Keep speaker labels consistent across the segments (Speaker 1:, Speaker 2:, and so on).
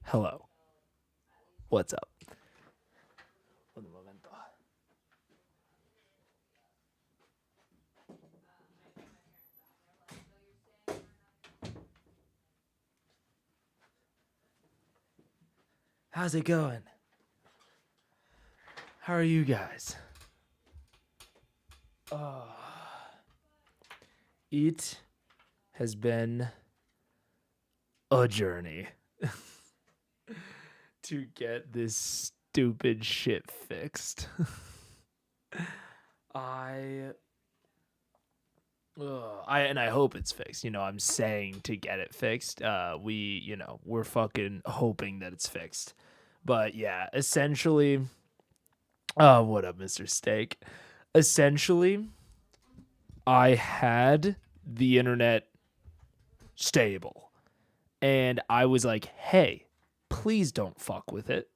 Speaker 1: Hello. What's up? Un momento. How's it going? How are you guys? It has been a journey to get this stupid shit fixed. I I hope it's fixed. I'm saying to get it fixed. We're fucking hoping that it's fixed. But yeah, essentially, what up, Mr. Steak? Essentially, I had the internet stable, and I was like, "Hey, please don't fuck with it,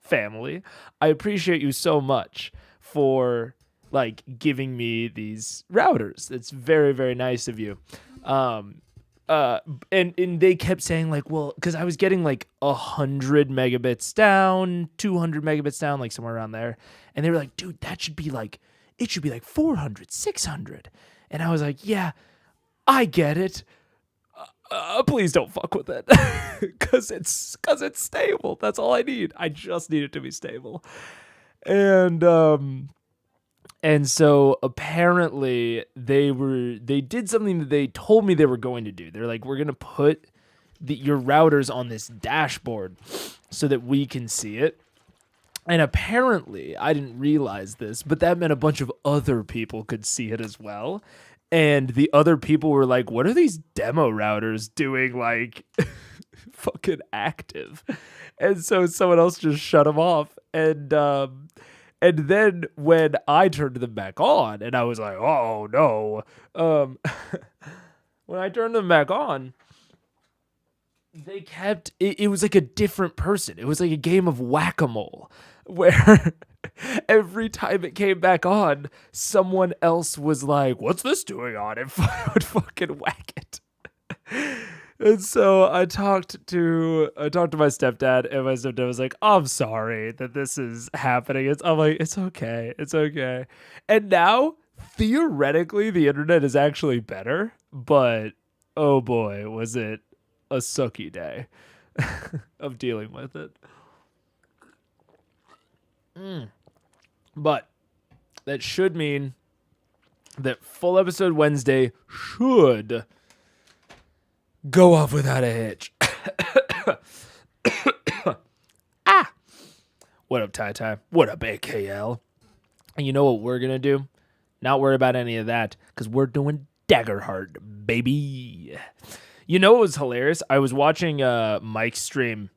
Speaker 1: family. I appreciate you so much for like giving me these routers. It's very, very nice of you." Um and they kept saying like, well, because I was getting like 100 megabits down, 200 megabits down, like somewhere around there. And they were like, dude, it should be like 400, 600. And I was like, yeah, I get it. Please don't fuck with it. Cause it's stable. That's all I need. I just need it to be stable. And so apparently they did something that they told me they were going to do. They're like, we're gonna put your routers on this dashboard so that we can see it. And apparently, I didn't realize this, but that meant a bunch of other people could see it as well. And the other people were like, what are these demo routers doing, like, fucking active? And so someone else just shut them off. And then when I turned them back on, and I was like, oh no. When I turned them back on, they kept it was like a different person. It was like a game of whack-a-mole where every time it came back on, someone else was like, what's this doing on? And I would fucking whack it. And so I talked to my stepdad, and my stepdad was like, I'm sorry that this is happening. I'm like, it's okay. It's okay. And now, theoretically, the internet is actually better, but oh boy, was it a sucky day of dealing with it. But that should mean that full episode Wednesday should go off without a hitch. Ah! What up, Tai Tai? What up, AKL? And you know what we're going to do? Not worry about any of that, because we're doing Daggerheart, baby. You know what was hilarious? I was watching Mike's stream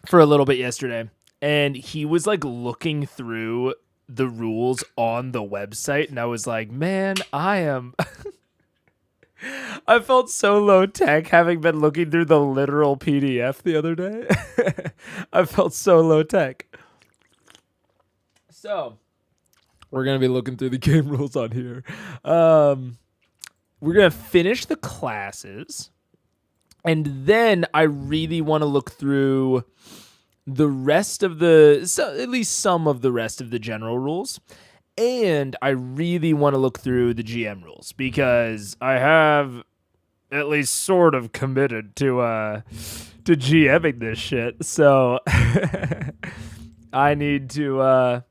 Speaker 1: for a little bit yesterday, and he was like looking through the rules on the website, and I was like, man, I felt so low tech having been looking through the literal PDF the other day. I felt so low tech. So, we're going to be looking through the game rules on here. We're going to finish the classes. And then I really want to look through the rest of at least some of the rest of the general rules. And I really want to look through the GM rules because I have at least sort of committed to GMing this shit. So I need to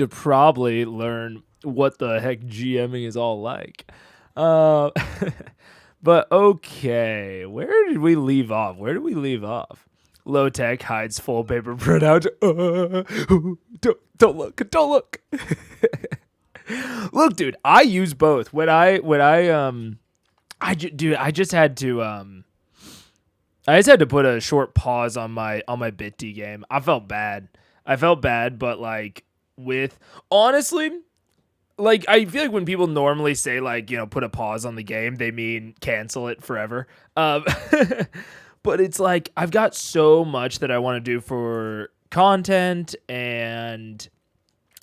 Speaker 1: probably learn what the heck GMing is all like. But okay, where did we leave off? Low tech hides full paper printout. Don't look. Look, dude, I use both. I just had to put a short pause on my BitD game. I felt bad, but like honestly, like I feel like when people normally say like, put a pause on the game, they mean cancel it forever. But it's like I've got so much that I want to do for content, and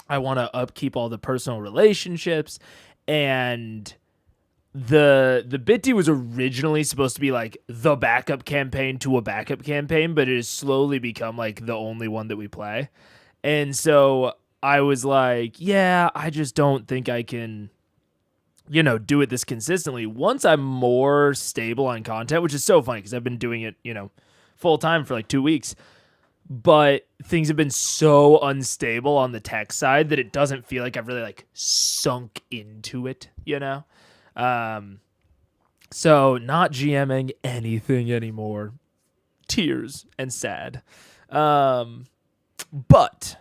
Speaker 1: I want to upkeep all the personal relationships, and the Bitty was originally supposed to be like the backup campaign to a backup campaign, but it has slowly become like the only one that we play. And so I was like, yeah, I just don't think I can, do it this consistently. Once I'm more stable on content, which is so funny because I've been doing it, full time for like 2 weeks, but things have been so unstable on the tech side that it doesn't feel like I've really like sunk into it. So not GMing anything anymore. Tears and sad. But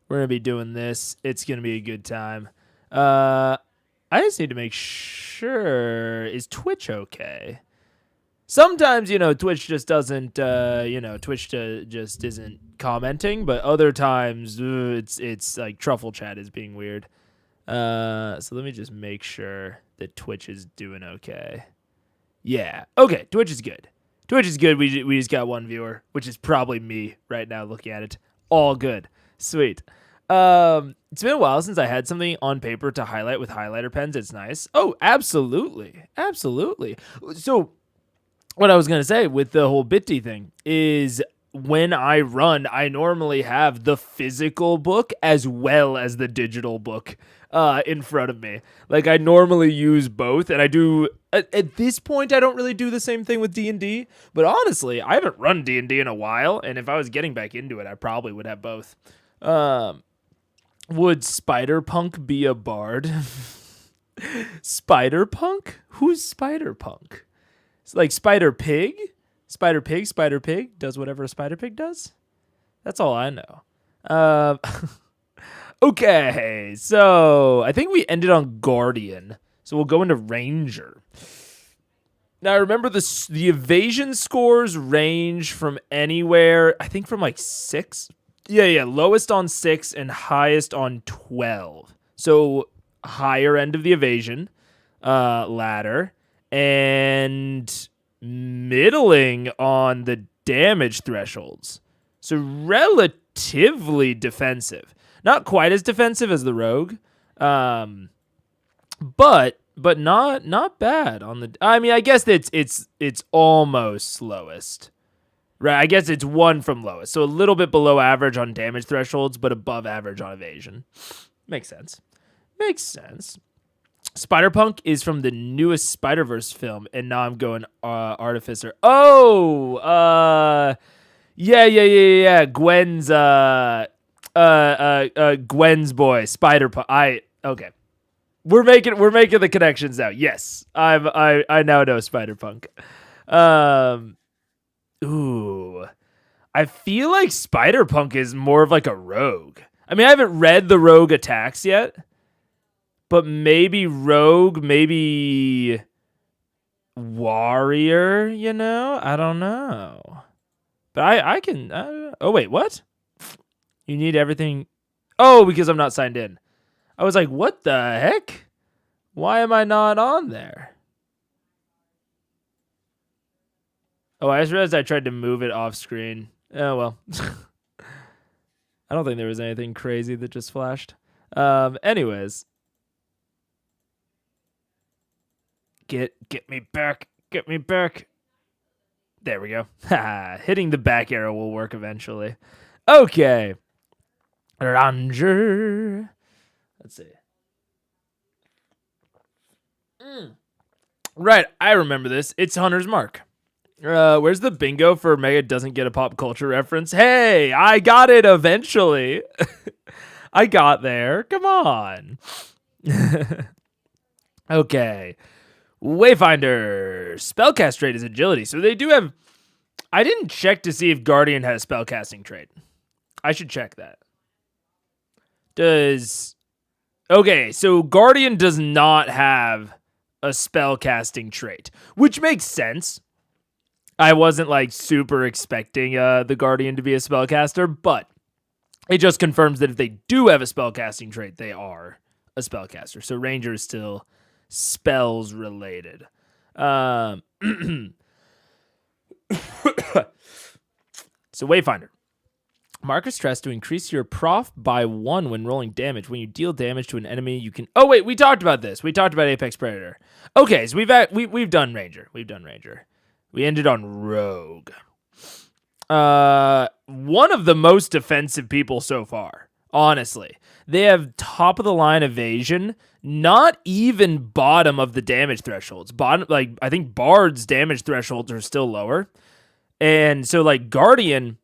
Speaker 1: we're gonna be doing this. It's gonna be a good time. I just need to make sure, is Twitch okay? Sometimes, Twitch just doesn't, Twitch just isn't commenting, but other times it's like truffle chat is being weird. So let me just make sure that Twitch is doing okay. Yeah. Okay. Twitch is good. Twitch is good. We just got one viewer, which is probably me right now looking at it. All good. Sweet. It's been a while since I had something on paper to highlight with highlighter pens. It's nice. Oh, absolutely. Absolutely. So what I was going to say with the whole Bitty thing is when I run, I normally have the physical book as well as the digital book in front of me. Like I normally use both, and I do at this point I don't really do the same thing with D&D, but honestly, I haven't run D&D in a while, and if I was getting back into it, I probably would have both. Would Spider-Punk be a bard? Spider-Punk? Who's Spider-Punk? It's like Spider-Pig? Spider-Pig does whatever a Spider-Pig does? That's all I know. Okay, so I think we ended on Guardian. So we'll go into Ranger. Now, remember the evasion scores range from anywhere, I think from like 6. Yeah, lowest on 6 and highest on 12. So higher end of the evasion ladder and middling on the damage thresholds. So relatively defensive. Not quite as defensive as the rogue, but not bad on the. I mean, I guess it's almost slowest, right? I guess it's one from lowest, so a little bit below average on damage thresholds, but above average on evasion. Makes sense. Spider-Punk is from the newest Spider-Verse film, and now I'm going Artificer. Oh, yeah. Gwen's Gwen's boy, Spider-Punk. Okay. We're making the connections now. Yes, I now know Spider-Punk. Ooh, I feel like Spider-Punk is more of like a rogue. I mean, I haven't read the rogue attacks yet, but maybe rogue, maybe warrior. I don't know. But I can. Oh wait, what? You need everything. Oh, because I'm not signed in. I was like, what the heck? Why am I not on there? Oh, I just realized I tried to move it off screen. Oh, well. I don't think there was anything crazy that just flashed. Anyways. Get me back. Get me back. There we go. Hitting the back arrow will work eventually. Okay. Ranger. Let's see. Right, I remember this. It's Hunter's Mark. Where's the bingo for Mega doesn't get a pop culture reference? Hey, I got it eventually. I got there. Come on. Okay. Wayfinder. Spellcast trait is agility. So they do have... I didn't check to see if Guardian has a spellcasting trait. I should check that. Okay, so Guardian does not have a spellcasting trait, which makes sense. I wasn't like super expecting the Guardian to be a spellcaster, but it just confirms that if they do have a spellcasting trait, they are a spellcaster. So Ranger is still spells related. So Wayfinder. Marker stress to increase your prof by 1 when rolling damage. When you deal damage to an enemy, you can. Oh wait, we talked about this. We talked about Apex Predator. Okay, so we've done Ranger. We've done Ranger. We ended on Rogue. One of the most defensive people so far. Honestly, they have top of the line evasion. Not even bottom of the damage thresholds. Bottom, like I think Bard's damage thresholds are still lower, and so like Guardian.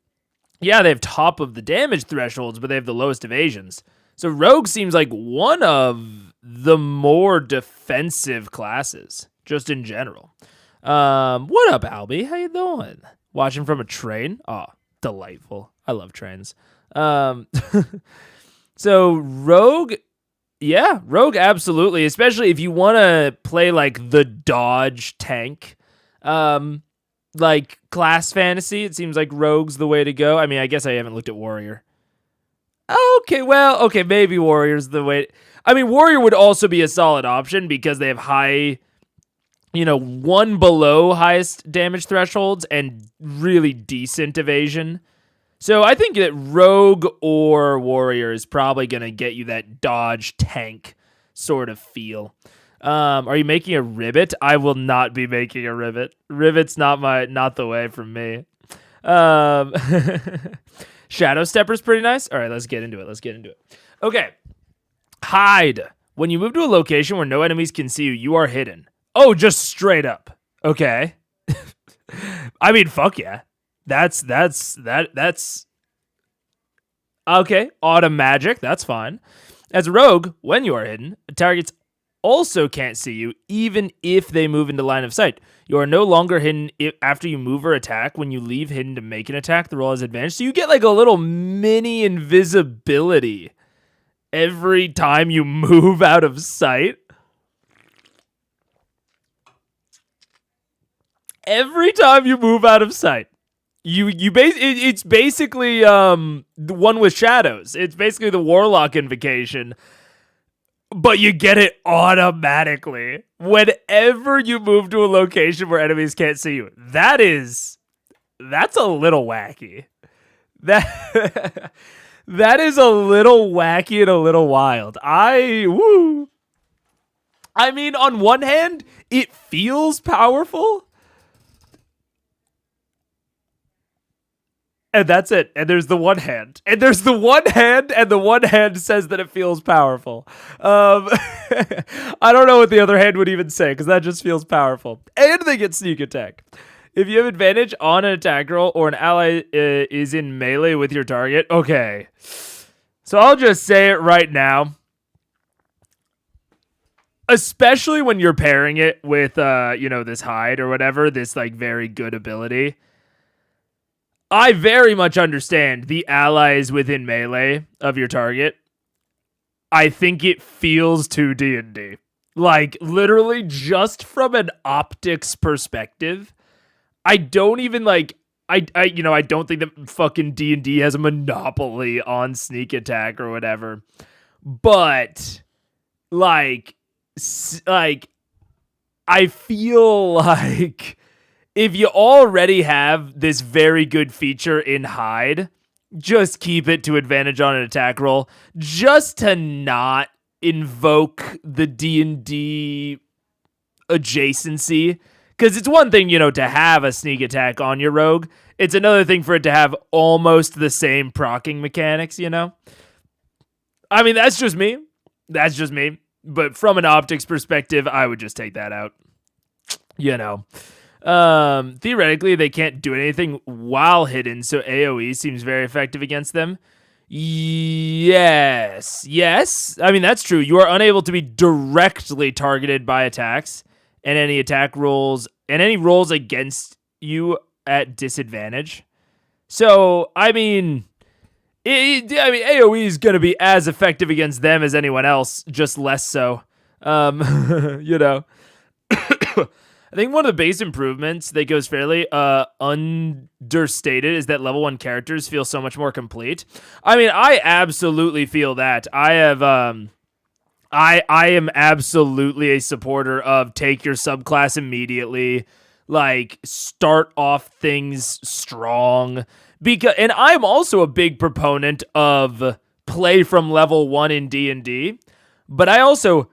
Speaker 1: Yeah, they have top of the damage thresholds, but they have the lowest evasions. So Rogue seems like one of the more defensive classes, just in general. What up, Albie? How you doing? Watching from a train? Oh, delightful. I love trains. So Rogue, yeah, Rogue absolutely, especially if you want to play like the dodge tank. Like class fantasy, it seems like Rogue's the way to go. I mean, I guess I haven't looked at Warrior. Okay, maybe Warrior's the way. I mean, Warrior would also be a solid option because they have high, one below highest damage thresholds and really decent evasion. So I think that Rogue or Warrior is probably going to get you that dodge tank sort of feel. Are you making a ribbit? I will not be making a ribbit. Ribbit's not the way for me. Shadow Stepper's pretty nice. All right, let's get into it. Okay. Hide. When you move to a location where no enemies can see you, you are hidden. Oh, just straight up. Okay. I mean, fuck yeah. That's okay. Auto magic. That's fine. As a rogue, when you are hidden, targets also can't see you, even if they move into line of sight. You are no longer hidden after you move or attack. When you leave hidden to make an attack, the roll has advantage. So you get like a little mini invisibility every time you move out of sight. Every time you move out of sight. It's basically the one with shadows. It's basically the Warlock invocation. But you get it automatically whenever you move to a location where enemies can't see you. That's a little wacky. That is a little wacky and a little wild. I mean, on one hand, it feels powerful. And that's it. And there's the one hand. And there's the one hand, and the one hand says that it feels powerful. I don't know what the other hand would even say, because that just feels powerful. And they get sneak attack. If you have advantage on an attack roll or an ally is in melee with your target, okay. So I'll just say it right now. Especially when you're pairing it with, this hide or whatever, this like very good ability. I very much understand the allies within melee of your target. I think it feels too D&D. Like, literally, just from an optics perspective, I don't even, like, I don't think that fucking D&D has a monopoly on sneak attack or whatever. But, like, I feel like if you already have this very good feature in hide, just keep it to advantage on an attack roll, just to not invoke the D&D adjacency. Because it's one thing, to have a sneak attack on your rogue. It's another thing for it to have almost the same proccing mechanics, I mean, that's just me. But from an optics perspective, I would just take that out. Theoretically, they can't do anything while hidden, so AoE seems very effective against them. Yes. I mean, that's true. You are unable to be directly targeted by attacks and any attack rolls and any rolls against you at disadvantage. So, I mean, AoE is going to be as effective against them as anyone else, just less so. I think one of the base improvements that goes fairly understated is that level 1 characters feel so much more complete. I mean, I absolutely feel that. I have I am absolutely a supporter of take your subclass immediately. like start off things strong. And I'm also a big proponent of play from level 1 in D&D, but I also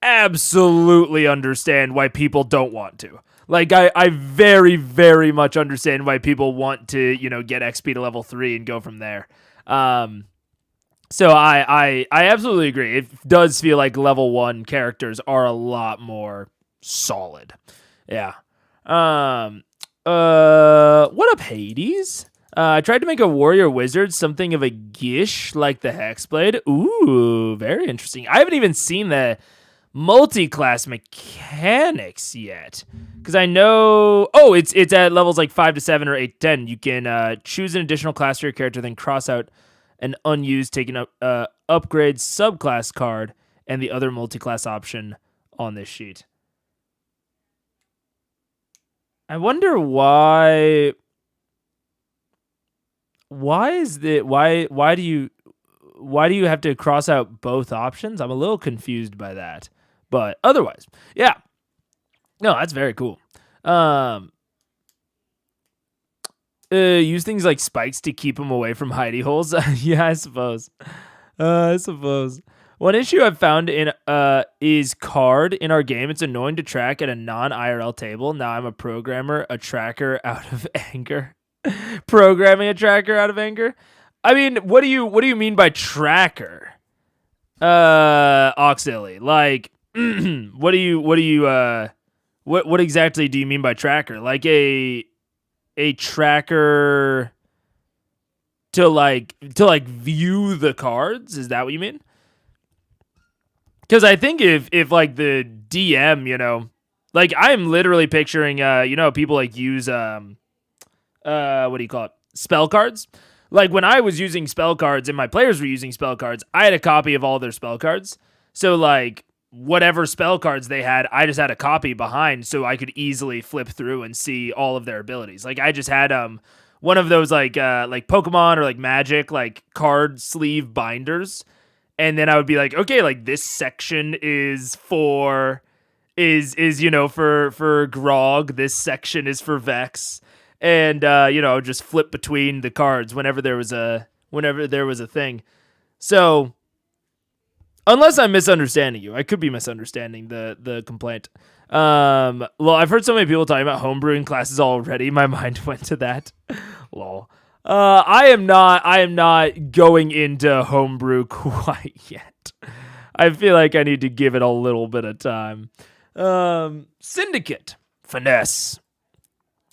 Speaker 1: absolutely understand why people don't want to. Like, I very, very much understand why people want to, get XP to level 3 and go from there. So I absolutely agree. It does feel like level 1 characters are a lot more solid. Yeah. What up, Hades? I tried to make a warrior wizard something of a gish like the Hexblade. Ooh, very interesting. I haven't even seen the multi-class mechanics yet, because I know it's at levels like 5 to 7 or 8 to 10. You can choose an additional class for your character, then cross out an unused taken up upgrade subclass card and the other multi-class option on this sheet. I wonder why do you have to cross out both options? I'm a little confused by that. But otherwise, yeah. No, that's very cool. Use things like spikes to keep them away from hidey holes. Yeah, I suppose. One issue I've found is card in our game. It's annoying to track at a non-IRL table. Now I'm a programmer, a tracker out of anger. Programming a tracker out of anger. I mean, what do you mean by tracker? Auxiliary. Like, what exactly do you mean by tracker? Like a tracker to view the cards? Is that what you mean? Because I think if like the DM, like I'm literally picturing, people like use what do you call it? Spell cards. Like when I was using spell cards and my players were using spell cards, I had a copy of all their spell cards. So like whatever spell cards they had, I just had a copy behind so I could easily flip through and see all of their abilities. Like I just had one of those like Pokemon or like Magic like card sleeve binders. And then I would be like, okay, like this section is for for Grog, this section is for Vex. And just flip between the cards whenever there was a thing. So unless I'm misunderstanding you, I could be misunderstanding the complaint. Well, I've heard so many people talking about homebrewing classes already. My mind went to that. Lol. I am not going into homebrew quite yet. I feel like I need to give it a little bit of time. Syndicate. Finesse.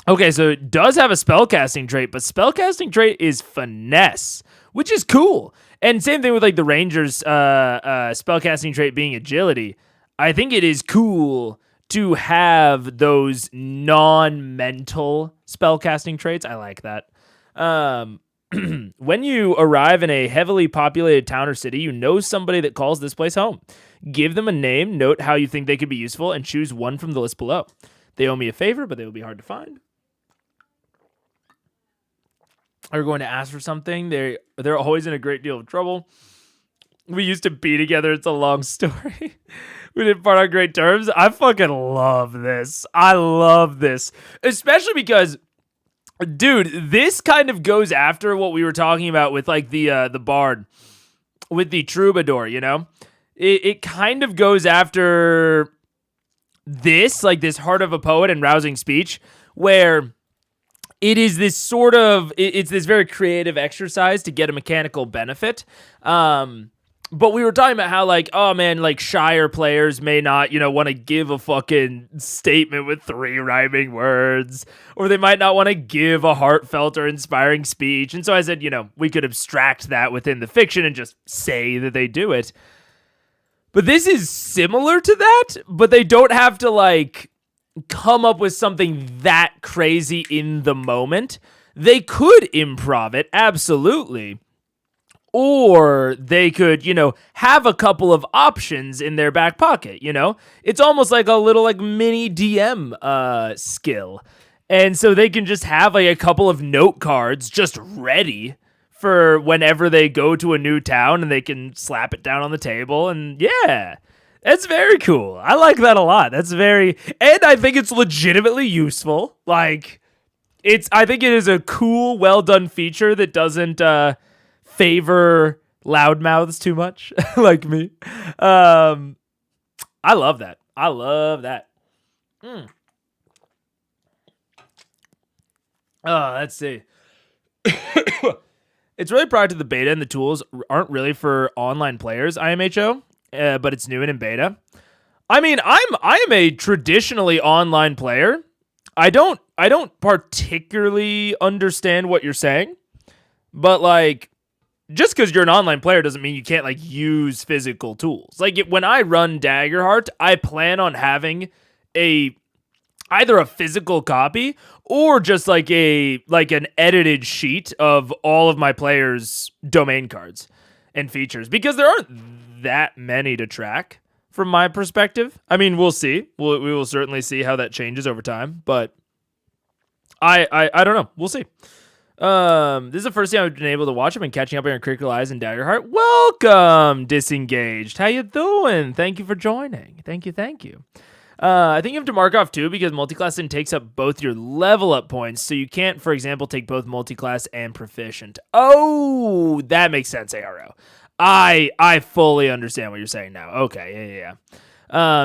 Speaker 1: Okay, so it does have a spellcasting trait, but spellcasting trait is finesse, which is cool. And same thing with like the Ranger's spellcasting trait being agility. I think it is cool to have those non-mental spellcasting traits. I like that. When you arrive in a heavily populated town or city, you know somebody that calls this place home. Give them a name, note how you think they could be useful, and choose one from the list below. They owe me a favor, but they will be hard to find. Are going to ask for something. They're always in a great deal of trouble. We used to be together. It's a long story. We didn't part on great terms. I fucking love this. I love this. Especially because, dude, this kind of goes after what we were talking about with like the bard, with the troubadour, It kind of goes after this, like this heart of a poet and rousing speech, where it is this sort of, it's this very creative exercise to get a mechanical benefit. But we were talking about how like, oh man, like Shire players may not, want to give a fucking statement with 3 rhyming words, or they might not want to give a heartfelt or inspiring speech. And so I said, we could abstract that within the fiction and just say that they do it. But this is similar to that, but they don't have to like come up with something that crazy in the moment. They could improv it, absolutely. Or they could, have a couple of options in their back pocket, It's almost like a little like mini DM skill. And so they can just have like a couple of note cards just ready for whenever they go to a new town, and they can slap it down on the table. And yeah, That's very cool. I like that a lot. That's very, and I think it's legitimately useful. Like, I think it is a cool, well done feature that doesn't favor loudmouths too much, like me. I love that. I love that. Let's see. It's really prior to the beta, and the tools aren't really for online players, IMHO, but it's new and in beta. I mean, I am a traditionally online player. I don't particularly understand what you're saying, but like, just because you're an online player doesn't mean you can't like use physical tools. Like when I run Daggerheart, I plan on having either a physical copy or just like an edited sheet of all of my players' domain cards and features, because there aren't that many to track from my perspective. I mean, we'll see. We will certainly see how that changes over time, but I don't know. We'll see. This is the first time I've been able to watch. I've been catching up on your Critical Eyes and Daggerheart. Welcome, Disengaged. How you doing? Thank you for joining. Thank you. I think you have to mark off too, because multiclass then takes up both your level up points, so you can't, for example, take both multiclass and proficient. Oh, that makes sense, ARO. I fully understand what you're saying now. Okay, yeah.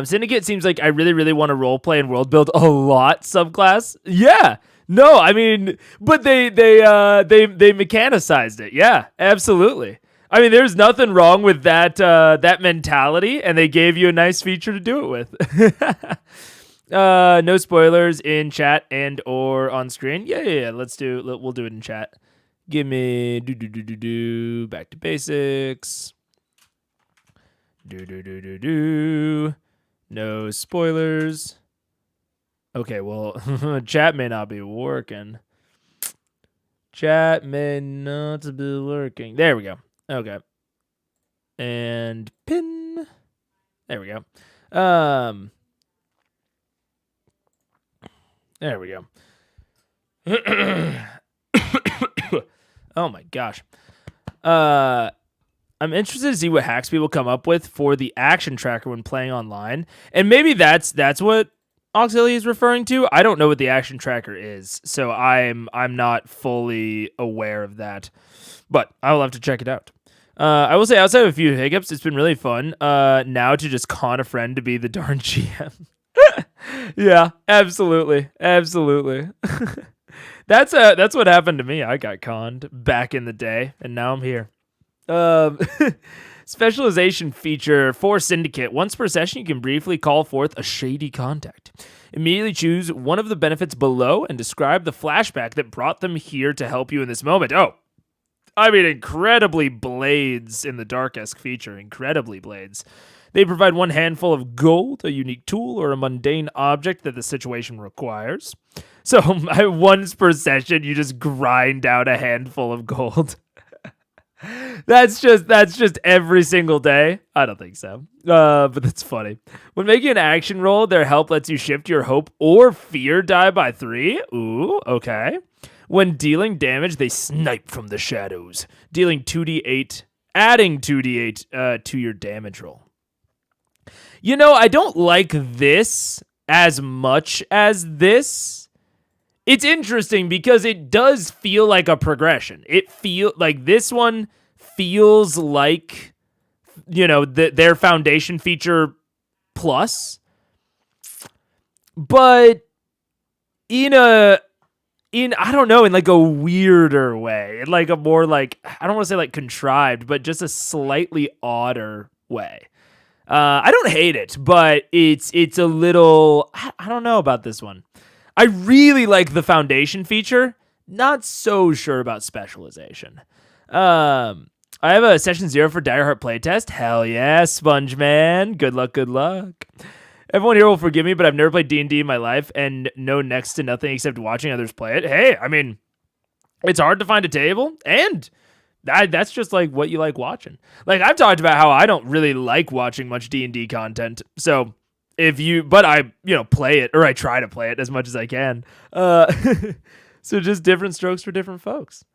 Speaker 1: Syndicate seems like I really want to roleplay and world build a lot subclass. Yeah. No, I mean, but they mechanicized it. Yeah, absolutely. I mean, there's nothing wrong with that mentality, and they gave you a nice feature to do it with. No spoilers in chat and or on screen. Yeah. We'll do it in chat. Give me back to basics. No spoilers. Okay, well, chat may not be working. There we go. Okay. And pin. There we go. There we go. Oh my gosh. I'm interested to see what hacks people come up with for the action tracker when playing online. And maybe that's what Auxilia is referring to. I don't know what the action tracker is, so I'm not fully aware of that, but I will have to check it out. I will say, outside of a few hiccups, it's been really fun now to just con a friend to be the darn GM. Yeah, absolutely. That's what happened to me. I got conned back in the day, and now I'm here. Specialization feature for Syndicate. Once per session, you can briefly call forth a shady contact. Immediately choose one of the benefits below and describe the flashback that brought them here to help you in this moment. Oh, I mean, incredibly Blades in the Dark-esque feature. Incredibly Blades. They provide one handful of gold, a unique tool, or a mundane object that the situation requires. So once per session, you just grind out a handful of gold. That's just every single day. I don't think so. But that's funny. When making an action roll, their help lets you shift your hope or fear die by 3. Ooh, okay. When dealing damage, they snipe from the shadows, dealing 2d8, adding 2d8 to your damage roll. You know, I don't like this as much as this. It's interesting because it does feel like a progression. This one feels like, you know, their foundation feature plus, but in I don't know, in like a weirder way, in like a more like, I don't want to say like contrived, but just a slightly odder way. I don't hate it, but it's a little, I don't know about this one. I really like the foundation feature. Not so sure about specialization. I have a session 0 for Daggerheart playtest. Hell yeah, Sponge Man. Good luck. Everyone here will forgive me, but I've never played D&D in my life and know next to nothing except watching others play it. Hey, I mean, it's hard to find a table, and that's just like what you like watching. Like, I've talked about how I don't really like watching much D&D content, so but I, play it, or I try to play it as much as I can. So just different strokes for different folks.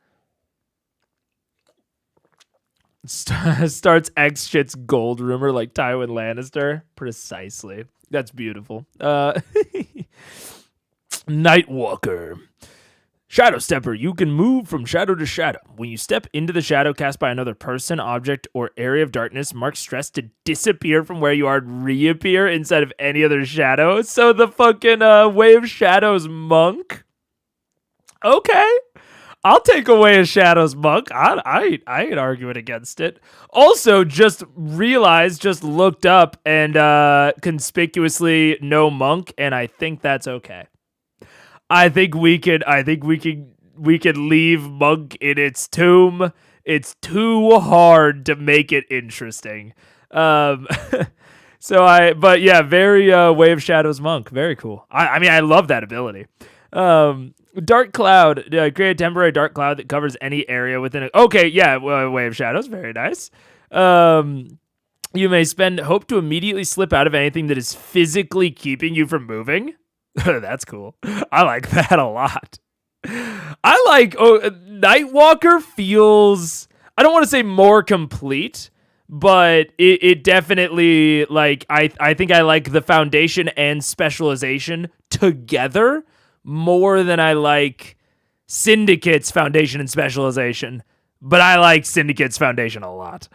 Speaker 1: Starts X shit's gold rumor like Tywin Lannister. Precisely. That's beautiful. Nightwalker. Shadow Stepper, you can move from shadow to shadow. When you step into the shadow cast by another person, object, or area of darkness, mark stress to disappear from where you are and reappear instead of any other shadow. So the fucking Way of Shadows monk. Okay. I'll take away a Shadows monk. I ain't arguing against it. Also, just realized, just looked up and conspicuously no monk, and I think that's okay. I think we could leave monk in its tomb. It's too hard to make it interesting. But yeah, very Way of Shadows monk. Very cool. I mean, I love that ability. Dark Cloud, create a temporary dark cloud that covers any area within it. Okay, yeah, Way of Shadows, very nice. You may spend hope to immediately slip out of anything that is physically keeping you from moving. That's cool. I like that a lot. Nightwalker feels, I don't want to say more complete, but it definitely, like, I think I like the foundation and specialization together more than I like Syndicate's foundation and specialization, but I like Syndicate's foundation a lot.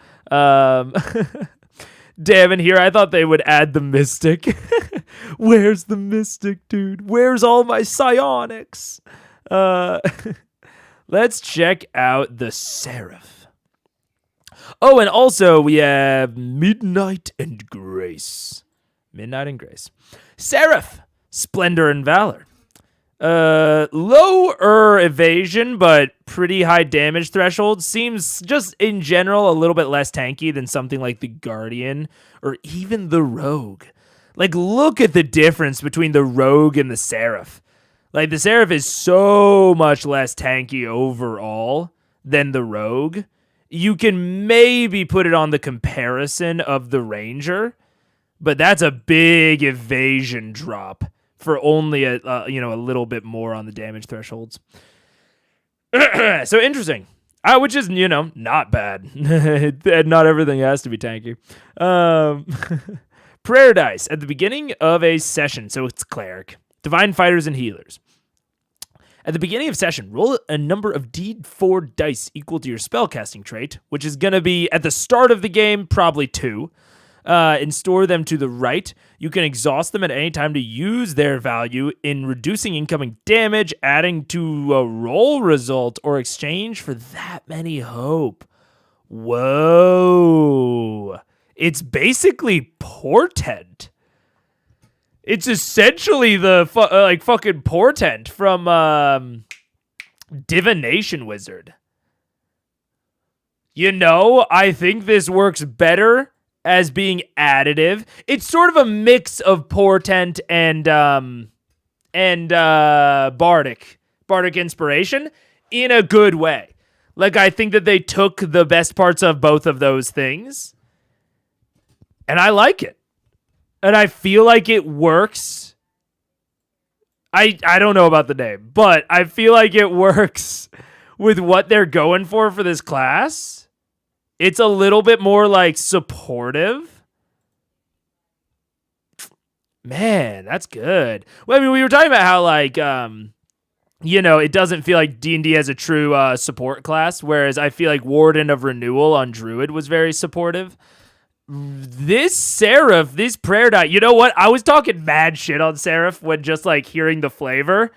Speaker 1: Damn, and here I thought they would add the Mystic. Where's the Mystic, dude? Where's all my psionics? Let's check out the Seraph. Oh, and also we have Midnight and Grace. Midnight and Grace. Seraph, Splendor and Valor. Lower evasion, but pretty high damage threshold. Seems just in general a little bit less tanky than something like the Guardian or even the Rogue. Like, look at the difference between the Rogue and the Seraph. Like, the Seraph is so much less tanky overall than the Rogue. You can maybe put it on the comparison of the Ranger, but that's a big evasion drop for only a little bit more on the damage thresholds. So interesting. Which is, not bad. Not everything has to be tanky. Prayer dice at the beginning of a session. So it's cleric, divine fighters, and healers. At the beginning of session, roll a number of D4 dice equal to your spellcasting trait, which is going to be at the start of the game, probably 2. And store them to the right. You can exhaust them at any time to use their value in reducing incoming damage, adding to a roll result, or exchange for that many hope. Whoa. It's basically Portent. It's essentially the fucking Portent from Divination Wizard. I think this works better as being additive. It's sort of a mix of Portent and Bardic inspiration in a good way. Like, I think that they took the best parts of both of those things, and I like it. And I feel like it works. I don't know about the name, but I feel like it works with what they're going for this class. It's a little bit more, like, supportive. Man, that's good. Well, I mean, we were talking about how, like, it doesn't feel like D&D has a true support class, whereas I feel like Warden of Renewal on Druid was very supportive. This Seraph, this prayer die, you know what? I was talking mad shit on Seraph when just, like, hearing the flavor.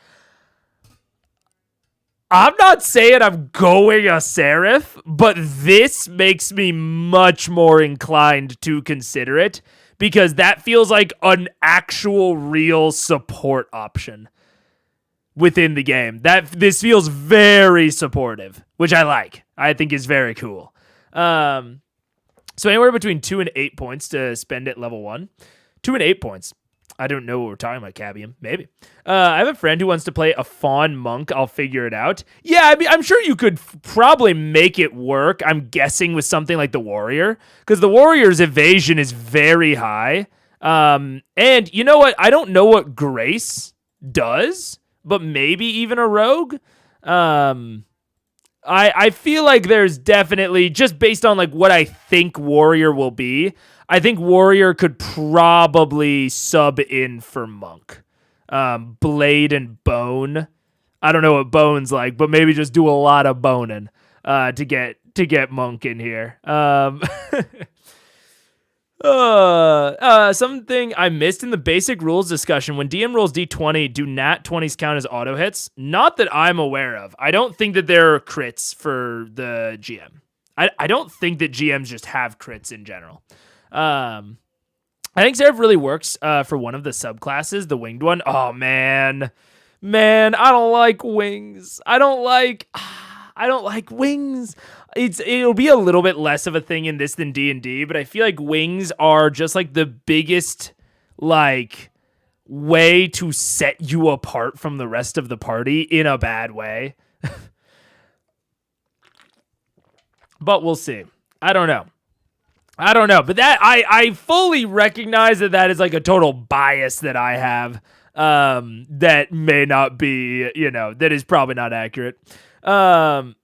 Speaker 1: I'm not saying I'm going a Seraph, but this makes me much more inclined to consider it because that feels like an actual real support option within the game. This feels very supportive, which I like. I think is very cool. So anywhere between 2 and 8 points to spend at level 1. 2 and 8 points. I don't know what we're talking about, Cabium. Maybe. I have a friend who wants to play a Fawn Monk. I'll figure it out. Yeah, I mean, I'm sure you could probably make it work. I'm guessing with something like the Warrior, because the Warrior's evasion is very high. And you know what? I don't know what Grace does, but maybe even a Rogue. I feel like there's definitely, just based on like what I think Warrior will be, I think Warrior could probably sub in for Monk. Blade and Bone. I don't know what Bone's like, but maybe just do a lot of boning to get Monk in here. Something I missed in the basic rules discussion. When DM rolls D20, do nat 20s count as auto hits? Not that I'm aware of. I don't think that there are crits for the GM. I don't think that GMs just have crits in general. I think Seraph really works for one of the subclasses, the winged one. Oh, man, I don't like wings. I don't like wings. It'll be a little bit less of a thing in this than D&D, but I feel like wings are just like the biggest like way to set you apart from the rest of the party in a bad way. But we'll see. I don't know. But that I fully recognize that is like a total bias that I have that may not be, that is probably not accurate. Because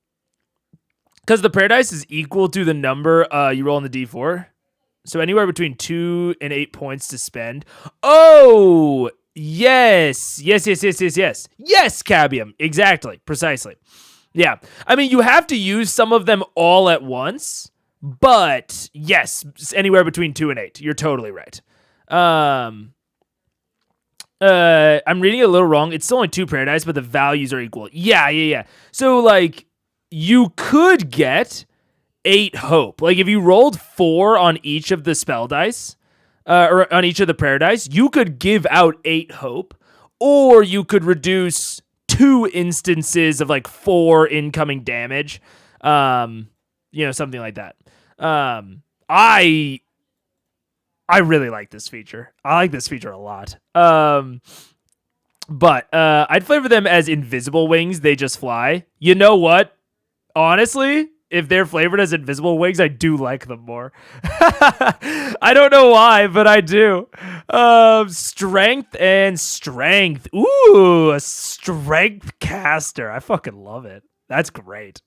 Speaker 1: the prayer dice is equal to the number you roll on the D4. So anywhere between 2 and 8 points to spend. Oh, yes. Yes, Cabium. Exactly. Precisely. Yeah. I mean, you have to use some of them all at once, but yes, anywhere between 2 and 8. You're totally right. I'm reading it a little wrong. It's still only 2 prayer dice, but the values are equal. Yeah. So, like, you could get 8 hope. Like, if you rolled 4 on each of the spell dice, or on each of the prayer dice, you could give out 8 hope, or you could reduce 2 instances of, like, 4 incoming damage. Something like that. I really like this feature. I like this feature a lot. But I'd flavor them as invisible wings. They just fly. You know what? Honestly, if they're flavored as invisible wings, I do like them more. I don't know why, but I do. Strength and strength. Ooh, a strength caster. I fucking love it. That's great.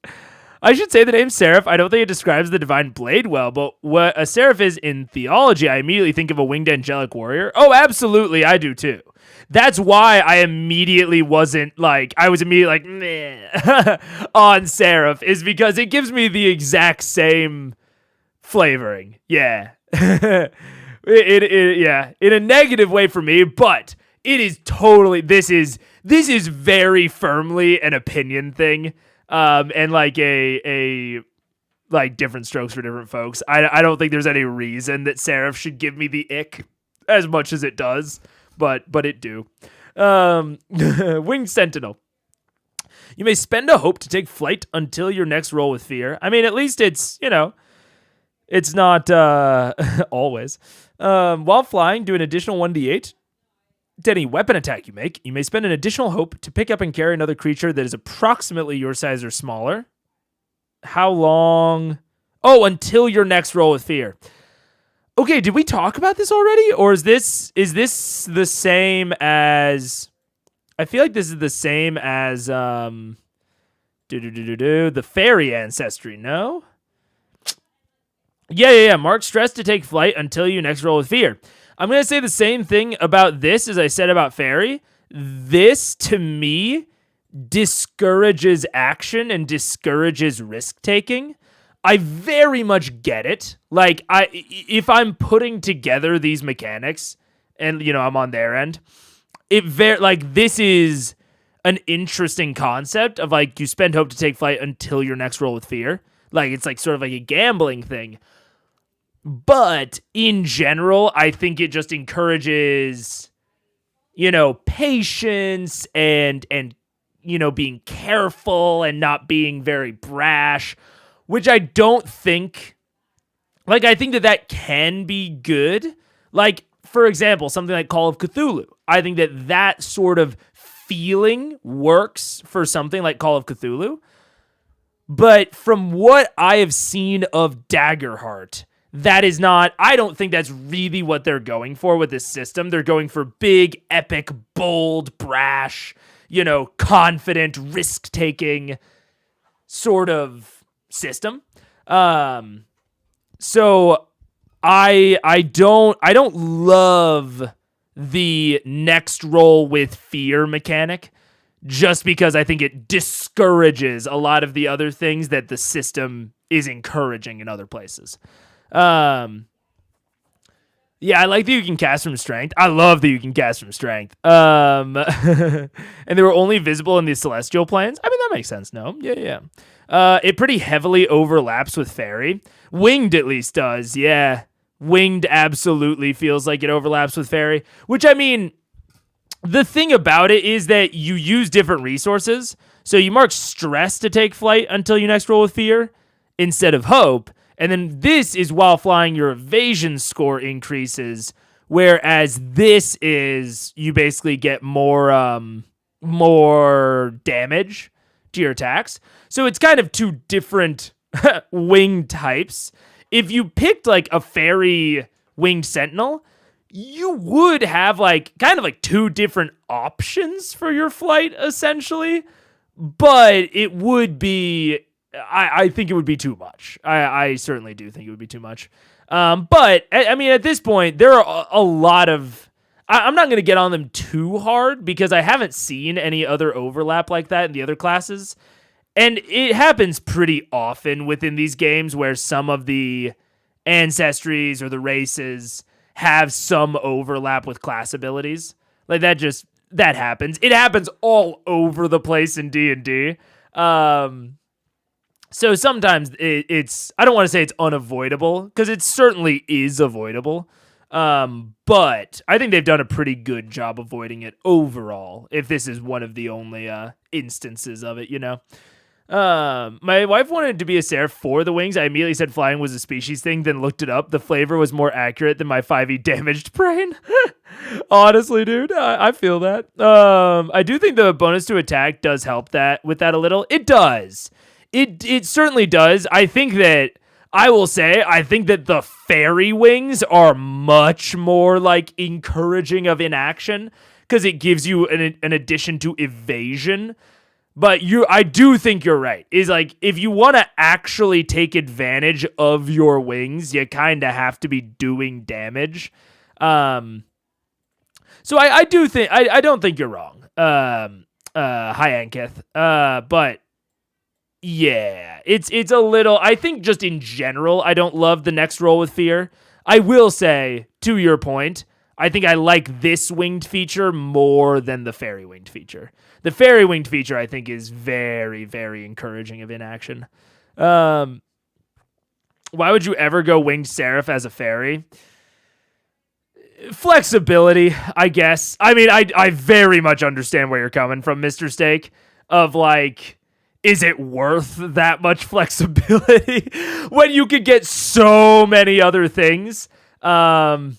Speaker 1: I should say the name Seraph. I don't think it describes the divine blade well, but what a Seraph is in theology, I immediately think of a winged angelic warrior. Oh, absolutely, I do too. That's why I immediately wasn't like, I was immediately like, meh, on Seraph, is because it gives me the exact same flavoring. Yeah. Yeah, in a negative way for me, but it is totally, this is very firmly an opinion thing. And like a like different strokes for different folks. I don't think there's any reason that Seraph should give me the ick as much as it does, but it do. Winged Sentinel. You may spend a hope to take flight until your next roll with fear. I mean, at least it's, it's not always. While flying, do an additional 1d8. To any weapon attack you make, you may spend an additional hope to pick up and carry another creature that is approximately your size or smaller. How long? Oh, until your next roll with fear. Okay, did we talk about this already? Or is this the same as... I feel like this is the same as the fairy ancestry, no? Yeah. Mark stress to take flight until you next roll with fear. I'm going to say the same thing about this as I said about fairy. This, to me, discourages action and discourages risk-taking. I very much get it. Like, if I'm putting together these mechanics and, I'm on their end, this is an interesting concept of, like, you spend hope to take flight until your next roll with fear. Like, it's like sort of like a gambling thing. But in general, I think it just encourages, patience and being careful and not being very brash, which I don't think, like, I think that can be good. Like, for example, something like Call of Cthulhu. I think that sort of feeling works for something like Call of Cthulhu. But from what I have seen of Daggerheart, that is not, I don't think that's really what they're going for with this system. They're going for big, epic, bold, brash, confident, risk-taking. sort of system. So I don't love the next roll with fear mechanic, just because I think it discourages a lot of the other things that the system is encouraging in other places. Um, yeah, I like that you can cast from strength. I love that you can cast from strength. And they were only visible in the celestial planes. I mean, that makes sense. No, yeah. It pretty heavily overlaps with fairy. Winged at least does. Yeah, winged absolutely feels like it overlaps with fairy. Which, I mean, the thing about it is that you use different resources. So you mark stress to take flight until you next roll with fear instead of hope. And then this is while flying, your evasion score increases. Whereas this is you basically get more damage to your attacks. So it's kind of two different wing types. If you picked like a fairy winged sentinel, you would have like kind of like two different options for your flight essentially, but it would be I think it would be too much. I certainly do think it would be too much. But I mean, at this point, there are a lot of. I'm not going to get on them too hard because I haven't seen any other overlap like that in the other classes. And it happens pretty often within these games where some of the ancestries or the races have some overlap with class abilities. Like that happens. It happens all over the place in D&D. So sometimes it's, I don't want to say it's unavoidable, because it certainly is avoidable. But I think they've done a pretty good job avoiding it overall, if this is one of the only instances of it, you know? My wife wanted to be a seraph for the wings. I immediately said flying was a species thing, then looked it up. The flavor was more accurate than my 5e damaged brain. Honestly, dude, I feel that. I do think the bonus to attack does help that with that a little. It does. It certainly does. I think that the fairy wings are much more like encouraging of inaction because it gives you an addition to evasion. But I do think you're right. Is like if you want to actually take advantage of your wings, you kind of have to be doing damage. So I do think I don't think you're wrong. Hi Ankith. But yeah, it's a little. I think just in general, I don't love the next roll with fear. I will say, to your point, I think I like this winged feature more than the fairy winged feature. The fairy winged feature, I think, is very, very encouraging of inaction. Why would you ever go winged seraph as a fairy? Flexibility, I guess. I mean, I very much understand where you're coming from, Mr. Steak, of like, is it worth that much flexibility when you could get so many other things? Again,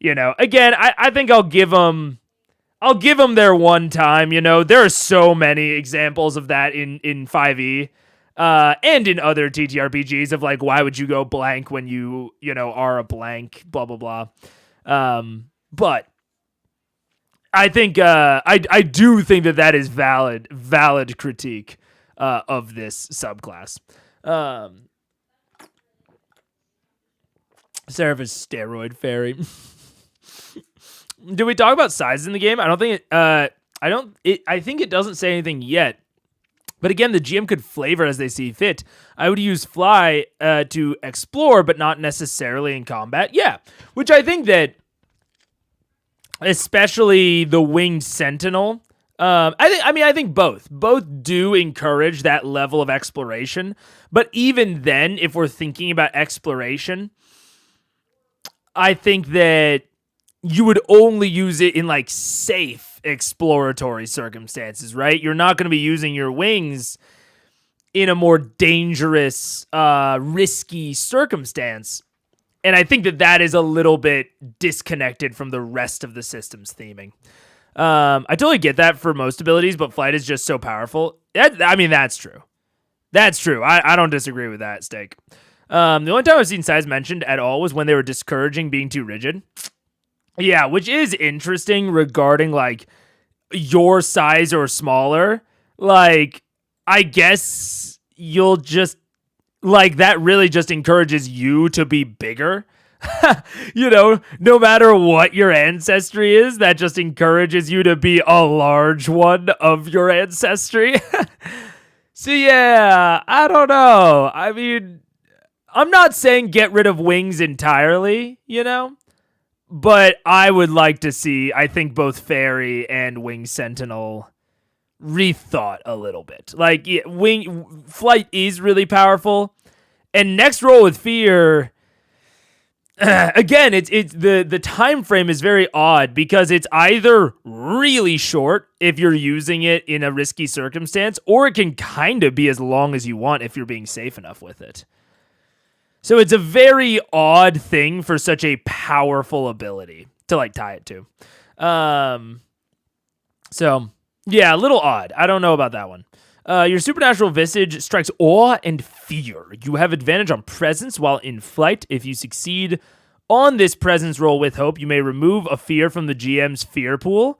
Speaker 1: I think I'll give them their one time. There are so many examples of that in 5e and in other TTRPGs of like, why would you go blank when you are a blank, blah, blah, blah. But I think I do think that is valid critique of this subclass. Seraph is steroid fairy. Did we talk about size in the game? I don't think I think it doesn't say anything yet. But again, the GM could flavor as they see fit. I would use fly to explore, but not necessarily in combat. Yeah, which I think that, especially the winged sentinel. I think both do encourage that level of exploration. But even then, if we're thinking about exploration, I think that you would only use it in like safe exploratory circumstances, right? You're not going to be using your wings in a more dangerous, risky circumstance. And I think that is a little bit disconnected from the rest of the system's theming. I totally get that for most abilities, but flight is just so powerful. That's true. That's true. I don't disagree with that, Steak. The only time I've seen size mentioned at all was when they were discouraging being too rigid. Yeah, which is interesting regarding like your size or smaller. Like, I guess you'll just like that really just encourages you to be bigger. No matter what your ancestry is, that just encourages you to be a large one of your ancestry. So yeah, I don't know. I mean, I'm not saying get rid of wings entirely, but I would like to see, I think, both Fairy and Wing Sentinel rethought a little bit. Like, yeah, flight is really powerful, and next roll with Fear. Again, it's the time frame is very odd because it's either really short if you're using it in a risky circumstance, or it can kind of be as long as you want if you're being safe enough with it. So it's a very odd thing for such a powerful ability to like tie it to. So yeah, a little odd. I don't know about that one. Your supernatural visage strikes awe and fear. You have advantage on presence while in flight. If you succeed on this presence roll with hope, you may remove a fear from the GM's fear pool.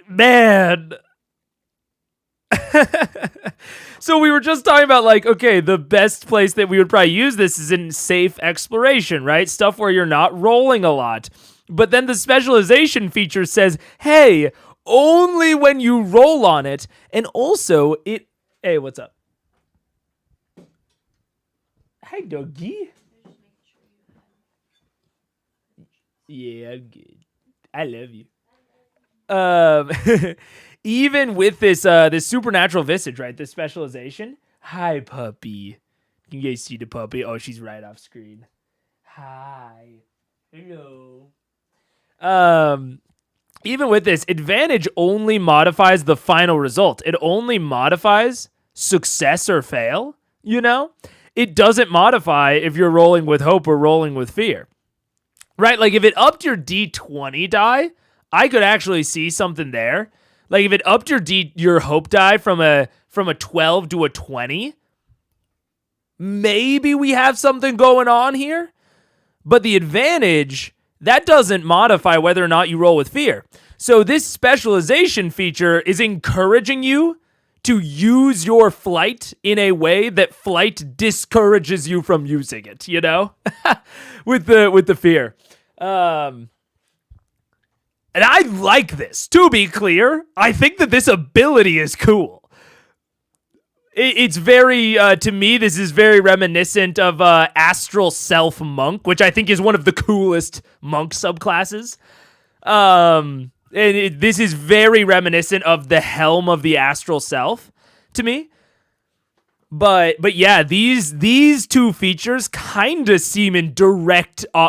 Speaker 1: Man. So we were just talking about like, okay, the best place that we would probably use this is in safe exploration, right? Stuff where you're not rolling a lot. But then the specialization feature says, hey, only when you roll on it. And also it, hey, what's up? Hi, doggy. Yeah, I'm good. I love you. Even with this this supernatural visage, right? This specialization. Hi, puppy. Can you guys see the puppy? Oh, she's right off screen. Hi. Hello. Even with this, advantage only modifies the final result. It only modifies success or fail, It doesn't modify if you're rolling with hope or rolling with fear. Right? Like if it upped your D20 die, I could actually see something there. Like if it upped your hope die from a 12 to a 20, maybe we have something going on here. But the advantage, that doesn't modify whether or not you roll with fear. So this specialization feature is encouraging you to use your flight in a way that flight discourages you from using it, with the fear. And I like this. To be clear, I think that this ability is cool. It's very, to me, this is very reminiscent of Astral Self Monk, which I think is one of the coolest monk subclasses. This is very reminiscent of the Helm of the Astral Self to me. But yeah, these two features kind of seem in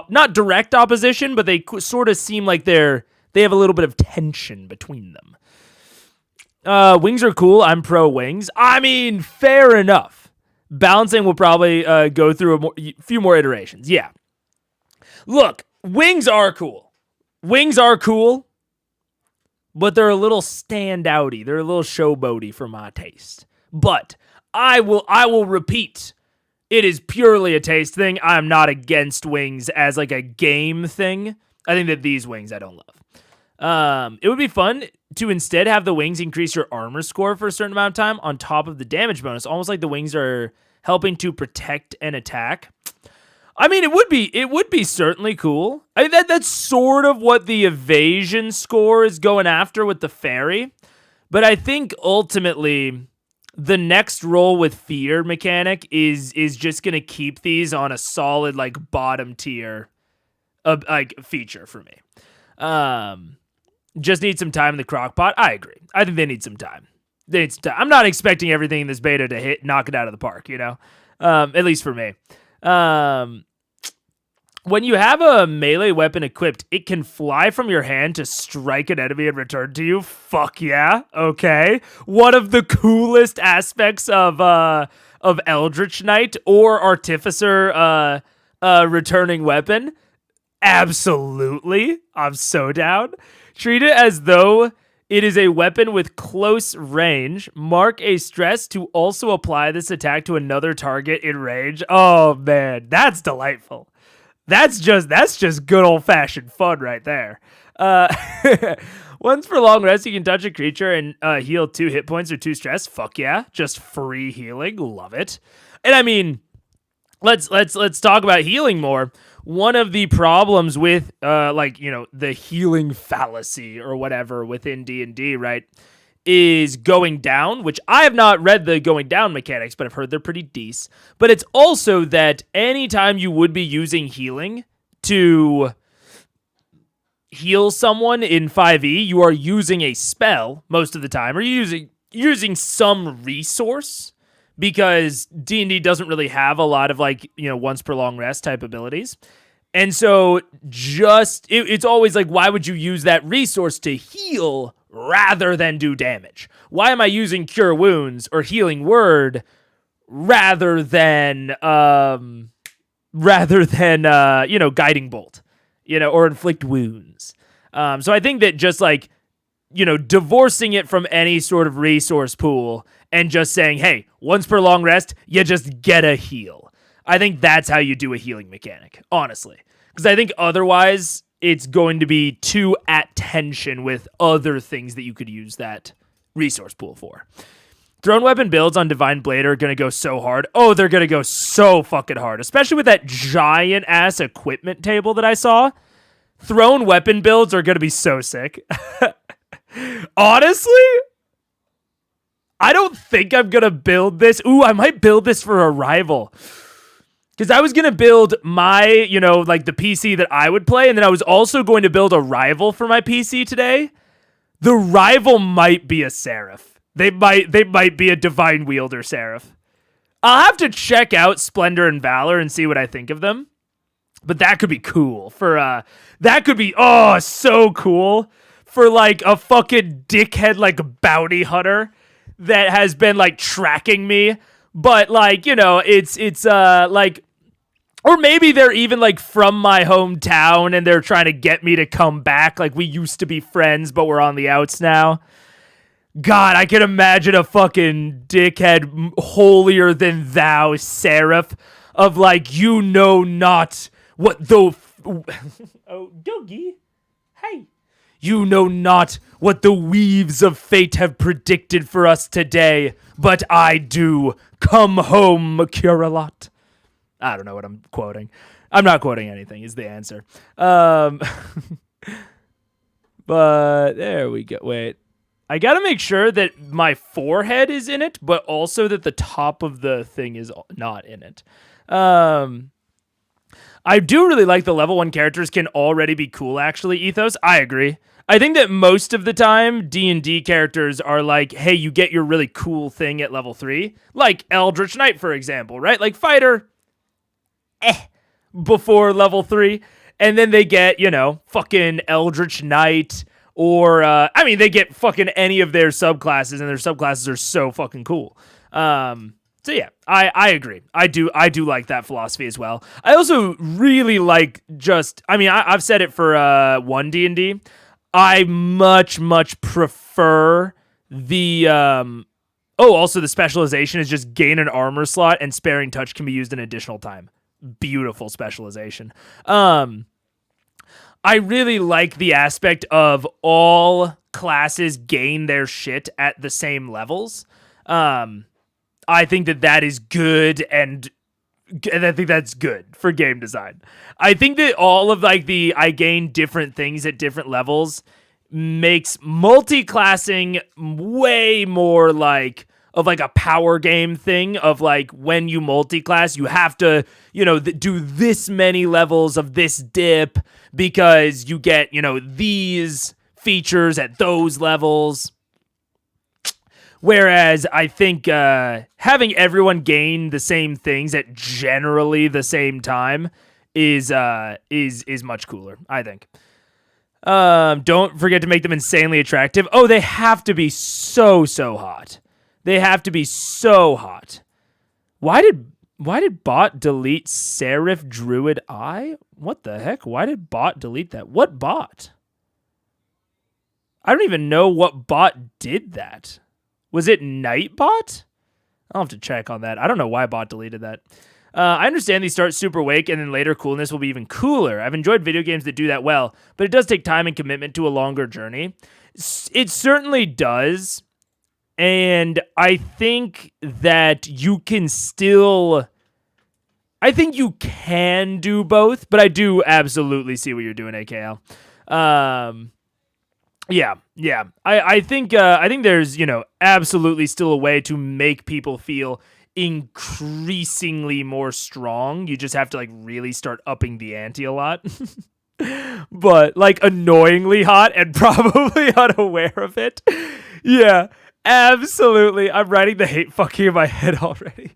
Speaker 1: not direct opposition, but they sort of seem like they have a little bit of tension between them. Wings are cool. I'm pro wings. I mean, fair enough. Balancing will probably go through a few more iterations. Yeah. Look, wings are cool. Wings are cool, but they're a little standouty. They're a little showboaty for my taste. But I will repeat, it is purely a taste thing. I'm not against wings as like a game thing. I think that these wings I don't love. It would be fun to instead have the wings increase your armor score for a certain amount of time on top of the damage bonus, almost like the wings are helping to protect and attack. I mean, it would be certainly cool. I mean, that's sort of what the evasion score is going after with the fairy, but I think ultimately the next roll with fear mechanic is just gonna keep these on a solid like bottom tier like feature for me. Just need some time in the crock pot. I agree. I think they need some time. I'm not expecting everything in this beta to knock it out of the park, at least for me. When you have a melee weapon equipped, it can fly from your hand to strike an enemy and return to you. Fuck yeah. Okay. One of the coolest aspects of Eldritch Knight or Artificer returning weapon. Absolutely. I'm so down. Treat it as though it is a weapon with close range. Mark a stress to also apply this attack to another target in range. Oh man, that's delightful. That's just good old-fashioned fun right there. Once per long rest, you can touch a creature and heal 2 hit points or 2 stress. Fuck yeah, just free healing. Love it. And I mean, let's talk about healing more. One of the problems with the healing fallacy or whatever within D&D, right, is going down, which I have not read the going down mechanics, but I've heard they're pretty decent. But it's also that anytime you would be using healing to heal someone in 5e, you are using a spell most of the time, or using some resource, because D&D doesn't really have a lot of once per long rest type abilities. And so it's always like, why would you use that resource to heal rather than do damage? Why am I using Cure Wounds or Healing Word rather than Guiding Bolt, or Inflict Wounds? So I think that just divorcing it from any sort of resource pool and just saying, hey, once per long rest, you just get a heal. I think that's how you do a healing mechanic, honestly. Because I think otherwise it's going to be too at tension with other things that you could use that resource pool for. Thrown weapon builds on Divine Blade are going to go so hard. Oh, they're going to go so fucking hard. Especially with that giant-ass equipment table that I saw. Thrown weapon builds are going to be so sick. Honestly, I don't think I'm going to build this. Ooh, I might build this for a rival. Because I was going to build my, the PC that I would play, and then I was also going to build a rival for my PC today. The rival might be a Seraph. They might be a Divine Wielder Seraph. I'll have to check out Splendor and Valor and see what I think of them. But that could be cool. That could be, so cool. For, a fucking dickhead, bounty hunter that has been, tracking me. But, it's or maybe they're even, from my hometown and they're trying to get me to come back. We used to be friends, but we're on the outs now. God, I can imagine a fucking dickhead holier than thou seraph of, you know not what the... Oh, Dougie. Hey. You know not what the weaves of fate have predicted for us today, but I do. Come home, Macuralot. I don't know what I'm quoting. I'm not quoting anything is the answer. But there we go. Wait. I got to make sure that my forehead is in it, but also that the top of the thing is not in it. I do really like the level 1 characters can already be cool, actually, Ethos. I agree. I think that most of the time, D&D characters are hey, you get your really cool thing at level 3. Like Eldritch Knight, for example, right? Fighter, before level 3. And then they get, fucking Eldritch Knight, or, they get fucking any of their subclasses, and their subclasses are so fucking cool. So yeah, I agree. I do like that philosophy as well. I also really like I've said it for 1 D&D. I much prefer the also the specialization is just gain an armor slot and sparing touch can be used an additional time. Beautiful specialization. I really like the aspect of all classes gain their shit at the same levels. I think that is good, and I think that's good for game design. I think that all of I gain different things at different levels makes multi-classing way more of a power game thing of when you multi-class, you have to, do this many levels of this dip because you get, these features at those levels. Whereas I think having everyone gain the same things at generally the same time is much cooler, I think. Don't forget to make them insanely attractive. Oh, they have to be so hot. They have to be so hot. Why did bot delete Seraph Druid Eye? What the heck? Why did bot delete that? What bot? I don't even know what bot did that. Was it Nightbot? I'll have to check on that. I don't know why bot deleted that. I understand these start super wake and then later coolness will be even cooler. I've enjoyed video games that do that well, but it does take time and commitment to a longer journey. It certainly does. And I think that you can still. I think you can do both, but I do absolutely see what you're doing, AKL. Yeah. I think there's, absolutely still a way to make people feel increasingly more strong. You just have to like really start upping the ante a lot. But like annoyingly hot and probably unaware of it. Yeah, absolutely. I'm writing the hate fucking in my head already.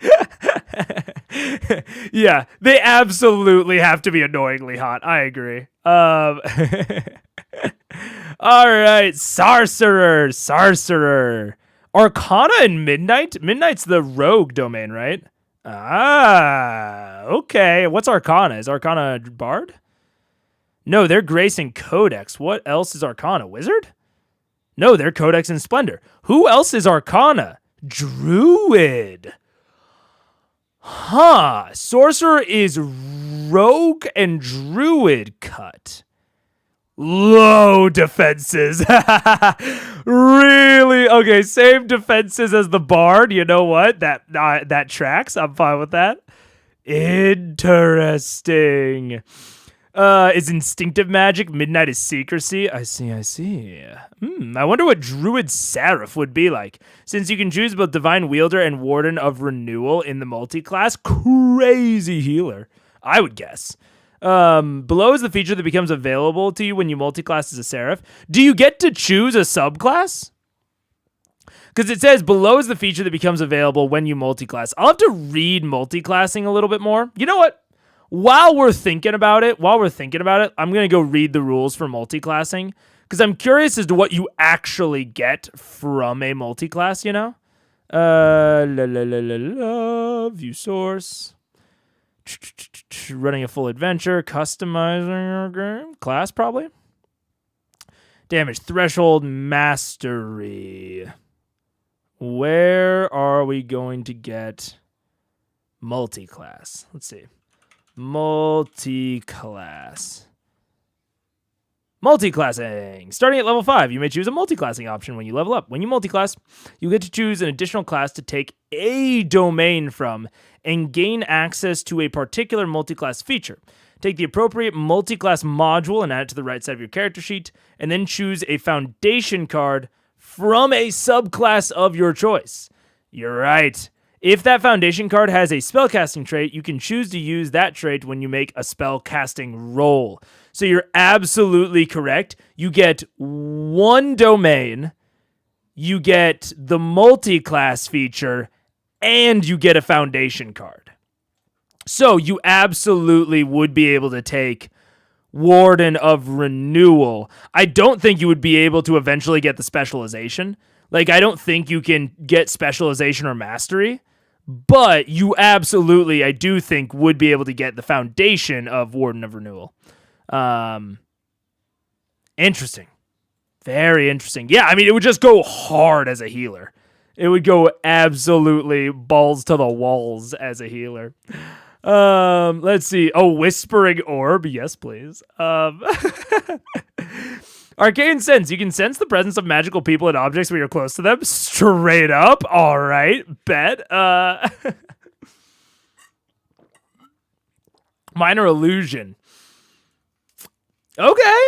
Speaker 1: Yeah, they absolutely have to be annoyingly hot. I agree. All right, Sorcerer. Arcana and Midnight? Midnight's the rogue domain, right? Ah, okay. What's Arcana? Is Arcana Bard? No, they're Grace and Codex. What else is Arcana? Wizard? No, they're Codex and Splendor. Who else is Arcana? Druid. Huh. Sorcerer is Rogue and Druid cut. Low defenses. Really? Okay, same defenses as the Bard. You know what? That tracks. I'm fine with that. Interesting. Is instinctive magic. Midnight is secrecy. I see. I wonder what Druid Seraph would be like. Since you can choose both Divine Wielder and Warden of Renewal in the multi-class. Crazy healer, I would guess. Below is the feature that becomes available to you when you multi-class as a Seraph. Do you get to choose a subclass? Because it says below is the feature that becomes available when you multi-class. I'll have to read multi-classing a little bit more. You know what? While we're thinking about it, I'm going to go read the rules for multi-classing because I'm curious as to what you actually get from a multi-class, View source. Running a full adventure, customizing your game. Class, probably. Damage threshold, mastery. Where are we going to get multi-class? Let's see. Multiclassing. Starting at level 5, you may choose a multiclassing option when you level up. When you multiclass, you get to choose an additional class to take a domain from and gain access to a particular multiclass feature. Take the appropriate multiclass module and add it to the right side of your character sheet, and then choose a foundation card from a subclass of your choice. You're right. If that foundation card has a spellcasting trait, you can choose to use that trait when you make a spellcasting roll. So you're absolutely correct. You get one domain, you get the multi-class feature, and you get a foundation card. So you absolutely would be able to take Warden of Renewal. I don't think you would be able to eventually get the specialization. Like, I don't think you can get specialization or mastery, but you absolutely, I do think, would be able to get the foundation of Warden of Renewal. Interesting. Very interesting. Yeah, I mean, it would just go hard as a healer. It would go absolutely balls to the walls as a healer. Let's see. Oh, Whispering Orb. Yes, please. Arcane Sense. You can sense the presence of magical people and objects when you're close to them. Straight up. All right. Bet. Minor Illusion. Okay.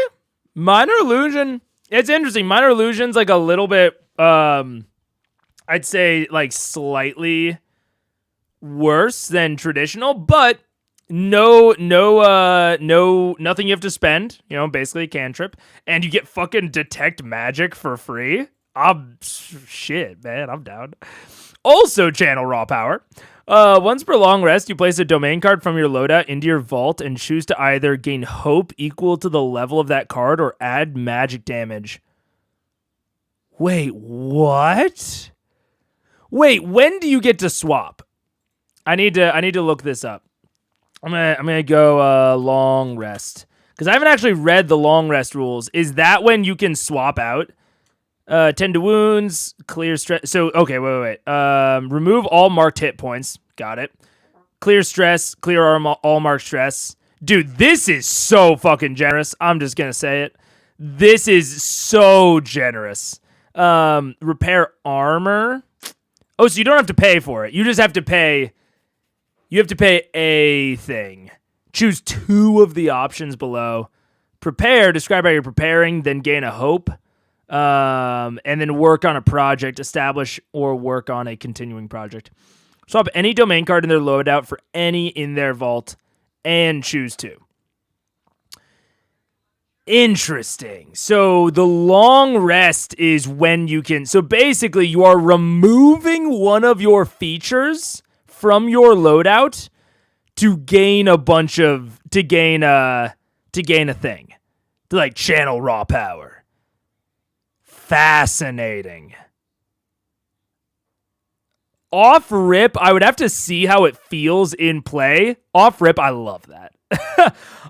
Speaker 1: Minor Illusion. It's interesting. Minor Illusion's like a little bit, I'd say like slightly worse than traditional, but nothing you have to spend, basically a cantrip, and you get fucking detect magic for free. Shit, man, I'm down. Also channel raw power. Once per long rest, you place a domain card from your loadout into your vault and choose to either gain hope equal to the level of that card or add magic damage. Wait, what? Wait, when do you get to swap? I need to look this up. I'm gonna go long rest because I haven't actually read the long rest rules. Is that when you can swap out? Tend to wounds, clear stress. So okay, wait. Remove all marked hit points. Got it. Clear stress, clear all marked stress. Dude, this is so fucking generous. I'm just gonna say it. This is so generous. Repair armor. Oh, so you don't have to pay for it. You just have to pay. You have to pay a thing. Choose 2 of the options below. Prepare, describe how you're preparing, then gain a hope. And then work on a project, establish or work on a continuing project. Swap any domain card in their loadout for any in their vault and choose 2. Interesting. So the long rest is when you can. So basically, you are removing one of your features from your loadout to gain a bunch of to gain a thing, to like channel raw power. Fascinating. Off rip, I would have to see how it feels in play. Off rip, I love that.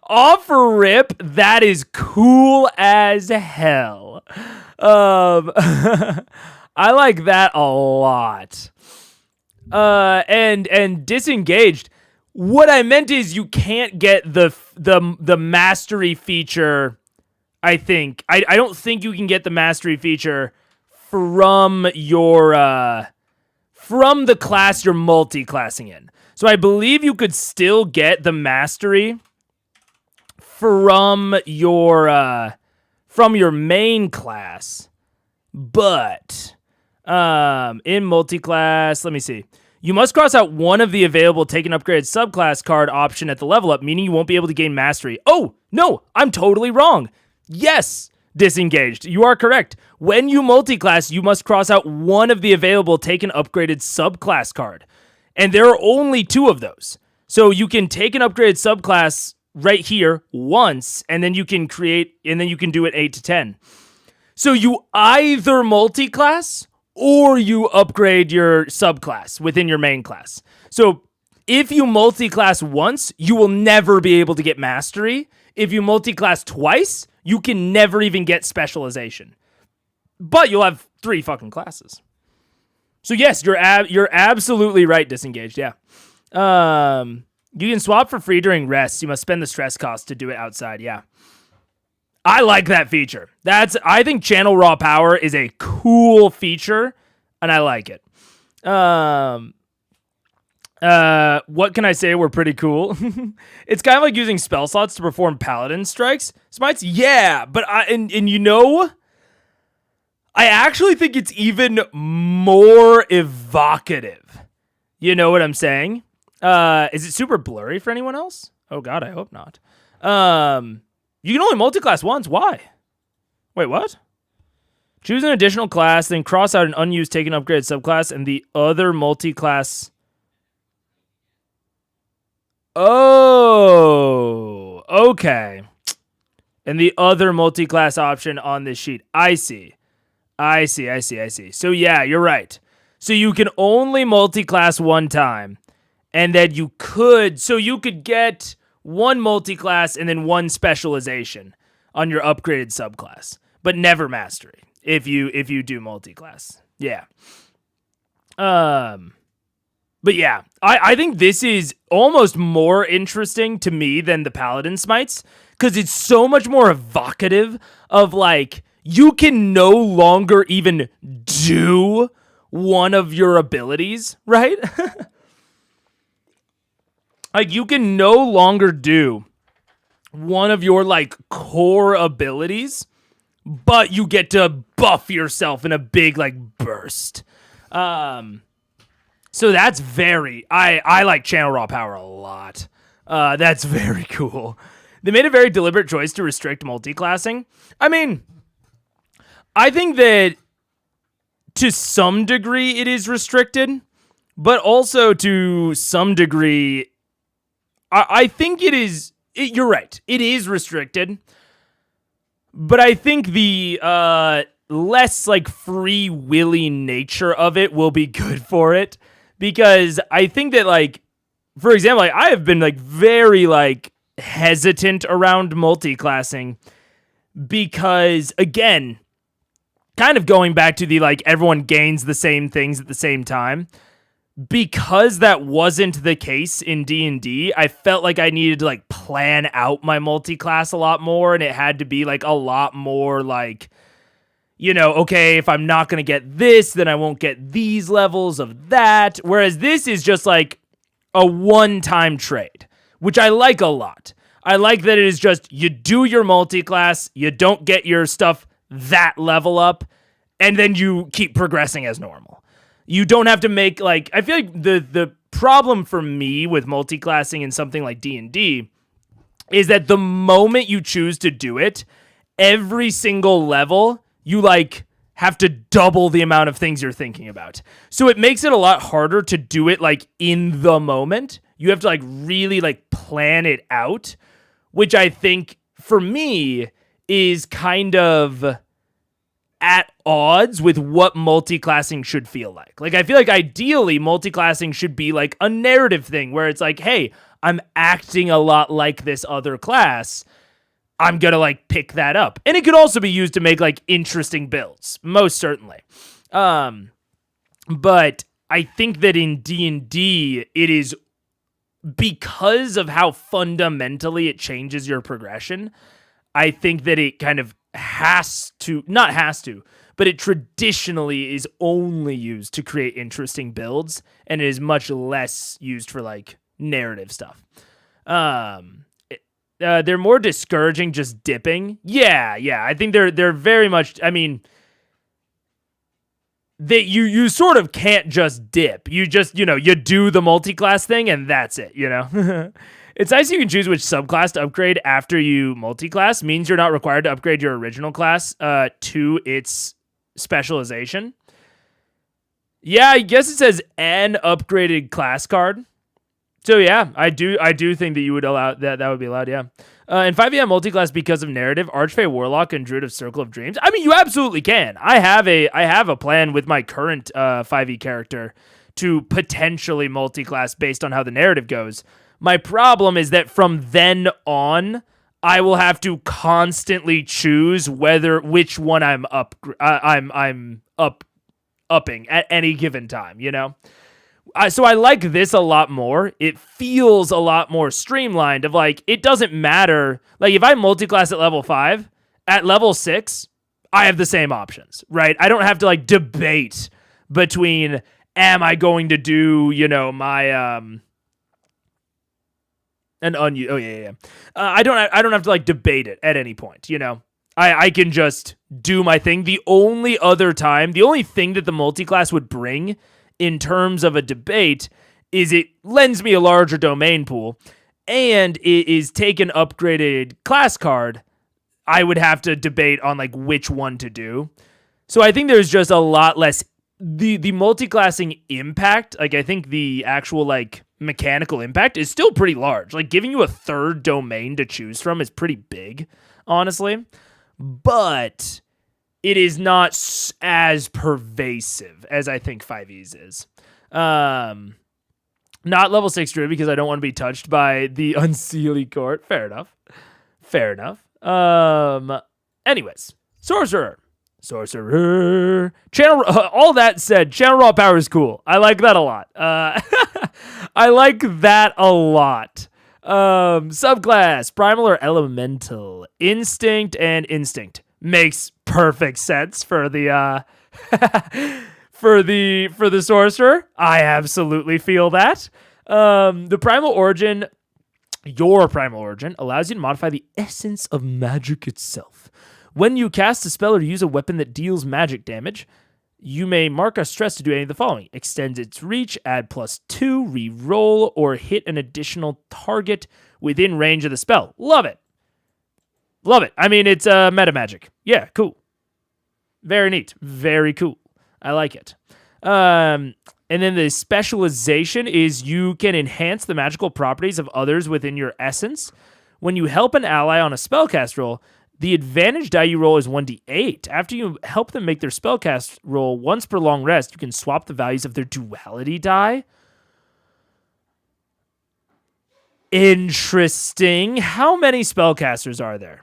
Speaker 1: Off rip, that is cool as hell. I like that a lot. And disengaged. What I meant is you can't get the mastery feature. I think I don't think you can get the mastery feature from your from the class you're multi-classing in. So I believe you could still get the mastery from your main class, but in multi-class, let me see. You must cross out one of the available take an upgraded subclass card option at the level up, meaning you won't be able to gain mastery. Oh, no, I'm totally wrong. Yes, disengaged. You are correct. When you multi-class, you must cross out one of the available take an upgraded subclass card. And there are only 2 of those. So you can take an upgraded subclass right here once, and then you can create, and then you can do it 8 to 10. So you either multi-class or you upgrade your subclass within your main class. So if you multi-class once, you will never be able to get mastery. If you multi-class twice, you can never even get specialization. But you'll have 3 fucking classes. So yes, you're absolutely right, disengaged, yeah. You can swap for free during rest. You must spend the stress cost to do it outside, yeah. I like that feature. I think channel raw power is a cool feature, and I like it. What can I say? We're pretty cool. It's kind of like using spell slots to perform paladin strikes. Smites, yeah, but you know, I actually think it's even more evocative. You know what I'm saying? Is it super blurry for anyone else? Oh god, I hope not. You can only multi-class once. Why? Wait, what? Choose an additional class, then cross out an unused take an upgraded subclass, and the other multi-class. Oh, okay. And the other multi-class option on this sheet. I see. So yeah, you're right. So you can only multi-class one time. And then you could get one multi-class and then one specialization on your upgraded subclass, but never mastery if you do multi-class. Yeah. But yeah, I think this is almost more interesting to me than the Paladin Smites, because it's so much more evocative of like, you can no longer even do one of your abilities, right? Like, you can no longer do one of your, like, core abilities, but you get to buff yourself in a big, like, burst. So that's I like channel raw power a lot. That's very cool. They made a very deliberate choice to restrict multi-classing. I mean, I think that to some degree it is restricted, but also to some degree, I think it is. You're right. It is restricted, but I think the less like free willy nature of it will be good for it, because I think that, like, for example, like, I have been like very like hesitant around multi-classing because, again, kind of going back to the like everyone gains the same things at the same time. because that wasn't the case in D&D, I felt like I needed to like plan out my multi-class a lot more, and it had to be like a lot more like, okay, if I'm not going to get this, then I won't get these levels of that. Whereas this is just like a one-time trade, which I like a lot. I like that it is just you do your multi-class, you don't get your stuff that level up, and then you keep progressing as normal. You don't have to make, like, I feel like the problem for me with multi-classing in something like D&D is that the moment you choose to do it, every single level, you, like, have to double the amount of things you're thinking about. So it makes it a lot harder to do it, like, in the moment. You have to, like, really, like, plan it out, which I think, for me, is kind of at odds with what multi-classing should feel like. Like, I feel like ideally multi-classing should be like a narrative thing where it's like, hey, I'm acting a lot like this other class. I'm going to like pick that up. And it could also be used to make like interesting builds, most certainly. But I think that in D&D, it is because of how fundamentally it changes your progression. I think that it kind of but it traditionally is only used to create interesting builds, and it is much less used for like narrative stuff. They're more discouraging just dipping. Yeah. I think they're very much. I mean, you sort of can't just dip. You just you do the multi-class thing, and that's it. It's nice you can choose which subclass to upgrade after you multi-class. Means you're not required to upgrade your original class to its specialization. Yeah, I guess it says an upgraded class card. So yeah, I do think that you would allow that would be allowed, yeah. In 5e multi-class because of narrative, Archfey Warlock and Druid of Circle of Dreams. I mean, you absolutely can. I have a plan with my current 5e character to potentially multi-class based on how the narrative goes. My problem is that from then on, I will have to constantly choose which one I'm upping at any given time, So I like this a lot more. It feels a lot more streamlined of like, it doesn't matter. Like if I multi-class at level 5, at level 6, I have the same options, right? I don't have to like debate between, am I going to do, my, I don't have to like debate it at any point, I can just do my thing. The only thing that the multi-class would bring in terms of a debate is it lends me a larger domain pool, and it is take an upgraded class card. I would have to debate on like which one to do. So I think there's just a lot less the multi-classing impact. Like I think the actual like mechanical impact is still pretty large. Like giving you a third domain to choose from is pretty big, honestly. But it is not as pervasive as I think 5e's is. Not level 6 druid because I don't want to be touched by the Unseelie Court. Fair enough. Anyways, Sorcerer. Channel. All that said, channel raw power is cool. I like that a lot. Subclass, primal or elemental, instinct and instinct makes perfect sense for the for the sorcerer. I absolutely feel that. Your primal origin allows you to modify the essence of magic itself. When you cast a spell or use a weapon that deals magic damage, you may mark a stress to do any of the following. Extend its reach, add +2, re-roll, or hit an additional target within range of the spell. Love it. I mean, it's meta magic. Yeah, cool. Very neat. Very cool. I like it. And then the specialization is you can enhance the magical properties of others within your essence. When you help an ally on a spellcast roll, the advantage die you roll is 1d8. After you help them make their spellcast roll once per long rest, you can swap the values of their duality die. Interesting. How many spellcasters are there?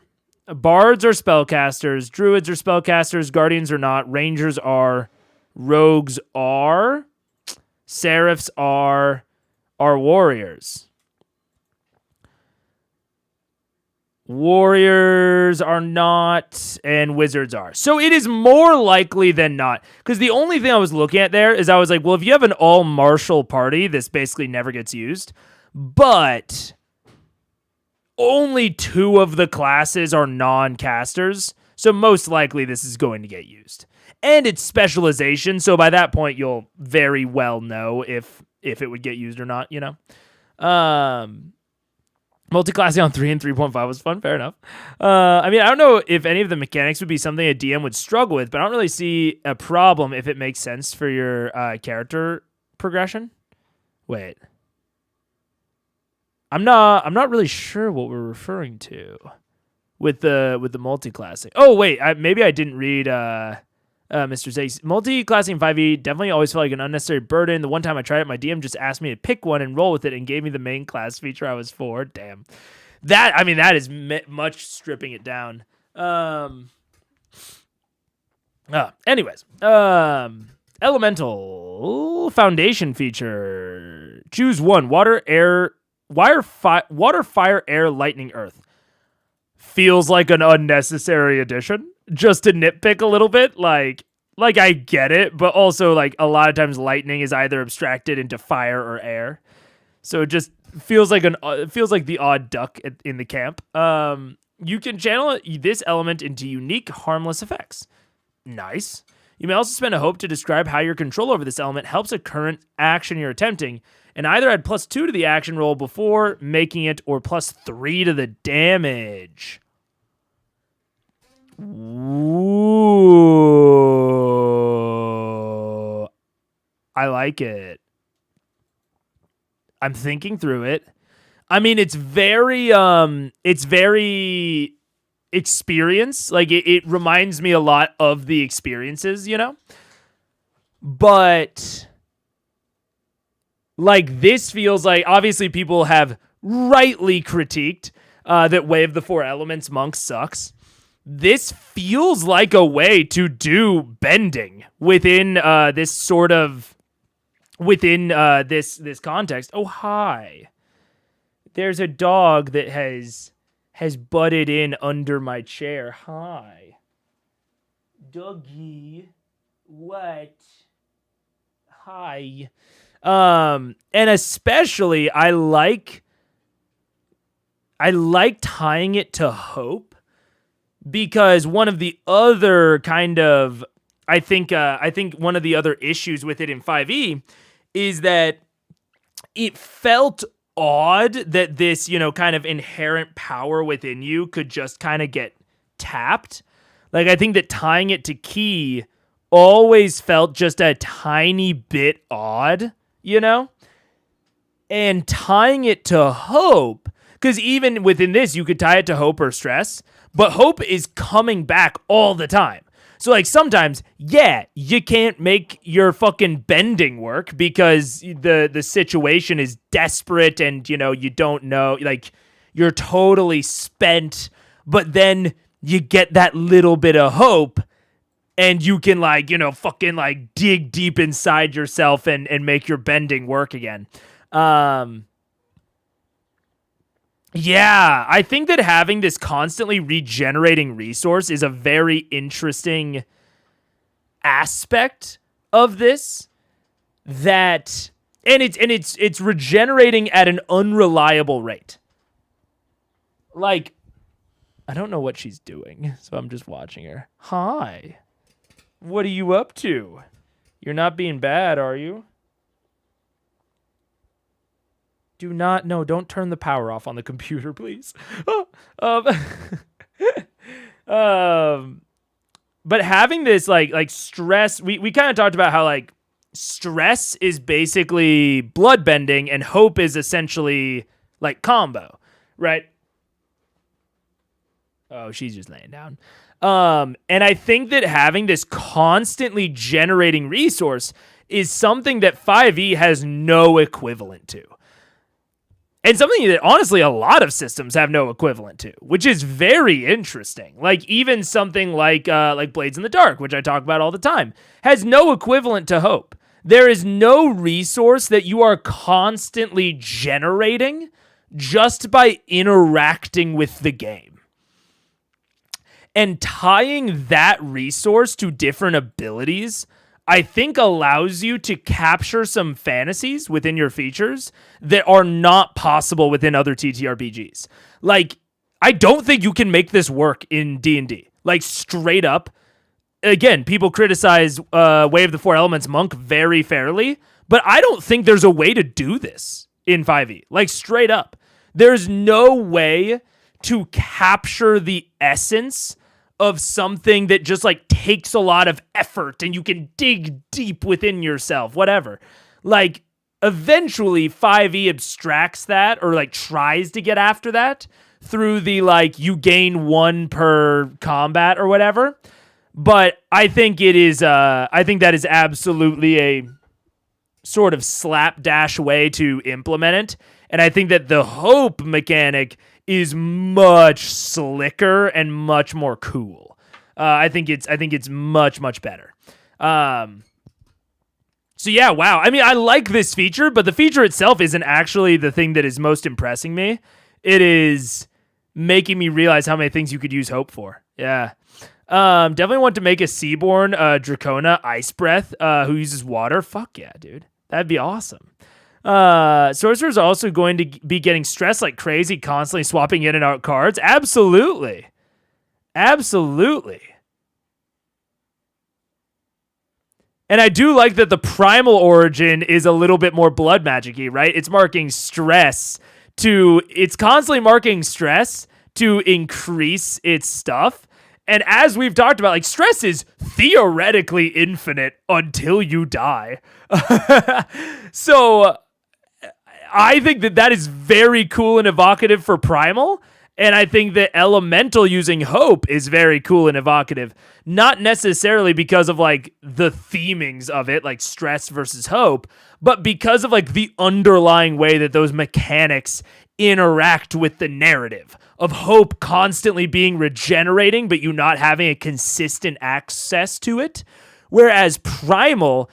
Speaker 1: Bards are spellcasters. Druids are spellcasters. Guardians are not. Rangers are. Rogues are. Seraphs are warriors. Warriors are not, and wizards are. So it is more likely than not. Because the only thing I was looking at there is I was like, well, if you have an all martial party, this basically never gets used. But only 2 of the classes are non-casters. So most likely this is going to get used. And it's specialization. So by that point, you'll very well know if it would get used or not, you know? Multiclassing on 3 and 3.5 was fun. Fair enough. I mean, I don't know if any of the mechanics would be something a DM would struggle with, but I don't really see a problem if it makes sense for your character progression. Wait. I'm not really sure what we're referring to with the multiclassing. Oh, wait. Maybe I didn't read Mr. Zakes. Multi-classing in 5e definitely always felt like an unnecessary burden. The one time I tried it, my DM just asked me to pick one and roll with it and gave me the main class feature I was for. Damn. That is much stripping it down. Anyways. Elemental foundation feature. Choose one. Water, fire, air, lightning, earth. Feels like an unnecessary addition. Just to nitpick a little bit, like I get it, but also like a lot of times lightning is either abstracted into fire or air, so it just feels like the odd duck in the camp. You can channel this element into unique, harmless effects. Nice. You may also spend a hope to describe how your control over this element helps a current action you're attempting, and either add +2 to the action roll before making it, or +3 to the damage. Ooh, I like it. I'm thinking through it. I mean, it's very experience. Like it reminds me a lot of the experiences, you know? But like this feels like, obviously people have rightly critiqued that Way of the Four Elements monk sucks. This feels like a way to do bending within this context. Oh, hi. There's a dog that has butted in under my chair. Hi. Doggy. What? Hi. And especially I like tying it to hope. Because one of the other kind of, I think one of the other issues with it in 5e is that it felt odd that this, you know, kind of inherent power within you could just kind of get tapped. Like, I think that tying it to key always felt just a tiny bit odd, you know? And tying it to hope, because even within this, you could tie it to hope or stress. But hope is coming back all the time. So, like, sometimes, yeah, you can't make your fucking bending work because the situation is desperate and, you know, you don't know, like, you're totally spent. But then you get that little bit of hope and you can, like, you know, fucking, like, dig deep inside yourself and make your bending work again. Yeah, I think that having this constantly regenerating resource is a very interesting aspect of this. That and it's regenerating at an unreliable rate. Like, I don't know what she's doing, so I'm just watching her. Hi. What are you up to? You're not being bad, are you? Don't turn the power off on the computer, please. But having this like stress, we kind of talked about how like stress is basically blood bending and hope is essentially like combo, right? Oh, she's just laying down. And I think that having this constantly generating resource is something that 5e has no equivalent to. And something that, honestly, a lot of systems have no equivalent to, which is very interesting. Like, even something like Blades in the Dark, which I talk about all the time, has no equivalent to hope. There is no resource that you are constantly generating just by interacting with the game. And tying that resource to different abilities, I think allows you to capture some fantasies within your features that are not possible within other TTRPGs. Like, I don't think you can make this work in D&D. Like, straight up. Again, people criticize Way of the Four Elements Monk very fairly, but I don't think there's a way to do this in 5e. Like, straight up. There's no way to capture the essence of something that just like takes a lot of effort and you can dig deep within yourself, whatever. Like, eventually 5e abstracts that or like tries to get after that through the like you gain 1 per combat or whatever. But I think it is I think that is absolutely a sort of slapdash way to implement it. And I think that the hope mechanic is much slicker and much more cool. I think it's much better. So yeah, wow. I mean, I like this feature, but the feature itself isn't actually the thing that is most impressing me. It is making me realize how many things you could use hope for. Yeah. Definitely want to make a Seaborn Dracona Ice Breath who uses water. Fuck yeah, dude. That'd be awesome. Sorcerers are also going to be getting stressed like crazy, constantly swapping in and out cards. Absolutely. Absolutely. And I do like that the primal origin is a little bit more blood magic-y, right? It's marking stress it's constantly marking stress to increase its stuff. And as we've talked about, like, stress is theoretically infinite until you die. So I think that is very cool and evocative for primal. And I think that elemental using hope is very cool and evocative. Not necessarily because of like the themings of it, like stress versus hope, but because of like the underlying way that those mechanics interact with the narrative of hope constantly being regenerating, but you not having a consistent access to it. Whereas primal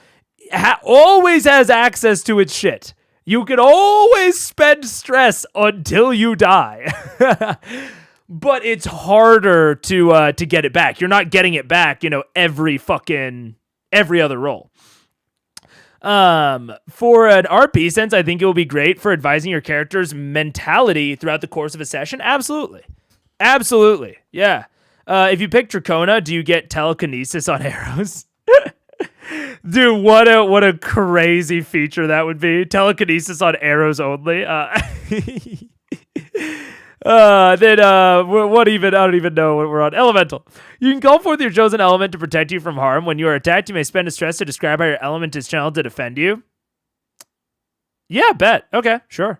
Speaker 1: always has access to its shit. You can always spend stress until you die. But it's harder to get it back. You're not getting it back, every other roll. For an RP sense, I think it will be great for advising your character's mentality throughout the course of a session. Absolutely. Absolutely. Yeah. If you pick Dracona, do you get telekinesis on arrows? Dude, what a crazy feature that would be. Telekinesis on arrows only. What even? I don't even know what we're on. Elemental. You can call forth your chosen element to protect you from harm. When you are attacked, you may spend a stress to describe how your element is channeled to defend you. Yeah, bet. Okay, sure.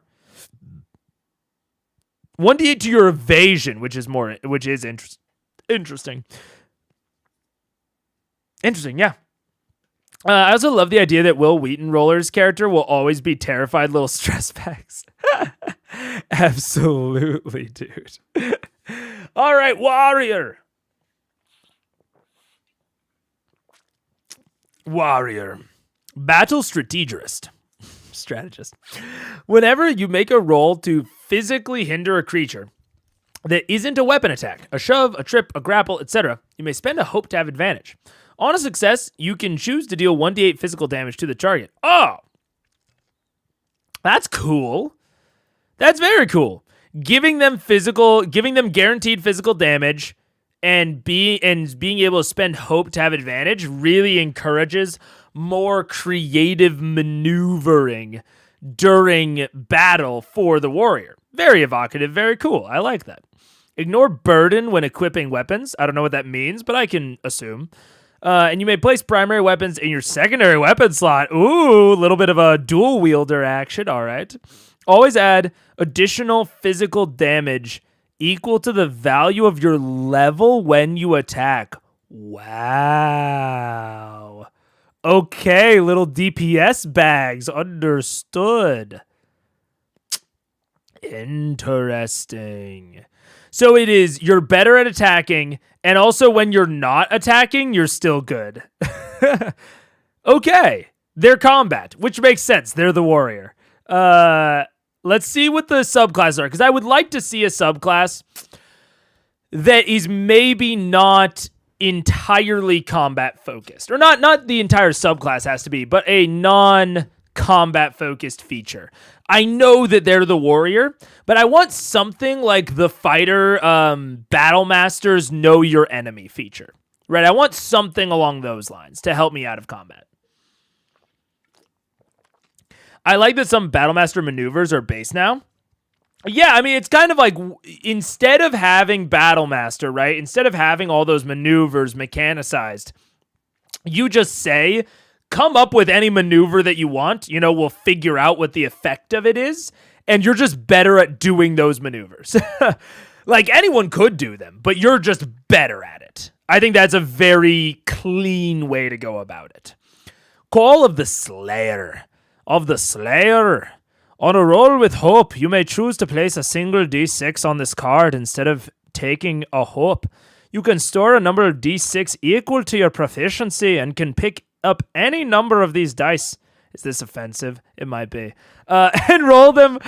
Speaker 1: 1d8 to your evasion, which is interesting. Interesting, yeah. I also love the idea that Will Wheaton Roller's character will always be terrified little stress bags. Absolutely, dude. All right, Warrior. Battle Strategist. Whenever you make a roll to physically hinder a creature that isn't a weapon attack, a shove, a trip, a grapple, etc., you may spend a hope to have advantage. On a success, you can choose to deal 1d8 physical damage to the target. Oh! That's cool. That's very cool. Giving them guaranteed physical damage and being able to spend hope to have advantage really encourages more creative maneuvering during battle for the warrior. Very evocative, very cool. I like that. Ignore burden when equipping weapons. I don't know what that means, but I can assume. And you may place primary weapons in your secondary weapon slot. Ooh, a little bit of a dual wielder action. All right. Always add additional physical damage equal to the value of your level when you attack. Wow. Okay, little DPS bags. Understood. Interesting. So it is, you're better at attacking, and also when you're not attacking, you're still good. Okay. They're combat, which makes sense. They're the warrior. Let's see what the subclasses are, because I would like to see a subclass that is maybe not entirely combat focused, or not the entire subclass has to be, but a non-combat focused feature. I know that they're the warrior, but I want something like the fighter Battle Master's Know Your Enemy feature, right? I want something along those lines to help me out of combat. I like that some Battlemaster maneuvers are base now. Yeah, I mean, it's kind of like, instead of having Battlemaster, right? Instead of having all those maneuvers mechanicized, you just say, come up with any maneuver that you want. You know, we'll figure out what the effect of it is. And you're just better at doing those maneuvers. Like, anyone could do them, but you're just better at it. I think that's a very clean way to go about it. Call of the Slayer. On a roll with hope, you may choose to place a single D6 on this card instead of taking a hope. You can store a number of D6 equal to your proficiency and can pick up any number of these dice. Is this offensive? It might be. And roll them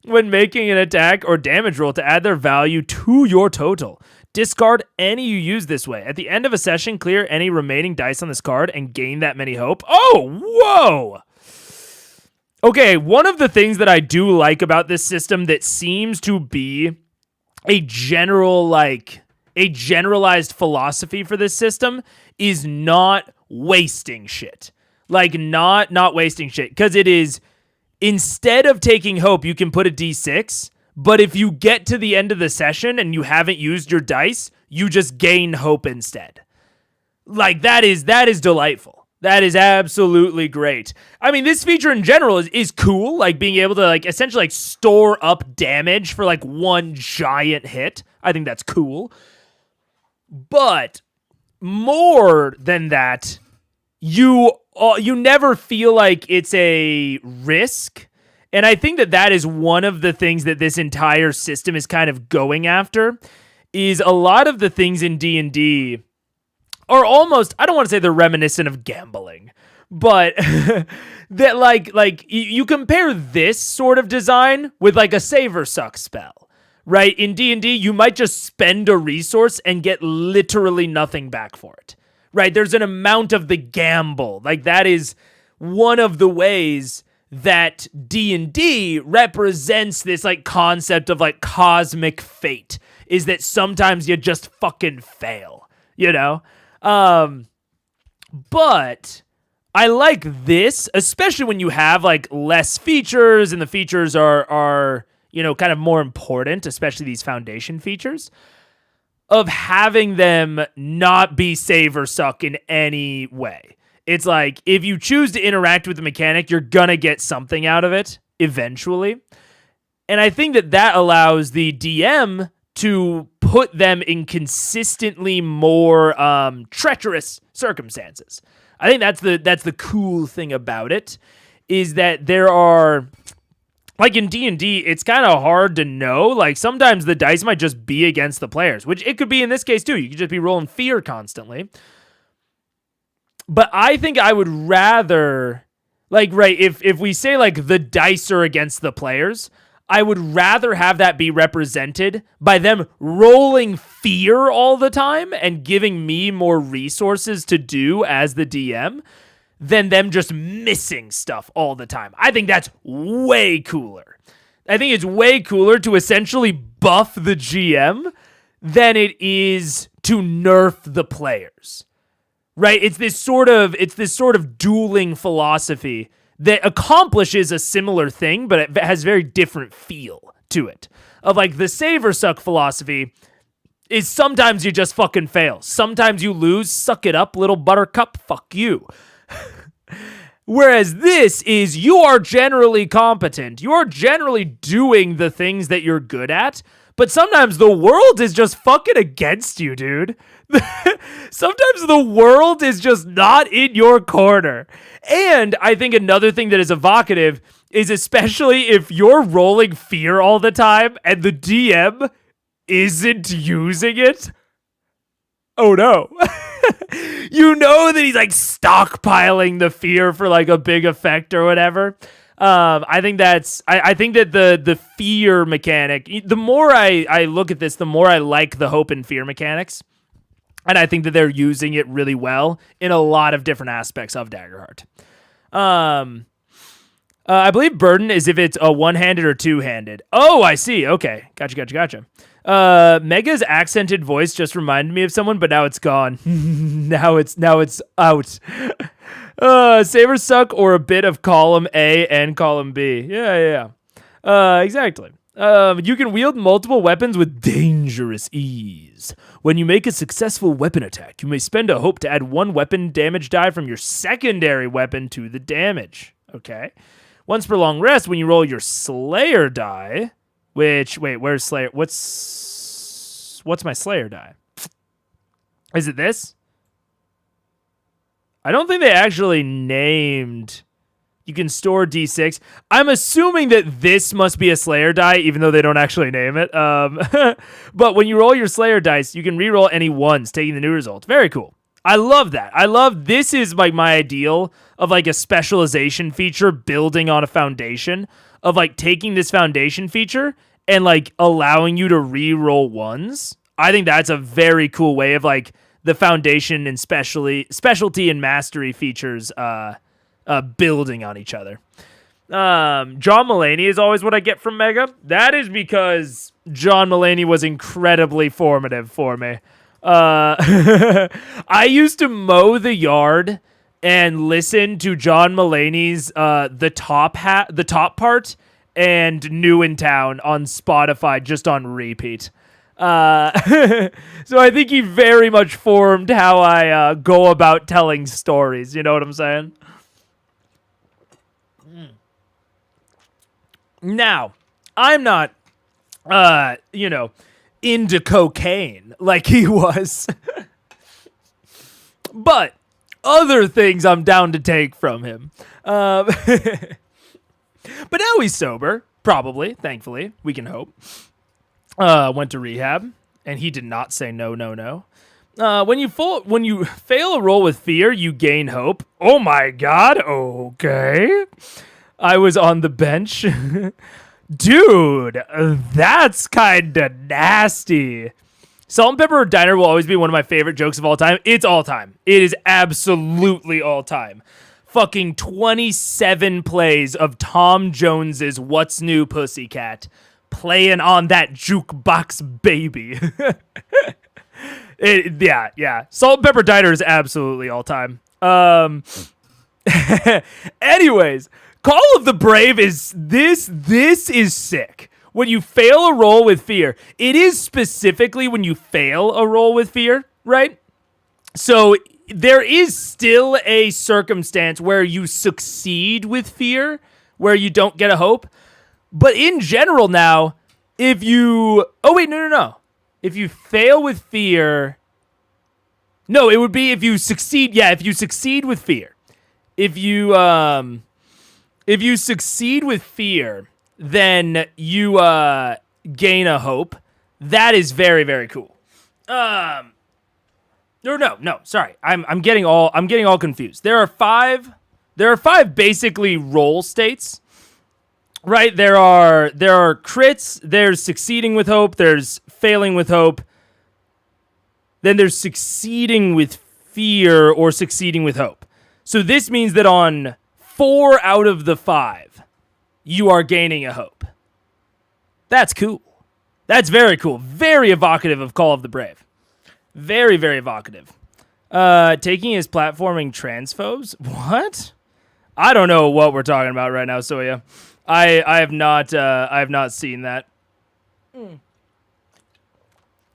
Speaker 1: when making an attack or damage roll to add their value to your total. Discard any you use this way. At the end of a session, clear any remaining dice on this card and gain that many hope. Oh, whoa! Okay, one of the things that I do like about this system that seems to be a generalized philosophy for this system is not wasting shit. Like, not wasting shit. Because it is, instead of taking hope, you can put a D6, but if you get to the end of the session and you haven't used your dice, you just gain hope instead. Like, that is delightful. That is absolutely great. I mean, this feature in general is cool, like being able to like essentially like store up damage for like one giant hit. I think that's cool. But more than that, you never feel like it's a risk. And I think that is one of the things that this entire system is kind of going after, is a lot of the things in D&D are almost, I don't want to say they're reminiscent of gambling, but that like you compare this sort of design with like a save or suck spell, right? In D&D, you might just spend a resource and get literally nothing back for it, right? There's an amount of the gamble. Like, that is one of the ways that D&D represents this like concept of like cosmic fate, is that sometimes you just fucking fail, you know? But I like this, especially when you have like less features and the features are, you know, kind of more important, especially these foundation features, of having them not be save or suck in any way. It's like, if you choose to interact with the mechanic, you're gonna get something out of it eventually. And I think that allows the DM to put them in consistently more treacherous circumstances. I think that's the cool thing about it, is that there are, like in D&D, it's kind of hard to know. Like, sometimes the dice might just be against the players, which it could be in this case too. You could just be rolling fear constantly. But I think I would rather, like, right, if we say like the dice are against the players, I would rather have that be represented by them rolling fear all the time and giving me more resources to do as the DM than them just missing stuff all the time. I think that's way cooler. I think it's way cooler to essentially buff the GM than it is to nerf the players. Right? It's this sort of dueling philosophy that accomplishes a similar thing, but it has very different feel to it. Of like, the save or suck philosophy is sometimes you just fucking fail. Sometimes you lose, suck it up, little buttercup, fuck you. Whereas this is, you are generally competent. You are generally doing the things that you're good at, but sometimes the world is just fucking against you, dude. Sometimes the world is just not in your corner. And I think another thing that is evocative is, especially if you're rolling fear all the time and the DM isn't using it. Oh no. you know that he's like stockpiling the fear for like a big effect or whatever. I think I think that the fear mechanic, the more I look at this, the more I like the hope and fear mechanics. And I think that they're using it really well in a lot of different aspects of Daggerheart. I believe burden is if it's a one-handed or two-handed. Oh, I see. Okay. Gotcha. Mega's accented voice just reminded me of someone, but now it's gone. now it's out. Sabers suck or a bit of column A and column B. Yeah. Exactly. You can wield multiple weapons with dangerous ease. When you make a successful weapon attack, you may spend a hope to add one weapon damage die from your secondary weapon to the damage. Okay. Once per long rest, when you roll your Slayer die, which, wait, where's Slayer? What's my Slayer die? Is it this? I don't think they actually named... You can store D6. I'm assuming that this must be a Slayer die, even though they don't actually name it. But when you roll your Slayer dice, you can reroll any ones, taking the new result. Very cool. I love that. This is like my ideal of like a specialization feature building on a foundation of like taking this foundation feature and like allowing you to reroll ones. I think that's a very cool way of like the foundation and specialty and mastery features building on each other. John Mulaney is always what I get from Mega. That is because John Mulaney was incredibly formative for me. I used to mow the yard and listen to John Mulaney's the top part and New in Town on Spotify just on repeat. So I think he very much formed how I go about telling stories. You know what I'm saying? Now, I'm not, into cocaine like he was. But other things I'm down to take from him. But now he's sober, probably, thankfully, we can hope. Went to rehab, and he did not say no. When you fail a roll with fear, you gain hope. Oh my god, okay. I was on the bench. Dude, that's kind of nasty. Salt and Pepper Diner will always be one of my favorite jokes of all time. It's all time. It is absolutely all time. Fucking 27 plays of Tom Jones's What's New Pussycat playing on that jukebox baby. Yeah. Salt and Pepper Diner is absolutely all time. Anyways, Call of the Brave is this is sick. When you fail a roll with fear, it is specifically when you fail a roll with fear, right? So there is still a circumstance where you succeed with fear, where you don't get a hope. But in general now, if you... Oh, wait, no. If you fail with fear... No, it would be if you succeed... Yeah, if you succeed with fear. If you succeed with fear, then you gain a hope. That is very, very cool. No, sorry. I'm getting all confused. There are five basically roll states. Right? There are crits, there's succeeding with hope, there's failing with hope. Then there's succeeding with fear or succeeding with hope. So this means that on 4 out of the 5, you are gaining a hope. That's cool. That's very cool. Very evocative of Call of the Brave. Very, very evocative. Taking his platforming transphobes? What? I don't know what we're talking about right now, Soya. I have not seen that.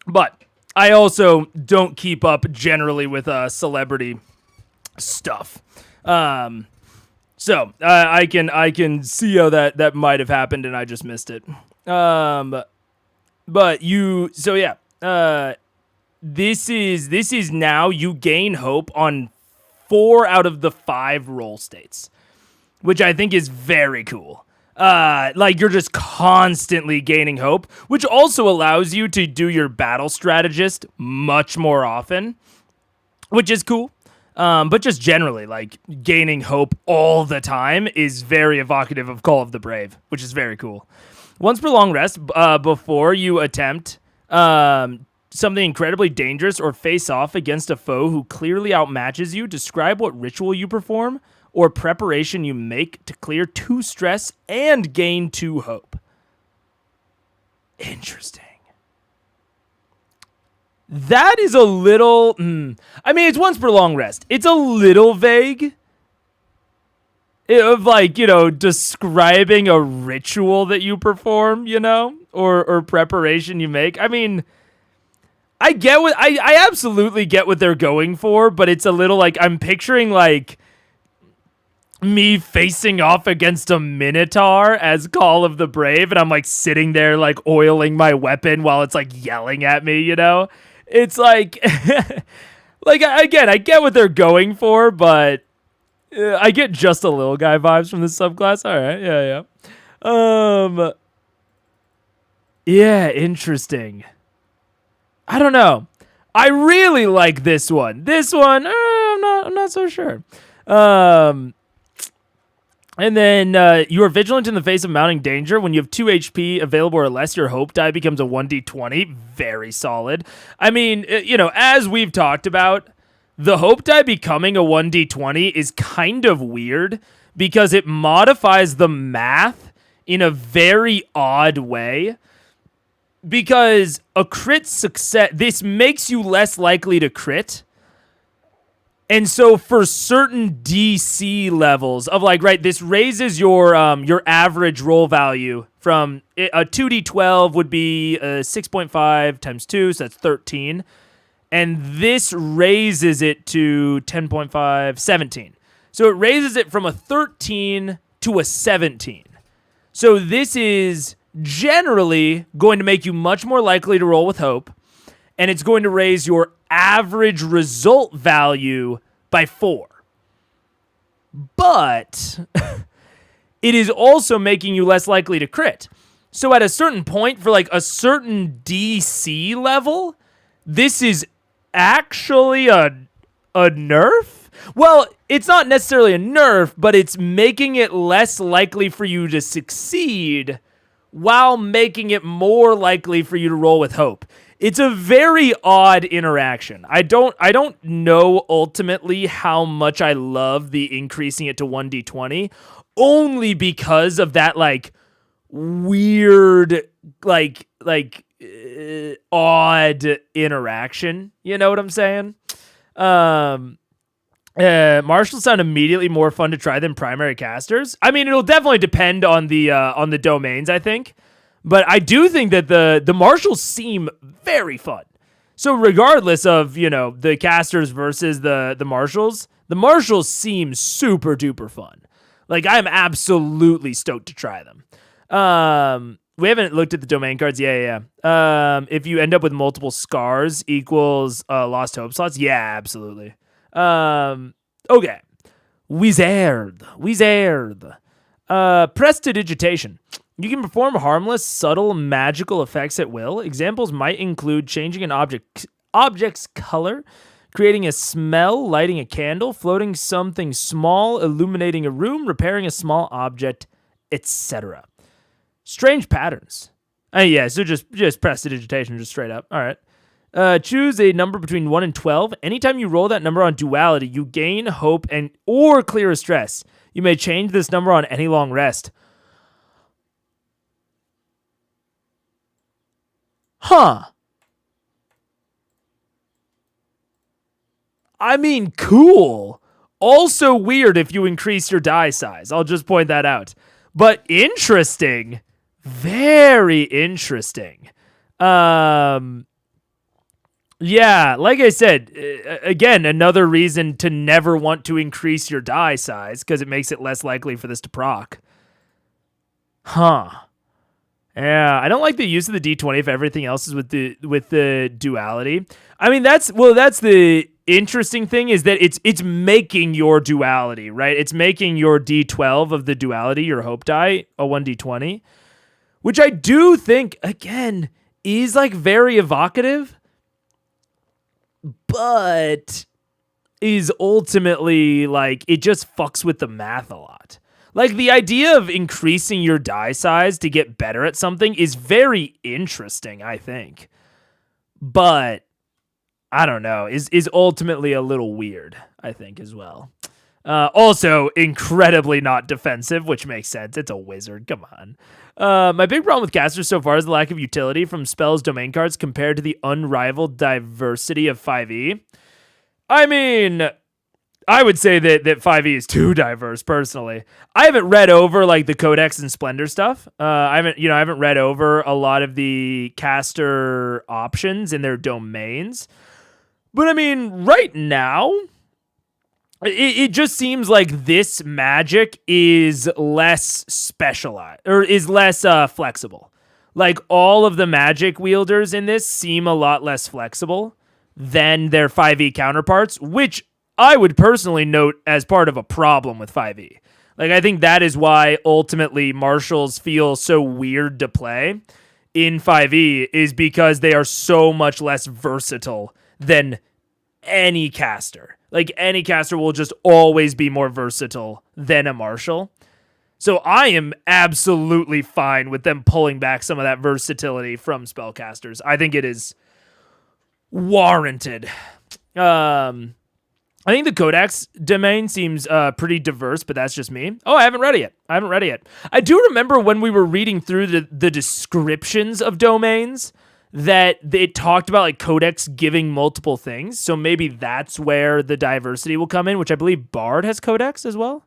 Speaker 1: But I also don't keep up generally with celebrity stuff. So I can see how that might have happened and I just missed it. But this is now you gain hope on 4 out of the 5 roll states, which I think is very cool. Like you're just constantly gaining hope, which also allows you to do your battle strategist much more often, which is cool. But just generally, like gaining hope all the time is very evocative of Call of the Brave, which is very cool. Once per long rest, before you attempt something incredibly dangerous or face off against a foe who clearly outmatches you, describe what ritual you perform or preparation you make to clear 2 stress and gain 2 hope. Interesting. That is a little... I mean, it's once per long rest. It's a little vague. Of like, describing a ritual that you perform, or preparation you make. I mean, I absolutely get what they're going for, but it's a little like I'm picturing like me facing off against a minotaur as Call of the Brave, and I'm like sitting there like oiling my weapon while it's like yelling at me, It's like like again, I get what they're going for, but I get just a little guy vibes from this subclass. All right, yeah. Yeah, interesting. I don't know. I really like this one. I'm not so sure. And then you are vigilant in the face of mounting danger. When you have 2 HP available or less, your hope die becomes a 1d20. Very solid. I mean, as we've talked about, the hope die becoming a 1d20 is kind of weird because it modifies the math in a very odd way. Because a crit success, this makes you less likely to crit. And so for certain DC levels of like, right, this raises your average roll value from a 2d12 would be 6.5 times 2, so that's 13. And this raises it to 10.5, 17. So it raises it from a 13 to a 17. So this is generally going to make you much more likely to roll with hope, and it's going to raise your average result value by 4. But it is also making you less likely to crit. So at a certain point, for like a certain DC level, this is actually a nerf? Well, it's not necessarily a nerf, but it's making it less likely for you to succeed while making it more likely for you to roll with hope. It's a very odd interaction. I don't know ultimately how much I love the increasing it to 1d20, only because of that like weird odd interaction. You know what I'm saying? Martials sound immediately more fun to try than primary casters. I mean, it'll definitely depend on the domains, I think. But I do think that the martials seem very fun. So regardless of, the casters versus the martials seem super duper fun. Like, I'm absolutely stoked to try them. We haven't looked at the domain cards. Yeah. If you end up with multiple scars equals lost hope slots. Yeah, absolutely. Okay. Wizard. Prestidigitation. You can perform harmless, subtle, magical effects at will. Examples might include changing an object's color, creating a smell, lighting a candle, floating something small, illuminating a room, repairing a small object, etc. Strange patterns. So just prestidigitation, just straight up. All right. Choose a number between 1 and 12. Anytime you roll that number on duality, you gain hope or clear a stress. You may change this number on any long rest. Huh. I mean, cool. Also weird if you increase your die size. I'll just point that out. But interesting. Very interesting. Yeah, like I said, again, another reason to never want to increase your die size because it makes it less likely for this to proc. Huh. Yeah, I don't like the use of the D20 if everything else is with the duality. I mean, that's the interesting thing is that it's making your duality, right? It's making your D12 of the duality, your hope die, a 1D20, which I do think, again, is like very evocative. But is ultimately like it just fucks with the math a lot. Like the idea of increasing your die size to get better at something is very interesting, I think. But I don't know, is ultimately a little weird, I think, as well. Also, incredibly not defensive, which makes sense. It's a wizard. Come on. My big problem with casters so far is the lack of utility from spells domain cards compared to the unrivaled diversity of 5e. I mean, I would say that 5e is too diverse, personally. I haven't read over like the Codex and Splendor stuff. I haven't read over a lot of the caster options in their domains. But I mean, right now, it just seems like this magic is less specialized or is less flexible. Like all of the magic wielders in this seem a lot less flexible than their 5e counterparts, which I would personally note as part of a problem with 5e. Like I think that is why ultimately marshals feel so weird to play in 5e is because they are so much less versatile than any caster. Like any caster will just always be more versatile than a marshal. So I am absolutely fine with them pulling back some of that versatility from spellcasters. I think it is warranted. I think the Codex domain seems pretty diverse, but that's just me. Oh, I haven't read it yet. I do remember when we were reading through the descriptions of domains that it talked about like Codex giving multiple things. So maybe that's where the diversity will come in, which I believe Bard has Codex as well.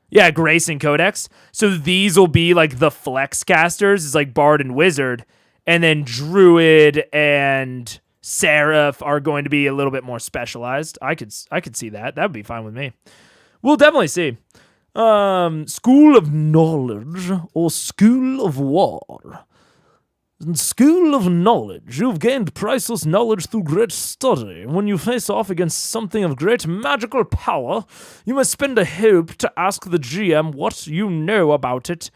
Speaker 1: Yeah, Grace and Codex. So these will be like the flex casters, is like Bard and Wizard, and then Druid and Seraph are going to be a little bit more specialized. I could see that. That would be fine with me. We'll definitely see. School of Knowledge or School of War. In School of Knowledge, you've gained priceless knowledge through great study. When you face off against something of great magical power, you must spend a hope to ask the GM what you know about it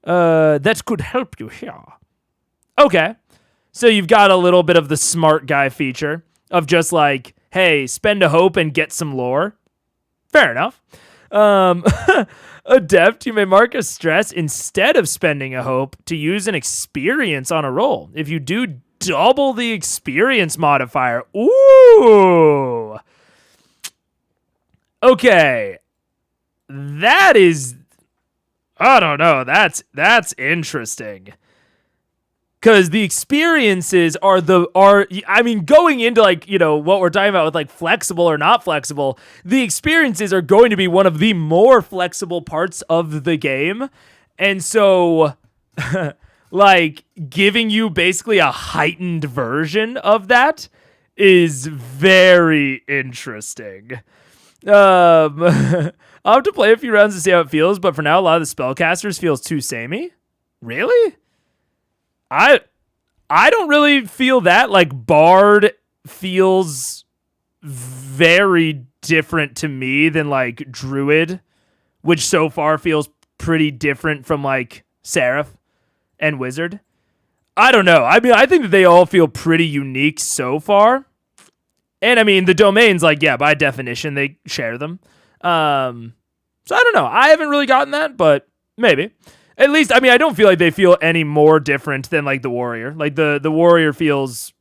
Speaker 1: that could help you here. Okay, so you've got a little bit of the smart guy feature of just like, hey, spend a hope and get some lore. Fair enough. Adept, you may mark a stress instead of spending a hope to use an experience on a roll. If you do, double the experience modifier. Ooh. Okay. That is, I don't know. That's interesting. Because the experiences are going into like, what we're talking about with like flexible or not flexible, the experiences are going to be one of the more flexible parts of the game. And so like giving you basically a heightened version of that is very interesting. I'll have to play a few rounds to see how it feels, but for now, a lot of the spellcasters feels too samey. Really? I don't really feel that. Like Bard feels very different to me than like Druid, which so far feels pretty different from like Seraph and Wizard. I don't know. I mean, I think that they all feel pretty unique so far. And I mean, the domains, like, yeah, by definition, they share them. So I don't know. I haven't really gotten that, but maybe. At least, I mean, I don't feel like they feel any more different than, like, the Warrior. Like, the Warrior feels,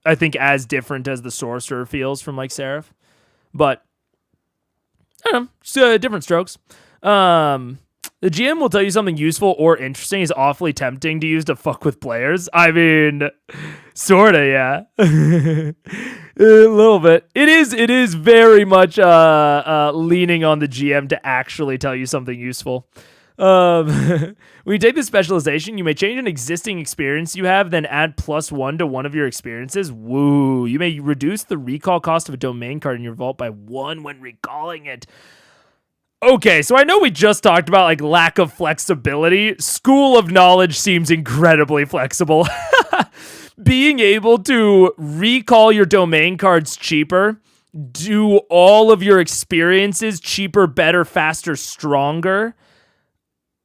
Speaker 1: I think, as different as the Sorcerer feels from, like, Seraph. But, I don't know. Just different strokes. The GM will tell you something useful or interesting is awfully tempting to use to fuck with players. I mean, sorta, yeah. A little bit. It is very much leaning on the GM to actually tell you something useful. When you take this specialization, you may change an existing experience you have, then add +1 to one of your experiences. Woo. You may reduce the recall cost of a domain card in your vault by 1 when recalling it. Okay, so I know we just talked about like lack of flexibility. School of Knowledge seems incredibly flexible. Being able to recall your domain cards cheaper, do all of your experiences cheaper, better, faster, stronger,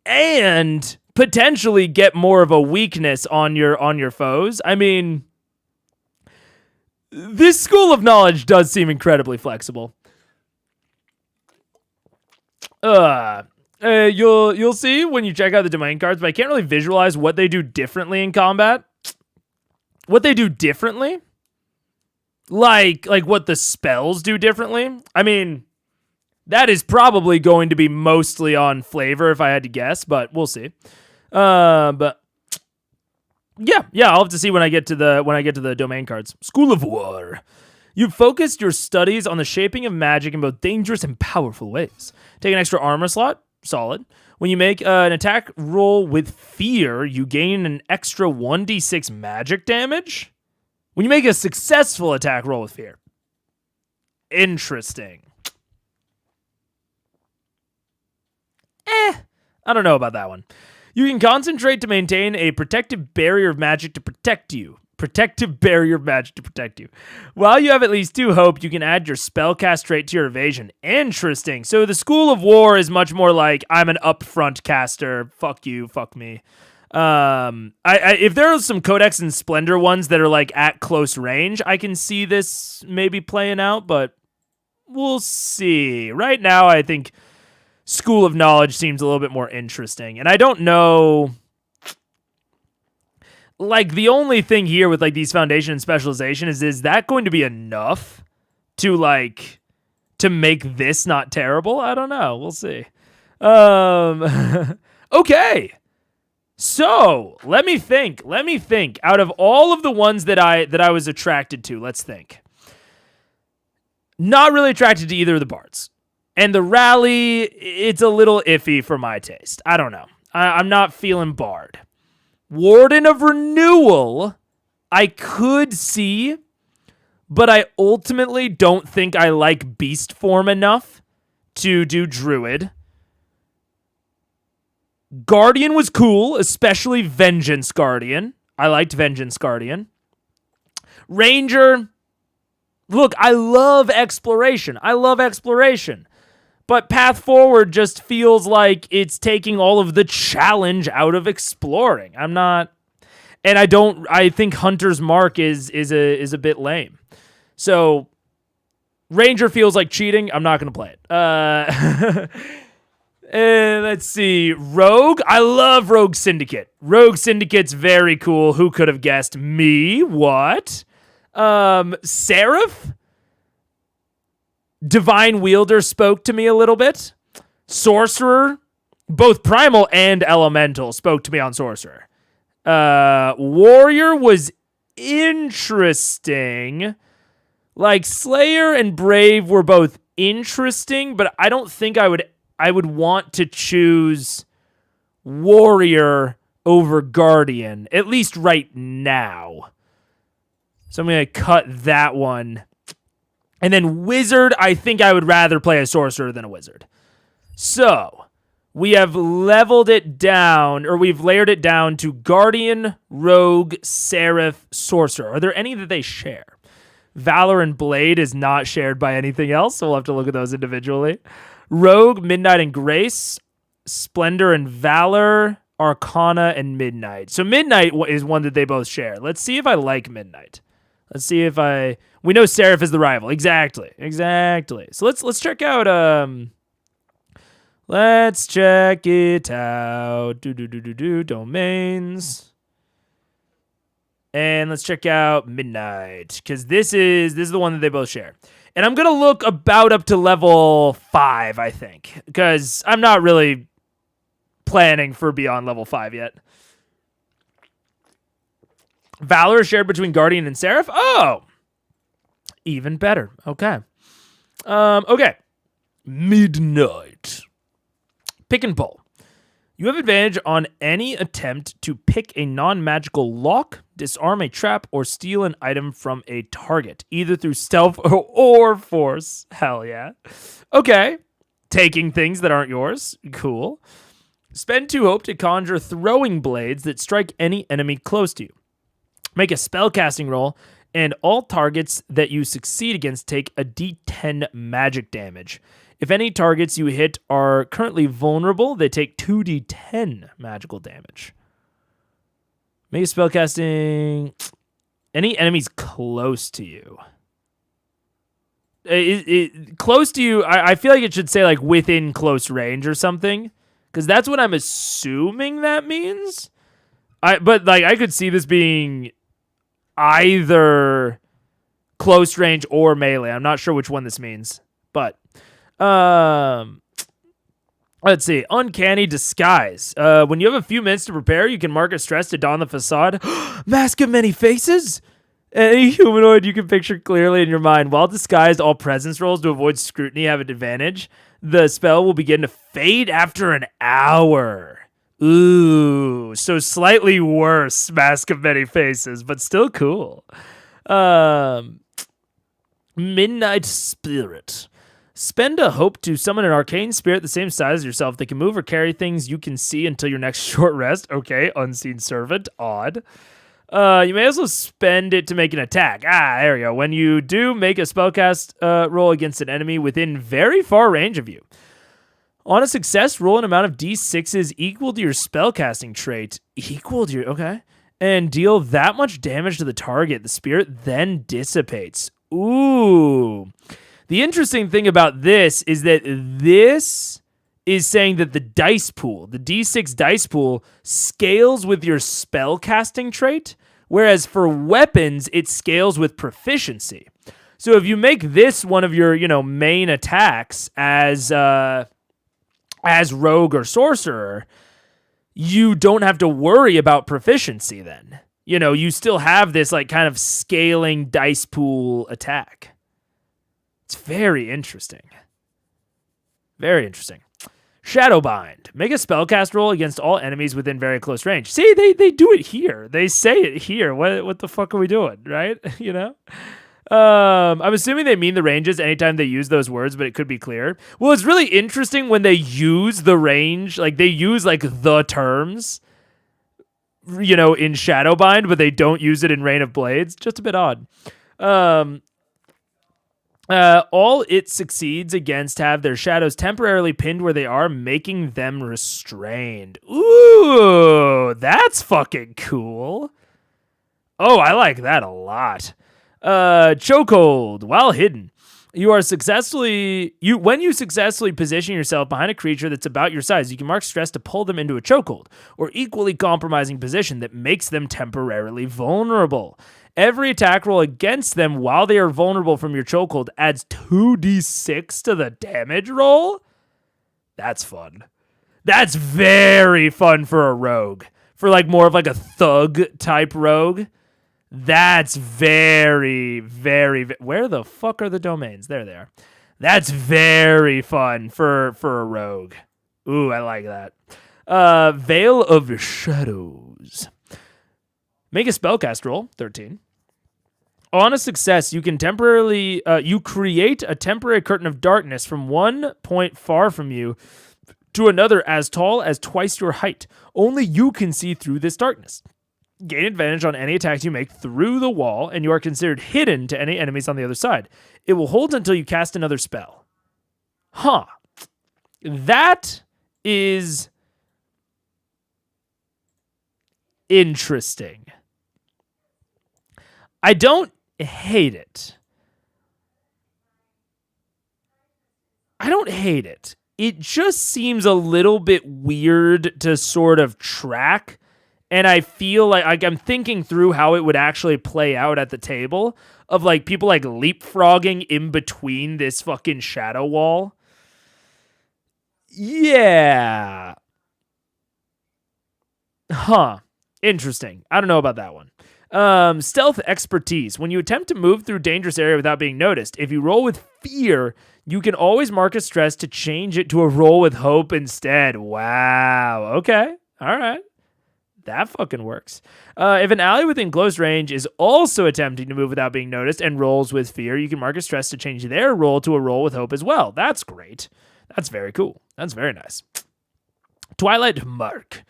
Speaker 1: and potentially get more of a weakness on your foes. I mean, this School of Knowledge does seem incredibly flexible. You'll see when you check out the domain cards, but I can't really visualize what they do differently in combat. What they do differently? Like what the spells do differently? I mean, that is probably going to be mostly on flavor if I had to guess, but we'll see. But yeah, I'll have to see when I get to the domain cards. School of War. You've focused your studies on the shaping of magic in both dangerous and powerful ways. Take an extra armor slot. Solid. When you make an attack roll with fear, you gain an extra 1d6 magic damage. When you make a successful attack roll with fear. Interesting. I don't know about that one. You can concentrate to maintain a protective barrier of magic to protect you. Protective barrier of magic to protect you. While you have at least 2 hope, you can add your spellcast trait to your evasion. Interesting. So the School of War is much more like, I'm an upfront caster. Fuck you, fuck me. If there are some Codex and Splendor ones that are like at close range, I can see this maybe playing out, but we'll see. Right now, I think School of Knowledge seems a little bit more interesting. And I don't know, like, the only thing here with like these foundation and specialization is that going to be enough to like to make this not terrible? I don't know. We'll see. Okay. So let me think. Out of all of the ones that I was attracted to, let's think. Not really attracted to either of the bards. And the rally, it's a little iffy for my taste. I don't know. I'm not feeling bard. Warden of Renewal, I could see, but I ultimately don't think I like beast form enough to do druid. Guardian was cool, especially Vengeance Guardian. I liked Vengeance Guardian. Ranger, look, I love exploration. But Path Forward just feels like it's taking all of the challenge out of exploring. I think Hunter's Mark is a bit lame. So Ranger feels like cheating. I'm not going to play it. Let's see. Rogue. I love Rogue Syndicate. Rogue Syndicate's very cool. Who could have guessed? Me? What? Seraph? Divine Wielder spoke to me a little bit. Sorcerer, both Primal and Elemental, spoke to me on Sorcerer. Warrior was interesting. Like, Slayer and Brave were both interesting, but I don't think I would want to choose Warrior over Guardian, at least right now. So I'm going to cut that one. And then Wizard, I think I would rather play a Sorcerer than a Wizard. So, we have leveled it down, or we've layered it down to Guardian, Rogue, Seraph, Sorcerer. Are there any that they share? Valor and Blade is not shared by anything else, so we'll have to look at those individually. Rogue, Midnight and Grace, Splendor and Valor, Arcana and Midnight. So Midnight is one that they both share. Let's see if I like Midnight. Let's see if we know Seraph is the rival. Exactly. So let's check out let's check it out. Domains. And let's check out Midnight, cuz this is the one that they both share. And I'm going to look about up to level 5, I think, cuz I'm not really planning for beyond level 5 yet. Valor shared between Guardian and Seraph? Oh! Even better. Okay. Okay. Midnight. Pick and pull. You have advantage on any attempt to pick a non-magical lock, disarm a trap, or steal an item from a target, either through stealth or force. Hell yeah. Okay. Taking things that aren't yours. Cool. Spend 2 hope to conjure throwing blades that strike any enemy close to you. Make a spellcasting roll, and all targets that you succeed against take a d10 magic damage. If any targets you hit are currently vulnerable, they take 2d10 magical damage. Make a spellcasting... Any enemies close to you. close to you. I feel like it should say like within close range or something, because that's what I'm assuming that means. But like I could see this being either close range or melee. I'm not sure which one this means, but let's see. Uncanny disguise. When you have a few minutes to prepare, you can mark a stress to don the facade. Mask of many faces. Any humanoid you can picture clearly in your mind. While disguised, all presence rolls to avoid scrutiny have an advantage. The spell will begin to fade after an hour. Ooh, so slightly worse Mask of Many Faces, but still cool. Midnight Spirit. Spend a hope to summon an arcane spirit the same size as yourself that can move or carry things you can see until your next short rest. Okay, Unseen Servant. Odd. You may also spend it to make an attack. There we go. When you do, make a spellcast roll against an enemy within very far range of you. On a success, roll an amount of d6s equal to your spellcasting trait. Okay. And deal that much damage to the target. The spirit then dissipates. Ooh. The interesting thing about this is that this is saying that the dice pool, the d6 dice pool, scales with your spellcasting trait, whereas for weapons, it scales with proficiency. So if you make this one of your, main attacks as rogue or sorcerer, you don't have to worry about proficiency then. You still have this like kind of scaling dice pool attack. It's very interesting. Very interesting. Shadowbind. Make a spellcast roll against all enemies within very close range. See, they do it here. They say it here. What the fuck are we doing, right? I'm assuming they mean the ranges anytime they use those words, but it could be clear. Well, it's really interesting when they use the range, like they use like the terms, in Shadowbind, but they don't use it in Rain of Blades. Just a bit odd. All it succeeds against have their shadows temporarily pinned where they are, making them restrained. Ooh, that's fucking cool. Oh, I like that a lot. Chokehold. While hidden, when you successfully position yourself behind a creature that's about your size, you can mark stress to pull them into a chokehold or equally compromising position that makes them temporarily vulnerable. Every attack roll against them while they are vulnerable from your chokehold adds 2d6 to the damage roll. That's fun. That's very fun for a rogue. For like more of like a thug type rogue. That's very, very, where the fuck are the domains? There they are. That's very fun for a rogue. Ooh, I like that. Veil of Shadows. Make a spellcast roll, 13. On a success, you can you create a temporary curtain of darkness from one point far from you to another as tall as twice your height. Only you can see through this darkness. Gain advantage on any attacks you make through the wall, and you are considered hidden to any enemies on the other side. It will hold until you cast another spell. Huh. That is interesting. I don't hate it. It just seems a little bit weird to sort of track. And I feel like I'm thinking through how it would actually play out at the table of like people like leapfrogging in between this fucking shadow wall. Yeah. Huh. Interesting. I don't know about that one. Stealth expertise. When you attempt to move through a dangerous area without being noticed, if you roll with fear, you can always mark a stress to change it to a roll with hope instead. Wow. Okay. All right. That fucking works. If an ally within close range is also attempting to move without being noticed and rolls with fear, you can mark a stress to change their roll to a roll with hope as well. That's great. That's very cool. That's very nice. Twilight Mark.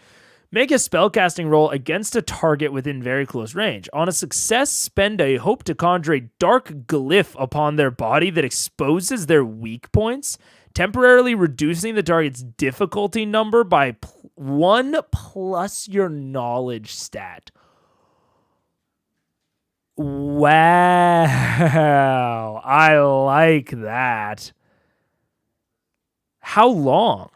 Speaker 1: Make a spellcasting roll against a target within very close range. On a success, spend a hope to conjure a dark glyph upon their body that exposes their weak points, temporarily reducing the target's difficulty number by 1 plus your knowledge stat. Wow. I like that. How long?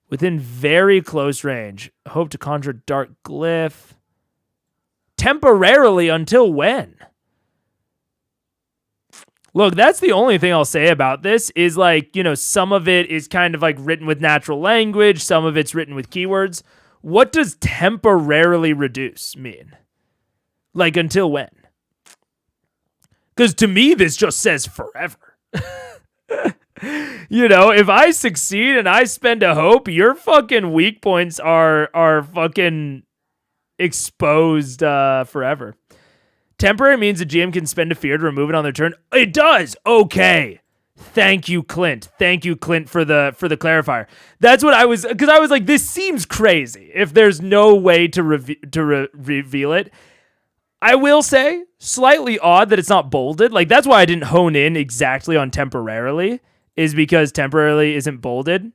Speaker 1: Within very close range. Hope to conjure dark glyph. Temporarily until when? Look, that's the only thing I'll say about this is like, some of it is kind of like written with natural language. Some of it's written with keywords. What does temporarily reduce mean? Like until when? Because to me, this just says forever. If I succeed and I spend a hope, your fucking weak points are fucking exposed forever. Temporary means the GM can spend a fear to remove it on their turn. It does. Okay. Thank you, Clint. Thank you, Clint, for the clarifier. That's what I was, because I was like, this seems crazy if there's no way to reveal it. I will say, slightly odd that it's not bolded. Like, that's why I didn't hone in exactly on temporarily, is because temporarily isn't bolded.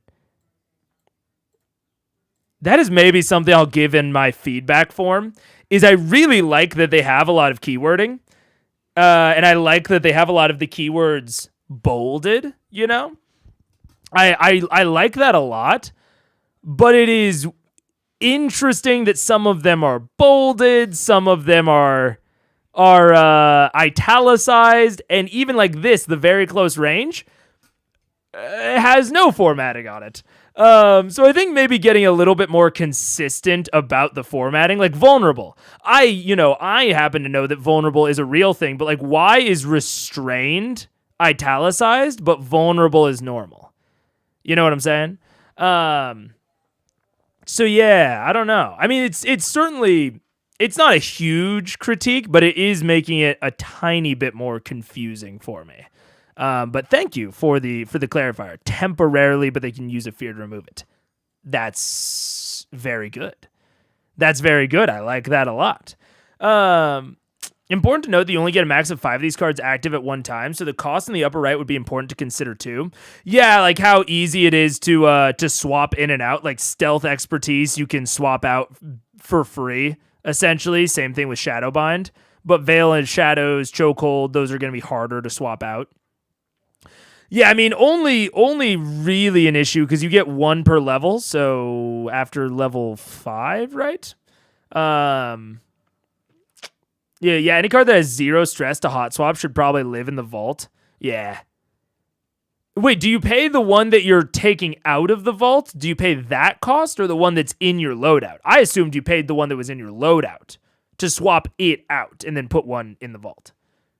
Speaker 1: That is maybe something I'll give in my feedback form, is I really like that they have a lot of keywording. And I like that they have a lot of the keywords bolded, I like that a lot, but it is interesting that some of them are bolded, some of them are italicized, and even like this, the very close range, has no formatting on it. So I think maybe getting a little bit more consistent about the formatting, like vulnerable. I happen to know that vulnerable is a real thing, but like, why is restrained italicized, but vulnerable is normal? You know what I'm saying? So yeah, I don't know. I mean, it's certainly, it's not a huge critique, but it is making it a tiny bit more confusing for me. But thank you for the clarifier. Temporarily, but they can use a fear to remove it. That's very good. That's very good. I like that a lot. Important to note that you only get a max of 5 of these cards active at one time, so the cost in the upper right would be important to consider too. Yeah, like how easy it is to swap in and out. Like Stealth Expertise, you can swap out for free, essentially. Same thing with Shadowbind. But Veil and Shadows, Chokehold, those are going to be harder to swap out. Yeah, I mean, only really an issue because you get 1 per level, so after level 5, right? Yeah, any card that has 0 stress to hot swap should probably live in the vault. Yeah. Wait, do you pay the one that you're taking out of the vault? Do you pay that cost or the one that's in your loadout? I assumed you paid the one that was in your loadout to swap it out and then put one in the vault.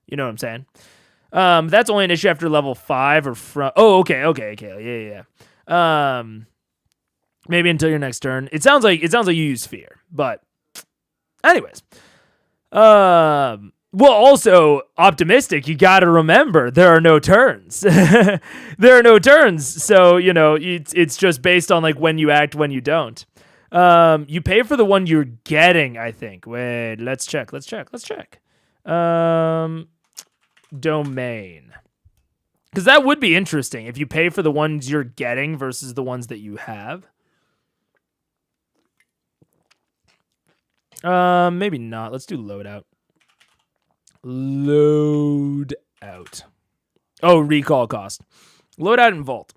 Speaker 1: You know what I'm saying? That's only an issue after level 5 or from. Oh, okay. Yeah. Maybe until your next turn. It sounds like you use fear, but anyways. Well, also optimistic. You got to remember there are no turns. There are no turns, so it's just based on like when you act, when you don't. You pay for the one you're getting. I think. Wait, let's check. Domain, because that would be interesting if you pay for the ones you're getting versus the ones that you have. Maybe not. Let's do loadout. Oh, recall cost. Loadout and vault.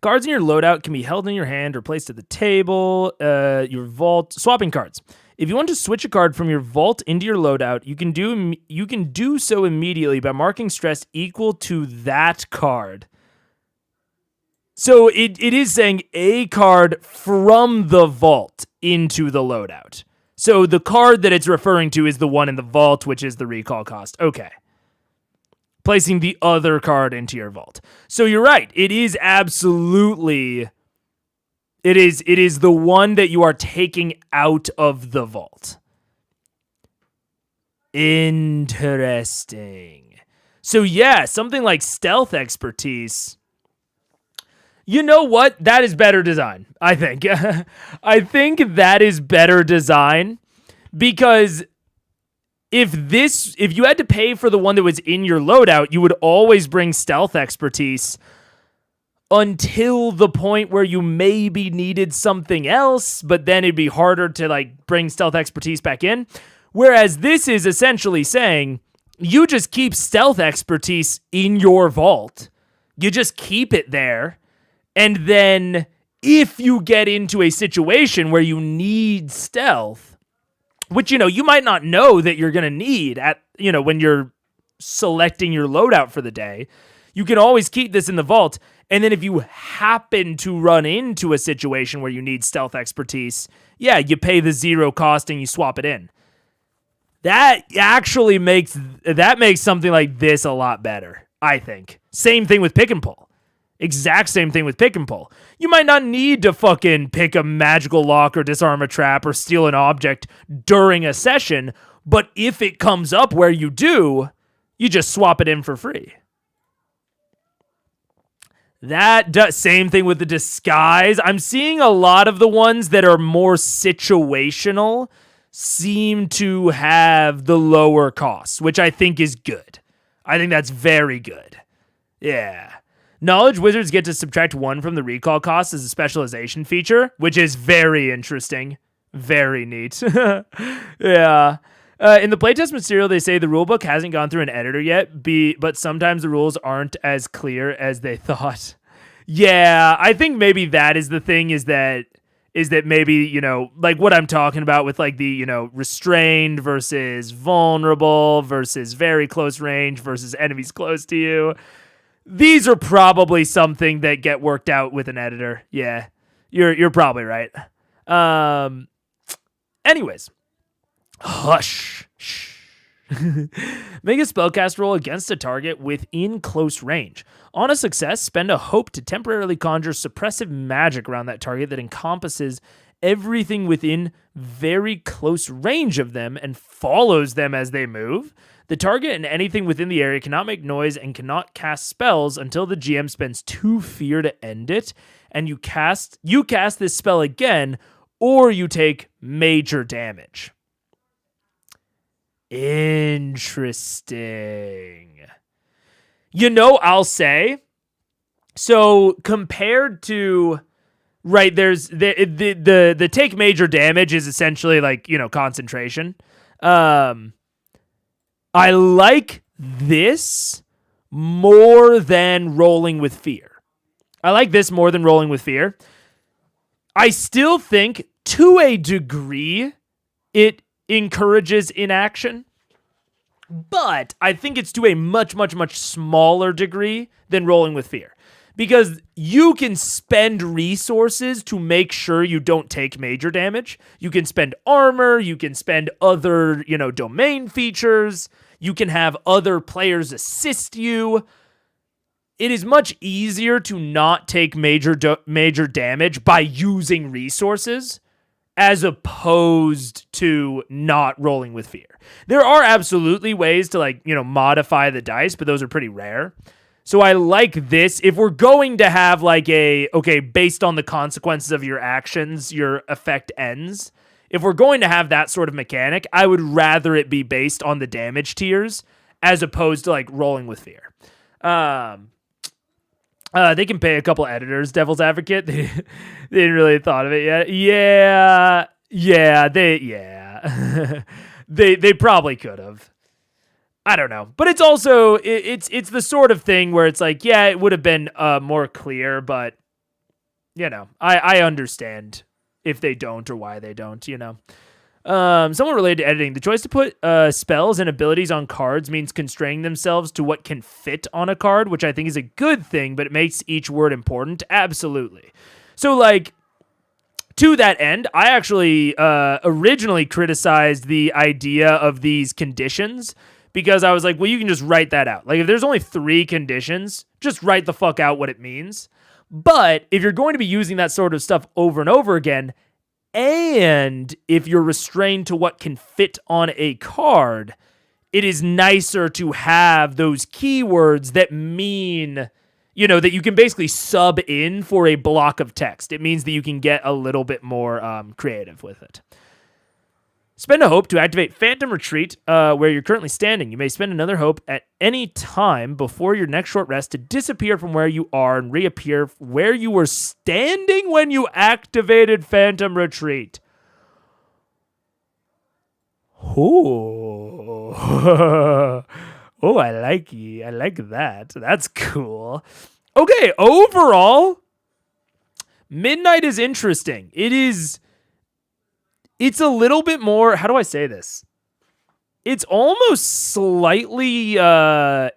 Speaker 1: Cards in your loadout can be held in your hand or placed at the table. Your vault. Swapping cards. If you want to switch a card from your vault into your loadout, you can do so immediately by marking stress equal to that card. So it is saying a card from the vault into the loadout. So the card that it's referring to is the one in the vault, which is the recall cost. Okay. Placing the other card into your vault. So you're right. It is absolutely... It is the one that you are taking out of the vault. Interesting. So yeah, something like Stealth Expertise. You know what? That is better design, I think. I think that is better design because if you had to pay for the one that was in your loadout, you would always bring Stealth Expertise until the point where you maybe needed something else, but then it'd be harder to like bring Stealth Expertise back in. Whereas this is essentially saying you just keep stealth expertise in your vault. You just keep it there. And then if you get into a situation where you need stealth, which, you might not know that you're going to need when you're selecting your loadout for the day, you can always keep this in the vault. And then if you happen to run into a situation where you need stealth expertise, yeah, you pay the 0 cost and you swap it in. That actually makes something like this a lot better, I think. Same thing with pick and pull. Exact same thing with pick and pull. You might not need to fucking pick a magical lock or disarm a trap or steal an object during a session, but if it comes up where you do, you just swap it in for free. Same thing with the disguise. I'm seeing a lot of the ones that are more situational seem to have the lower costs, which I think is good. I think that's very good. Yeah. Knowledge wizards get to subtract 1 from the recall cost as a specialization feature, which is very interesting. Very neat. Yeah. In the playtest material, they say the rulebook hasn't gone through an editor yet, but sometimes the rules aren't as clear as they thought. Yeah, I think maybe that is the thing, is that maybe, like what I'm talking about with like the, restrained versus vulnerable versus very close range versus enemies close to you. These are probably something that get worked out with an editor. Yeah, you're probably right. Anyways, hush. Shh. Make a spellcast roll against a target within close range. On a success, spend a hope to temporarily conjure suppressive magic around that target that encompasses everything within very close range of them and follows them as they move. The target and anything within the area cannot make noise and cannot cast spells until the GM spends 2 fear to end it, and you cast this spell again, or you take major damage. Interesting. I'll say, so compared to, right, there's the take major damage is essentially like, concentration. I like this more than rolling with fear. I still think, to a degree, it encourages inaction, but I think it's to a much, much, much smaller degree than rolling with fear, because you can spend resources to make sure you don't take major damage. You can spend armor, you can spend other, domain features, you can have other players assist you. It is much easier to not take major damage by using resources as opposed to not rolling with fear. There are absolutely ways to modify the dice, but those are pretty rare. So I like this. If we're going to have based on the consequences of your actions, your effect ends. If we're going to have that sort of mechanic, I would rather it be based on the damage tiers as opposed to rolling with fear. They can pay a couple editors, Devil's Advocate. They didn't really thought of it yet. They probably could have. I don't know. But it's also, it's the sort of thing where it's like, yeah, it would have been more clear, but, I understand if they don't or why they don't, Somewhat related to editing, the choice to put spells and abilities on cards means constraining themselves to what can fit on a card, which I think is a good thing, but it makes each word important. Absolutely. So, to that end, I actually originally criticized the idea of these conditions because I was like, well, you can just write that out. If there's only 3 conditions, just write the fuck out what it means. But if you're going to be using that sort of stuff over and over again, and if you're restrained to what can fit on a card, it is nicer to have those keywords that mean, that you can basically sub in for a block of text. It means that you can get a little bit more creative with it. Spend a hope to activate Phantom Retreat where you're currently standing. You may spend another hope at any time before your next short rest to disappear from where you are and reappear where you were standing when you activated Phantom Retreat. Oh, oh, I like you. I like that. That's cool. Okay, overall, Midnight is interesting. It's a little bit more, how do I say this? It's almost slightly it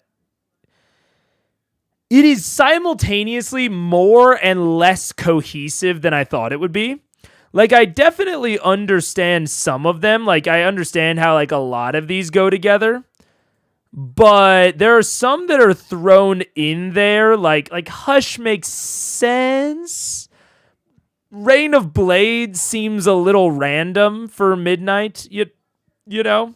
Speaker 1: is simultaneously more and less cohesive than I thought it would be. Like, I definitely understand some of them. Like, I understand how, like, a lot of these go together. But there are some that are thrown in there. Like Hush makes sense. Rain of Blades seems a little random for Midnight. You know?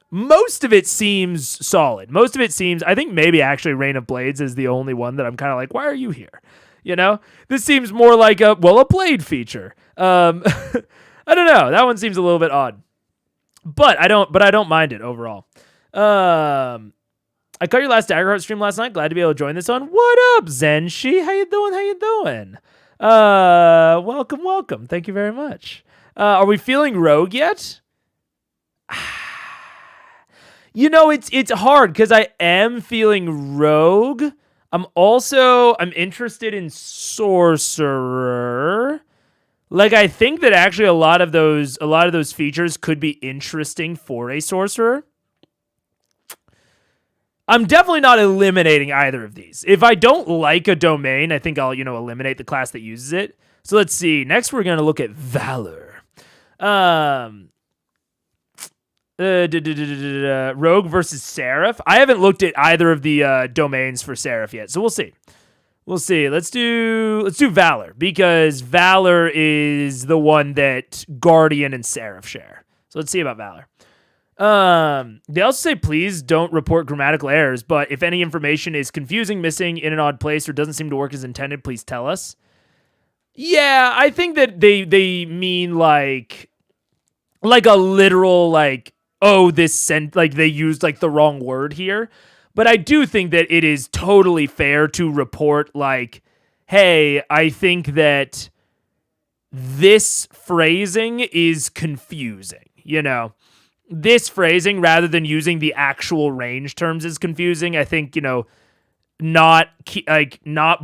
Speaker 1: Most of it seems solid. Most of it seems, I think maybe actually Rain of Blades is the only one that I'm kind of like, why are you here? You know, this seems more like a Blade feature. I don't know. That one seems a little bit odd, but I don't mind it overall. I caught your last Daggerheart stream last night. Glad to be able to join this one. What up, Zenshi? How you doing? Welcome. Thank you very much. Are we feeling rogue yet? You know, it's hard because I am feeling rogue. I'm interested in sorcerer. Like, I think that actually a lot of those features could be interesting for a sorcerer. I'm definitely not eliminating either of these. If I don't like a domain, I think I'll, eliminate the class that uses it. So let's see. Next, we're going to look at Valor. Rogue versus Seraph. I haven't looked at either of the domains for Seraph yet, so we'll see. Let's do Valor, because Valor is the one that Guardian and Seraph share. So let's see about Valor. They also say please don't report grammatical errors, but if any information is confusing, missing, in an odd place, or doesn't seem to work as intended, please tell us. Yeah, I think that they mean like a literal they used like the wrong word here. But I do think that it is totally fair to report like, hey, I think that this phrasing is confusing, This phrasing, rather than using the actual range terms, is confusing. I think, not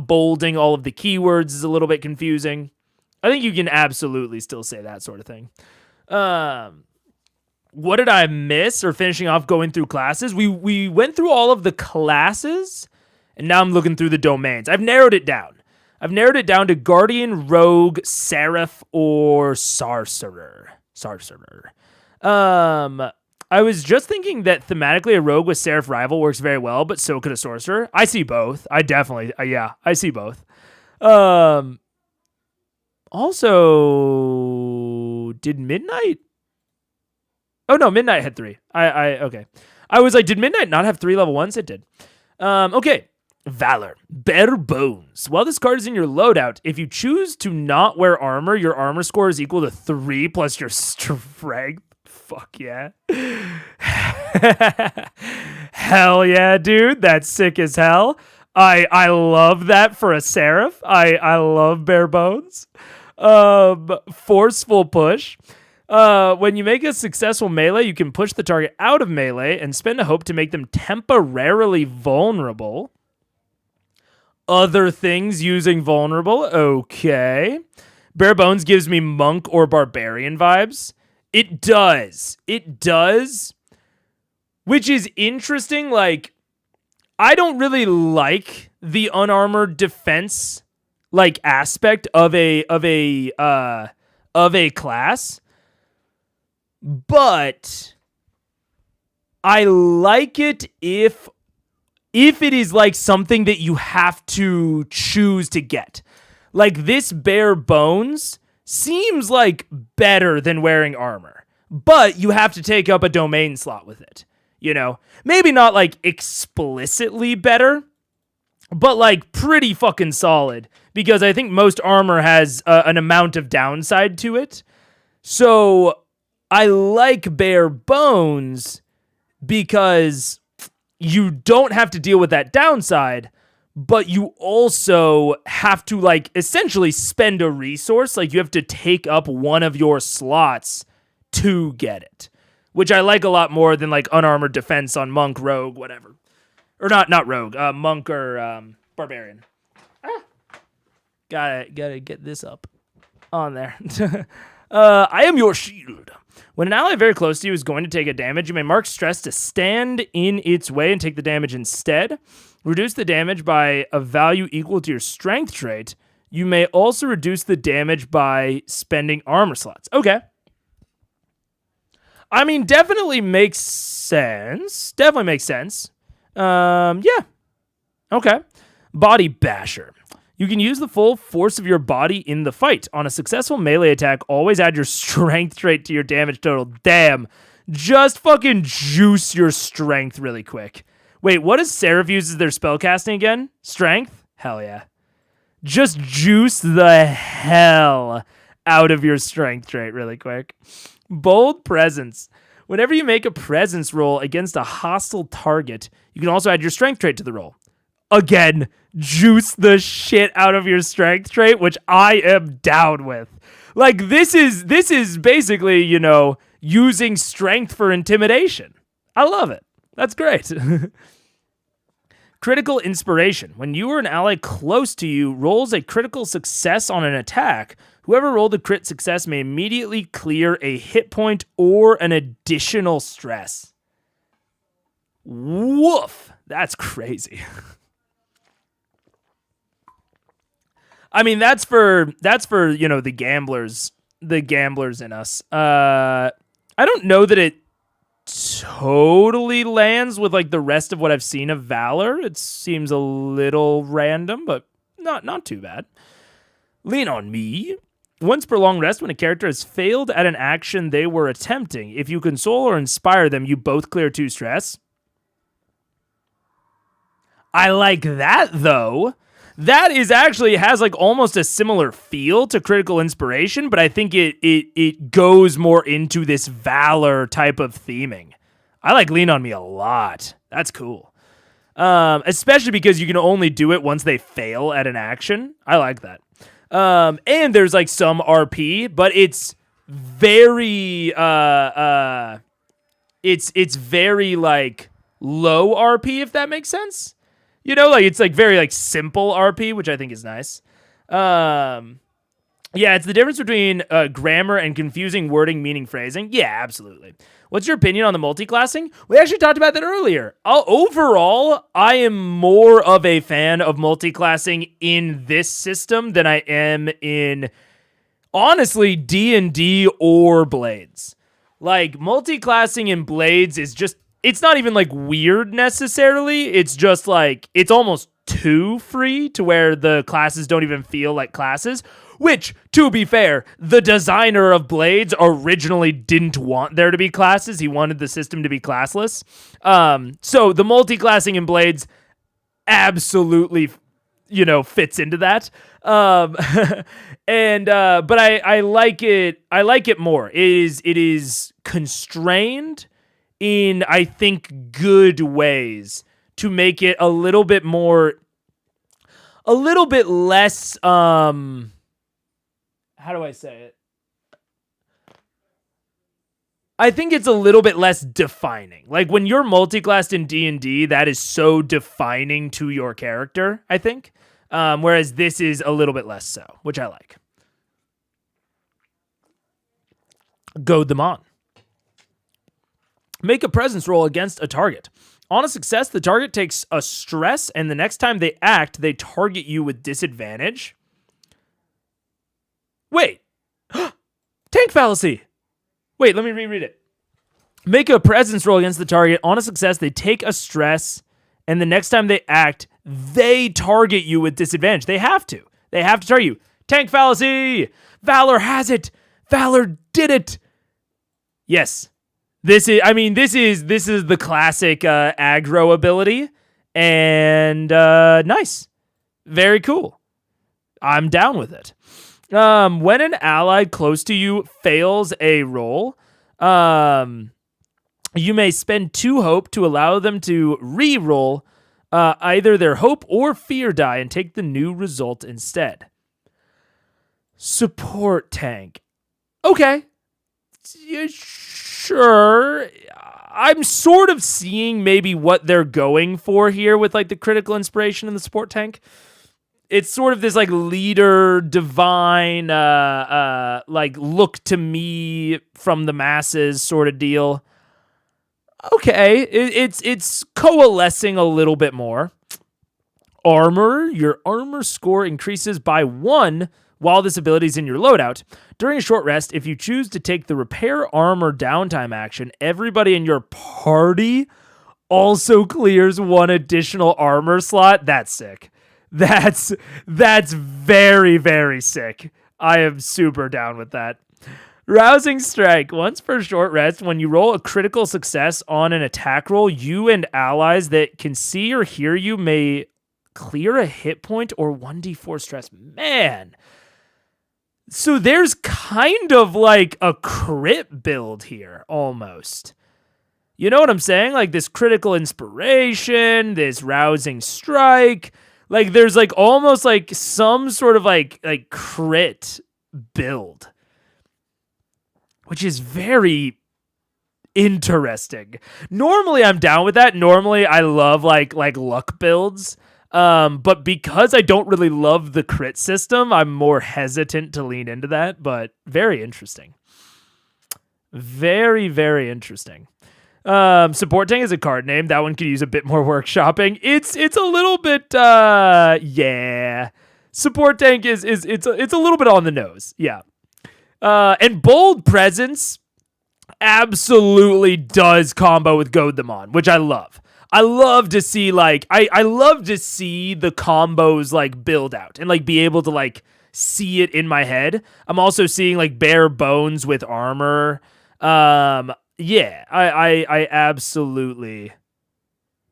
Speaker 1: bolding all of the keywords is a little bit confusing. I think you can absolutely still say that sort of thing. What did I miss, or finishing off going through classes? We went through all of the classes, and now I'm looking through the domains. I've narrowed it down. To Guardian, Rogue, Seraph, or Sorcerer. I was just thinking that thematically a Rogue with Seraph rival works very well, but so could a Sorcerer. I see both. I see both. Also, did Midnight? Oh no, Midnight had 3. Okay. I was like, did Midnight not have 3 level 1s? It did. Okay. Valor. Bare Bones. While this card is in your loadout, if you choose to not wear armor, your armor score is equal to 3 plus your strength. Fuck yeah. Hell yeah, dude. That's sick as hell. I love that for a Seraph. I love Bare Bones. Forceful push. When you make a successful melee, you can push the target out of melee and spend a hope to make them temporarily vulnerable. Other things using vulnerable. Okay. Bare Bones gives me monk or barbarian vibes. It does. Which is interesting. Like, I don't really like the unarmored defense aspect of a class. But I like it if it is like something that you have to choose to get. Like, this Bare Bones seems like better than wearing armor, but you have to take up a domain slot with it. Maybe not like explicitly better, but like pretty fucking solid, because I think most armor has an amount of downside to it. So I like Bare Bones because you don't have to deal with that downside, but you also have to essentially spend a resource. Like, you have to take up one of your slots to get it, which I like a lot more than like unarmored defense on monk, rogue, whatever. Or not rogue, monk or barbarian. Gotta get this up on there. I am your shield. When an ally very close to you is going to take a damage, you may mark stress to stand in its way and take the damage instead. Reduce the damage by a value equal to your strength trait. You may also reduce the damage by spending armor slots. Okay. I mean, definitely makes sense. Yeah. Okay. Body basher. You can use the full force of your body in the fight. On a successful melee attack, always add your strength trait to your damage total. Damn. Just fucking juice your strength really quick. Wait, what is Seraph uses their spellcasting again? Strength? Hell yeah. Just juice the hell out of your strength trait really quick. Bold presence. Whenever you make a presence roll against a hostile target, you can also add your strength trait to the roll. Again, juice the shit out of your strength trait, which I am down with. Like, this is basically, you know, using strength for intimidation. I love it. That's great. Critical inspiration. When you or an ally close to you rolls a critical success on an attack, whoever rolled a crit success may immediately clear a hit point or an additional stress. Woof. That's crazy. I mean, that's for, you know, the gamblers in us. I don't know that it totally lands with like the rest of what I've seen of Valor. It seems a little random, but not too bad. Lean on me. Once per long rest, when a character has failed at an action they were attempting, if you console or inspire them, you both clear 2 stress. I like that, though. That is actually has like almost a similar feel to critical inspiration, but I think it goes more into this Valor type of theming. I like Lean on Me a lot. That's cool. Especially because you can only do it once they fail at an action. I like that. And there's like some RP, but it's very it's very like low RP, if that makes sense. You know, like it's like very like simple RP, which I think is nice. Yeah, it's the difference between grammar and confusing wording, meaning, phrasing. Yeah, absolutely. What's your opinion on the multiclassing? We actually talked about that earlier. Overall, I am more of a fan of multiclassing in this system than I am in, honestly, D&D or Blades. Like, multiclassing in Blades is just, it's not even like weird necessarily. It's just like, it's almost too free to where the classes don't even feel like classes, which, to be fair, the designer of Blades originally didn't want there to be classes. He wanted the system to be classless. So the multi-classing in Blades absolutely, you know, fits into that. But I like it. I like it more. It is constrained in, I think, good ways to make it a little bit less, how do I say it? I think it's a little bit less defining. Like when you're multiclassed in D&D, that is so defining to your character, I think. Whereas this is a little bit less so, which I like. Goad them on. Make a presence roll against a target. On a success, the target takes a stress, and the next time they act, they target you with disadvantage. Wait. Tank fallacy. Wait, let me reread it. Make a presence roll against the target. On a success, they take a stress, and the next time they act, they target you with disadvantage. They have to. They have to target you. Tank fallacy. Valor has it. Valor did it. Yes. This is the classic aggro ability, and nice. Very cool. I'm down with it. When an ally close to you fails a roll, you may spend 2 hope to allow them to re-roll either their hope or fear die and take the new result instead. Support tank. Okay. Sure. I'm sort of seeing maybe what they're going for here with like the critical inspiration in the support tank. It's sort of this like leader, divine, like look to me from the masses sort of deal. Okay, it's coalescing a little bit more. Armor, your armor score increases by 1 while this ability is in your loadout. During a short rest, if you choose to take the repair armor downtime action, everybody in your party also clears 1 additional armor slot. That's sick. That's very, very sick. I am super down with that. Rousing Strike. Once per short rest, when you roll a critical success on an attack roll, you and allies that can see or hear you may clear a hit point or 1d4 stress. Man. So there's kind of like a crit build here, almost. You know what I'm saying? Like this critical inspiration, this rousing strike. Like there's like almost like some sort of like crit build, which is very interesting. Normally I'm down with that. Normally I love like luck builds. But because I don't really love the crit system, I'm more hesitant to lean into that, but very interesting. Very, very interesting. Support Tank is a card name. That one could use a bit more workshopping. It's a little bit, yeah. Support Tank it's a little bit on the nose. Yeah. And Bold Presence absolutely does combo with Goad Them On, which I love. I love to see like I love to see the combos like build out and like be able to like see it in my head. I'm also seeing like bare bones with armor. Yeah, I absolutely.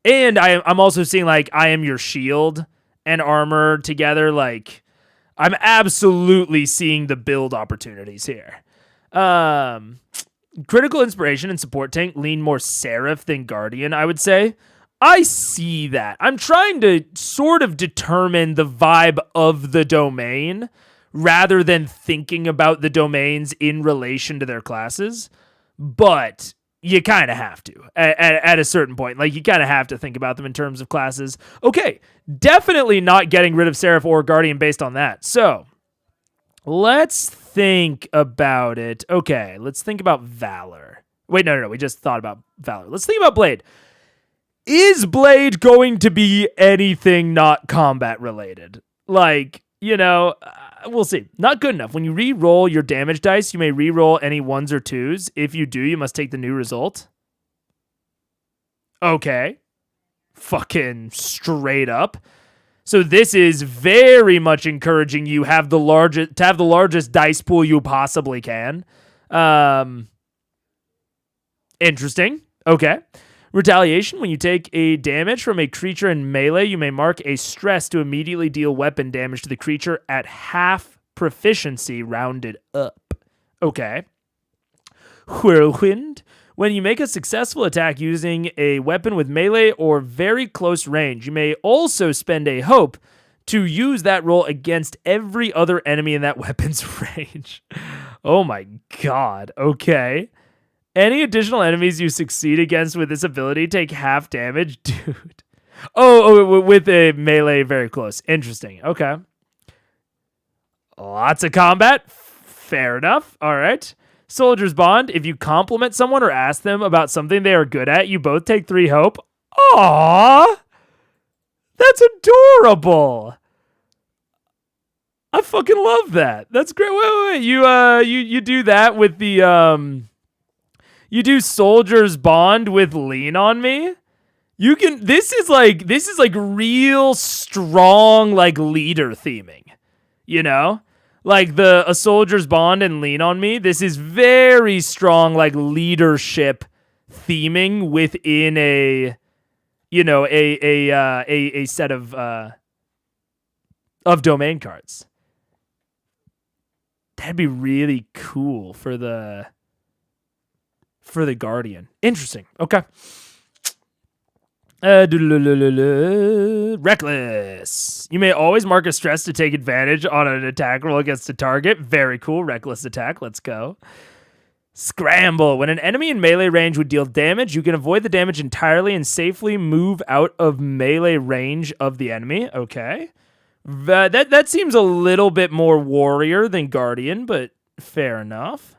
Speaker 1: And I'm also seeing like I am your shield and armor together. Like I'm absolutely seeing the build opportunities here. Critical inspiration and support tank lean more Seraph than Guardian, I would say. I see that. I'm trying to sort of determine the vibe of the domain rather than thinking about the domains in relation to their classes. But you kind of have to at a certain point. Like you kind of have to think about them in terms of classes. Okay, definitely not getting rid of Seraph or Guardian based on that. So let's think about it. Okay, let's think about Valor. Wait, no. We just thought about Valor. Let's think about Blade. Is Blade going to be anything not combat related? Like, you know, we'll see. Not good enough. When you re-roll your damage dice, you may re-roll any 1s or 2s. If you do, you must take the new result. Okay. Fucking straight up. So this is very much encouraging you to have the largest dice pool you possibly can. Interesting. Okay. Retaliation. When you take a damage from a creature in melee, you may mark a stress to immediately deal weapon damage to the creature at half proficiency rounded up. Okay. Whirlwind. When you make a successful attack using a weapon with melee or very close range, you may also spend a hope to use that roll against every other enemy in that weapon's range. Oh my god. Okay. Any additional enemies you succeed against with this ability take half damage? Dude. Oh, with a melee very close. Interesting. Okay. Lots of combat. Fair enough. All right. Soldier's Bond. If you compliment someone or ask them about something they are good at, you both take 3 hope. Aww. That's adorable. I fucking love that. That's great. Wait. You do that with the you do Soldier's Bond with Lean on Me. You can. This is like real strong like leader theming. You know, like a Soldier's Bond and Lean on Me. This is very strong like leadership theming within a set of domain cards. That'd be really cool for the Guardian. Interesting. Okay. Reckless. You may always mark a stress to take advantage on an attack roll against a target. Very cool. Reckless attack. Let's go. Scramble. When an enemy in melee range would deal damage, you can avoid the damage entirely and safely move out of melee range of the enemy. Okay. That seems a little bit more warrior than Guardian, but fair enough.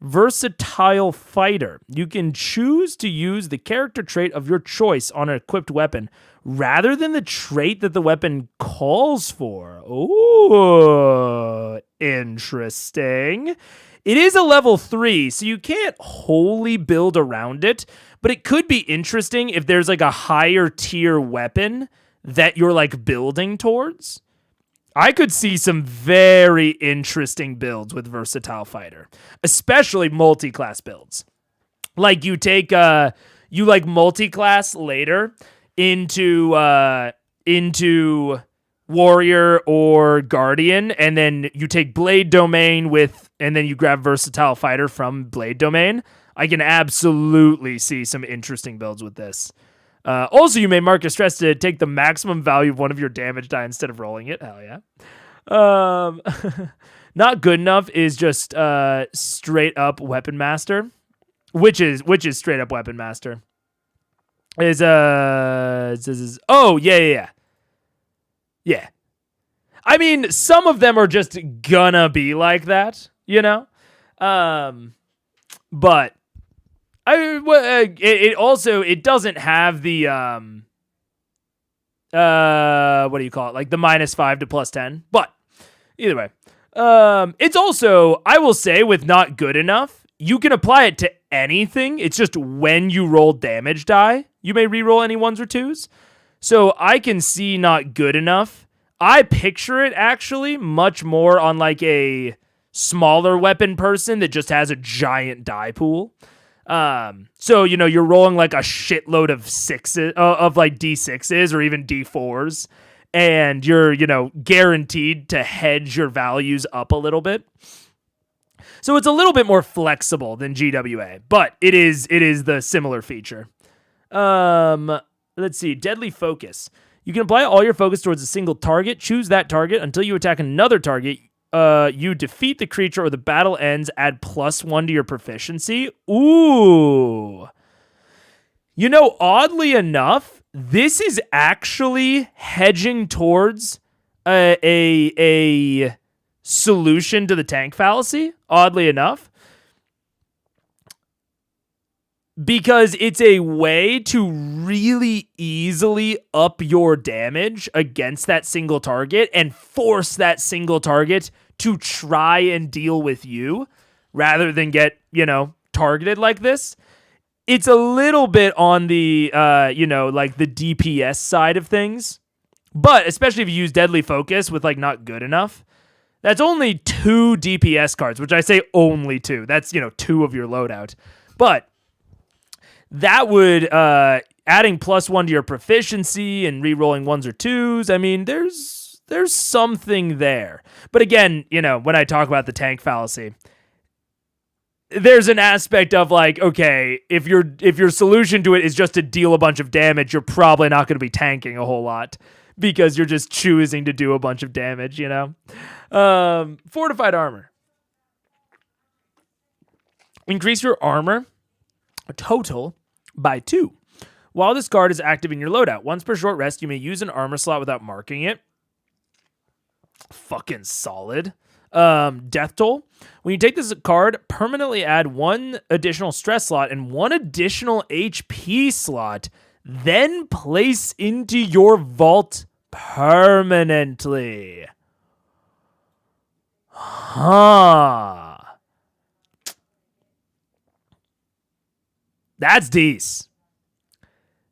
Speaker 1: Versatile fighter. You can choose to use the character trait of your choice on an equipped weapon rather than the trait that the weapon calls for. Ooh, interesting. It is a level 3, so you can't wholly build around it, but it could be interesting if there's like a higher tier weapon that you're like building towards. I could see some very interesting builds with Versatile Fighter, especially multi-class builds. Like you take you like multi-class later into Warrior or Guardian, and then you take Blade Domain and then you grab Versatile Fighter from Blade Domain. I can absolutely see some interesting builds with this. Also, you may mark a stress to take the maximum value of one of your damage die instead of rolling it. Hell yeah. Not good enough is just straight up Weapon Master, which is straight up Weapon Master. Is oh yeah. I mean, some of them are just gonna be like that, you know. But it doesn't have the what do you call it? Like the -5 to +10. But either way, it's also, I will say, with not good enough, you can apply it to anything. It's just when you roll damage die, you may reroll any 1s or 2s. So I can see not good enough. I picture it actually much more on like a smaller weapon person that just has a giant die pool. So, you know, you're rolling like a shitload of sixes, of like D6s or even D4s, and you're, you know, guaranteed to hedge your values up a little bit. So it's a little bit more flexible than GWA, but it is the similar feature. Let's see, Deadly Focus. You can apply all your focus towards a single target, choose that target until you attack another target. You defeat the creature or the battle ends, add +1 to your proficiency. Ooh. You know, oddly enough, this is actually hedging towards a solution to the tank fallacy, oddly enough. Because it's a way to really easily up your damage against that single target and force that single target to try and deal with you rather than get, you know, targeted like this. It's a little bit on the, you know, like the DPS side of things. But especially if you use Deadly Focus with like not good enough, that's only 2 DPS cards, which I say only 2. That's, you know, 2 of your loadout. But that would, adding +1 to your proficiency and re-rolling 1s or 2s, I mean, there's something there. But again, you know, when I talk about the tank fallacy, there's an aspect of like, okay, if your solution to it is just to deal a bunch of damage, you're probably not going to be tanking a whole lot because you're just choosing to do a bunch of damage, you know? Fortified Armor. Increase your armor total by 2. While this card is active in your loadout, once per short rest, you may use an armor slot without marking it. Fucking solid. Death Toll. When you take this card, permanently add 1 additional stress slot and 1 additional HP slot, then place into your vault permanently. Huh. That's decent.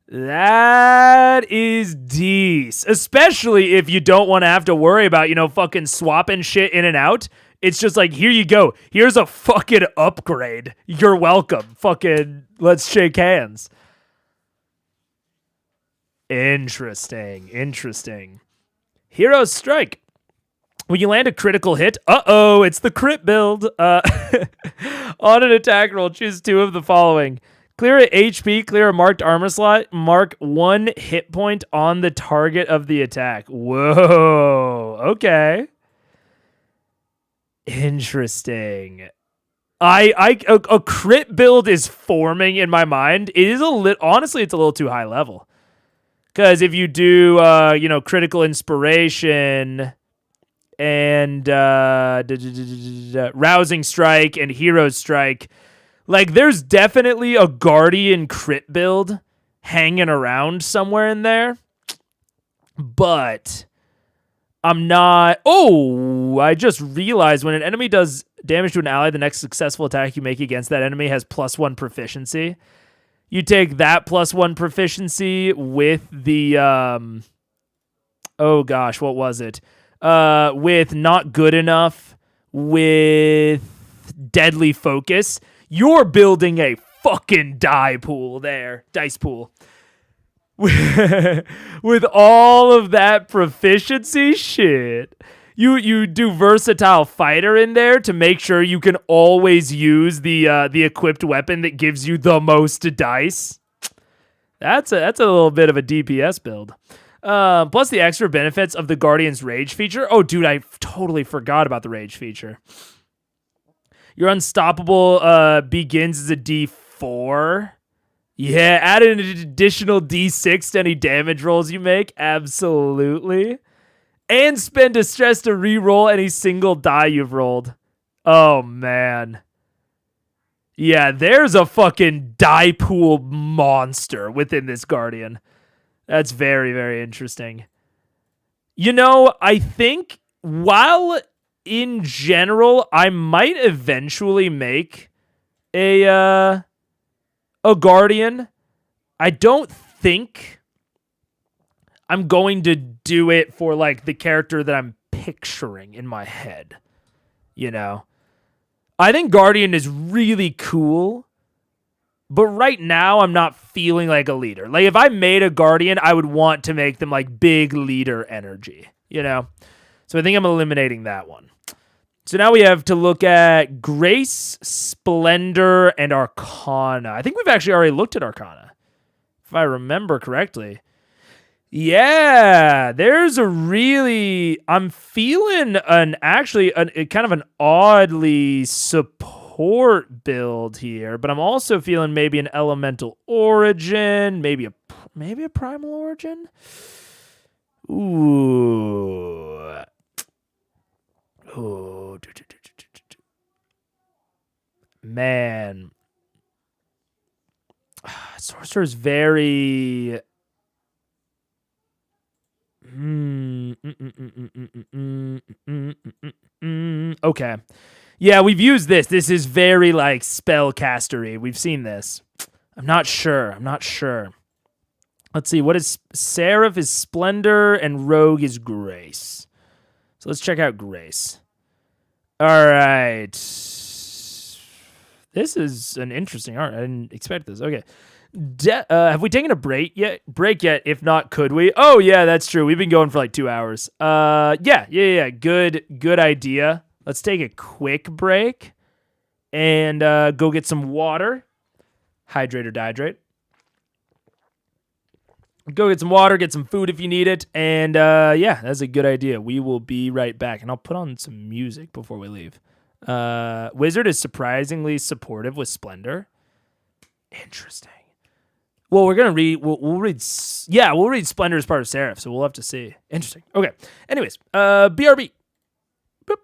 Speaker 1: That is decent. Especially if you don't want to have to worry about, you know, fucking swapping shit in and out. It's just like, here you go. Here's a fucking upgrade. You're welcome. Fucking let's shake hands. Interesting. Hero's Strike. When you land a critical hit, it's the crit build. On an attack roll, choose 2 of the following. Clear a HP, clear a marked armor slot, mark 1 hit point on the target of the attack. Whoa, okay. Interesting. A crit build is forming in my mind. It is honestly, it's a little too high level. Because if you do, critical inspiration and rousing strike and hero's strike, like there's definitely a guardian crit build hanging around somewhere in there. But I'm not. Oh, I just realized when an enemy does damage to an ally, the next successful attack you make against that enemy has +1 proficiency. You take that +1 proficiency with the oh gosh, what was it? With not good enough, with deadly focus. You're building a fucking dice pool. With all of that proficiency shit. You do versatile fighter in there to make sure you can always use the equipped weapon that gives you the most dice. That's a little bit of a DPS build. Plus the extra benefits of the Guardian's Rage feature. Oh, dude, I totally forgot about the Rage feature. Your Unstoppable begins as a D4. Yeah, add an additional D6 to any damage rolls you make. Absolutely. And spend a stress to re-roll any single die you've rolled. Oh, man. Yeah, there's a fucking die pool monster within this Guardian. That's very, very interesting. You know, I think while in general, I might eventually make a Guardian, I don't think I'm going to do it for like the character that I'm picturing in my head. You know, I think Guardian is really cool, but right now I'm not feeling like a leader. Like if I made a Guardian, I would want to make them like big leader energy, you know? So I think I'm eliminating that one. So now we have to look at Grace, Splendor, and Arcana. I think we've actually already looked at Arcana, if I remember correctly. Yeah, there's a really... I'm feeling a kind of an oddly support build here, but I'm also feeling maybe an Elemental Origin, maybe a Primal Origin. Ooh. Oh, man. Sorcerer's very... Okay. Yeah, we've used this. This is very, like, spellcastery. We've seen this. I'm not sure. Let's see. What is... Seraph is Splendor, and Rogue is Grace. So let's check out Grace. All right. This is an interesting art. I didn't expect this. Okay. Have we taken a break yet? If not, could we? Oh, yeah, that's true. We've been going for like 2 hours. Yeah. Good idea. Let's take a quick break and go get some water. Hydrate or dehydrate. Go get some water, get some food if you need it. And yeah, that's a good idea. We will be right back. And I'll put on some music before we leave. Wizard is surprisingly supportive with Splendor. Interesting. Well, we're gonna read. We'll read. Yeah, we'll read Splendor as part of Seraph, so we'll have to see. Interesting. Okay. Anyways, BRB. Boop.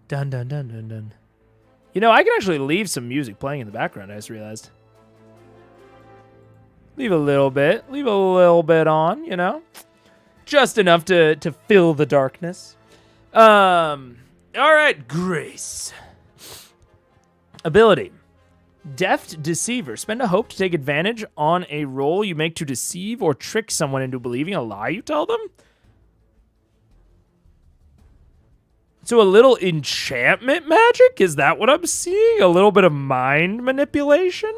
Speaker 1: Dun dun dun dun dun. You know, I can actually leave some music playing in the background, I just realized. Leave a little bit on, you know? Just enough to fill the darkness. All right, Grace. Ability. Deft Deceiver. Spend a hope to take advantage on a roll you make to deceive or trick someone into believing a lie you tell them. So a little enchantment magic? Is that what I'm seeing? A little bit of mind manipulation?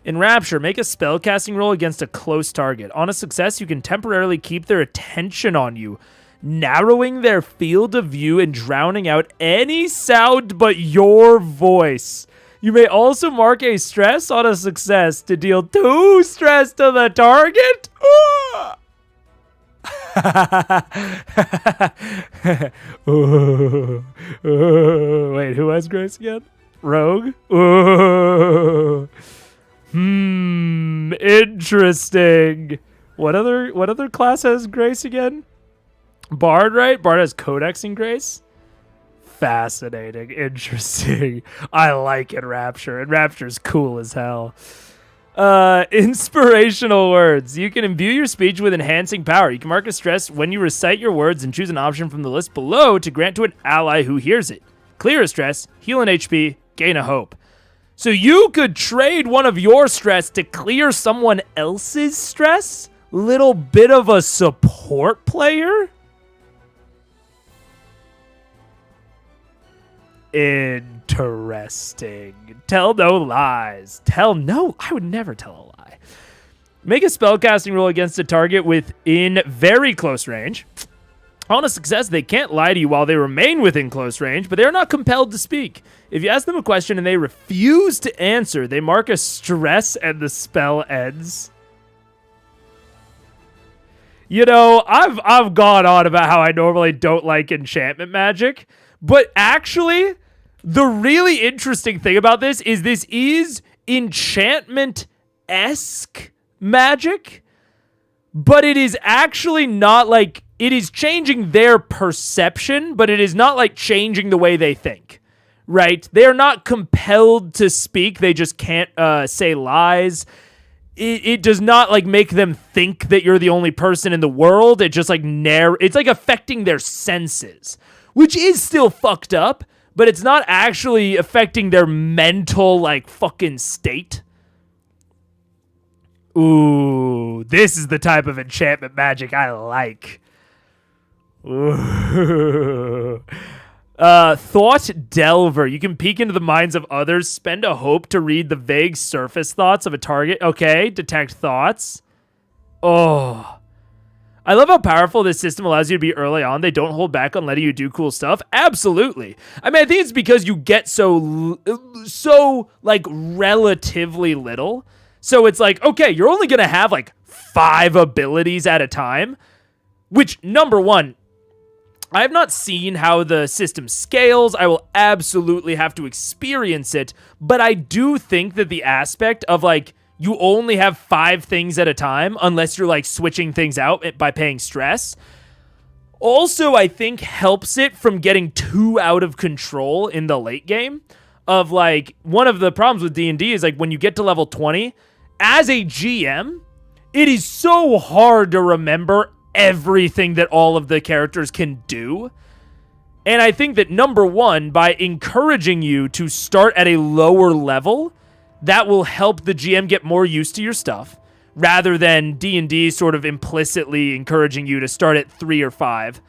Speaker 1: Enrapture. Make a spellcasting roll against a close target. On a success, you can temporarily keep their attention on you, narrowing their field of view and drowning out any sound but your voice. You may also mark a stress on a success to deal 2 stress to the target. Wait, who has Grace again? Rogue? Interesting. What other class has Grace again? Bard, right? Bard has Codex and Grace. Fascinating. Interesting. I like Enrapture. Enrapture's cool as hell. Inspirational words. You can imbue your speech with enhancing power. You can mark a stress when you recite your words and choose an option from the list below to grant to an ally who hears it. Clear a stress, heal an HP, gain a hope. So you could trade one of your stress to clear someone else's stress? Little bit of a support player? Interesting. Tell no lies. I would never tell a lie. Make a spellcasting roll against a target within very close range. On a success, they can't lie to you while they remain within close range, but they are not compelled to speak. If you ask them a question and they refuse to answer, they mark a stress and the spell ends. You know, I've gone on about how I normally don't like enchantment magic, but actually, the really interesting thing about this is enchantment-esque magic, but it is actually not like, it is changing their perception, but it is not like changing the way they think, right? They are not compelled to speak. They just can't say lies. It does not like make them think that you're the only person in the world. It just like it's like affecting their senses, which is still fucked up, but it's not actually affecting their mental like fucking state. Ooh, this is the type of enchantment magic I like. Ooh. Thought Delver. You can peek into the minds of others. Spend a hope to read the vague surface thoughts of a target. Okay, detect thoughts. Oh. I love how powerful this system allows you to be early on. They don't hold back on letting you do cool stuff. Absolutely. I mean, I think it's because you get so like relatively little. So it's like, okay, you're only going to have like 5 abilities at a time, which number one, I have not seen how the system scales. I will absolutely have to experience it, but I do think that the aspect of like, you only have 5 things at a time unless you're like switching things out by paying stress. Also, I think helps it from getting too out of control in the late game. Of like, one of the problems with D&D is like when you get to level 20, as a GM, it is so hard to remember everything that all of the characters can do. And I think that number one, by encouraging you to start at a lower level, that will help the GM get more used to your stuff, rather than D&D sort of implicitly encouraging you to start at 3 or 5.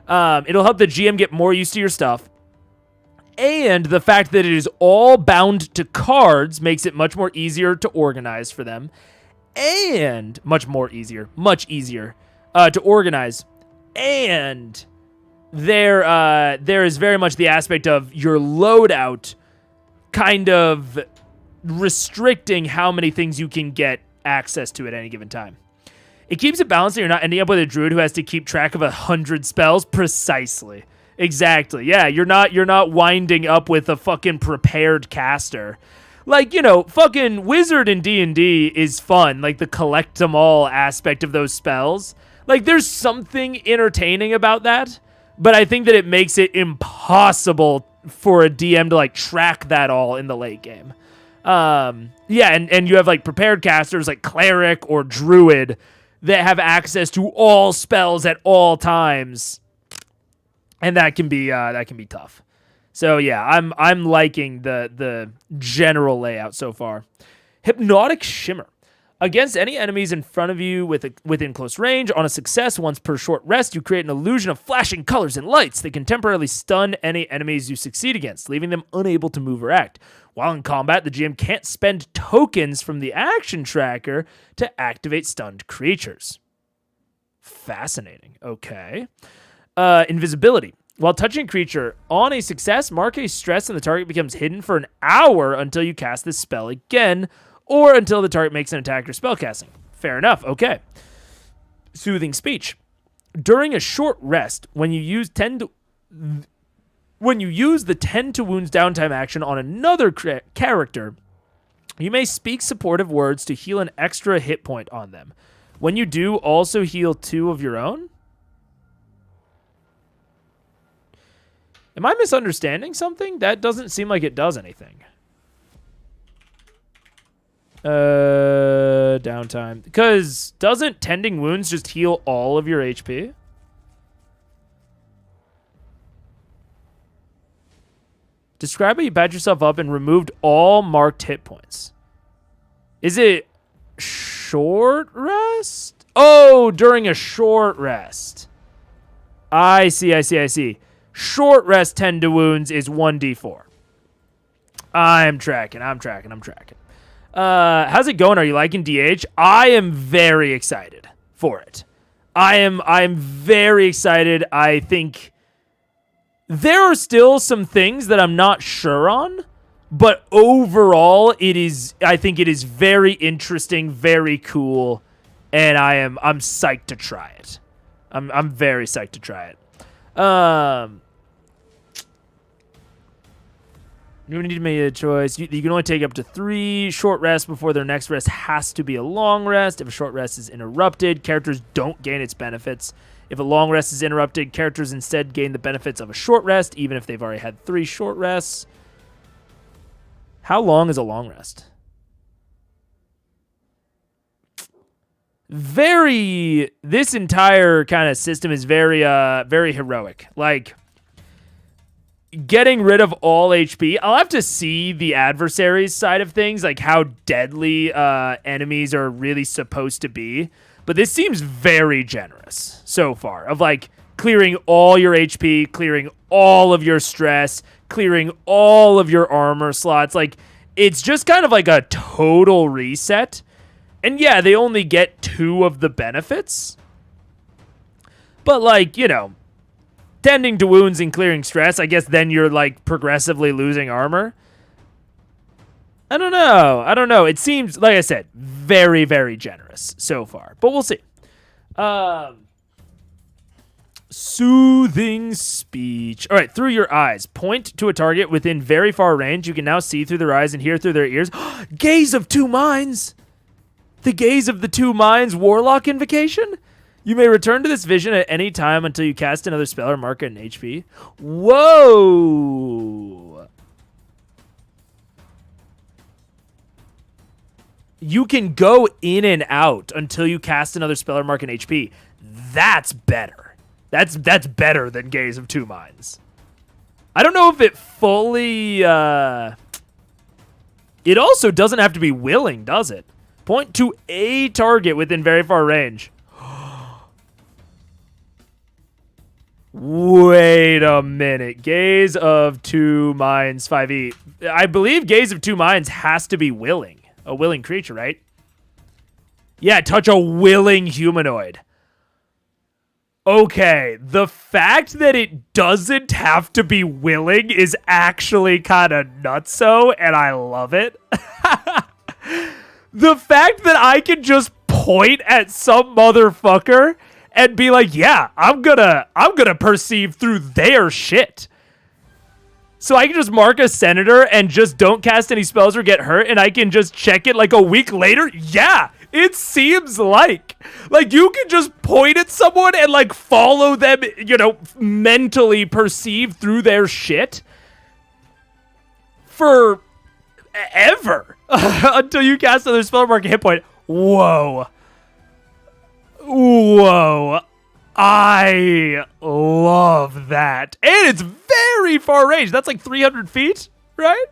Speaker 1: It'll help the GM get more used to your stuff. And the fact that it is all bound to cards makes it much more easier to organize for them. And much easier to organize. And there is very much the aspect of your loadout kind of restricting how many things you can get access to at any given time. It keeps it balanced, and you're not ending up with a druid who has to keep track of 100 spells. Precisely. Exactly. Yeah, you're not winding up with a fucking prepared caster. Like, you know, fucking wizard in D&D is fun, like the collect them all aspect of those spells. Like, there's something entertaining about that, but I think that it makes it impossible for a DM to, like, track that all in the late game. Yeah, and you have, like, prepared casters like Cleric or Druid that have access to all spells at all times, and that can be tough. So yeah, I'm liking the general layout so far. Hypnotic Shimmer. Against any enemies in front of you within close range, on a success once per short rest, you create an illusion of flashing colors and lights that can temporarily stun any enemies you succeed against, leaving them unable to move or act. While in combat, the GM can't spend tokens from the action tracker to activate stunned creatures. Fascinating. Okay. Invisibility. While touching a creature, on a success, mark a stress and the target becomes hidden for an hour until you cast this spell again, or until the target makes an attack or spell casting. Fair enough. Okay. Soothing Speech. During a short rest, when you use the 10 to wounds downtime action on another character, you may speak supportive words to heal an extra hit point on them. When you do, also heal 2 of your own? Am I misunderstanding something? That doesn't seem like it does anything. Downtime. Because doesn't Tending Wounds just heal all of your HP? Describe how you patched yourself up and removed all marked hit points. Is it short rest? Oh, during a short rest. I see. Short rest 10 to wounds is 1d4. I'm tracking. How's it going? Are you liking DH? I am very excited for it. I'm very excited. I think there are still some things that I'm not sure on, but overall I think it is very interesting, very cool, and I'm psyched to try it. I'm very psyched to try it. You need to make a choice. You can only take up to 3 short rests before their next rest has to be a long rest. If a short rest is interrupted, characters don't gain its benefits. If a long rest is interrupted, characters instead gain the benefits of a short rest, even if they've already had 3 short rests. How long is a long rest? This entire kind of system is very heroic. Like, getting rid of all HP. I'll have to see the adversary's side of things, like how deadly enemies are really supposed to be. But this seems very generous so far, of like clearing all your HP, clearing all of your stress, clearing all of your armor slots. Like, it's just kind of like a total reset. And yeah, they only get 2 of the benefits. But like, you know, tending to wounds and clearing stress, I guess then you're like progressively losing armor. I don't know. It seems, like I said, very, very generous so far, but we'll see. Soothing Speech. All right, through your eyes. Point to a target within very far range. You can now see through their eyes and hear through their ears. Gaze of 2 minds. The Gaze of the 2 minds Warlock Invocation. You may return to this vision at any time until you cast another spell or mark an HP. Whoa! You can go in and out until you cast another spell or mark an HP. That's better. That's better than Gaze of 2 Minds. I don't know if it fully... It also doesn't have to be willing, does it? Point to a target within very far range. Wait a minute. Gaze of 2 Minds 5e. I believe Gaze of 2 Minds has to be willing. A willing creature, right? Yeah, touch a willing humanoid. Okay, the fact that it doesn't have to be willing is actually kind of nutso, and I love it. The fact that I can just point at some motherfucker and be like, yeah, I'm gonna perceive through their shit. So I can just mark a senator and just don't cast any spells or get hurt, and I can just check it like a week later. Yeah, It seems like you can just point at someone and like follow them, you know, mentally perceive through their shit for ever until you cast another spell mark hit point. Whoa. Whoa. I love that. And it's very far range. That's like 300 feet, right?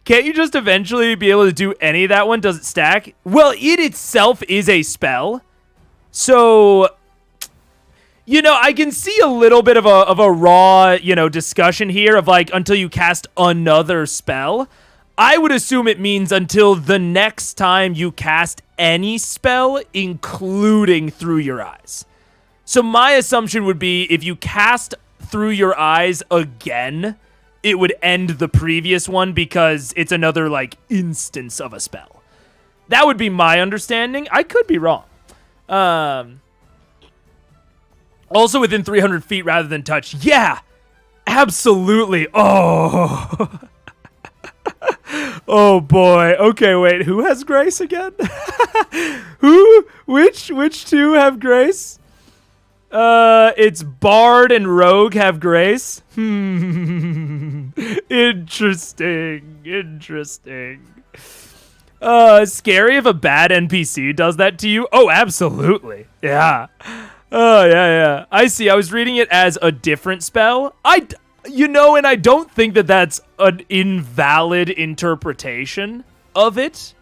Speaker 1: Can't you just eventually be able to do any of that one? Does it stack? Well, it itself is a spell. So, you know, I can see a little bit of a raw, you know, discussion here of like until you cast another spell. I would assume it means until the next time you cast any spell, including Through Your Eyes. So my assumption would be if you cast Through Your Eyes again, it would end the previous one because it's another, like, instance of a spell. That would be my understanding. I could be wrong. Also within 300 feet rather than touch. Yeah, absolutely. Oh. Oh, boy. Okay, wait. Who has grace again? Which two have grace? It's Bard and Rogue have grace. Interesting. Scary if a bad NPC does that to you? Oh, absolutely. Yeah. Oh, yeah. I see. I was reading it as a different spell. You know, and I don't think that that's an invalid interpretation of it.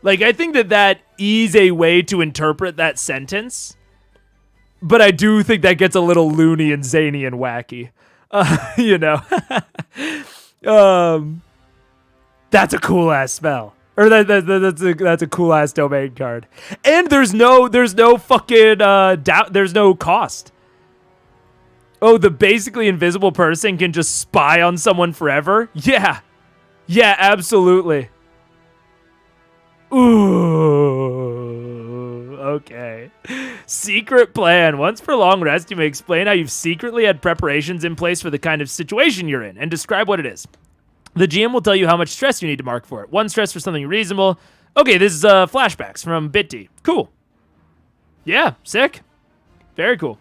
Speaker 1: Like, I think that is a way to interpret that sentence. But I do think that gets a little loony and zany and wacky. You know. That's a cool ass spell. Or that's a cool ass domain card. And there's no fucking doubt. There's no cost. Oh, the basically invisible person can just spy on someone forever? Yeah. Yeah, absolutely. Ooh, okay. Secret plan. Once for long rest, you may explain how you've secretly had preparations in place for the kind of situation you're in and describe what it is. The GM will tell you how much stress you need to mark for it. 1 stress for something reasonable. Okay, this is flashbacks from Bitty. Cool. Yeah, sick. Very cool.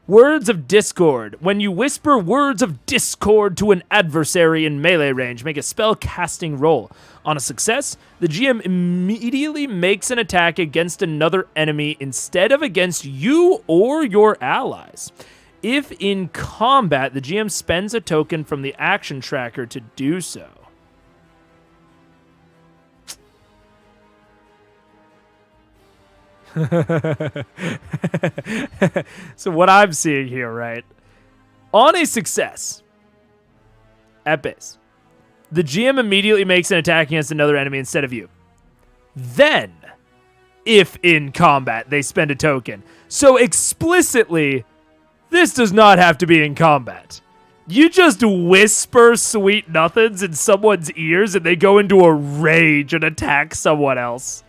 Speaker 1: Words of Discord. When you whisper words of discord to an adversary in melee range, make a spell casting roll. On a success, the GM immediately makes an attack against another enemy instead of against you or your allies. If in combat, the GM spends a token from the action tracker to do so. So what I'm seeing here, right? On a success, at base, the GM immediately makes an attack against another enemy instead of you. Then, if in combat, they spend a token. So explicitly, this does not have to be in combat. You just whisper sweet nothings in someone's ears and they go into a rage and attack someone else.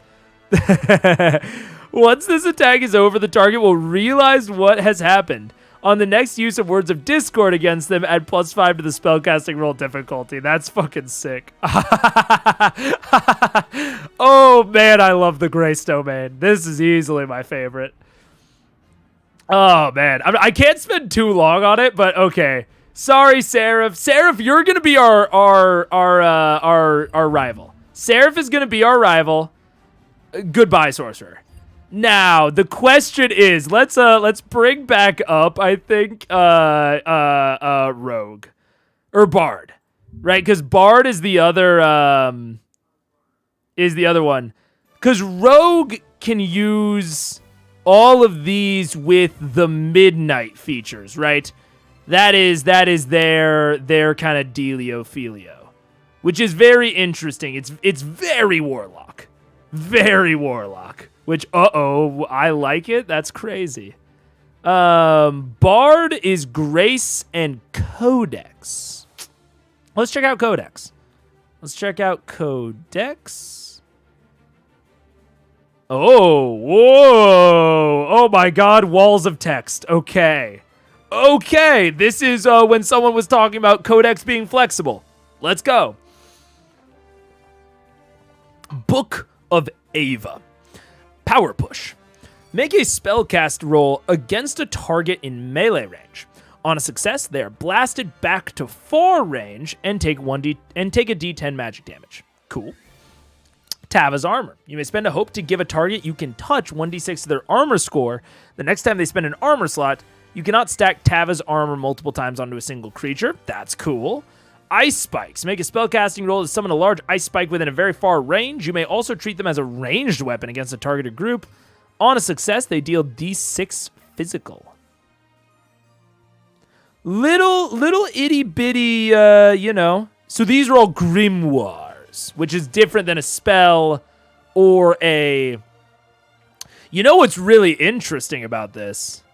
Speaker 1: Once this attack is over, the target will realize what has happened. On the next use of Words of Discord against them, add +5 to the spellcasting roll difficulty. That's fucking sick. Oh, man, I love the Grace domain. This is easily my favorite. Oh, man. I can't spend too long on it, but okay. Sorry, Seraph. Seraph, you're going to be our rival. Seraph is going to be our rival. Goodbye, Sorcerer. Now, the question is, let's bring back up, I think, Rogue. Or Bard. Right? Because Bard is the other one. Because Rogue can use all of these with the Midnight features, right? That is their kind of dealio-filio. Which is very interesting. It's very Warlock. Very Warlock. Which, I like it. That's crazy. Bard is Grace and Codex. Let's check out Codex. Oh, whoa. Oh my God, walls of text. Okay. This is when someone was talking about Codex being flexible. Let's go. Book of Ava. Power Push. Make a spellcast roll against a target in melee range. On a success, they are blasted back to far range and take a D10 magic damage. Cool. Tava's Armor. You may spend a hope to give a target you can touch 1d6 to their armor score. The next time they spend an armor slot, you cannot stack Tava's Armor multiple times onto a single creature. That's cool. Ice Spikes. Make a spellcasting roll to summon a large ice spike within a very far range. You may also treat them as a ranged weapon against a targeted group. On a success, they deal d6 physical. Little itty bitty, So these are all grimoires, which is different than a spell or a... You know what's really interesting about this?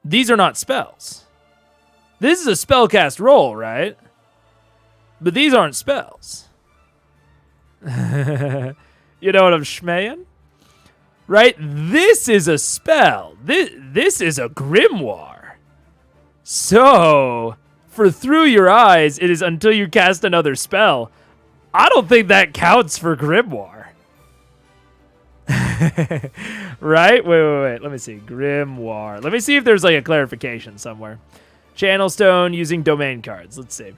Speaker 1: These are not spells. This is a spellcast roll, right? But these aren't spells. You know what I'm schmaying? Right? This is a spell. This is a grimoire. So, for Through Your Eyes, it is until you cast another spell. I don't think that counts for grimoire. Right? Wait. Let me see. Grimoire. Let me see if there's like a clarification somewhere. Channel Stone using domain cards. Let's see.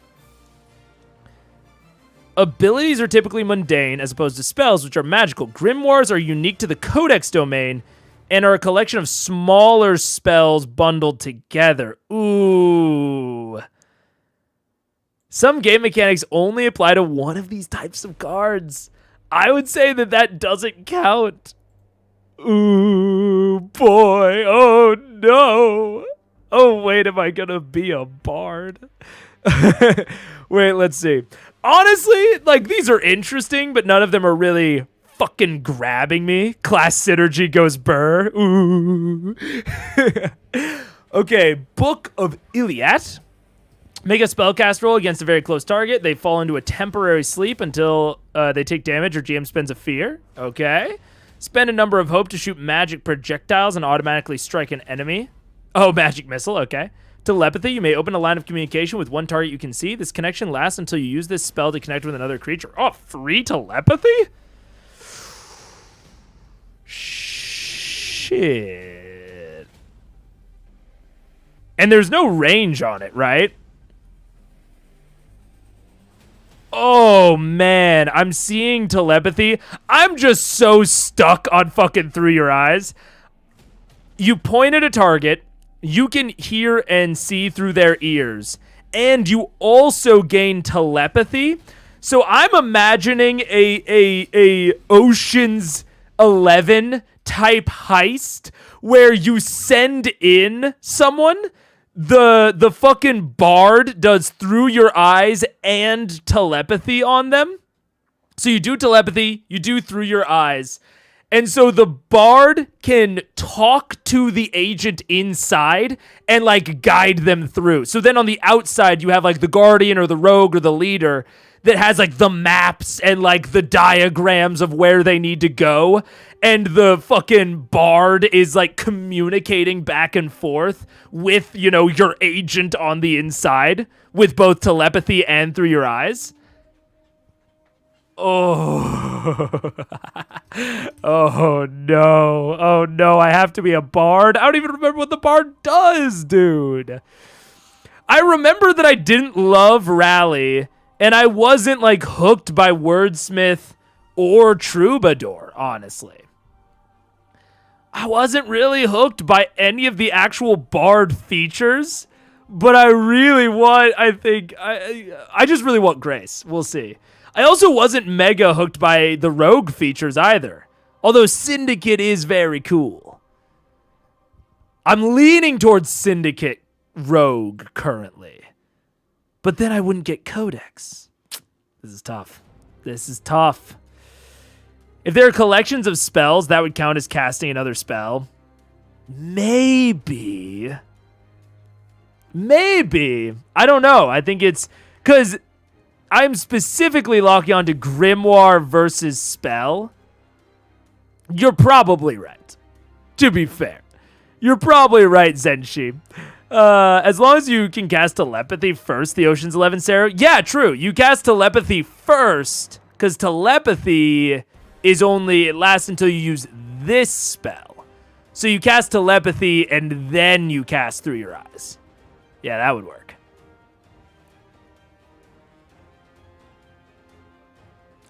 Speaker 1: Abilities are typically mundane as opposed to spells, which are magical. Grimoires are unique to the Codex domain and are a collection of smaller spells bundled together. Ooh. Some game mechanics only apply to one of these types of cards. I would say that doesn't count. Ooh, boy. Oh, no. Oh, wait, am I gonna be a bard? Wait, let's see. Honestly, like, these are interesting, but none of them are really fucking grabbing me. Class synergy goes burr. Ooh. Okay, Book of Iliad. Make a spellcast roll against a very close target. They fall into a temporary sleep until they take damage or GM spends a fear. Okay. Spend a number of hope to shoot magic projectiles and automatically strike an enemy. Oh, magic missile. Okay. Telepathy. You may open a line of communication with one target you can see. This connection lasts until you use this spell to connect with another creature. Oh, free telepathy? Shit. And there's no range on it, right? Oh, man. I'm seeing telepathy. I'm just so stuck on fucking Through Your Eyes. You point at a target. You can hear and see through their ears. And you also gain telepathy. So I'm imagining a Ocean's 11 type heist where you send in someone. The fucking bard does Through Your Eyes and telepathy on them. So you do telepathy, you do Through Your Eyes. And so the bard can talk to the agent inside and like guide them through. So then on the outside, you have like the guardian or the rogue or the leader that has like the maps and like the diagrams of where they need to go. And the fucking bard is like communicating back and forth with, you know, your agent on the inside with both telepathy and Through Your Eyes. Oh. Oh no. Oh no, I have to be a bard. I don't even remember what the bard does, dude. I remember that I didn't love Rally, and I wasn't like hooked by Wordsmith or Troubadour, honestly. I wasn't really hooked by any of the actual bard features, but I really want, I just really want Grace. We'll see. I also wasn't mega hooked by the rogue features either, although Syndicate is very cool. I'm leaning towards Syndicate rogue currently, but then I wouldn't get Codex. This is tough. This is tough. If there are collections of spells, that would count as casting another spell. Maybe. I don't know. I think it's because I'm specifically locking on to Grimoire versus spell. You're probably right. To be fair. You're probably right, Zenshi. As long as you can cast telepathy first, the Ocean's 11 Sarah. Yeah, true. You cast telepathy first, because telepathy it lasts until you use this spell. So you cast telepathy and then you cast through your eyes. Yeah, that would work.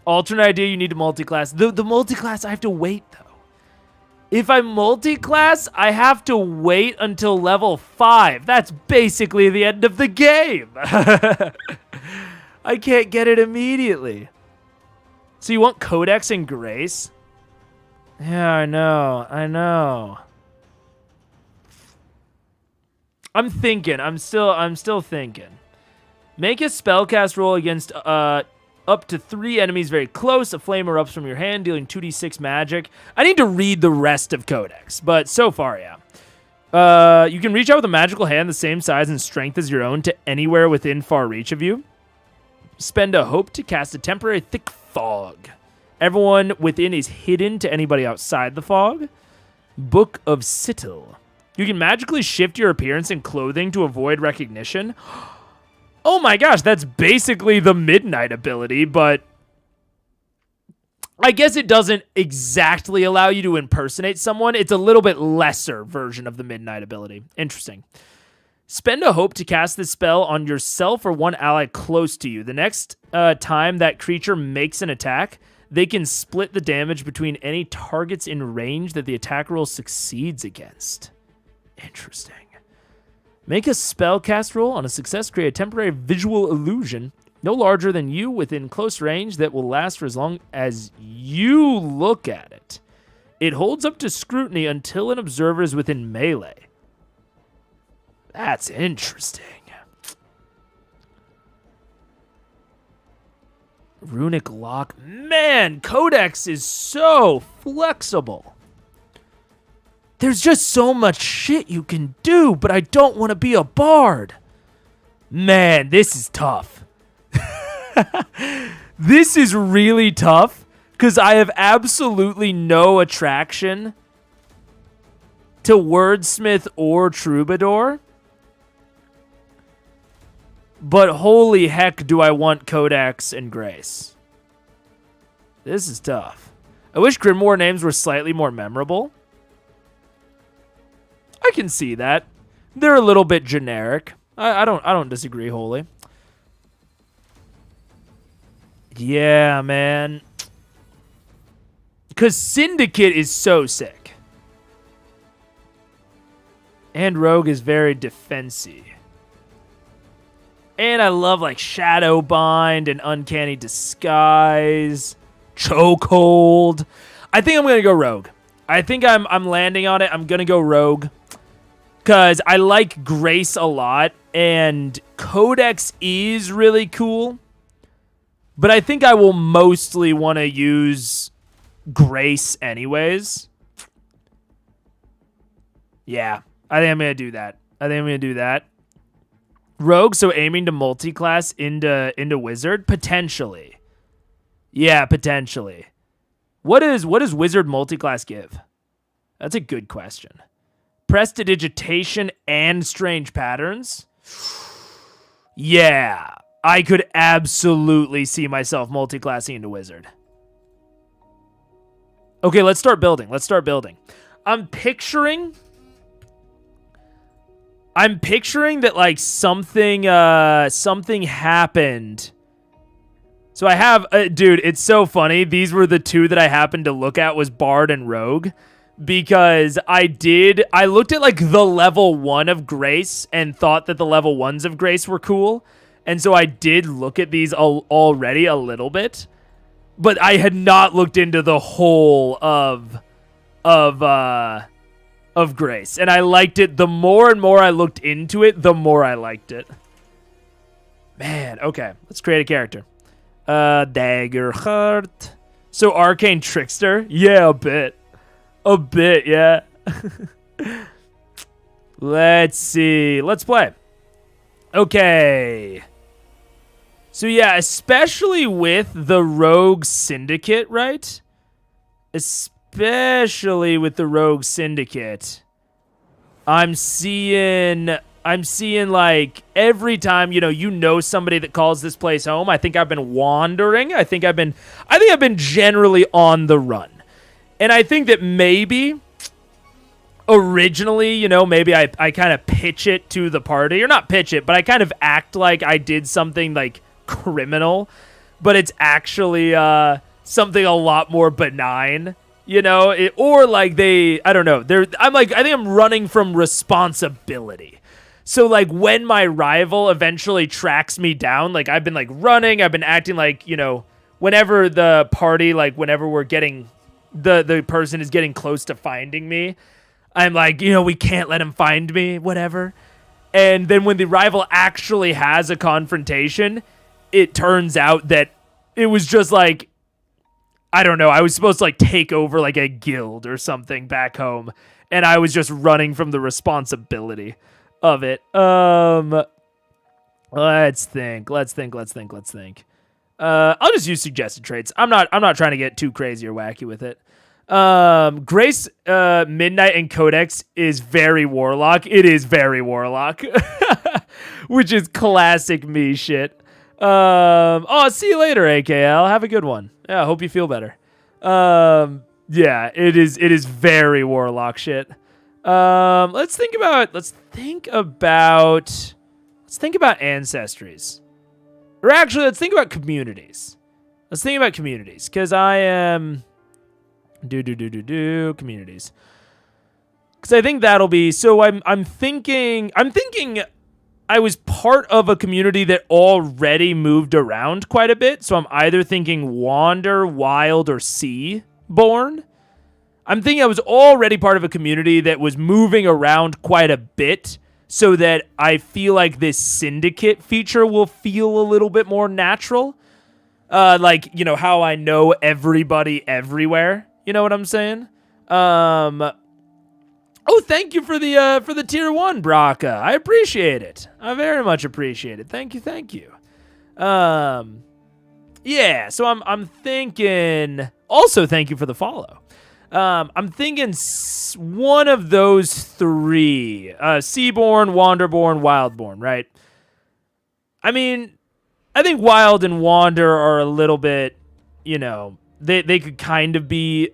Speaker 1: Alternate idea, you need to multi-class. The multi-class, I have to wait, though. If I multi-class, I have to wait until level 5. That's basically the end of the game. I can't get it immediately. So you want Codex and Grace? Yeah, I know. I'm thinking. I'm still thinking. Make a spellcast roll against up to 3 enemies very close. A flame erupts from your hand, dealing 2d6 magic. I need to read the rest of Codex, but so far, yeah. You can reach out with a magical hand the same size and strength as your own to anywhere within far reach of you. Spend a hope to cast a temporary thick fog. Everyone within is hidden to anybody outside the fog. Book of Sittil. You can magically shift your appearance and clothing to avoid recognition. Oh my gosh, that's basically the Midnight ability, but I guess it doesn't exactly allow you to impersonate someone. It's a little bit lesser version of the Midnight ability. Interesting. Spend a hope to cast this spell on yourself or one ally close to you. The next time that creature makes an attack, they can split the damage between any targets in range that the attack roll succeeds against. Interesting. Make a spellcast roll. On a success, create a temporary visual illusion no larger than you within close range that will last for as long as you look at it. It holds up to scrutiny until an observer is within melee. That's interesting. Runic Lock. Man, Codex is so flexible. There's just so much shit you can do, but I don't want to be a bard. Man, this is tough. This is really tough because I have absolutely no attraction to Wordsmith or Troubadour. But holy heck, do I want Codex and Grace. This is tough. I wish Grimoire names were slightly more memorable. I can see that. They're a little bit generic. I don't disagree wholly. Yeah, man. Because Syndicate is so sick. And Rogue is very defensive. And I love like Shadowbind and Uncanny Disguise, Chokehold. I think I'm gonna go Rogue. I think I'm landing on it. I'm gonna go Rogue because I like Grace a lot, and Codex is really cool. But I think I will mostly want to use Grace anyways. Yeah, I think I'm gonna do that. Rogue, so aiming to multi-class into Wizard? Potentially. Yeah, potentially. What does Wizard multi-class give? That's a good question. Prestidigitation and Strange Patterns? Yeah, I could absolutely see myself multi-classing into Wizard. Okay, let's start building. I'm picturing that like something happened. So I have, dude, it's so funny. These were the two that I happened to look at was Bard and Rogue, because I looked at like the level 1 of Grace and thought that the level 1s of Grace were cool. And so I did look at these already a little bit, but I had not looked into the whole of Grace, and I liked it. The more and more I looked into it, the more I liked it. Man, okay, let's create a character. Daggerheart. So Arcane Trickster? Yeah, a bit, yeah. Let's see. Let's play. Okay. So yeah, especially with the Rogue Syndicate, right? Especially with the Rogue Syndicate, I'm seeing I'm seeing like every time, you know somebody that calls this place home. I think I've been wandering. I think I've been generally on the run. And I think that maybe originally, maybe I kind of pitch it to the party, or not pitch it, but I kind of act like I did something like criminal, but it's actually something a lot more benign, or like I don't know. I think I'm running from responsibility. So like when my rival eventually tracks me down, like I've been like running, I've been acting like, whenever the party, like whenever we're getting the person is getting close to finding me, I'm like, we can't let him find me, whatever. And then when the rival actually has a confrontation, it turns out that it was just like, I don't know, I was supposed to like take over like a guild or something back home, and I was just running from the responsibility of it. Let's think. I'll just use suggested traits. I'm not trying to get too crazy or wacky with it. Grace, Midnight, and Codex is very Warlock. It is very Warlock, which is classic me shit. See you later, AKL. Have a good one. Yeah, I hope you feel better. Yeah, it is very Warlock shit. Let's think about ancestries. Or actually, let's think about communities. Because I am communities. Because I think that'll be so. I'm thinking I was part of a community that already moved around quite a bit. So I'm either thinking Wander, Wild, or Sea-born. I'm thinking I was already part of a community that was moving around quite a bit, so that I feel like this syndicate feature will feel a little bit more natural. Like, how I know everybody everywhere. You know what I'm saying? Thank you for the tier 1, Braca. I appreciate it. I very much appreciate it. Thank you. Yeah, so I'm thinking, also thank you for the follow. I'm thinking one of those 3, Seaborn, Wanderborn, Wildborn, right? I mean, I think Wild and Wander are a little bit, they could kind of be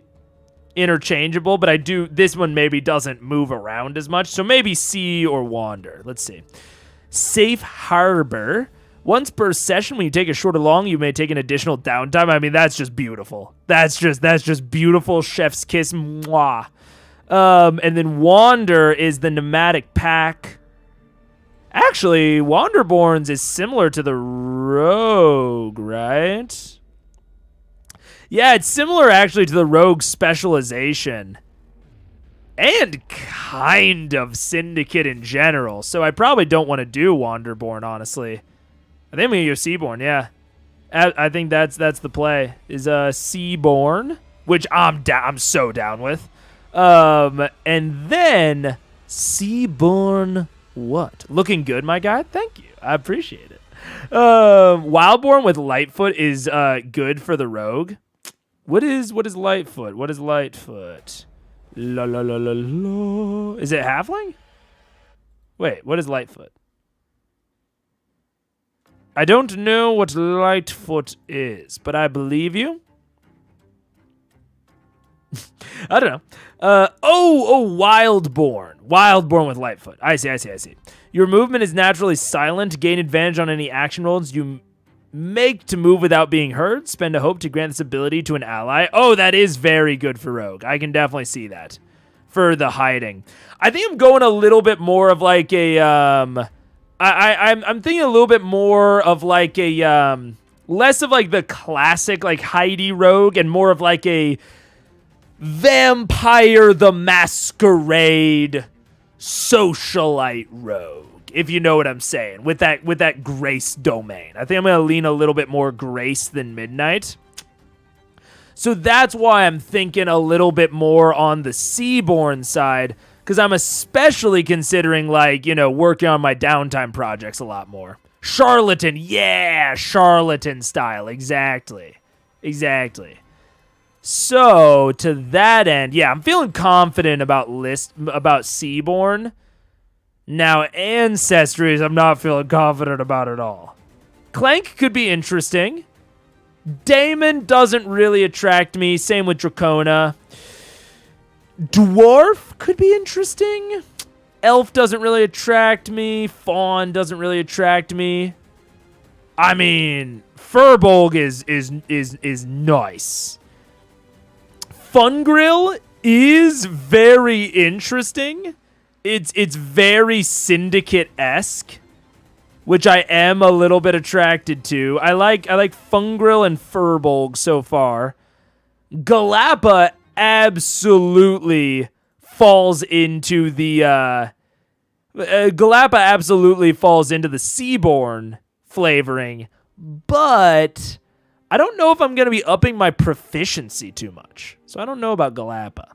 Speaker 1: interchangeable, but this one maybe doesn't move around as much, so maybe Sea or Wander. Let's see. Safe Harbor. Once per session, when you take a short or long, you may take an additional downtime. I mean, that's just beautiful. That's just beautiful. Chef's kiss. Mwah. And then Wander is the nomadic pack. Actually, Wanderborns is similar to the Rogue, right? Yeah, it's similar actually to the Rogue specialization. And kind of Syndicate in general. So I probably don't want to do Wanderborn, honestly. I think I'm going to go Seaborn, yeah. I think that's the play. Is Seaborn, which I'm so down with. And then Seaborn what? Looking good, my guy? Thank you. I appreciate it. Wildborn with Lightfoot is good for the Rogue. What is Lightfoot? What is Lightfoot? La la la la la. Is it Halfling? Wait, what is Lightfoot? I don't know what Lightfoot is, but I believe you. I don't know. Wildborn. Wildborn with Lightfoot. I see. Your movement is naturally silent. Gain advantage on any action rolls you make to move without being heard. Spend a hope to grant this ability to an ally. Oh, that is very good for Rogue. I can definitely see that. For the hiding. I think I'm going a little bit more of like a... I'm thinking a little bit more of like a... less of like the classic like Heidi Rogue and more of like a Vampire the Masquerade socialite rogue, if you know what I'm saying, with that Grace domain. I think I'm going to lean a little bit more Grace than Midnight. So that's why I'm thinking a little bit more on the Seaborn side, because I'm especially considering, like, working on my downtime projects a lot more. Charlatan, yeah, Charlatan style, exactly. So, to that end, yeah, I'm feeling confident about Seaborn. Now, Ancestries, I'm not feeling confident about at all. Clank could be interesting. Daemon doesn't really attract me. Same with Dracona. Dwarf could be interesting. Elf doesn't really attract me. Fawn doesn't really attract me. I mean, Furbolg is nice. Fungrill is very interesting. It's very Syndicate-esque, which I am a little bit attracted to. I like Fungrill and Furbolg so far. Galappa absolutely falls into the Galappa absolutely falls into the Seaborn flavoring, but I don't know if I'm going to be upping my proficiency too much. So I don't know about Galappa.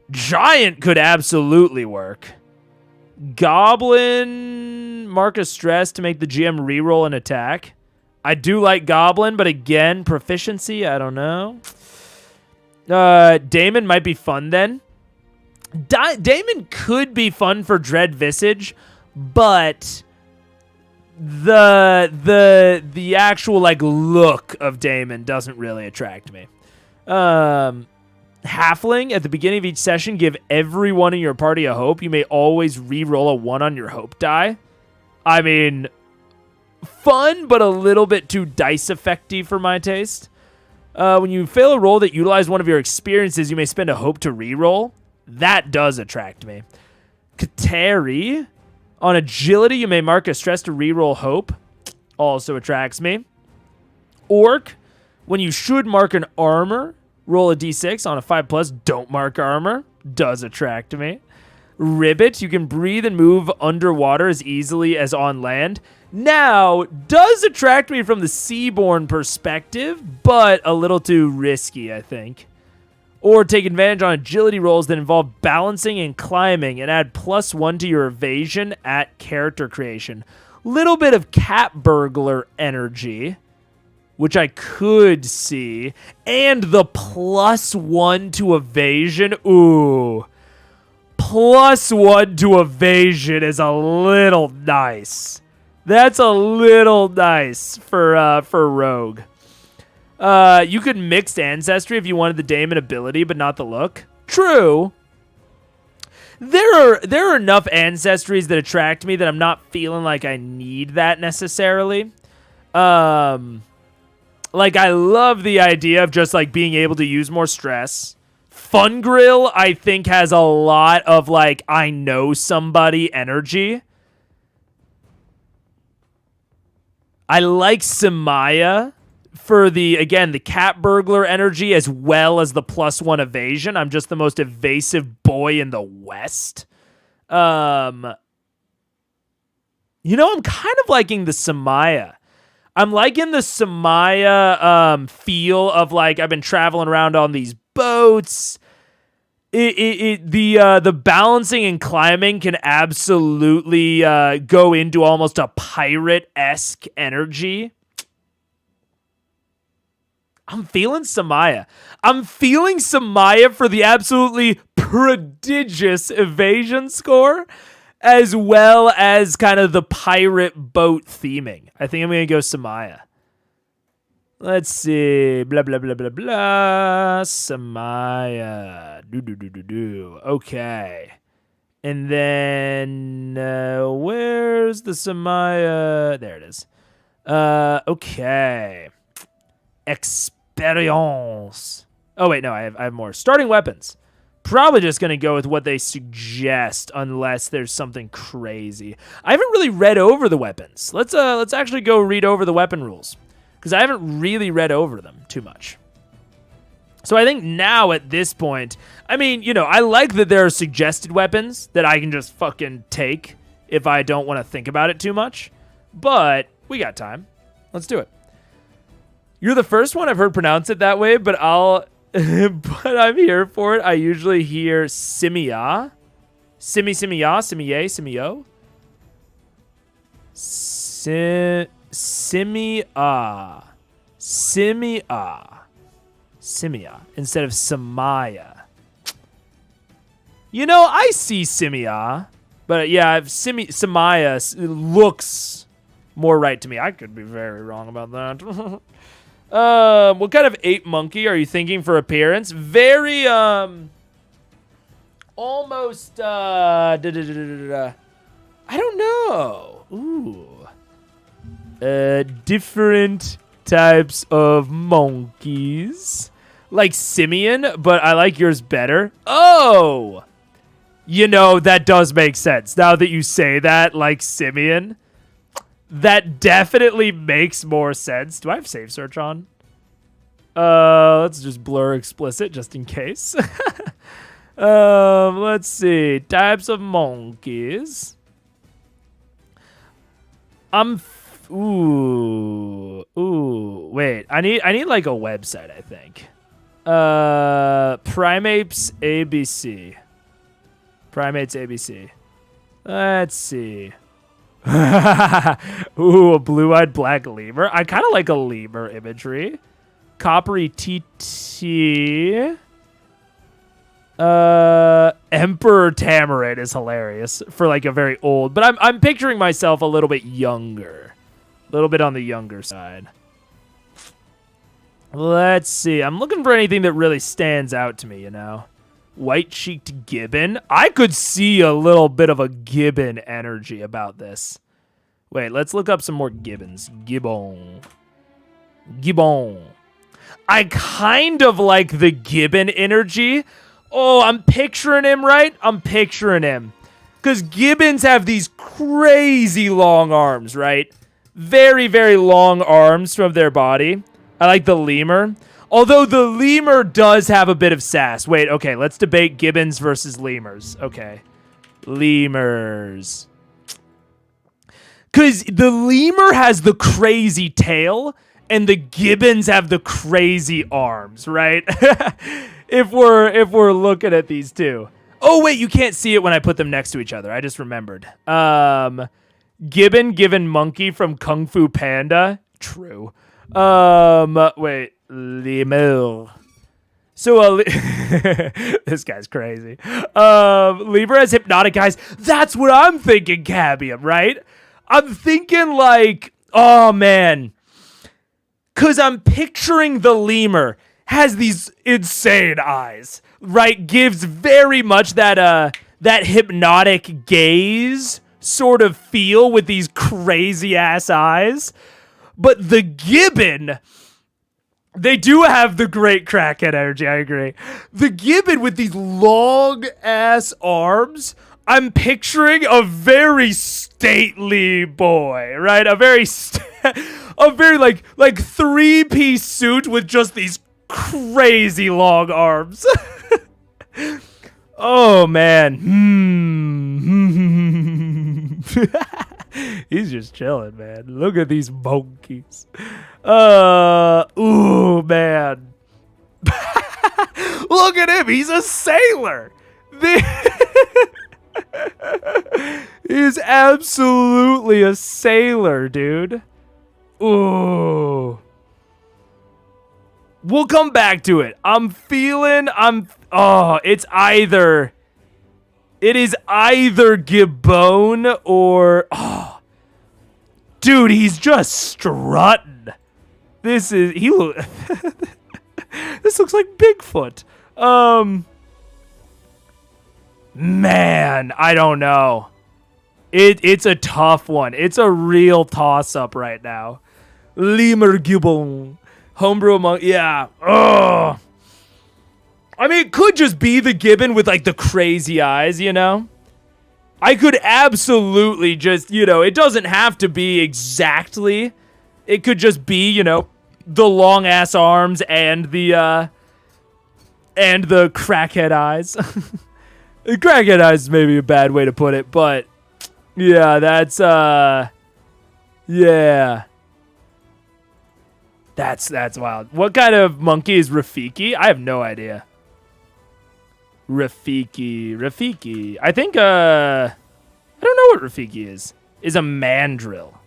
Speaker 1: Giant could absolutely work. Goblin, mark a stress to make the GM reroll an attack. I do like Goblin, but again, proficiency, I don't know. Daemon might be fun then. Daemon could be fun for Dread Visage, but the actual like look of Daemon doesn't really attract me. Halfling, at the beginning of each session, give everyone in your party a hope. You may always re-roll a 1 on your hope die. I mean, fun, but a little bit too dice effecty for my taste. When you fail a roll that utilizes one of your experiences, you may spend a hope to re-roll. That does attract me. Kateri, on agility, you may mark a stress to re-roll hope. Also attracts me. Orc, when you should mark an armor, roll a d6. On a 5+, don't mark armor. Does attract me. Ribbit, you can breathe and move underwater as easily as on land. Now, does attract me from the Seaborn perspective, but a little too risky, I think. Or take advantage on agility rolls that involve balancing and climbing and add +1 to your evasion at character creation. Little bit of cat burglar energy, which I could see. And the +1 to evasion. Ooh. +1 to evasion is a little nice. That's a little nice for Rogue. You could mix Ancestry if you wanted the Daemon ability, but not the look. True. There are enough Ancestries that attract me that I'm not feeling like I need that necessarily. Like, I love the idea of just, like, being able to use more stress. Fungrill, I think, has a lot of, like, I know somebody energy. I like Samaya for the cat burglar energy as well as the +1 evasion. I'm just the most evasive boy in the West. I'm kind of liking the Samaya. I'm liking the Samaya feel of, like, I've been traveling around on these boats. The balancing and climbing can absolutely go into almost a pirate-esque energy. I'm feeling Samaya. I'm feeling Samaya for the absolutely prodigious evasion score, as well as kind of the pirate boat theming. I think I'm going to go Samaya. Let's see. Blah, blah, blah, blah, blah. Samaya. Okay. And then, where's the Samaya? There it is. Okay. Experience. Oh, wait, no, I have more. Starting weapons. Probably just going to go with what they suggest unless there's something crazy. I haven't really read over the weapons. Let's actually go read over the weapon rules, because I haven't really read over them too much. So I think now at this point, I mean, I like that there are suggested weapons that I can just fucking take if I don't want to think about it too much. But we got time. Let's do it. You're the first one I've heard pronounce it that way, but but I'm here for it. I usually hear Simia. Simia, Simio. Simia instead of Samaya. I see Simia. But yeah, Samaya looks more right to me. I could be very wrong about that. What kind of ape monkey are you thinking for appearance? Very, almost, I don't know. Ooh. Different types of monkeys. Like simian, but I like yours better. Oh! You know, that does make sense. Now that you say that, like simian, that definitely makes more sense. Do I have save search on? Let's just blur explicit just in case. Let's see. Types of monkeys. Ooh. Wait, I need like a website, I think. Primates ABC. Primates ABC. Let's see. Ooh, a blue-eyed black lemur. I kind of like a lemur imagery. Coppery TT. Emperor Tamarin is hilarious for like a very old, but I'm picturing myself a little bit younger. A little bit on the younger side. Let's see. I'm looking for anything that really stands out to me, you know. White-cheeked gibbon. I could see a little bit of a gibbon energy about this. Wait, let's look up some more gibbons. Gibbon. I kind of like the gibbon energy. Oh, I'm picturing him, right? I'm picturing him. Because gibbons have these crazy long arms, right? Very, very long arms from their body. I like the lemur. Although the lemur does have a bit of sass. Wait, okay, let's debate gibbons versus lemurs. Okay. Lemurs. Because the lemur has the crazy tail, and the gibbons have the crazy arms, right? if we're looking at these two. Oh, wait, you can't see it when I put them next to each other. I just remembered. Gibbon monkey from Kung Fu Panda. True. Wait. Lemur. So, this guy's crazy. Lemur has hypnotic eyes. That's what I'm thinking, Cabium, right? I'm thinking like, oh, man. Because I'm picturing the lemur has these insane eyes, right? Gives very much that hypnotic gaze sort of feel with these crazy-ass eyes. But the gibbon... They do have the great crackhead energy, I agree. The gibbon with these long-ass arms, I'm picturing a very stately boy, right? A very like three-piece suit with just these crazy long arms. Oh, man. He's just chilling, man. Look at these monkeys. Ooh, man. Look at him. He's a sailor. He's absolutely a sailor, dude. Ooh. We'll come back to it. It is either Gibbon or... Oh, dude, he's just strutting. This looks like Bigfoot. Man, I don't know. It's a tough one. It's a real toss-up right now. Lemur Gibbon. Homebrew among... Yeah. Ugh. I mean, it could just be the gibbon with, like, the crazy eyes, you know? I could absolutely just, you know, it doesn't have to be exactly. It could just be, you know, the long-ass arms and the crackhead eyes. The crackhead eyes is maybe a bad way to put it, but, yeah, that's, yeah. That's wild. What kind of monkey is Rafiki? I have no idea. Rafiki. I think, I don't know what Rafiki is. Is a mandrill.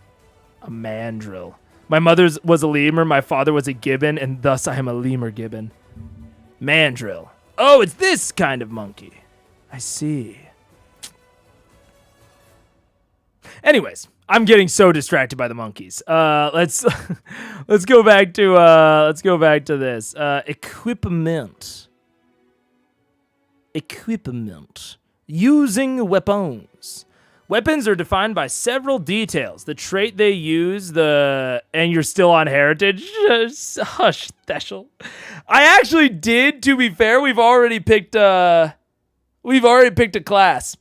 Speaker 1: A mandrill. My mother was a lemur, my father was a gibbon, and thus I am a lemur gibbon. Mandrill. Oh, it's this kind of monkey. I see. Anyways, I'm getting so distracted by the monkeys. Let's go back to this. Equipment. Using weapons. Weapons are defined by several details. The trait they use, and you're still on heritage. Hush, Theshel. I actually did, to be fair. We've already picked a class.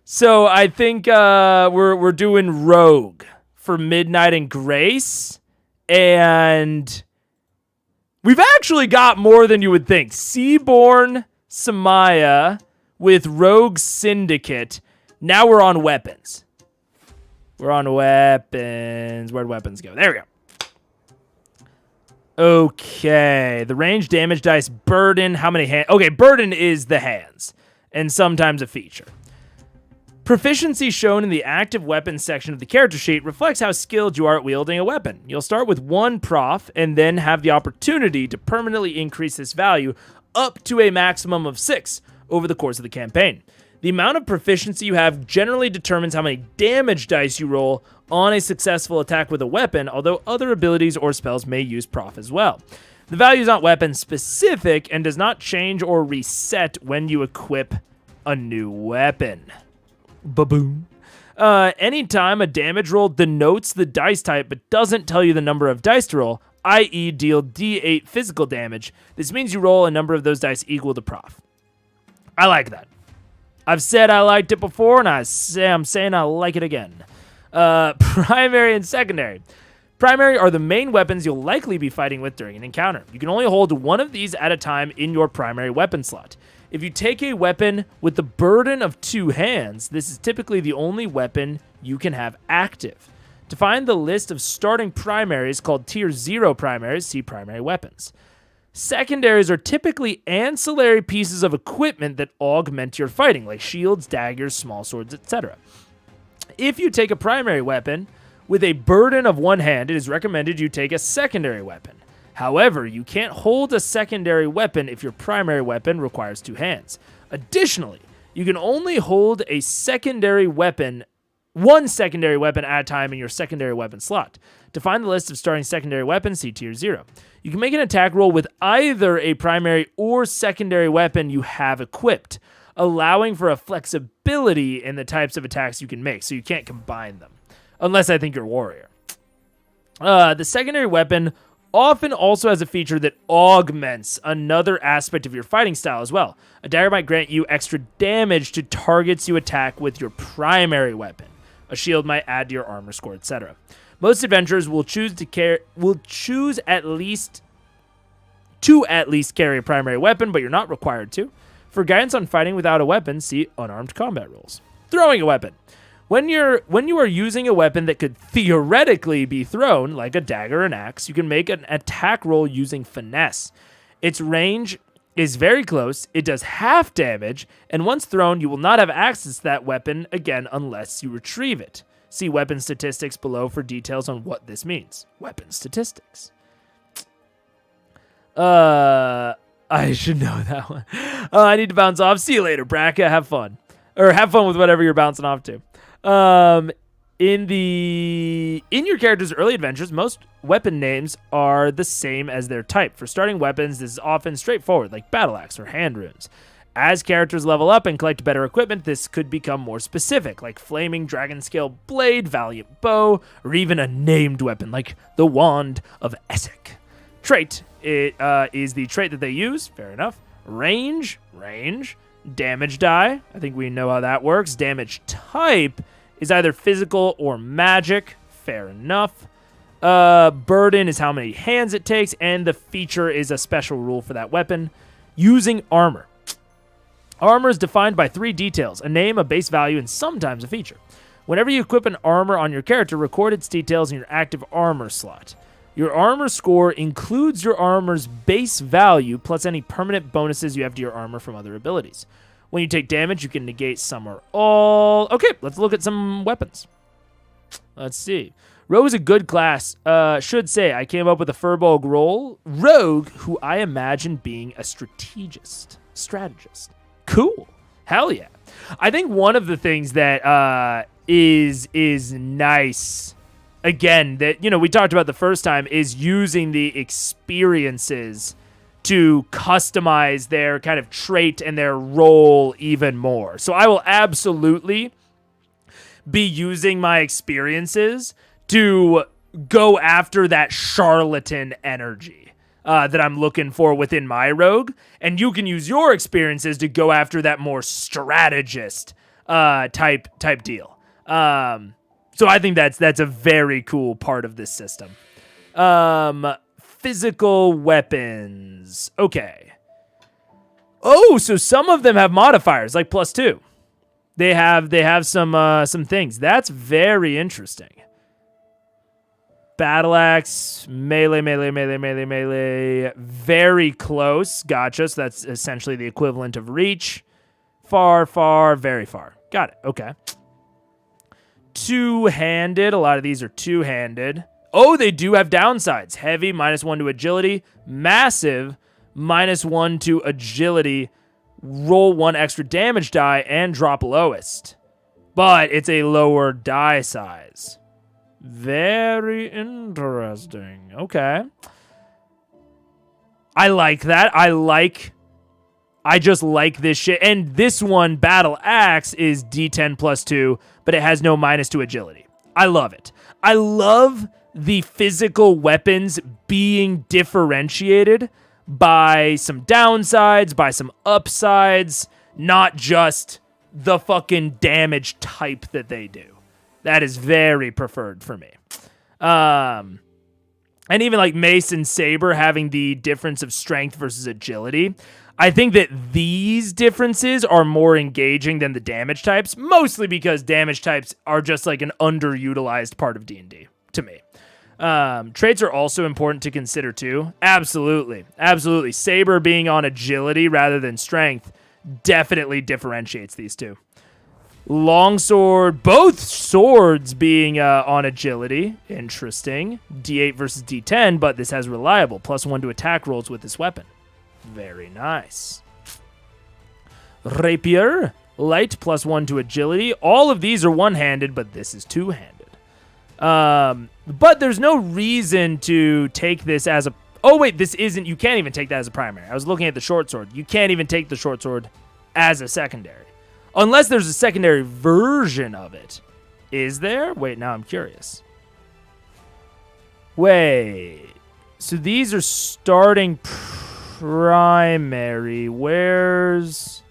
Speaker 1: So I think we're doing Rogue for Midnight and Grace. And we've actually got more than you would think. Seaborn Samaya with Rogue Syndicate. Now we're on weapons. Where'd weapons go? There we go. Okay. The range, damage dice, burden. How many hands? Okay, burden is the hands. And sometimes a feature. Proficiency shown in the active weapons section of the character sheet reflects how skilled you are at wielding a weapon. You'll start with 1 prof and then have the opportunity to permanently increase this value up to a maximum of 6 over the course of the campaign. The amount of proficiency you have generally determines how many damage dice you roll on a successful attack with a weapon, although other abilities or spells may use prof as well. The value is not weapon specific and does not change or reset when you equip a new weapon. Ba-boom. Anytime a damage roll denotes the dice type but doesn't tell you the number of dice to roll, i.e. deal d8 physical damage, this means you roll a number of those dice equal to prof. I like that. I've said I liked it before, and I'm saying I like it again. Primary and secondary. Primary are the main weapons you'll likely be fighting with during an encounter. You can only hold one of these at a time in your primary weapon slot. If you take a weapon with the burden of 2 hands, this is typically the only weapon you can have active. To find the list of starting primaries called Tier 0 primaries, see primary weapons. Secondaries are typically ancillary pieces of equipment that augment your fighting, like shields, daggers, small swords, etc. If you take a primary weapon with a burden of 1 hand, it is recommended you take a secondary weapon. However, you can't hold a secondary weapon if your primary weapon requires 2 hands. Additionally, you can only hold one secondary weapon at a time in your secondary weapon slot. To find the list of starting secondary weapons, see Tier 0. You can make an attack roll with either a primary or secondary weapon you have equipped, allowing for a flexibility in the types of attacks you can make, so you can't combine them, unless I think you're a warrior. The secondary weapon often also has a feature that augments another aspect of your fighting style as well. A dagger might grant you extra damage to targets you attack with your primary weapon. A shield might add to your armor score, etc. Most adventurers will choose at least carry a primary weapon, but you're not required to. For guidance on fighting without a weapon, see unarmed combat rules. Throwing a weapon. When you are using a weapon that could theoretically be thrown, like a dagger or an axe, you can make an attack roll using finesse. Its range is very close, it does half damage, and once thrown, you will not have access to that weapon again unless you retrieve it. See weapon statistics below for details on what this means. Weapon statistics. I should know that one. I need to bounce off. See you later, Braca. Have fun. Or have fun with whatever you're bouncing off to. In your character's early adventures, most weapon names are the same as their type. For starting weapons, this is often straightforward, like battle axe or hand runes. As characters level up and collect better equipment, this could become more specific, like flaming dragon scale blade, valiant bow, or even a named weapon like the wand of Essek. Trait, it is the trait that they use. Fair enough. Range. Damage die. I think we know how that works. Damage type is either physical or magic. Fair enough. Burden is how many hands it takes, and the feature is a special rule for that weapon. Using armor. Armor is defined by 3 details: a name, a base value, and sometimes a feature. Whenever you equip an armor on your character, record its details in your active armor slot. Your armor score includes your armor's base value plus any permanent bonuses you have to your armor from other abilities. When you take damage, you can negate some or all. Okay, let's look at some weapons. Let's see. Rogue is a good class. Should say, I came up with a Furbolg rogue who I imagine being a strategist. Cool. Hell yeah. I think one of the things that is nice. Again, that, we talked about the first time, is using the experiences to customize their kind of trait and their role even more. So I will absolutely be using my experiences to go after that charlatan energy that I'm looking for within my rogue. And you can use your experiences to go after that more strategist type deal. So I think that's a very cool part of this system. Physical weapons. Okay. Oh, so some of them have modifiers, like +2. They have some things. That's very interesting. Battle axe, melee. Very close. Gotcha. So that's essentially the equivalent of reach. Far, very far. Got it. Okay. Two-handed. A lot of these are two-handed. Oh, they do have downsides. Heavy, -1 to agility. Massive, -1 to agility. Roll 1 extra damage die and drop lowest. But it's a lower die size. Very interesting. Okay. I like that. I just like this shit. And this one, Battle Axe, is D10 +2, but it has no -2 agility. I love it. I love the physical weapons being differentiated by some downsides, by some upsides, not just the fucking damage type that they do. That is very preferred for me. And even like Mace and Saber having the difference of strength versus agility, I think that these differences are more engaging than the damage types, mostly because damage types are just like an underutilized part of D&D to me. Traits are also important to consider too. Absolutely. Saber being on agility rather than strength definitely differentiates these two. Longsword, both swords being on agility. Interesting. D8 versus D10, but this has reliable. +1 to attack rolls with this weapon. Very nice. Rapier, light, +1 to agility. All of these are one-handed, but this is two-handed. But there's no reason to take this as a... Oh, wait, this isn't... You can't even take that as a primary. I was looking at the short sword. You can't even take the short sword as a secondary. Unless there's a secondary version of it. Is there? Wait, now I'm curious. Wait. So these are starting primary. Where's...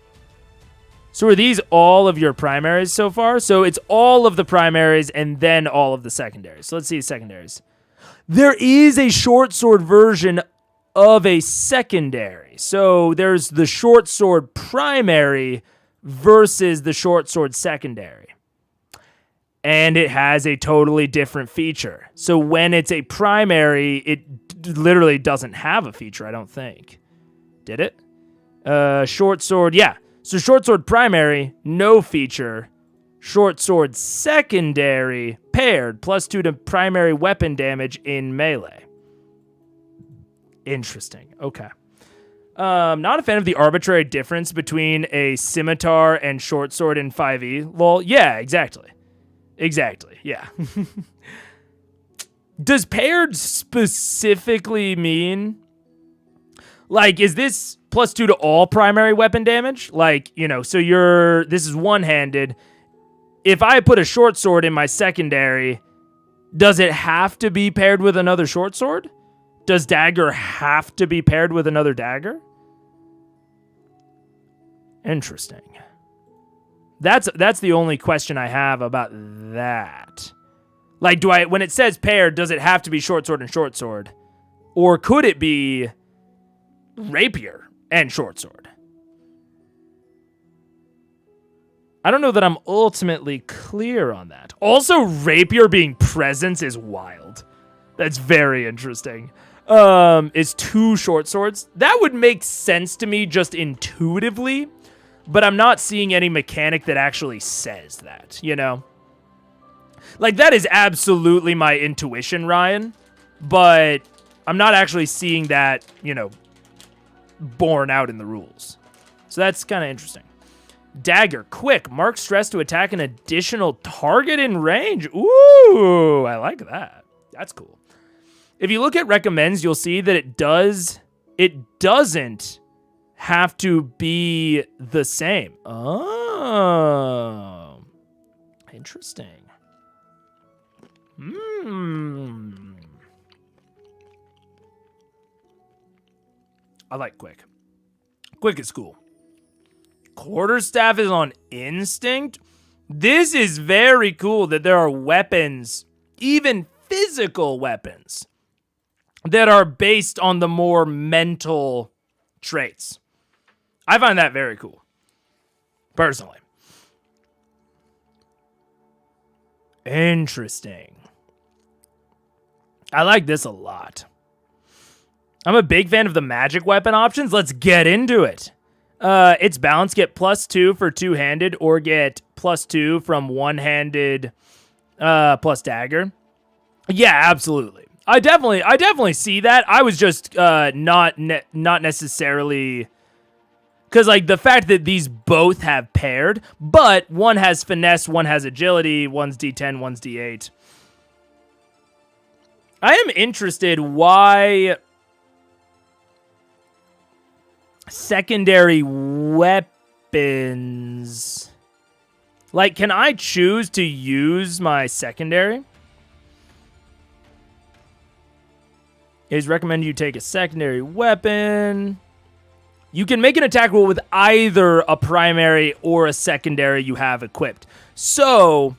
Speaker 1: So are these all of your primaries so far? So it's all of the primaries and then all of the secondaries. So let's see secondaries. There is a short sword version of a secondary. So there's the short sword primary versus the short sword secondary. And it has a totally different feature. So when it's a primary, it literally doesn't have a feature, I don't think. Did it? Short sword, yeah. So short sword primary, no feature. Short sword secondary, paired, +2 to primary weapon damage in melee. Interesting. Okay. Not a fan of the arbitrary difference between a scimitar and short sword in 5e. Well, yeah, exactly. Yeah. Does paired specifically mean... Like, is this +2 to all primary weapon damage? Like, so this is one-handed. If I put a short sword in my secondary, does it have to be paired with another short sword? Does dagger have to be paired with another dagger? Interesting. That's the only question I have about that. Like, when it says paired, does it have to be short sword and short sword? Or could it be rapier and short sword? I don't know that I'm ultimately clear on that. Also, rapier being presence is wild. That's very interesting. Is 2 short swords. That would make sense to me just intuitively, but I'm not seeing any mechanic that actually says that, Like, that is absolutely my intuition, Ryan, but I'm not actually seeing that, borne out in the rules. So that's kind of interesting. Dagger, quick, mark stress to attack an additional target in range. Ooh, I like that. That's cool. If you look at recommends, you'll see that it doesn't have to be the same. Oh, interesting. I like quick. Quick is cool. Quarterstaff is on instinct. This is very cool that there are weapons, even physical weapons, that are based on the more mental traits. I find that very cool, personally. Interesting. I like this a lot. I'm a big fan of the magic weapon options. Let's get into it. Its balance, get +2 for two-handed or get +2 from one-handed plus dagger. Yeah, absolutely. I definitely see that. I was just not necessarily, because like the fact that these both have paired, but one has finesse, one has agility, one's D10, one's D8. I am interested why secondary weapons. Like, can I choose to use my secondary? It is recommended you take a secondary weapon. You can make an attack roll with either a primary or a secondary you have equipped. So,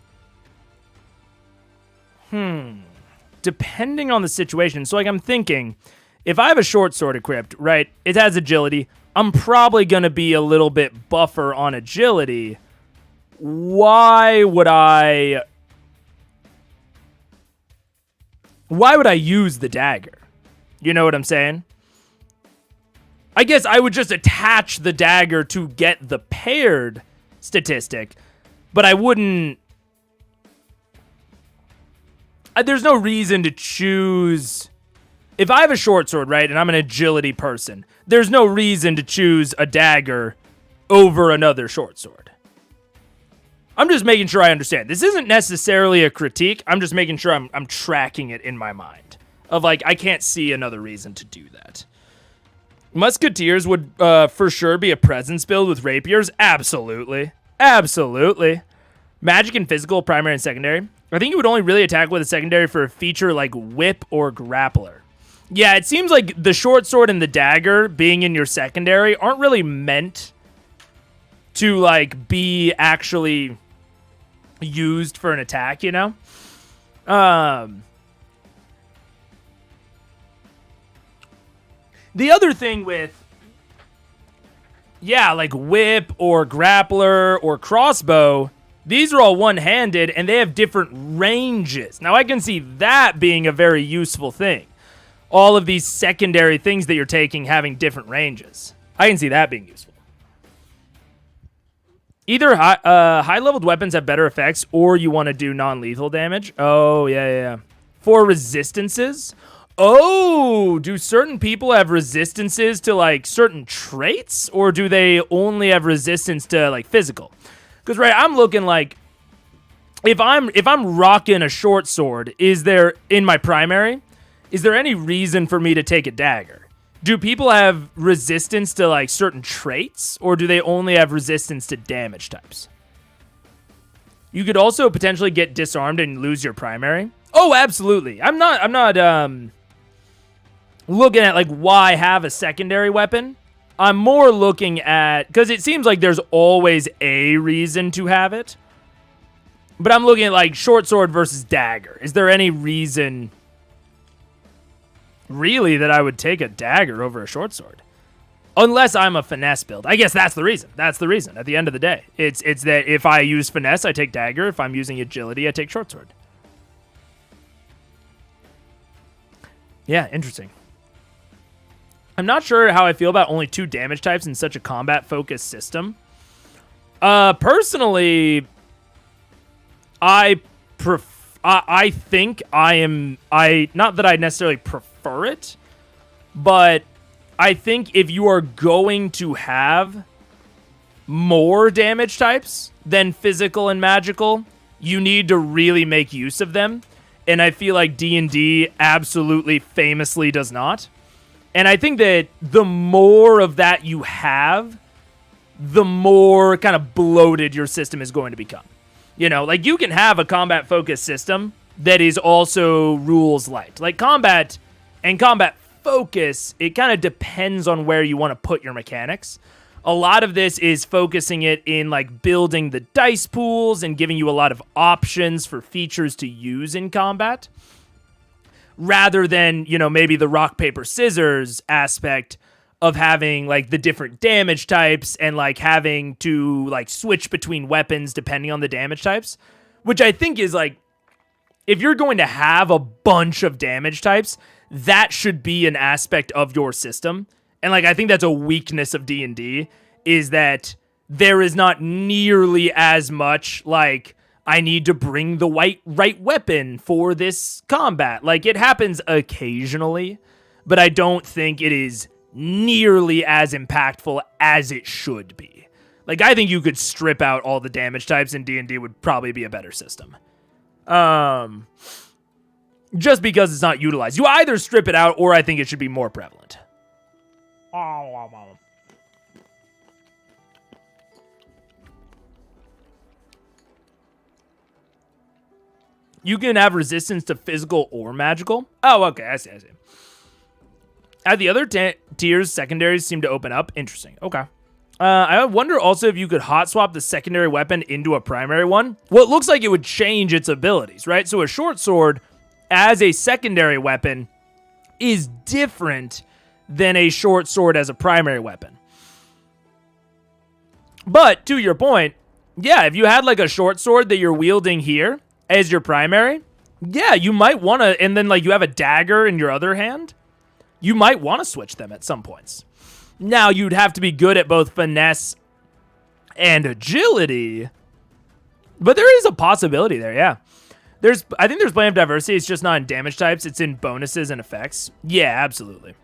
Speaker 1: depending on the situation. So, like, I'm thinking, if I have a short sword equipped, right, it has agility. I'm probably going to be a little bit buffer on agility. Why would I use the dagger? You know what I'm saying? I guess I would just attach the dagger to get the paired statistic, but I wouldn't. There's no reason to choose. If I have a short sword, right, and I'm an agility person, there's no reason to choose a dagger over another short sword. I'm just making sure I understand. This isn't necessarily a critique. I'm just making sure I'm tracking it in my mind. Of like, I can't see another reason to do that. Musketeers would for sure be a presence build with rapiers. Absolutely. Absolutely. Magic and physical, primary and secondary. I think you would only really attack with a secondary for a feature like whip or grappler. Yeah, it seems like the short sword and the dagger being in your secondary aren't really meant to like be actually used for an attack, you know? The other thing with, yeah, like whip or grappler or crossbow, these are all one-handed and they have different ranges. Now, I can see that being a very useful thing. All of these secondary things that you're taking having different ranges. I can see that being useful. Either high-leveled weapons have better effects or you want to do non-lethal damage. Oh, yeah. For resistances. Oh, do certain people have resistances to like certain traits, or do they only have resistance to like physical? Because right, I'm looking like if I'm rocking a short sword, is there in my primary? Is there any reason for me to take a dagger? Do people have resistance to like certain traits, or do they only have resistance to damage types? You could also potentially get disarmed and lose your primary. Oh, absolutely. I'm not looking at like why have a secondary weapon. I'm more looking at, because it seems like there's always a reason to have it. But I'm looking at like short sword versus dagger. Is there any reason really that I would take a dagger over a short sword? Unless I'm a finesse build. I guess that's the reason. That's the reason at the end of the day. It's that if I use finesse, I take dagger. If I'm using agility, I take short sword. Yeah, interesting. I'm not sure how I feel about only 2 damage types in such a combat-focused system. Personally, I think not that I necessarily prefer it, but I think if you are going to have more damage types than physical and magical, you need to really make use of them. And I feel like D&D absolutely famously does not. And I think that the more of that you have, the more kind of bloated your system is going to become. You know, like you can have a combat-focused system that is also rules light. Like combat and combat focus, it kind of depends on where you want to put your mechanics. A lot of this is focusing it in like building the dice pools and giving you a lot of options for features to use in combat, rather than, you know, maybe the rock, paper, scissors aspect of having like the different damage types and like having to like switch between weapons depending on the damage types, which I think is like, if you're going to have a bunch of damage types, that should be an aspect of your system. And like I think that's a weakness of D&D, is that there is not nearly as much like I need to bring the right weapon for this combat. Like it happens occasionally, but I don't think it is nearly as impactful as it should be. Like I think you could strip out all the damage types and D&D would probably be a better system. Just because it's not utilized. You either strip it out or I think it should be more prevalent. You can have resistance to physical or magical. Oh, okay. I see. At the other tiers, secondaries seem to open up. Interesting. Okay. I wonder also if you could hot swap the secondary weapon into a primary one. Well, it looks like it would change its abilities, right? So a short sword as a secondary weapon is different than a short sword as a primary weapon. But to your point, yeah, if you had like a short sword that you're wielding here as your primary, yeah, you might want to, and then like you have a dagger in your other hand, you might want to switch them at some points. Now, you'd have to be good at both finesse and agility, but there is a possibility there, yeah. I think there's plenty of diversity. It's just not in damage types. It's in bonuses and effects. Yeah, absolutely.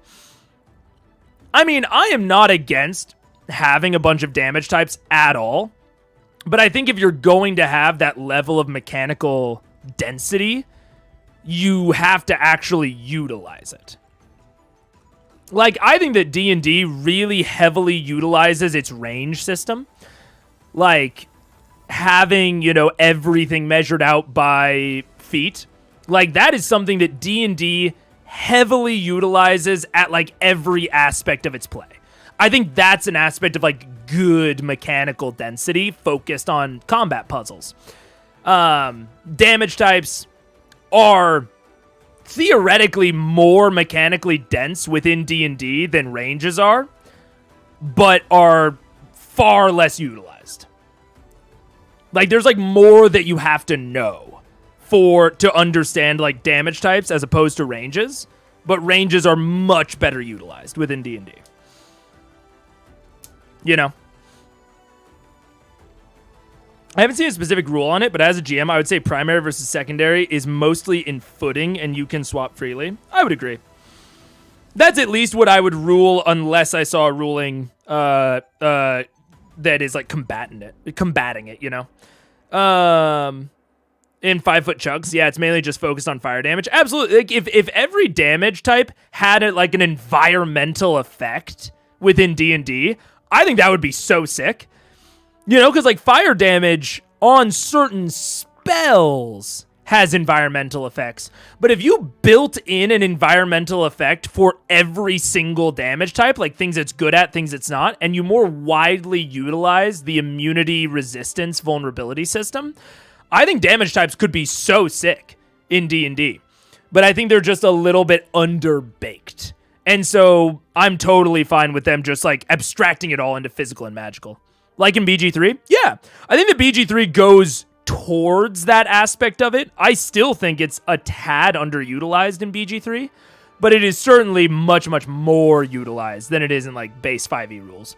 Speaker 1: I mean, I am not against having a bunch of damage types at all, but I think if you're going to have that level of mechanical density, you have to actually utilize it. Like, I think that D&D really heavily utilizes its range system. Like, having, you know, everything measured out by feet. Like, that is something that D&D heavily utilizes at, like, every aspect of its play. I think that's an aspect of, like, good mechanical density focused on combat puzzles. Damage types are theoretically more mechanically dense within D&D than ranges are, but are far less utilized. Like, there's, like, more that you have to know to understand, like, damage types as opposed to ranges, but ranges are much better utilized within D&D. You know? I haven't seen a specific rule on it, but as a GM, I would say primary versus secondary is mostly in footing, and you can swap freely. I would agree. That's at least what I would rule, unless I saw a ruling that is like combating it, you know? In 5-foot chunks, yeah, it's mainly just focused on fire damage. Absolutely. Like if every damage type had like an environmental effect within D&D, I think that would be so sick. You know, because like fire damage on certain spells has environmental effects. But if you built in an environmental effect for every single damage type, like things it's good at, things it's not, and you more widely utilize the immunity resistance vulnerability system, I think damage types could be so sick in D&D. But I think they're just a little bit underbaked. And so I'm totally fine with them just like abstracting it all into physical and magical. Like in BG3? Yeah. I think the BG3 goes towards that aspect of it. I still think it's a tad underutilized in BG3, but it is certainly much, much more utilized than it is in like base 5e rules.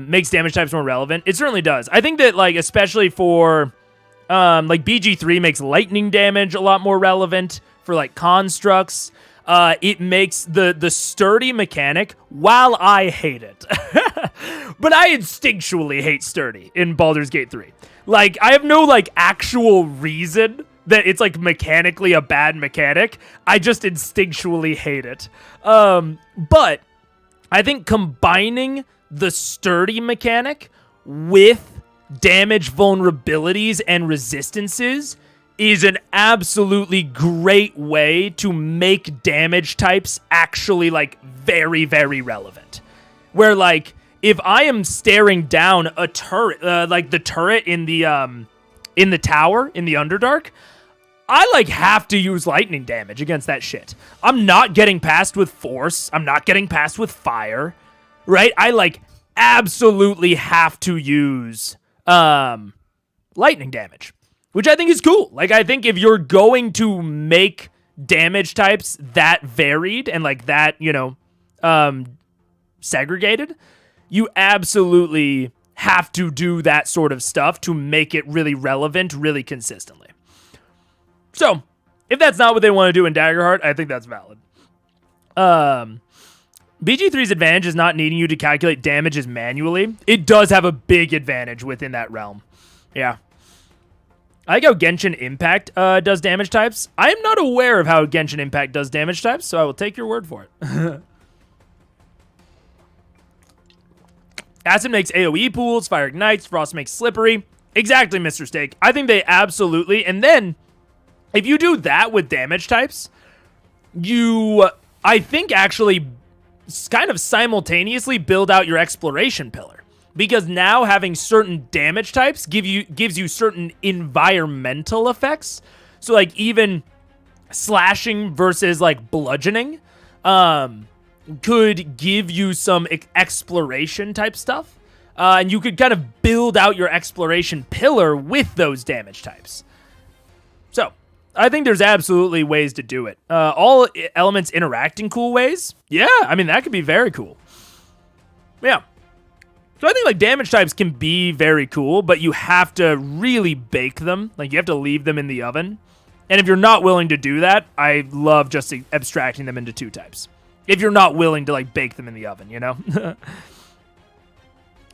Speaker 1: Makes damage types more relevant. It certainly does. I think that like, especially for like BG3 makes lightning damage a lot more relevant for like constructs. It makes the sturdy mechanic, while I hate it, But I instinctually hate sturdy in Baldur's Gate 3. Like, I have no, like, actual reason that it's, like, mechanically a bad mechanic. I just instinctually hate it. But I think combining the sturdy mechanic with damage vulnerabilities and resistances is an absolutely great way to make damage types actually, like, very, very relevant. Where, like, if I am staring down a turret, like the turret in the tower, in the Underdark, I, like, have to use lightning damage against that shit. I'm not getting past with force. I'm not getting past with fire, right? I, like, absolutely have to use lightning damage, which I think is cool. Like, I think if you're going to make damage types that varied and, like, that, you know, segregated, you absolutely have to do that sort of stuff to make it really relevant, really consistently. So, if that's not what they want to do in Daggerheart, I think that's valid. BG3's advantage is not needing you to calculate damages manually. It does have a big advantage within that realm. Yeah. I like how Genshin Impact does damage types. I am not aware of how Genshin Impact does damage types, so I will take your word for it. Acid makes AoE pools, Fire ignites, Frost makes slippery. Exactly, Mr. Steak. I think they absolutely... And then, if you do that with damage types, you, I think, actually kind of simultaneously build out your exploration pillar. Because now having certain damage types gives you certain environmental effects. So, like, even slashing versus, like, bludgeoning could give you some exploration type stuff. And you could kind of build out your exploration pillar with those damage types. So, I think there's absolutely ways to do it. All elements interact in cool ways. Yeah, I mean, that could be very cool. Yeah. So I think, like, damage types can be very cool, but you have to really bake them. Like, you have to leave them in the oven. And if you're not willing to do that, I love just abstracting them into two types. If you're not willing to, like, bake them in the oven, you know?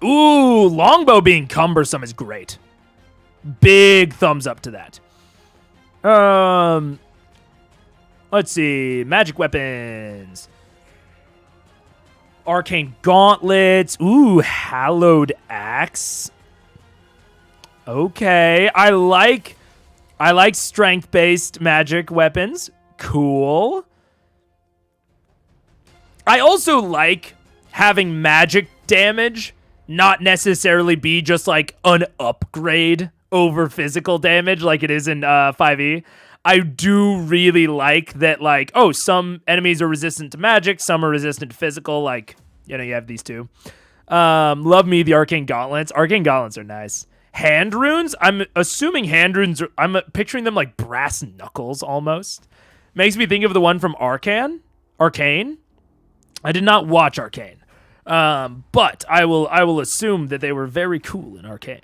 Speaker 1: Ooh, longbow being cumbersome is great. Big thumbs up to that. Let's see. Magic weapons. Arcane gauntlets. Ooh, hallowed axe. Okay. I like strength-based magic weapons. Cool. I also like having magic damage not necessarily be just like an upgrade over physical damage like it is in 5e. I do really like that, like, oh, some enemies are resistant to magic, some are resistant to physical, like, you know, you have these two. Love me the Arcane Gauntlets. Arcane Gauntlets are nice. Hand runes? I'm assuming hand runes are, I'm picturing them like brass knuckles almost. Makes me think of the one from Arcane. I did not watch Arcane. But I will assume that they were very cool in Arcane.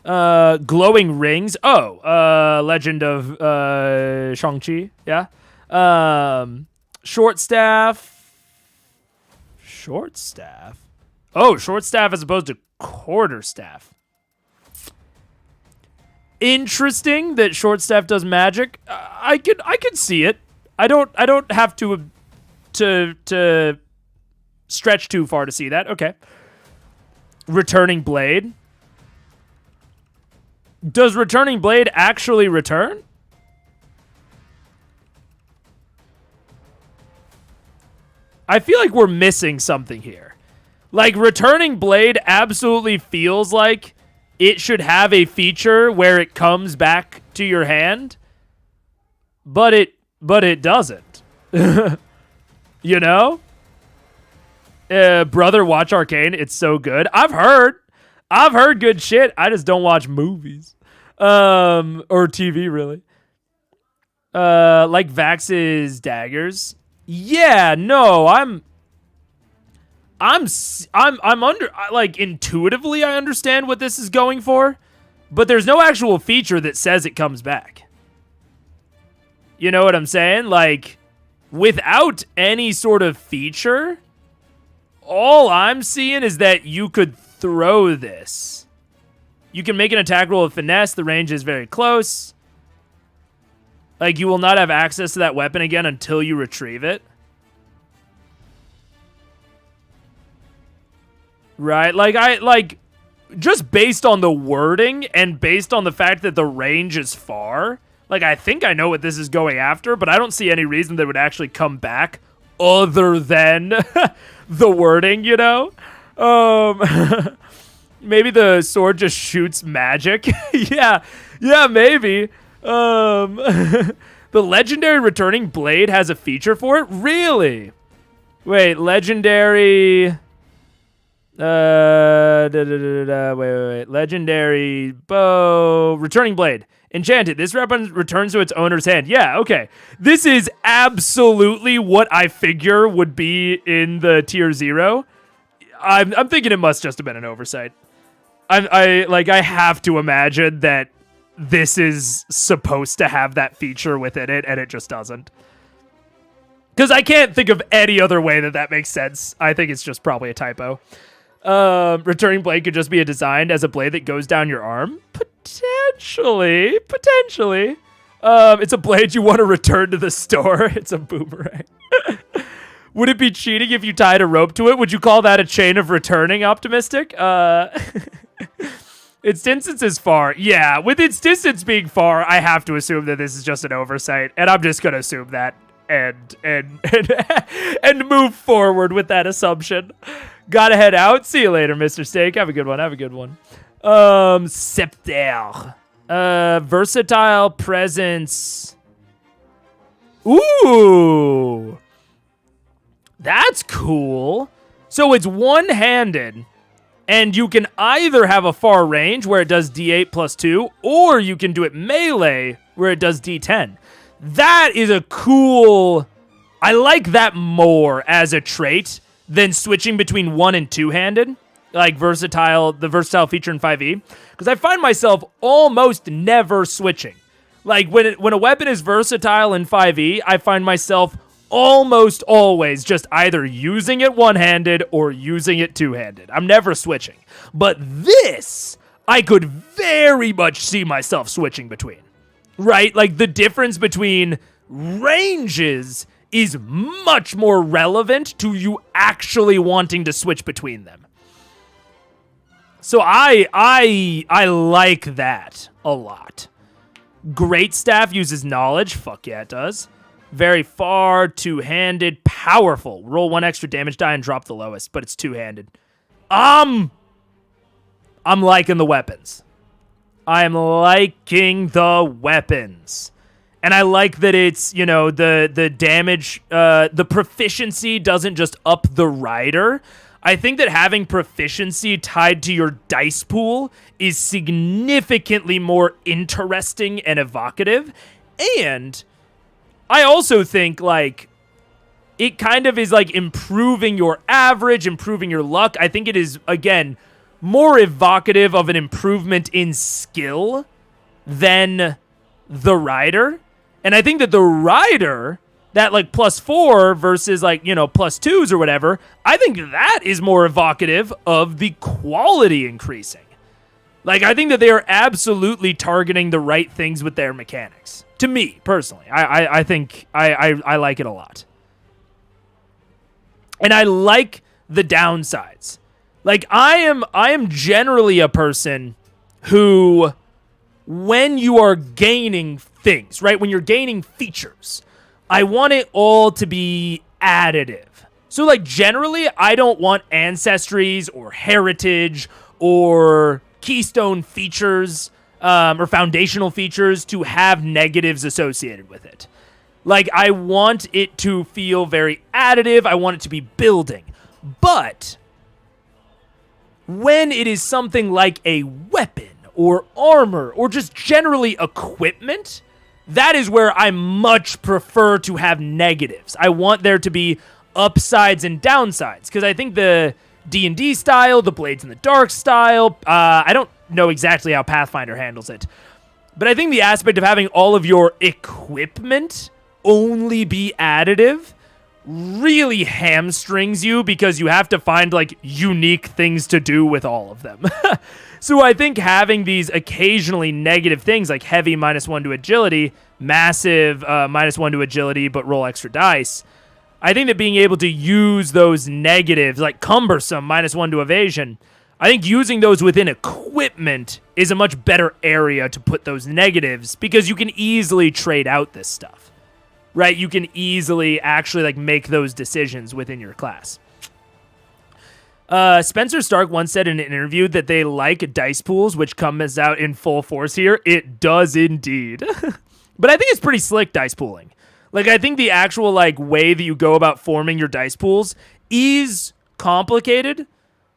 Speaker 1: Glowing rings. Oh, Legend of Shang-Chi. Yeah. Short staff. Oh, short staff as opposed to quarter staff. Interesting that short staff does magic. I could see it. I don't have to stretch too far to see that. Okay. Returning blade. Does returning blade actually return? I feel like we're missing something here. Like, returning blade absolutely feels like it should have a feature where it comes back to your hand, but it doesn't. You know? Brother, watch Arcane. It's so good. I've heard good shit. I just don't watch movies. Or TV, really. Like Vax's daggers. Yeah, no, I'm under, like, intuitively I understand what this is going for, but there's no actual feature that says it comes back. You know what I'm saying? Like, without any sort of feature, all I'm seeing is that you could throw this. You can make an attack roll with finesse. The range is very close. Like, you will not have access to that weapon again until you retrieve it. Right? Like, just based on the wording and based on the fact that the range is far, like, I think I know what this is going after, but I don't see any reason that it would actually come back other than the wording, you know? Maybe the sword just shoots magic. yeah, maybe. The legendary returning blade has a feature for it? Really? Wait, legendary... wait. Legendary bow, returning blade. Enchanted. This weapon returns to its owner's hand. Yeah, okay. This is absolutely what I figure would be in the tier 0. I'm thinking it must just have been an oversight. I have to imagine that this is supposed to have that feature within it, and it just doesn't. Because I can't think of any other way that makes sense. I think it's just probably a typo. Returning blade could just be designed as a blade that goes down your arm. Potentially. It's a blade you want to return to the store. It's a boomerang. Would it be cheating if you tied a rope to it? Would you call that a chain of returning, Optimistic? Its distance is far. Yeah, with its distance being far, I have to assume that this is just an oversight, and I'm just gonna assume that and move forward with that assumption. Gotta head out. See you later, Mr. Steak. Have a good one. Scepter. Versatile presence. Ooh. That's cool. So it's one-handed, and you can either have a far range where it does D8 plus 2, or you can do it melee where it does D10. That is a cool... I like that more as a trait than switching between one and two-handed, like the versatile feature in 5e, because I find myself almost never switching. Like, when a weapon is versatile in 5e, I find myself almost always just either using it one-handed or using it two-handed. I'm never switching. But this, I could very much see myself switching between. Right? Like, the difference between ranges is much more relevant to you actually wanting to switch between them. So I like that a lot. Great Staff uses knowledge. Fuck yeah, it does. Very far, two-handed, powerful. Roll one extra damage die and drop the lowest, but it's two-handed. I'm liking the weapons. I'm liking the weapons. And I like that it's, you know, the damage, the proficiency doesn't just up the rider. I think that having proficiency tied to your dice pool is significantly more interesting and evocative. And I also think, like, it kind of is, like, improving your average, improving your luck. I think it is, again, more evocative of an improvement in skill than the rider. And I think that the rider, that, like, +4 versus, like, you know, +2s or whatever, I think that is more evocative of the quality increasing. Like, I think that they are absolutely targeting the right things with their mechanics. To me, personally. I think I like it a lot. And I like the downsides. Like, I am generally a person who, when you are gaining things, right? When you're gaining features, I want it all to be additive. So, like, generally, I don't want ancestries or heritage or keystone features or foundational features to have negatives associated with it. Like, I want it to feel very additive. I want it to be building. But when it is something like a weapon or armor or just generally equipment, that is where I much prefer to have negatives. I want there to be upsides and downsides, because I think the D&D style, the Blades in the Dark style, I don't know exactly how Pathfinder handles it, but I think the aspect of having all of your equipment only be additive really hamstrings you because you have to find like unique things to do with all of them. So I think having these occasionally negative things like heavy -1 to agility, massive -1 to agility, but roll extra dice. I think that being able to use those negatives, like cumbersome -1 to evasion, I think using those within equipment is a much better area to put those negatives because you can easily trade out this stuff, right? You can easily actually like make those decisions within your class. Spencer Stark once said in an interview that they like dice pools, which comes out in full force here. It does indeed. But I think it's pretty slick dice pooling. Like, I think the actual like way that you go about forming your dice pools is complicated.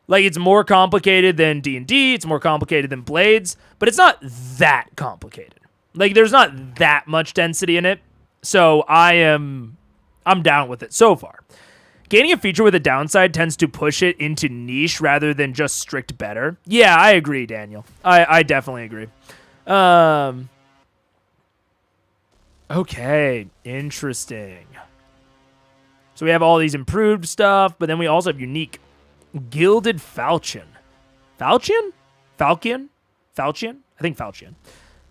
Speaker 1: Like, it's more complicated than D&D. It's more complicated than Blades. But it's not that complicated. Like, there's not that much density in it. So I'm down with it so far. Gaining a feature with a downside tends to push it into niche rather than just strict better. Yeah, I agree, Daniel. I definitely agree. Okay, interesting. So we have all these improved stuff, but then we also have unique. Gilded Falchion. Falchion? Falchion? Falchion? I think Falchion.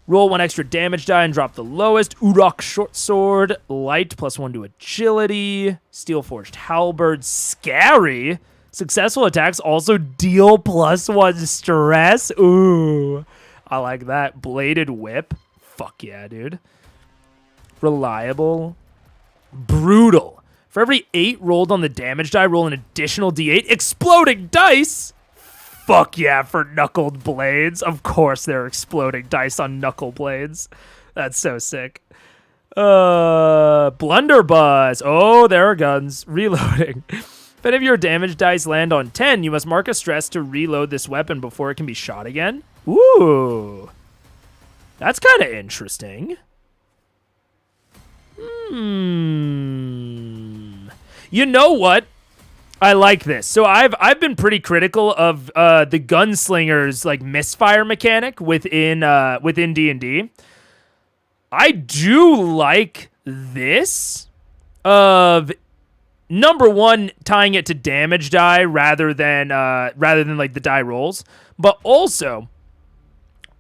Speaker 1: Roll 1 extra damage die and drop the lowest. Urok Short Sword. Light +1 to agility. Steel Forged Halberd. Scary. Successful attacks also deal +1 stress. Ooh. I like that. Bladed Whip. Fuck yeah, dude. Reliable. Brutal. For every 8 rolled on the damage die, roll an additional d8. Exploding dice. Fuck yeah, for knuckled blades. Of course they're exploding dice on knuckle blades. That's so sick. Blunderbuss. Oh, there are guns. Reloading. If any of your damage dice land on 10, you must mark a stress to reload this weapon before it can be shot again. Ooh. That's kind of interesting. You know what? I like this. So I've been pretty critical of the gunslinger's like misfire mechanic within D&D. I do like this of number one tying it to damage die rather than like the die rolls, but also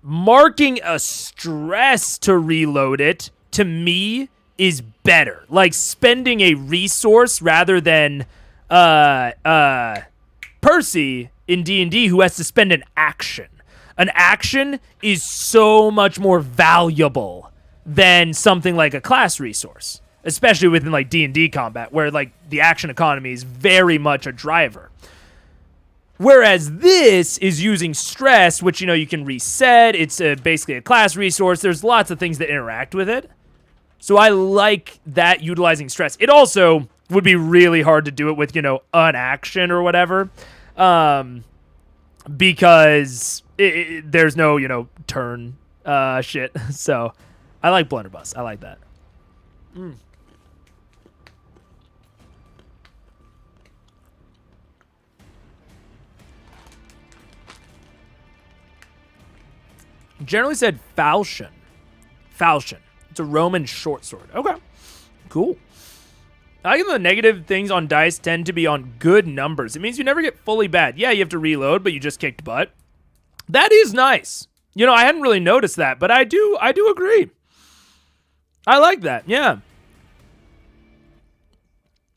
Speaker 1: marking a stress to reload it to me is better. Like spending a resource rather than Percy in D&D who has to spend an action. An action is so much more valuable than something like a class resource, especially within like D&D combat where like the action economy is very much a driver. Whereas this is using stress, which, you know, you can reset. It's basically a class resource. There's lots of things that interact with it. So I like that utilizing stress. It also would be really hard to do it with, you know, an action or whatever. Because there's no, you know, turn shit. So I like Blunderbuss. I like that. Generally said falchion. Falchion. It's a Roman short sword. Okay. Cool. I think the negative things on dice tend to be on good numbers. It means you never get fully bad. Yeah, you have to reload, but you just kicked butt. That is nice. You know, I hadn't really noticed that, but I do agree. I like that. Yeah.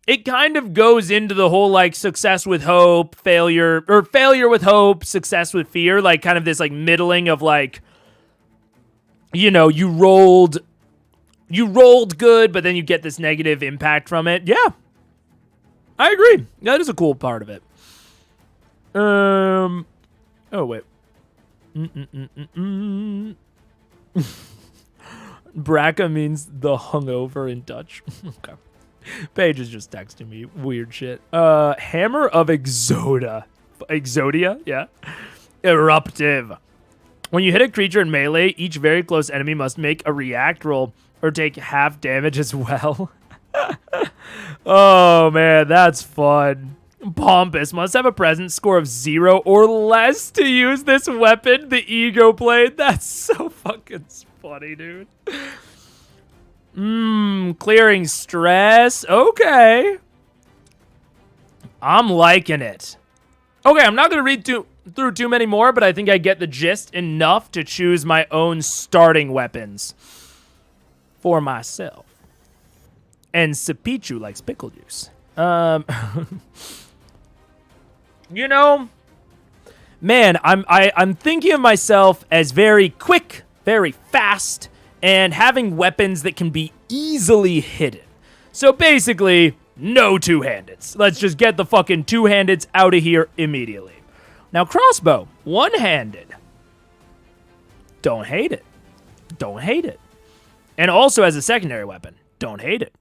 Speaker 1: It kind of goes into the whole like success with hope, failure, or failure with hope, success with fear, like kind of this like middling of like, you know, you rolled good, but then you get this negative impact from it. Yeah. I agree. That is a cool part of it. Oh, wait. Braca means the hungover in Dutch. Okay. Paige is just texting me weird shit. Hammer of Exodia, yeah. Eruptive. When you hit a creature in melee, each very close enemy must make a react roll or take half damage as well. Oh, man, that's fun. Pompous must have a presence score of 0 or less to use this weapon, the Ego Blade. That's so fucking funny, dude. Clearing stress. Okay. I'm liking it. Okay, I'm not going to read through too many more, but I think I get the gist enough to choose my own starting weapons for myself. And Sapichu likes pickle juice. You know, man, I'm thinking of myself as very quick, very fast, and having weapons that can be easily hidden. So basically, no two-handeds. Let's just get the fucking two-handeds out of here immediately. Now, crossbow, one-handed. Don't hate it. Don't hate it. And also as a secondary weapon, don't hate it.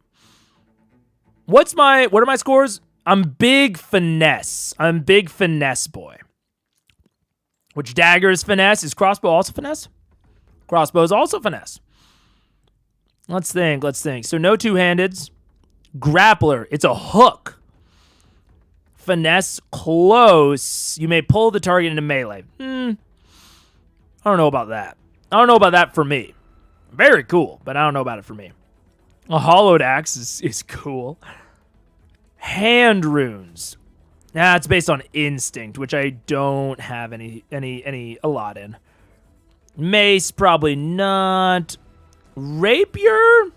Speaker 1: What are my scores? I'm big finesse. I'm big finesse boy. Which dagger is finesse? Is crossbow also finesse? Crossbow is also finesse. Let's think. So no two-handeds. Grappler, it's a hook. Finesse, close. You may pull the target into melee. I don't know about that. I don't know about that for me. Very cool, but I don't know about it for me. A hollowed axe is cool. Hand runes. It's based on instinct, which I don't have a lot in. Mace, probably not. Rapier?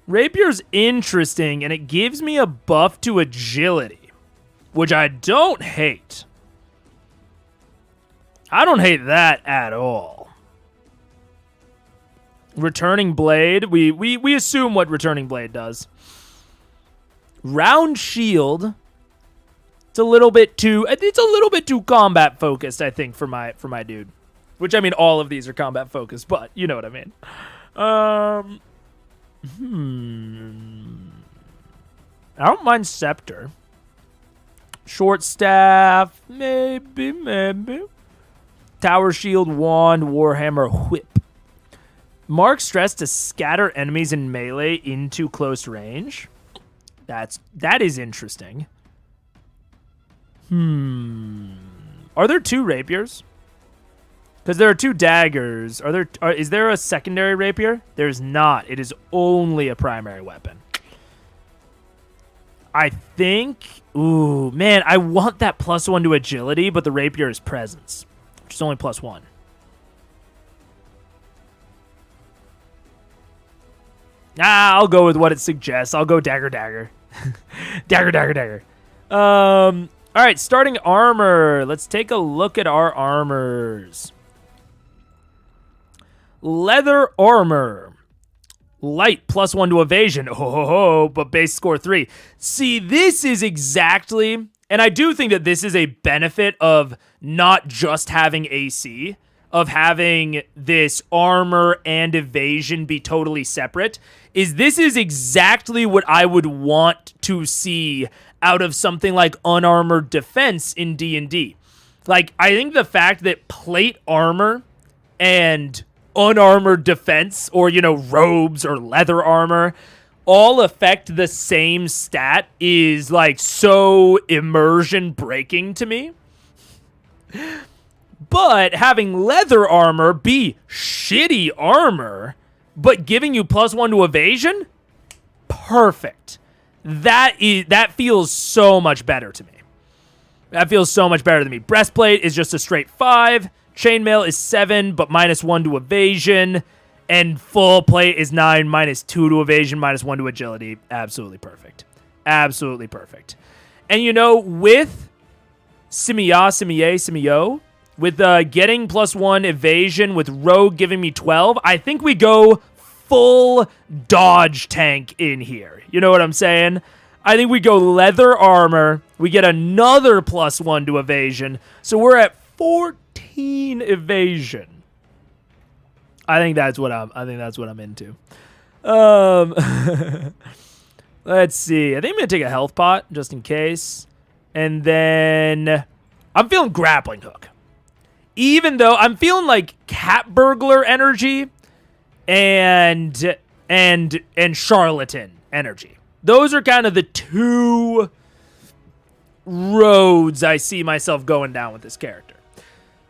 Speaker 1: Rapier's interesting, and it gives me a buff to agility, which I don't hate. I don't hate that at all. Returning blade, we assume what returning blade does. Round shield. It's a little bit too combat focused, I think, for my dude. Which, I mean, all of these are combat focused, but you know what I mean. I don't mind scepter. Short staff, maybe. Tower shield, wand, warhammer, whip. Mark stress to scatter enemies in melee into close range. That is interesting. Are there two rapiers? Because there are two daggers. Is there a secondary rapier? There's not. It is only a primary weapon. I think... Ooh, man, I want that +1 to agility, but the rapier is presence, which is only +1. I'll go with what it suggests. I'll go dagger. Dagger. All right, starting armor. Let's take a look at our armors. Leather armor. Light +1 to evasion. But base score 3. See, this is exactly, and I do think that this is a benefit of not just having AC, of having this armor and evasion be totally separate, is this is exactly what I would want to see out of something like unarmored defense in D&D. Like, I think the fact that plate armor and unarmored defense, or, you know, robes or leather armor, all affect the same stat is, like, so immersion breaking to me. But having leather armor be shitty armor, but giving you +1 to evasion, perfect. That feels so much better to me. That feels so much better to me. Breastplate is just a straight 5. Chainmail is 7, but -1 to evasion. And full plate is 9, -2 to evasion, -1 to agility. Absolutely perfect. Absolutely perfect. And, you know, with Simio, with getting +1 evasion, with Rogue giving me 12, I think we go full dodge tank in here. You know what I'm saying? I think we go leather armor. We get another +1 to evasion. So we're at 14 evasion. I think that's what I'm into. Let's see. I think I'm gonna take a health pot just in case. And then I'm feeling grappling hook. Even though I'm feeling like cat burglar energy and charlatan energy. Those are kind of the two roads I see myself going down with this character.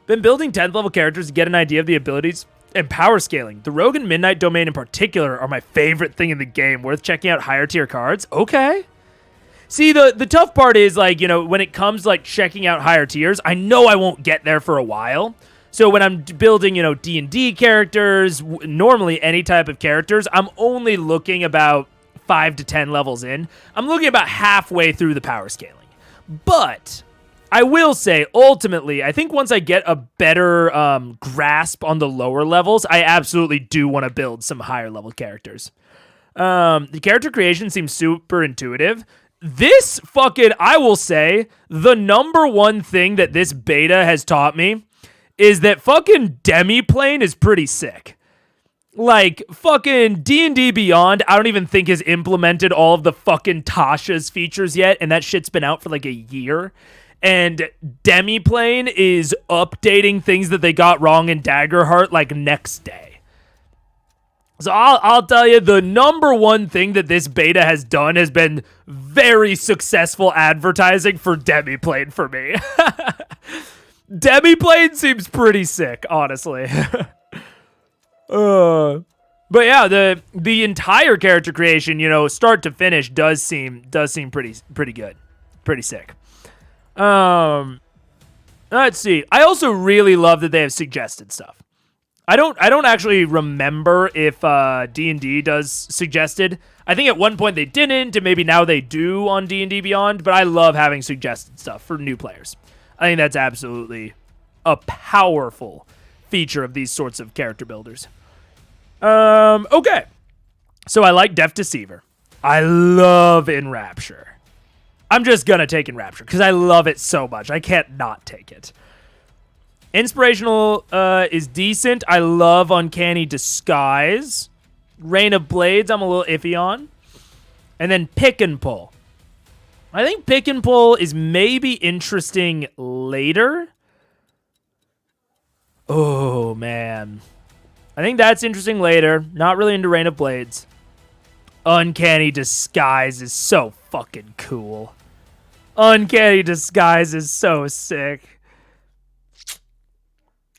Speaker 1: Been building 10th level characters to get an idea of the abilities and power scaling. The Rogue and Midnight Domain in particular are my favorite thing in the game. Worth checking out higher tier cards. Okay. See, the tough part is, like, when it comes to, like, checking out higher tiers, I know I won't get there for a while. So when I'm building, D&D characters, normally any type of characters, I'm only looking about 5 to 10 levels in. I'm looking about halfway through the power scaling. But I will say, ultimately, I think once I get a better grasp on the lower levels, I absolutely do want to build some higher level characters. The character creation seems super intuitive. This I will say, the number one thing that this beta has taught me is that fucking Demiplane is pretty sick. Like, fucking D&D Beyond, I don't even think has implemented all of the fucking Tasha's features yet, and that shit's been out for like a year. And Demiplane is updating things that they got wrong in Daggerheart like next day. So I'll tell you, the number one thing that this beta has done has been very successful advertising for Demiplane for me. Demiplane seems pretty sick, honestly. But yeah, the entire character creation, start to finish, does seem pretty good, pretty sick. Let's see. I also really love that they have suggested stuff. I don't actually remember if D&D does suggested. I think at one point they didn't, and maybe now they do on D&D Beyond. But I love having suggested stuff for new players. I think that's absolutely a powerful feature of these sorts of character builders. Okay. So I like Deaf Deceiver. I love Enrapture. I'm just gonna take Enrapture because I love it so much. I can't not take it. Inspirational is decent. I love Uncanny Disguise. Rain of Blades, I'm a little iffy on. And then Pick and Pull. I think Pick and Pull is maybe interesting later. Oh, man. I think that's interesting later. Not really into Rain of Blades. Uncanny Disguise is so fucking cool. Uncanny Disguise is so sick.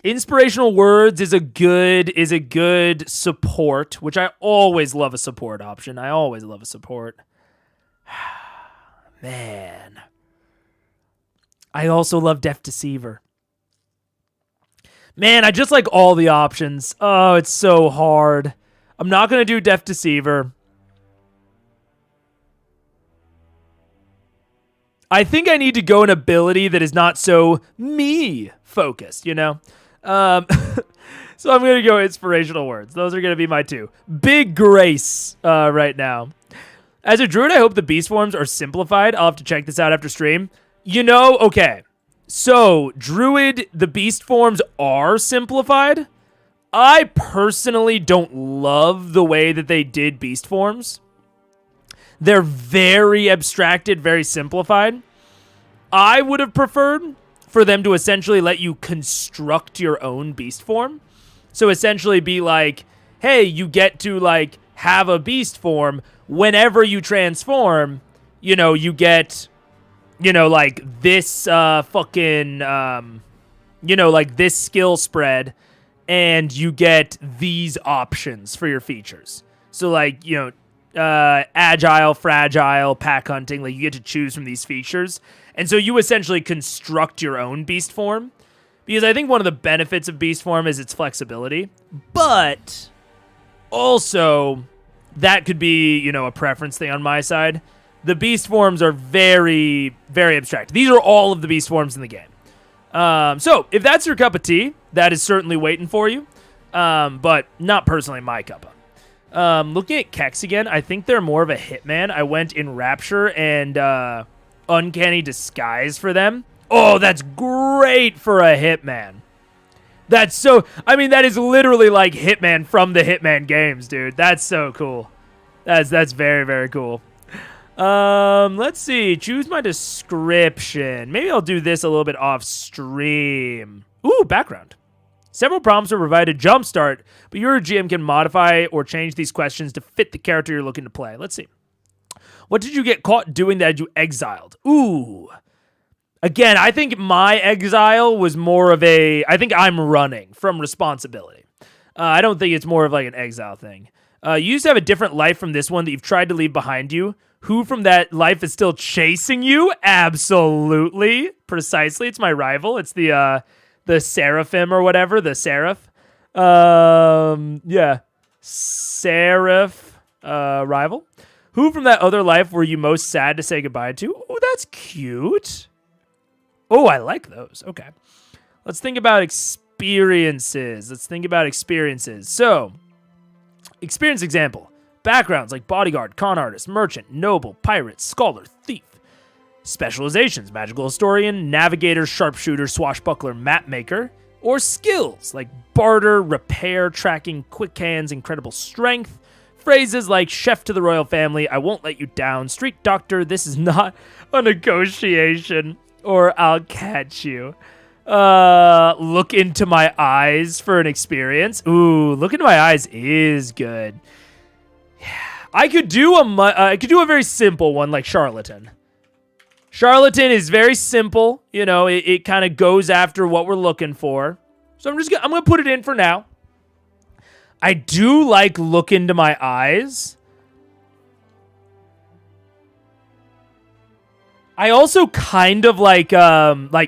Speaker 1: Inspirational Words is a good support, which I always love a support option. I always love a support. Man. I also love Deaf Deceiver. Man, I just like all the options. Oh, it's so hard. I'm not going to do Deaf Deceiver. I think I need to go an ability that is not so me-focused, So I'm going to go Inspirational Words. Those are going to be my two. Big Grace right now. As a druid, I hope the beast forms are simplified. I'll have to check this out after stream. Okay. So, druid, the beast forms are simplified. I personally don't love the way that they did beast forms. They're very abstracted, very simplified. I would have preferred for them to essentially let you construct your own beast form. So essentially be like, hey, you get to like have a beast form. Whenever you transform, you get, like this like this skill spread, and you get these options for your features. So like, agile, fragile, pack hunting, like you get to choose from these features. And so you essentially construct your own beast form, because I think one of the benefits of beast form is its flexibility, but also that could be, a preference thing on my side. The beast forms are very, very abstract. These are all of the beast forms in the game. So if that's your cup of tea, that is certainly waiting for you, but not personally my cup of. Looking at Kex again, I think they're more of a hitman. I went Enrapture and Uncanny Disguise for them. Oh, that's great for a hitman. That is literally like Hitman from the Hitman games, dude. That's so cool. That's very, very cool. Let's see. Choose my description. Maybe I'll do this a little bit off stream. Ooh, background. Several prompts are provided jumpstart, but your GM can modify or change these questions to fit the character you're looking to play. Let's see. What did you get caught doing that you exiled? Ooh. Again, I think my exile was more of I think I'm running from responsibility. I don't think it's more of like an exile thing. You used to have a different life from this one that you've tried to leave behind you. Who from that life is still chasing you? Absolutely. Precisely. It's my rival. It's the Seraphim or whatever. The Seraph. Yeah. Seraph rival. Who from that other life were you most sad to say goodbye to? Oh, that's cute. Oh, I like those. Okay. Let's think about experiences. So, experience example. Backgrounds like bodyguard, con artist, merchant, noble, pirate, scholar, thief. Specializations, magical historian, navigator, sharpshooter, swashbuckler, map maker. Or skills like barter, repair, tracking, quick hands, incredible strength. Phrases like chef to the royal family, I won't let you down, street doctor, this is not a negotiation, or I'll catch you. Look into my eyes for an experience. Ooh, look into my eyes is good. Yeah, I could do a very simple one like charlatan. Charlatan is very simple. You know, it kind of goes after what we're looking for. So I'm gonna put it in for now. I do like look into my eyes. I also kind of like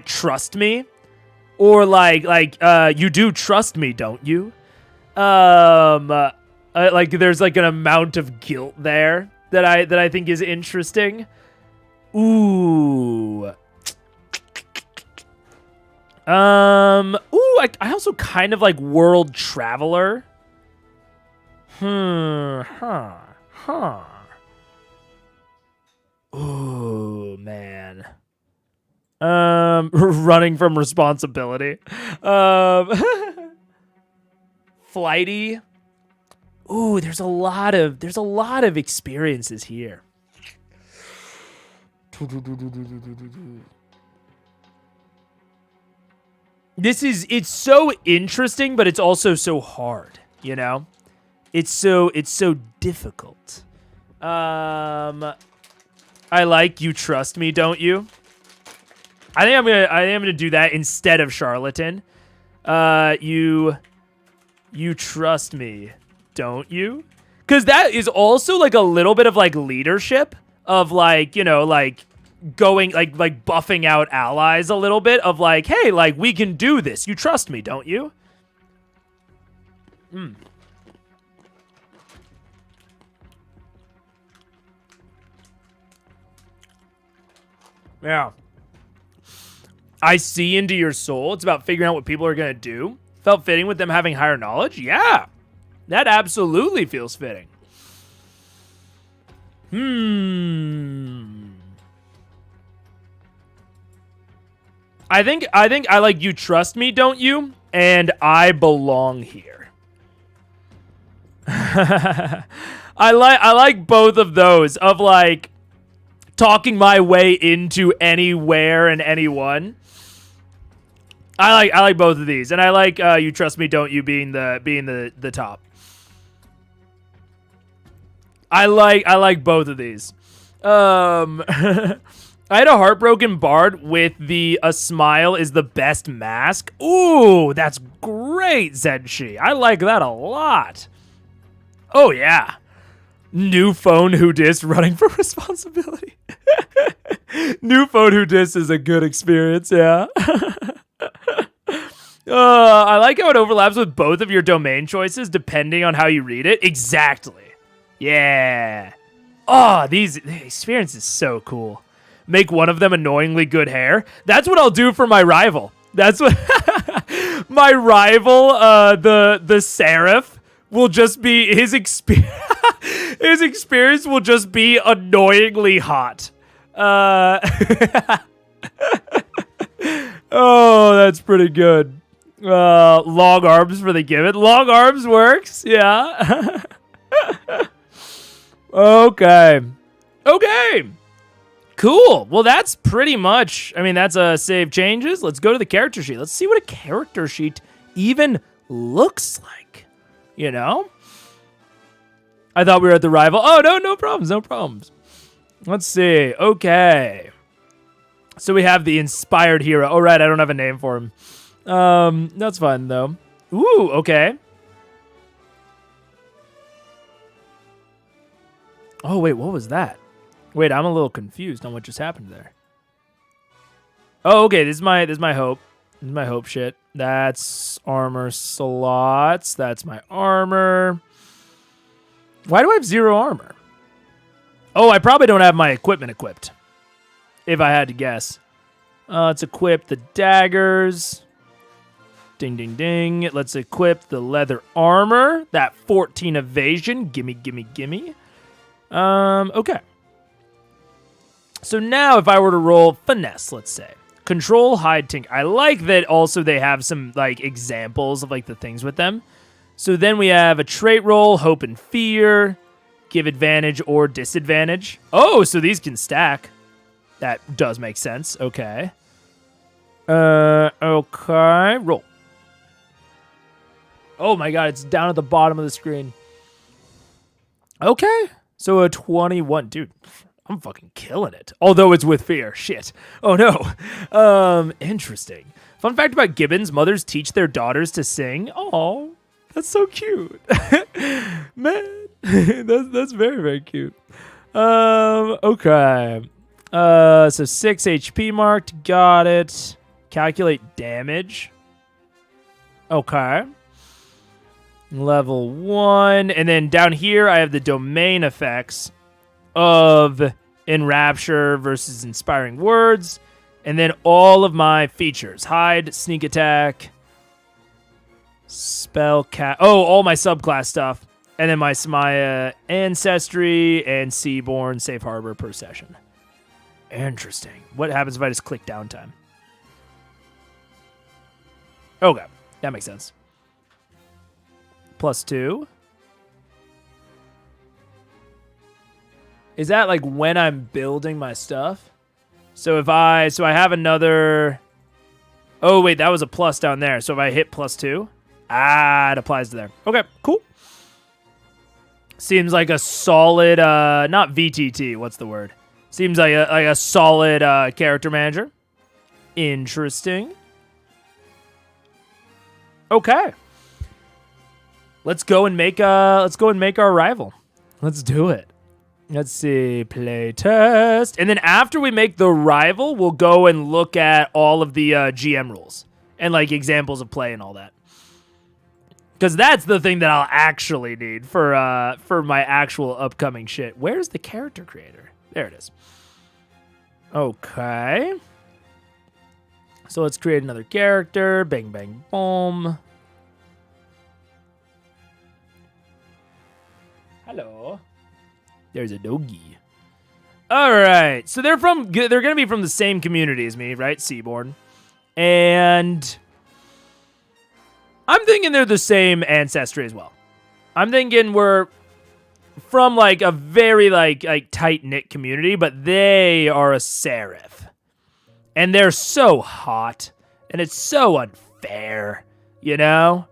Speaker 1: trust me, or like you do trust me, don't you? Like there's like an amount of guilt there that I think is interesting. Ooh. Ooh, I also kind of like world traveler. Ooh, man. Running from responsibility. Flighty. Ooh, there's a lot of experiences here. It's so interesting, but it's also so hard, you know? It's so difficult. I like you trust me, don't you? I think I'm gonna do that instead of charlatan. You trust me, don't you? Because that is also like a little bit of like leadership of like, you know, like going like buffing out allies a little bit of like, hey, like we can do this. You trust me, don't you? Yeah. I see into your soul. It's about figuring out what people are going to do. Felt fitting with them having higher knowledge? Yeah. That absolutely feels fitting. I think I like you trust me, don't you? And I belong here. I like both of those of like talking my way into anywhere and anyone. I like both of these, and I like you trust me, don't you being the top. I like both of these. I had a heartbroken bard with a smile is the best mask. Ooh, that's great, Zenshi. I like that a lot. Oh yeah. New phone who dis running for responsibility. New phone who dis is a good experience, yeah. I like how it overlaps with both of your domain choices depending on how you read it. Exactly. Yeah. Oh, the experience is so cool. Make one of them annoyingly good hair. That's what I'll do for my rival. That's what my rival, the Seraph, will just be his experience. His experience will just be annoyingly hot. Oh, that's pretty good. Long arms for the gimmick. Long arms works. Yeah. Okay. Cool. Well, that's pretty much, I mean, that's save changes. Let's go to the character sheet. Let's see what a character sheet even looks like. You know? I thought we were at the rival. Oh, no problems. Let's see. Okay. So we have the inspired hero. Oh, right, I don't have a name for him. That's fine, though. Ooh, okay. Oh, wait, what was that? Wait, I'm a little confused on what just happened there. Oh, okay, this is my hope. This is my hope shit. That's armor slots. That's my armor. Why do I have 0 armor? Oh, I probably don't have my equipment equipped, if I had to guess. Let's equip the daggers. Ding, ding, ding. Let's equip the leather armor. That 14 evasion. Gimme, gimme, gimme. Okay. So now if I were to roll finesse, let's say. Control, hide, tink. I like that also they have some, like, examples of, like, the things with them. So then we have a trait roll, hope and fear, give advantage or disadvantage. Oh, so these can stack. That does make sense. Okay. Okay. Roll. Oh my god, it's down at the bottom of the screen. Okay. So a 21. Dude, I'm fucking killing it. Although it's with fear. Shit. Oh no. Interesting. Fun fact about gibbons, mothers teach their daughters to sing. Oh, that's so cute. Man, that's very, very cute. Okay. So 6 HP marked. Got it. Calculate damage. Okay. Level 1. And then down here, I have the domain effects of Enrapture versus Inspiring Words. And then all of my features. Hide, Sneak Attack, Spellcast. Oh, all my subclass stuff. And then my Ancestry and Seaborn Safe Harbor per session. Interesting. What happens if I just click downtime? Okay, that makes sense. +2. Is that like when I'm building my stuff? So if I have another. Oh wait, that was a plus down there. So if I hit +2, it applies to there. Okay, cool. Seems like a solid, not VTT. What's the word? Seems like a solid character manager. Interesting. Okay. Let's go and make our rival. Let's do it. Let's see, play test. And then after we make the rival, we'll go and look at all of the GM rules and like examples of play and all that. Because that's the thing that I'll actually need for my actual upcoming shit. Where's the character creator? There it is. Okay. So let's create another character. Bang, bang, boom. Hello. There's a doggy. All right. So they're going to be from the same community as me, right? Seaborn. And I'm thinking they're the same ancestry as well. I'm thinking we're from like a very like tight-knit community, but they are a serif. And they're so hot. And it's so unfair, you know?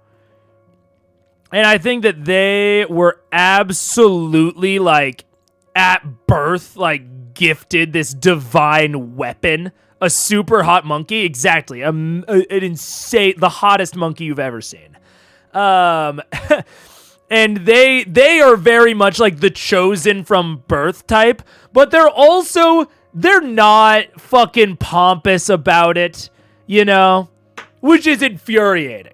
Speaker 1: And I think that they were absolutely like at birth, like gifted this divine weapon, a super hot monkey. Exactly. An insane, the hottest monkey you've ever seen. And they are very much like the chosen from birth type, but they're not fucking pompous about it, you know, which is infuriating.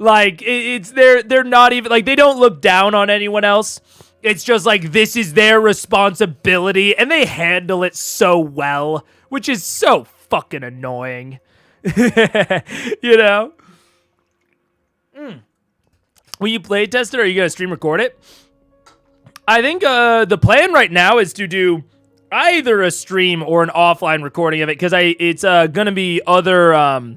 Speaker 1: Like they're not even like, they don't look down on anyone else. It's just like, this is their responsibility and they handle it so well, which is so fucking annoying. You know? Will you play test it or are you going to stream record it? I think the plan right now is to do either a stream or an offline recording of it, because it's going to be other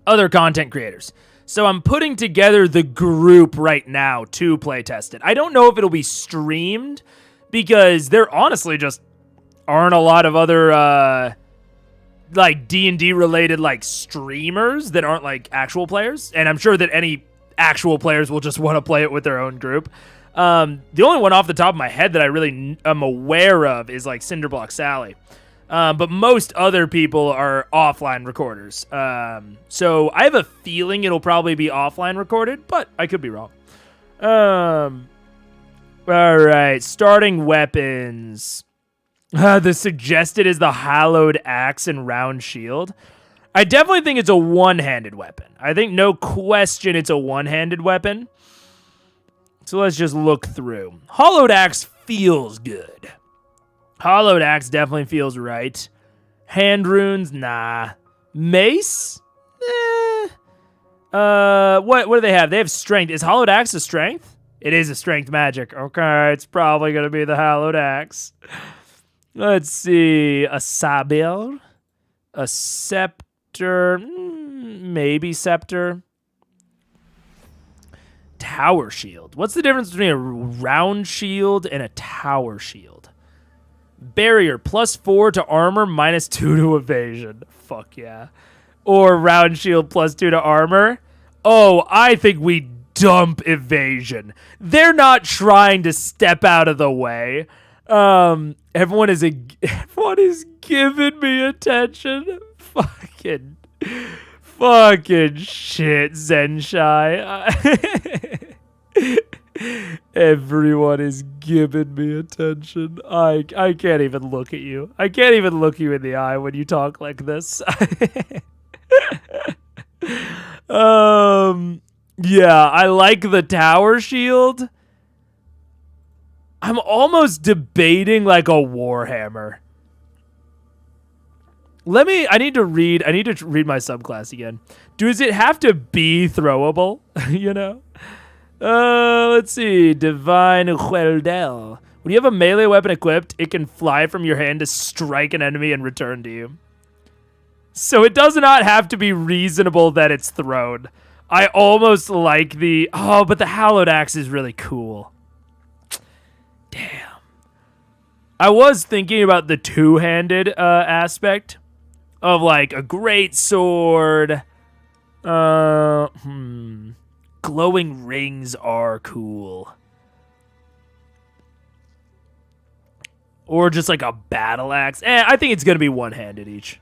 Speaker 1: content creators. So I'm putting together the group right now to play test it. I don't know if it'll be streamed because there honestly just aren't a lot of other like D&D related like streamers that aren't like actual players, and I'm sure that any actual players will just want to play it with their own group. The only one off the top of my head that I really am aware of is like Cinderblock Sally. But most other people are offline recorders. So I have a feeling it'll probably be offline recorded, but I could be wrong. All right, starting weapons. The suggested is the hallowed axe and round shield. I definitely think it's a one-handed weapon. I think no question it's a one-handed weapon. So let's just look through. Hollowed axe feels good. Hollowed axe definitely feels right. Hand runes, nah. Mace? What do they have? They have strength. Is hollowed axe a strength? It is a strength magic. Okay, it's probably gonna be the hallowed axe. Let's see. A saber, a scepter, maybe scepter. Tower shield. What's the difference between a round shield and a tower shield? Barrier, +4 to armor, -2 to evasion. Fuck yeah. Or round shield, +2 to armor. Oh, I think we dump evasion. They're not trying to step out of the way. Everyone is giving me attention. Fucking shit, Zenshai. Everyone is giving me attention. I can't even look at you. I can't even look you in the eye when you talk like this. Yeah, I like the tower shield. I'm almost debating like a warhammer. I need to read my subclass again. Does it have to be throwable? You know? Let's see. Divine Hueldel. When you have a melee weapon equipped, it can fly from your hand to strike an enemy and return to you. So it does not have to be reasonable that it's thrown. I almost like but the hallowed axe is really cool. Damn. I was thinking about the two-handed aspect of like a great sword. Glowing rings are cool. Or just like a battle axe. I think it's going to be one-handed each.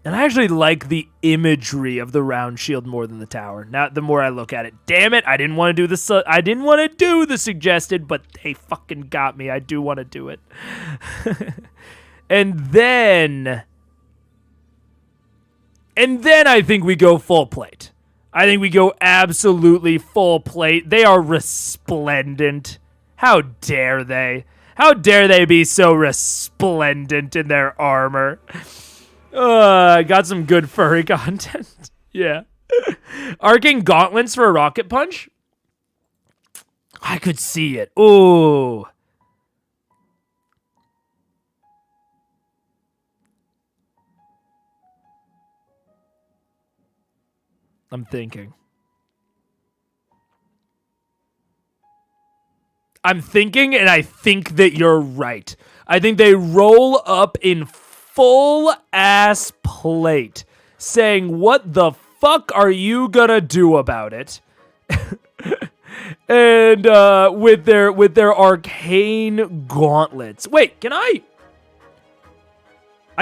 Speaker 1: And I actually like the imagery of the round shield more than the tower. Now, the more I look at it, damn it, I didn't want to do the suggested, but they fucking got me. I do want to do it. And then I think we go full plate. I think we go absolutely full plate. They are resplendent. How dare they? How dare they be so resplendent in their armor? I got some good furry content. Yeah. Arcane gauntlets for a rocket punch? I could see it. Ooh. I'm thinking and I think that you're right. I think they roll up in full ass plate saying, what the fuck are you gonna do about it? And with their arcane gauntlets. Wait, I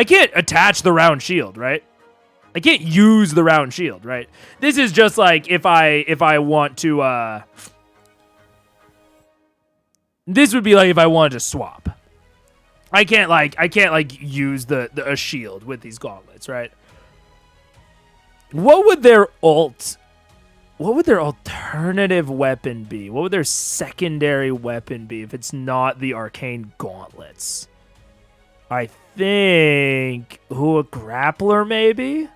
Speaker 1: can't attach the round shield, right? I can't use the round shield, right? This is just like if I want to this would be like if I wanted to swap. I can't use a shield with these gauntlets, right? What would their alternative weapon be? What would their secondary weapon be if it's not the arcane gauntlets? I think a grappler maybe?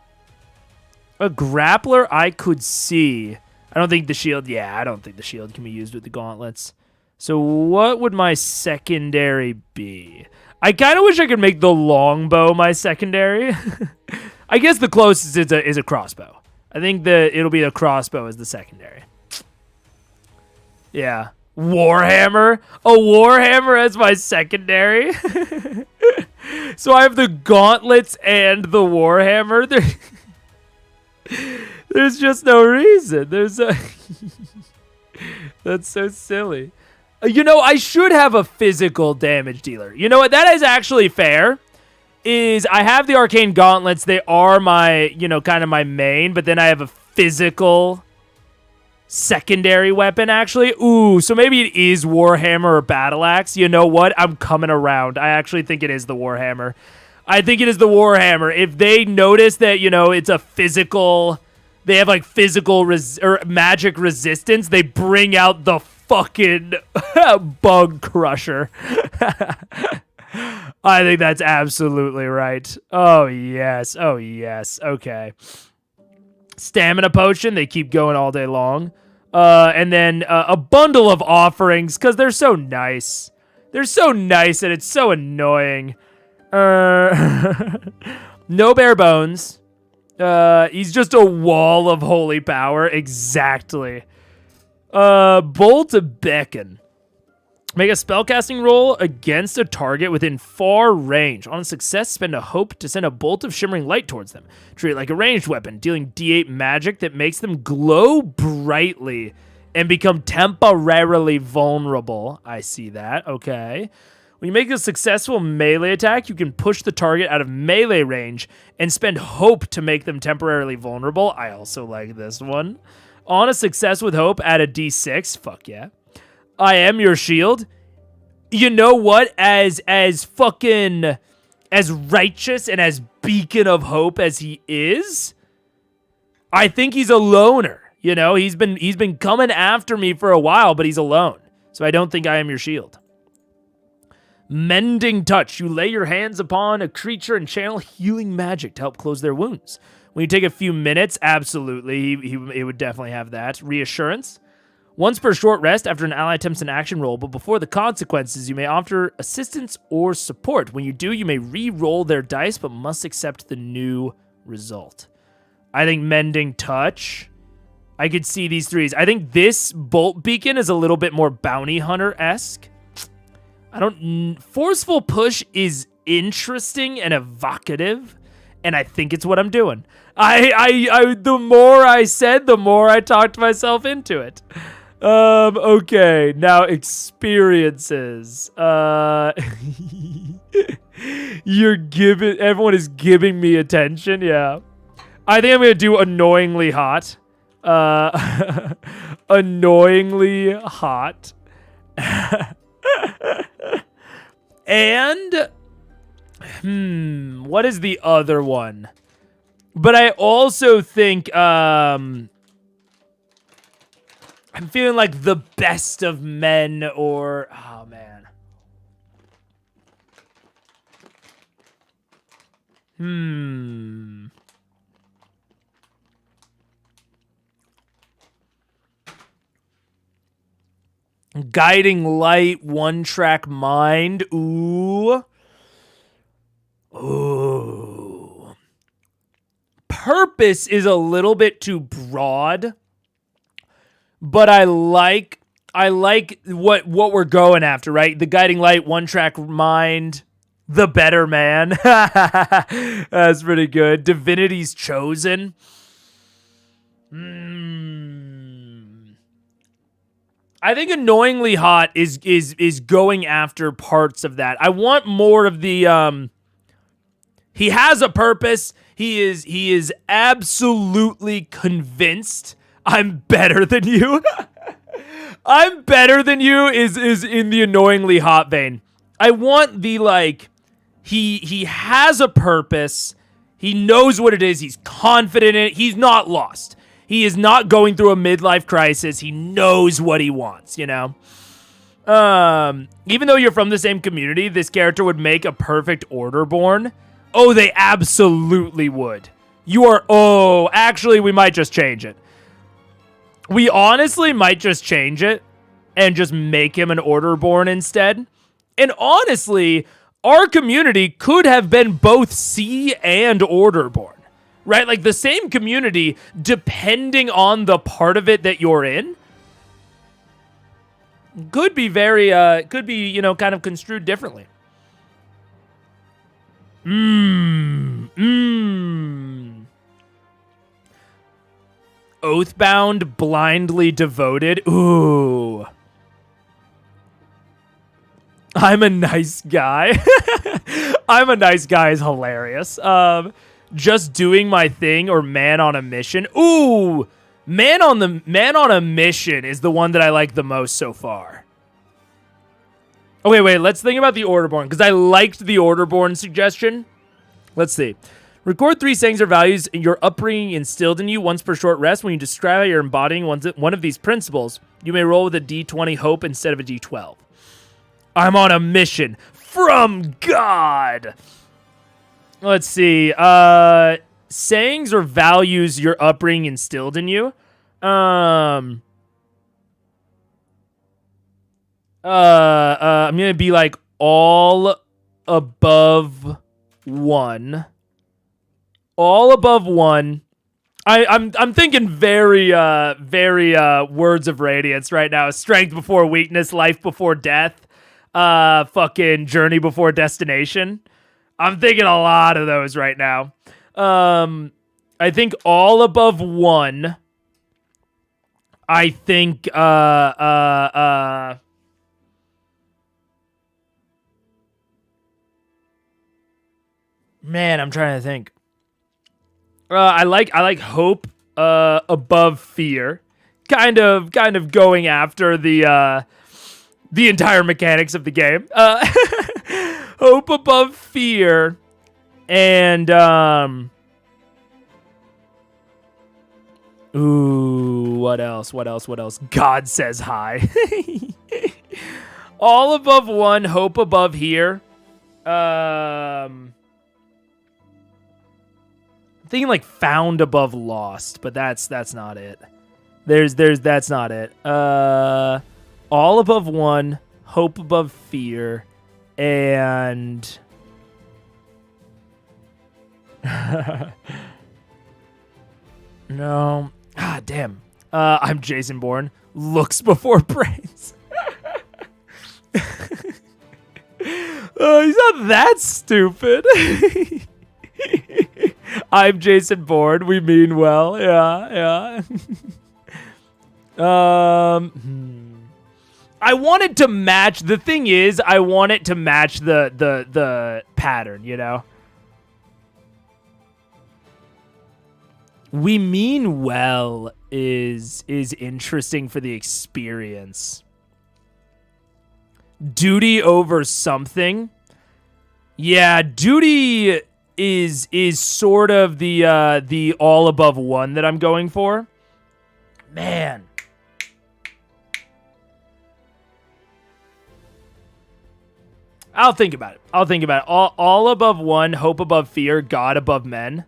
Speaker 1: A grappler I could see. I don't think the shield can be used with the gauntlets. So what would my secondary be? I kind of wish I could make the longbow my secondary. I guess the closest is a crossbow. I think it'll be a crossbow as the secondary. Yeah. Warhammer? A warhammer as my secondary? So I have the gauntlets and the warhammer. There's just no reason. That's so silly. You know, I should have a physical damage dealer. You know what? That is actually fair. I have the arcane gauntlets. They are my, kind of my main, but then I have a physical secondary weapon, actually. Ooh, so maybe it is Warhammer or Battle Axe. You know what? I'm coming around. I actually think it is the Warhammer. I think it is the Warhammer. If they notice that, you know, it's a physical... They have, like, physical or magic resistance, they bring out the fucking bug crusher. I think that's absolutely right. Oh, yes. Oh, yes. Okay. Stamina potion. They keep going all day long. And then a bundle of offerings, because they're so nice. They're so nice, and it's so annoying. No bare bones. He's just a wall of holy power. Exactly. Bolt of Beacon. Make a spellcasting roll against a target within far range. On success, spend a hope to send a bolt of shimmering light towards them. Treat it like a ranged weapon, dealing D8 magic that makes them glow brightly and become temporarily vulnerable. I see that. Okay. When you make a successful melee attack, you can push the target out of melee range and spend hope to make them temporarily vulnerable. I also like this one. On a success with hope, add a D6. Fuck yeah. I am your shield. You know what? As fucking as righteous and as beacon of hope as he is, I think he's a loner. You know, he's been coming after me for a while, but he's alone. So I don't think I am your shield. Mending touch. You lay your hands upon a creature and channel healing magic to help close their wounds. When you take a few minutes, absolutely, he would definitely have that. Reassurance. Once per short rest after an ally attempts an action roll, but before the consequences, you may offer assistance or support. When you do, you may re-roll their dice, but must accept the new result. I think Mending Touch. I could see these threes. I think this Bolt Beacon is a little bit more Bounty Hunter-esque. Forceful Push is interesting and evocative, and I think it's what I'm doing. The more I said, the more I talked myself into it. Okay, now experiences. Everyone is giving me attention, yeah. I think I'm gonna do Annoyingly Hot. Annoyingly Hot. And, what is the other one? But I also think, I'm feeling like the best of men or... Oh, man. Guiding Light, One-Track Mind. Ooh. Ooh. Purpose is a little bit too broad. But I like what we're going after, right? The Guiding Light, One-Track Mind, the Better Man. That's pretty good. Divinity's Chosen. I think Annoyingly Hot is going after parts of that. I want more of the he has a purpose. He is absolutely convinced I'm better than you. I'm better than you is in the Annoyingly Hot vein. I want the, like, he has a purpose. He knows what it is. He's confident in it. He's not lost. He is not going through a midlife crisis. He knows what he wants, you know? Even though you're from the same community, this character would make a perfect Orderborn. Oh, they absolutely would. Actually, we might just change it. We honestly might just change it and just make him an Orderborn instead. And honestly, our community could have been both Sea and Orderborn, right? Like the same community, depending on the part of it that you're in, could be you know, kind of construed differently. Oathbound, Blindly Devoted. Ooh. I'm a nice guy. I'm a nice guy is hilarious. Just doing my thing or man on a mission. Ooh. Man on a mission is the one that I like the most so far. Okay, wait, let's think about the Orderborn, because I liked the Orderborn suggestion. Let's see. Record 3 sayings or values your upbringing instilled in you once per short rest. When you describe how you're embodying one of these principles, you may roll with a D20 hope instead of a D12. I'm on a mission from God. Let's see. Sayings or values your upbringing instilled in you. I'm gonna be like all above 1. All above 1. I'm thinking very Words of Radiance right now. Strength before weakness, life before death, fucking journey before destination. I'm thinking a lot of those right now. I think all above 1. I think man, I'm trying to think. I like hope above fear. Kind of going after the entire mechanics of the game. Hope above fear. And ooh, what else? God says hi. All above 1, hope above here. Thinking like found above lost, but that's not it. That's not it. All above 1, hope above fear, and no. Ah, damn. I'm Jason Bourne. Looks before brains. He's not that stupid. I'm Jason Bourne. We mean well. Yeah. I wanted to match. The thing is, I want it to match the pattern. You know. We mean well is interesting for the experience. Duty over something. Yeah, duty is sort of the all above 1 that I'm going for. Man. I'll think about it. All above 1, hope above fear, God above men.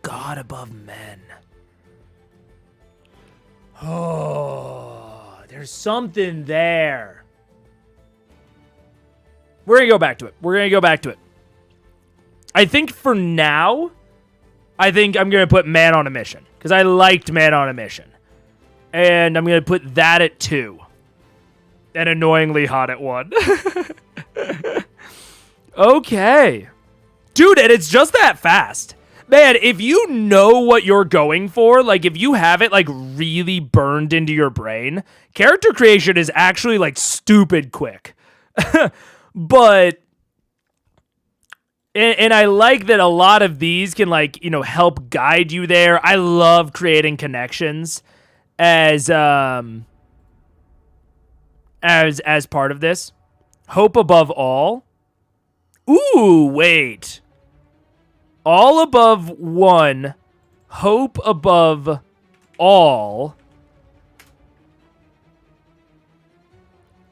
Speaker 1: God above men. Oh, there's something there. We're going to go back to it. I think for now, I'm going to put Man on a Mission. Because I liked Man on a Mission. And I'm going to put that at 2. And Annoyingly Hot at 1. Okay. Dude, and it's just that fast. Man, if you know what you're going for, like if you have it like really burned into your brain, character creation is actually like stupid quick. But and I like that a lot of these can like, you know, help guide you there. I love creating connections as part of this. Hope above all. Ooh, wait. All above 1, hope above all,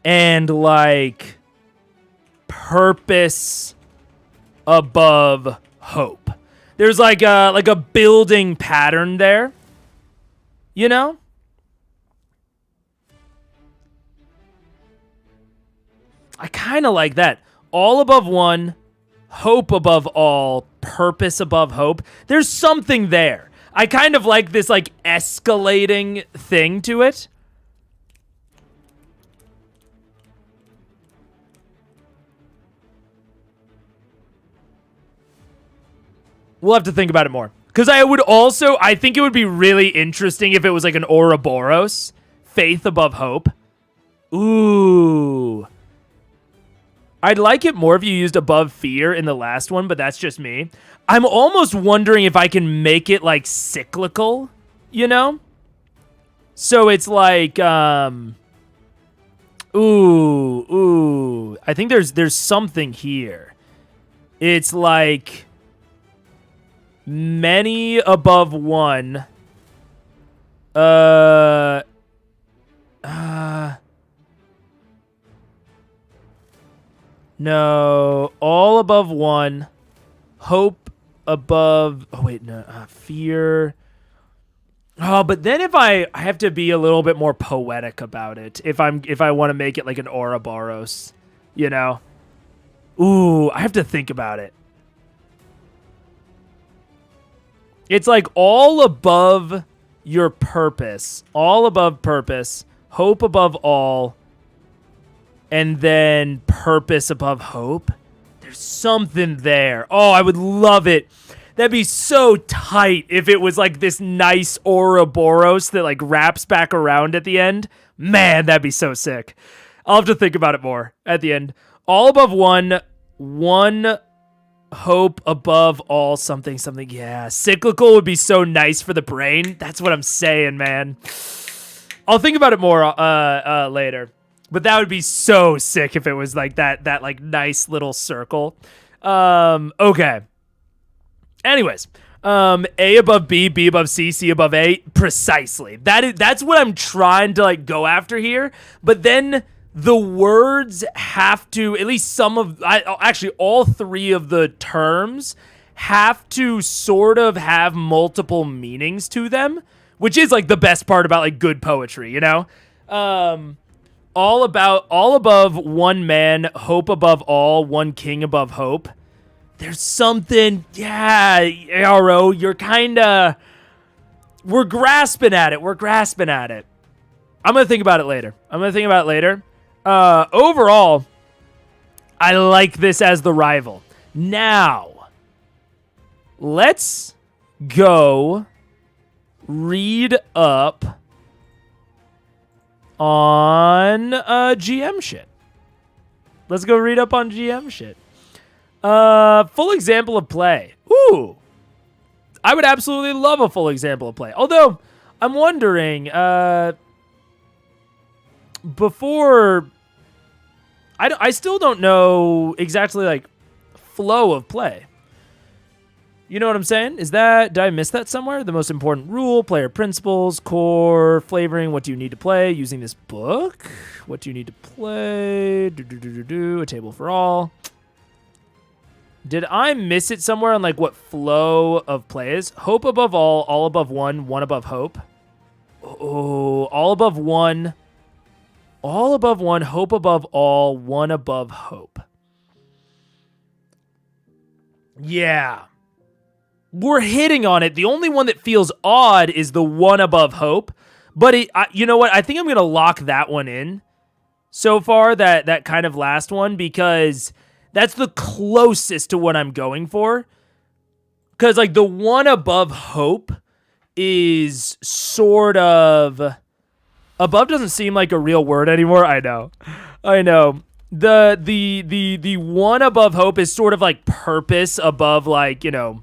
Speaker 1: and like purpose above hope. There's like a building pattern there, you know? I kind of like that. All above 1, hope above all, purpose above hope. There's something there. I kind of like this like escalating thing to it. We'll have to think about it more. Because I think it would be really interesting if it was like an Ouroboros. Faith above hope. Ooh. I'd like it more if you used above fear in the last one, but that's just me. I'm almost wondering if I can make it like cyclical, you know? So it's like, ooh. I think there's something here. It's like many above one. No, all above one. Hope above. Oh wait, no, fear. Oh, but then if I have to be a little bit more poetic about it, if I want to make it like an Ouroboros, you know. Ooh, I have to think about it. It's like all above your purpose, all above purpose, hope above all, and then purpose above hope. There's something there. Oh, I would love it. That'd be so tight if it was like this nice Ouroboros that like wraps back around at the end. Man, that'd be so sick. I'll have to think about it more at the end. All above one hope above all something. Yeah, cyclical would be so nice for the brain. That's what I'm saying, man. I'll think about it more later. But that would be so sick if it was like that like nice little circle. Okay. Anyways, A above B, B above C, C above A, precisely. That's what I'm trying to like go after here. But then the words have to, at least actually all three of the terms have to sort of have multiple meanings to them, which is like the best part about like good poetry, you know? All above one man, hope above all, one king above hope. There's something, yeah, Arrow, we're grasping at it. I'm going to think about it later. Overall, I like this as the rival. Now, let's go read up on GM shit. Full example of play. Ooh. I would absolutely love a full example of play. Although, I'm wondering, before... I still don't know exactly, like, flow of play. You know what I'm saying? Did I miss that somewhere? The most important rule, player principles, core, flavoring, what do you need to play using this book? What do you need to play? A table for all. Did I miss it somewhere on like what flow of play is? Hope above all above one, one above hope. Oh, all above one, hope above all, one above hope. Yeah. We're hitting on it. The only one that feels odd is the one above hope. But you know what? I think I'm going to lock that one in so far, that kind of last one, because that's the closest to what I'm going for. Because, like, the one above hope is sort of... Above doesn't seem like a real word anymore. I know. The one above hope is sort of like purpose above, like, you know,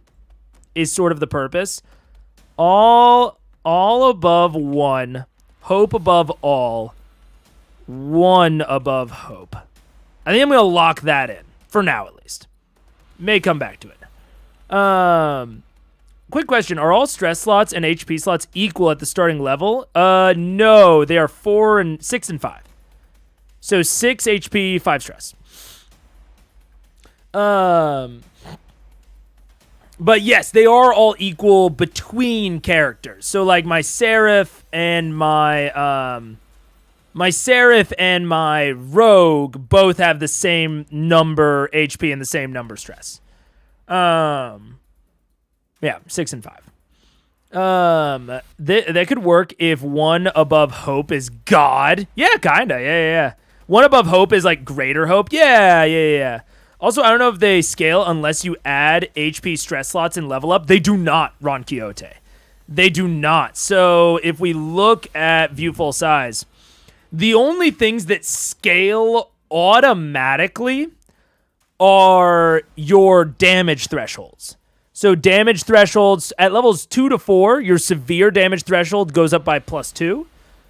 Speaker 1: is sort of the purpose. All above one, hope above all, one above hope. I think I'm going to lock that in. For now, at least. May come back to it. Quick question. Are all stress slots and HP slots equal at the starting level? No. They are 6 and 5. So 6 HP, 5 stress. But yes, they are all equal between characters. So like my Seraph and my Rogue both have the same number HP and the same number stress. Yeah, 6 and 5. That could work if one above hope is God. Yeah, kinda. Yeah. One above hope is like greater hope. Yeah. Also, I don't know if they scale unless you add HP stress slots and level up. They do not, Ron Quixote. They do not. So if we look at view full size, the only things that scale automatically are your damage thresholds. So damage thresholds at levels 2 to 4, your severe damage threshold goes up by +2.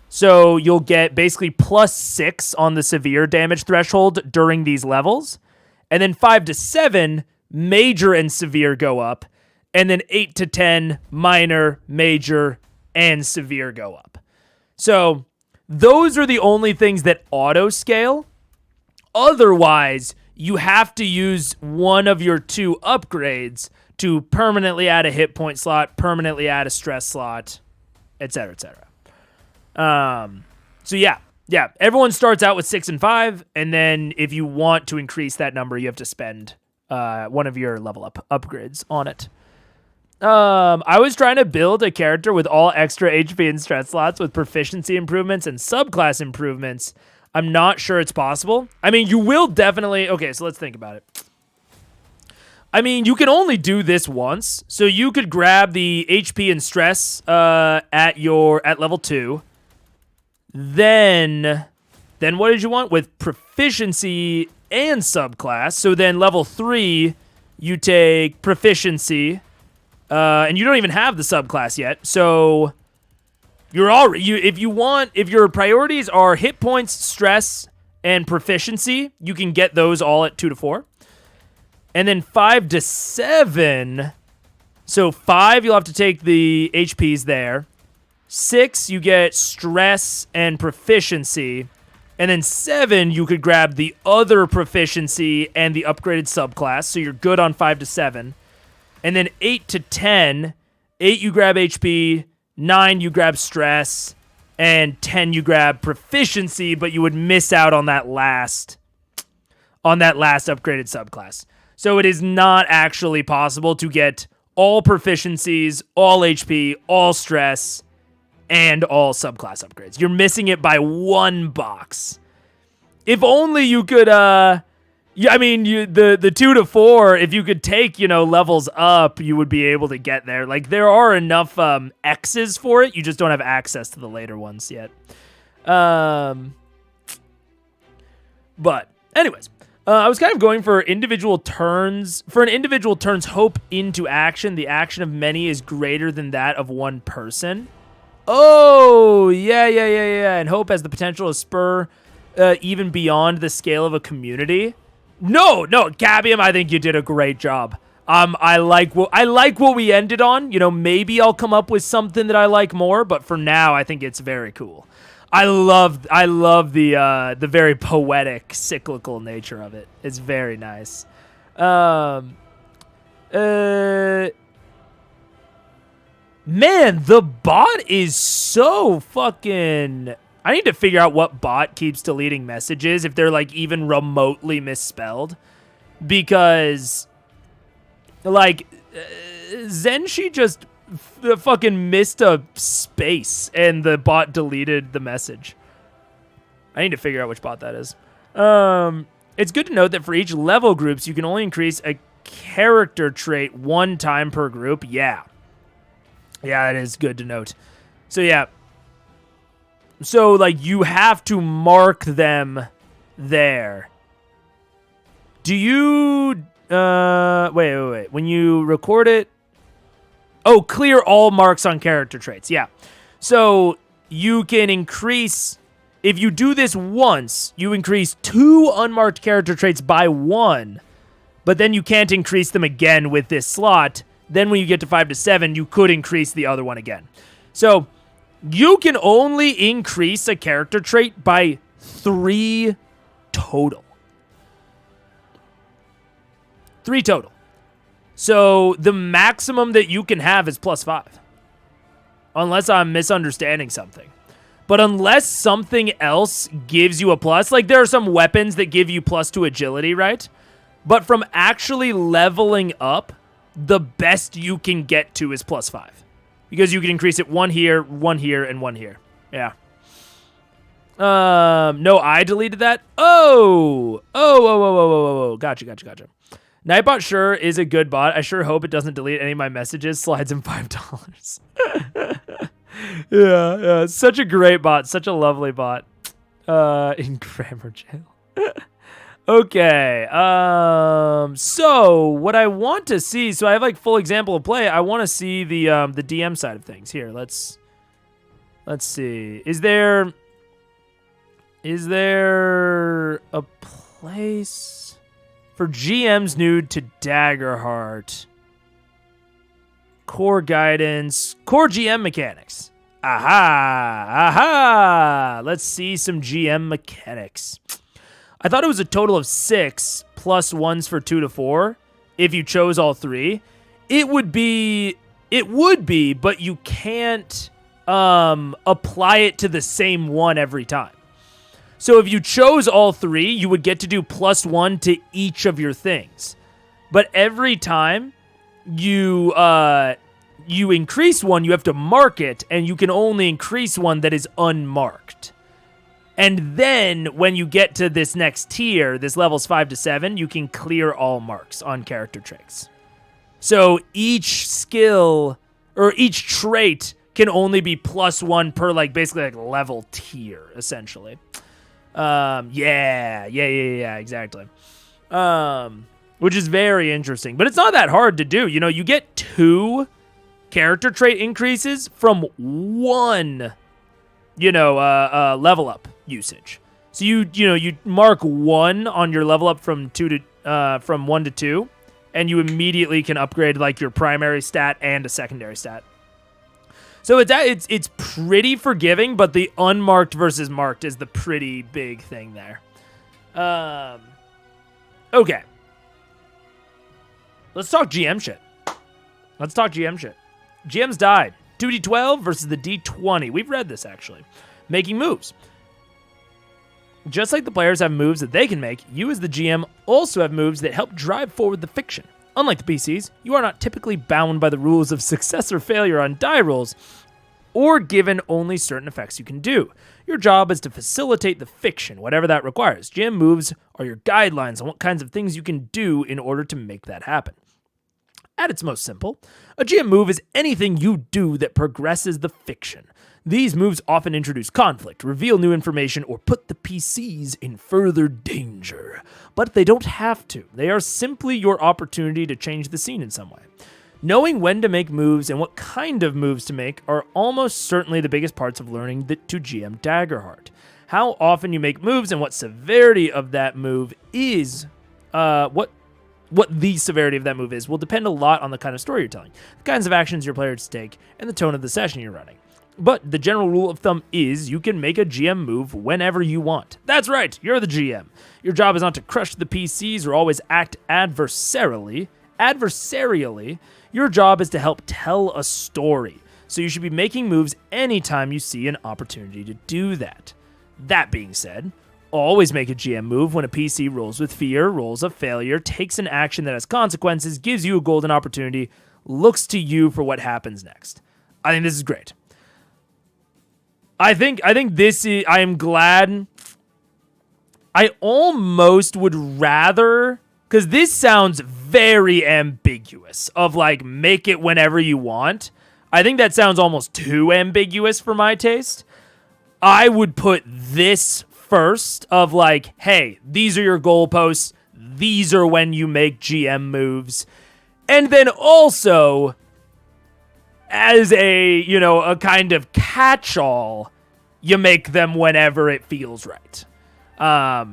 Speaker 1: So you'll get basically +6 on the severe damage threshold during these levels. And then 5 to 7, major and severe go up. And then 8 to 10, minor, major, and severe go up. So those are the only things that auto scale. Otherwise, you have to use one of your 2 upgrades to permanently add a hit point slot, permanently add a stress slot, etc., etc. So yeah, everyone starts out with 6 and 5, and then if you want to increase that number, you have to spend one of your level up upgrades on it. I was trying to build a character with all extra HP and stress slots with proficiency improvements and subclass improvements. I'm not sure it's possible. I mean, you will definitely... Okay, so let's think about it. I mean, you can only do this once. So you could grab the HP and stress at level 2. Then what did you want? With proficiency and subclass. So then level 3, you take proficiency. And you don't even have the subclass yet. So... if your priorities are hit points, stress, and proficiency, you can get those all at 2 to 4. And then 5 to 7, so 5, you'll have to take the HPs there. 6, you get stress and proficiency. And then 7, you could grab the other proficiency and the upgraded subclass, so you're good on 5 to 7. And then 8 to 10, 8 you grab HP, 9 you grab stress, and 10 you grab proficiency, but you would miss out on that last upgraded subclass. So it is not actually possible to get all proficiencies, all HP, all stress, and all subclass upgrades. You're missing it by 1 box. If only you could the 2 to 4, if you could take, levels up, you would be able to get there. Like, there are enough X's for it. You just don't have access to the later ones yet. But anyways, I was kind of going for individual turns. For an individual turn's hope into action, the action of many is greater than that of one person. Oh, yeah. And hope has the potential to spur even beyond the scale of a community. No, Cabium, I think you did a great job. I like what we ended on. Maybe I'll come up with something that I like more, but for now, I think it's very cool. I love the very poetic, cyclical nature of it. It's very nice. Man, the bot is so fucking... I need to figure out what bot keeps deleting messages, if they're, like, even remotely misspelled. Because, like, Zenshi just fucking missed a space, and the bot deleted the message. I need to figure out which bot that is. It's good to note that for each level groups, you can only increase a character trait 1 time per group. Yeah, that is good to note. So, yeah. So, like, you have to mark them there. Do you... Wait. When you record it... Oh, clear all marks on character traits. Yeah. So, you can increase... If you do this once, you increase 2 unmarked character traits by 1. But then you can't increase them again with this slot. Then when you get to 5 to 7, you could increase the other one again. So... You can only increase a character trait by 3 total. 3 total. So the maximum that you can have is +5. Unless I'm misunderstanding something. But unless something else gives you a plus, like there are some weapons that give you +2 agility, right? But from actually leveling up, the best you can get to is +5. Because you can increase it 1 here, and 1 here. Yeah. No, I deleted that. Oh. Gotcha. Nightbot sure is a good bot. I sure hope it doesn't delete any of my messages. Slides him $5. Yeah. Such a great bot. Such a lovely bot. In grammar jail. Okay. So what I want to see, so I have like full example of play. I want to see the DM side of things. Here, let's see. Is there a place for GMs new to Daggerheart? Core guidance, core GM mechanics. Aha! Let's see some GM mechanics. I thought it was a total of 6 plus ones for 2 to 4 if you chose all 3. It would be, but you can't apply it to the same one every time. So if you chose all 3, you would get to do +1 to each of your things. But every time you increase one, you have to mark it, and you can only increase one that is unmarked. And then when you get to this next tier, this levels 5 to 7, you can clear all marks on character traits. So each skill or each trait can only be +1 per like basically like level tier, essentially. Yeah, exactly. Which is very interesting, but it's not that hard to do. You know, you get 2 character trait increases from 1, level up usage. So you mark 1 on your level up from 1 to 2, and you immediately can upgrade like your primary stat and a secondary stat. So it's pretty forgiving, but the unmarked versus marked is the pretty big thing there. Okay. Let's talk GM shit. GM's died. 2d12 versus the d20. We've read this, actually. Making moves. Just like the players have moves that they can make, you as the GM also have moves that help drive forward the fiction. Unlike the PCs, you are not typically bound by the rules of success or failure on die rolls, or given only certain effects you can do. Your job is to facilitate the fiction, whatever that requires. GM moves are your guidelines on what kinds of things you can do in order to make that happen. At its most simple, a GM move is anything you do that progresses the fiction. These moves often introduce conflict, reveal new information, or put the PCs in further danger. But they don't have to. They are simply your opportunity to change the scene in some way. Knowing when to make moves and what kind of moves to make are almost certainly the biggest parts of learning to GM Daggerheart. How often you make moves and what severity of that move is, what the severity of that move is will depend a lot on the kind of story you're telling, the kinds of actions your players take, and the tone of the session you're running. But the general rule of thumb is you can make a GM move whenever you want. That's right, you're the GM. Your job is not to crush the PCs or always act adversarially. Your job is to help tell a story. So you should be making moves anytime you see an opportunity to do that. That being said, always make a GM move when a PC rolls with fear, rolls a failure, takes an action that has consequences, gives you a golden opportunity, looks to you for what happens next. I think this is great. I think this is, I am glad. I almost would rather, because this sounds very ambiguous of like, make it whenever you want. I think that sounds almost too ambiguous for my taste. I would put this first of like, hey, these are your goalposts. These are when you make GM moves. And then also, as a kind of catch-all, you make them whenever it feels right. I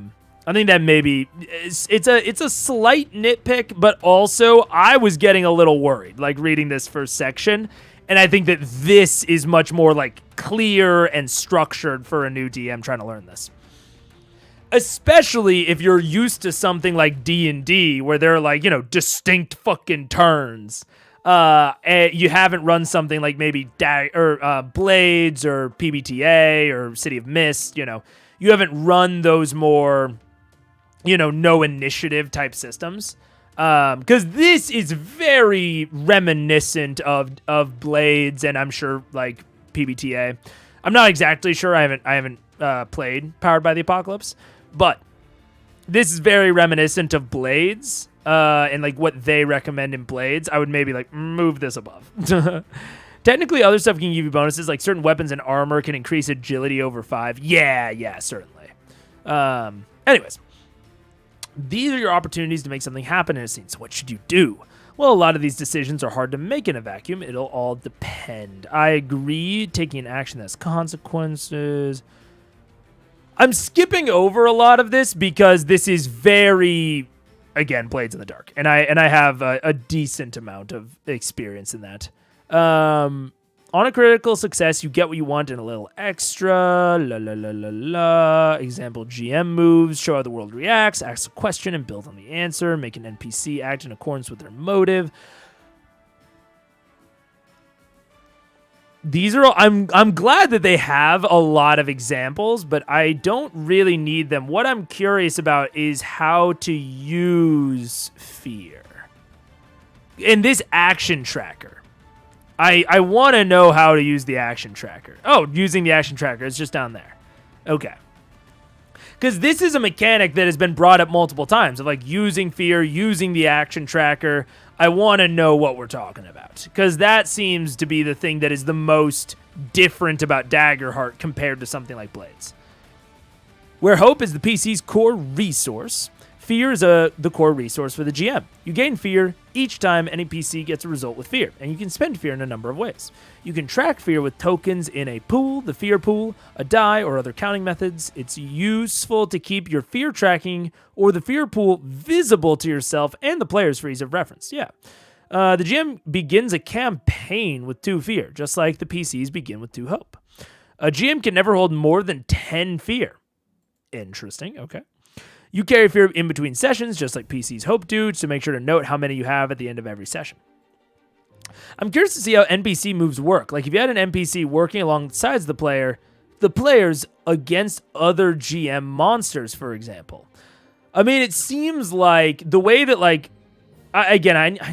Speaker 1: think that maybe it's a slight nitpick, but also I was getting a little worried, like reading this first section, and I think that this is much more like clear and structured for a new DM trying to learn this. Especially if you're used to something like D&D, where there are like, distinct fucking turns. And you haven't run something like maybe Blades or PBTA or City of Mist, you haven't run those more, no initiative type systems. Because this is very reminiscent of Blades and I'm sure like PBTA. I'm not exactly sure. I haven't played Powered by the Apocalypse, but this is very reminiscent of Blades. And like what they recommend in Blades, I would maybe like move this above. Technically, other stuff can give you bonuses, like certain weapons and armor can increase agility over 5. Yeah, certainly. Anyways, These are your opportunities to make something happen in a scene. So what should you do? Well, a lot of these decisions are hard to make in a vacuum. It'll all depend. I agree. Taking an action that has consequences. I'm skipping over a lot of this because this is very, again, Blades in the Dark, and I have a decent amount of experience in that. On a critical success, you get what you want and a little extra. La la la la la. Example: GM moves, show how the world reacts, ask a question and build on the answer, make an NPC act in accordance with their motive. These are all, I'm glad that they have a lot of examples, but I don't really need them. What I'm curious about is how to use fear in this action tracker. I want to know how to use the action tracker. Oh, using the action tracker. It's just down there. Okay. Because this is a mechanic that has been brought up multiple times of like using fear, using the action tracker. I want to know what we're talking about. Because that seems to be the thing that is the most different about Daggerheart compared to something like Blades. Where hope is the PC's core resource, fear is the core resource for the GM. You gain fear each time any PC gets a result with fear, and you can spend fear in a number of ways. You can track fear with tokens in a pool, the fear pool, a die, or other counting methods. It's useful to keep your fear tracking or the fear pool visible to yourself and the players for ease of reference. Yeah. The GM begins a campaign with 2 fear, just like the PCs begin with 2 hope. A GM can never hold more than 10 fear. Interesting, okay. You carry fear in between sessions, just like PC's hope do, to make sure to note how many you have at the end of every session. I'm curious to see how NPC moves work. Like, if you had an NPC working alongside the players against other GM monsters, for example. I mean, it seems like the way that, like, I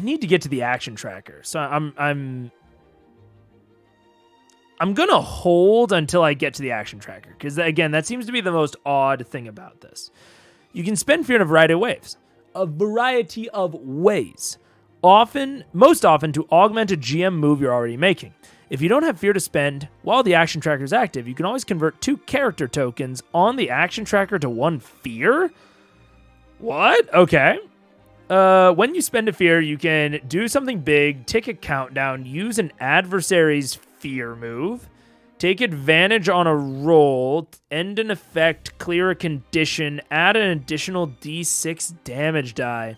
Speaker 1: need to get to the action tracker. So I'm gonna hold until I get to the action tracker, because, again, that seems to be the most odd thing about this. You can spend fear in a variety of ways. Most often to augment a GM move you're already making. If you don't have fear to spend while the action tracker is active, you can always convert 2 character tokens on the action tracker to 1 fear? What? Okay. When you spend a fear, you can do something big, take a countdown, use an adversary's fear move, take advantage on a roll, end an effect, clear a condition, add an additional D6 damage die.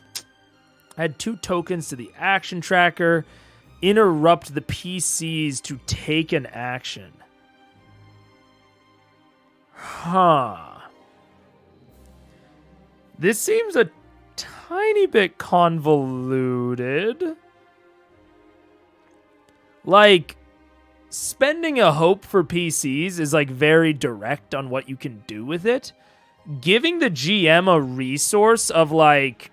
Speaker 1: Add 2 tokens to the action tracker, interrupt the PCs to take an action. This seems a tiny bit convoluted. Like, spending a hope for PCs is like very direct on what you can do with it. Giving the GM a resource of like,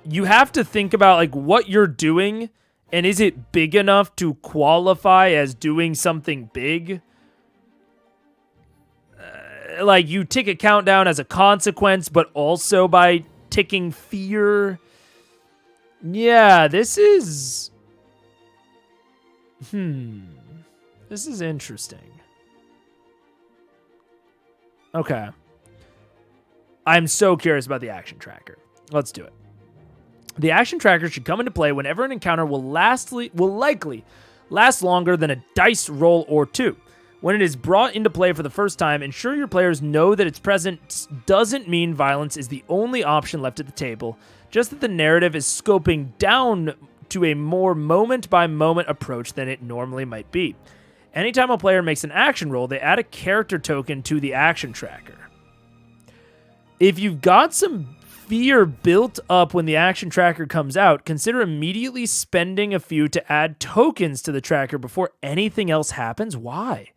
Speaker 1: you have to think about like what you're doing and is it big enough to qualify as doing something big? Like, you tick a countdown as a consequence, but also by ticking fear. Yeah, this is... This is interesting. Okay. I'm so curious about the action tracker. Let's do it. The action tracker should come into play whenever an encounter will likely last longer than a dice roll or 2. When it is brought into play for the first time, ensure your players know that its presence doesn't mean violence is the only option left at the table, just that the narrative is scoping down to a more moment-by-moment approach than it normally might be. Anytime a player makes an action roll, they add a character token to the action tracker. If you've got some fear built up when the action tracker comes out, consider immediately spending a few to add tokens to the tracker before anything else happens. Why?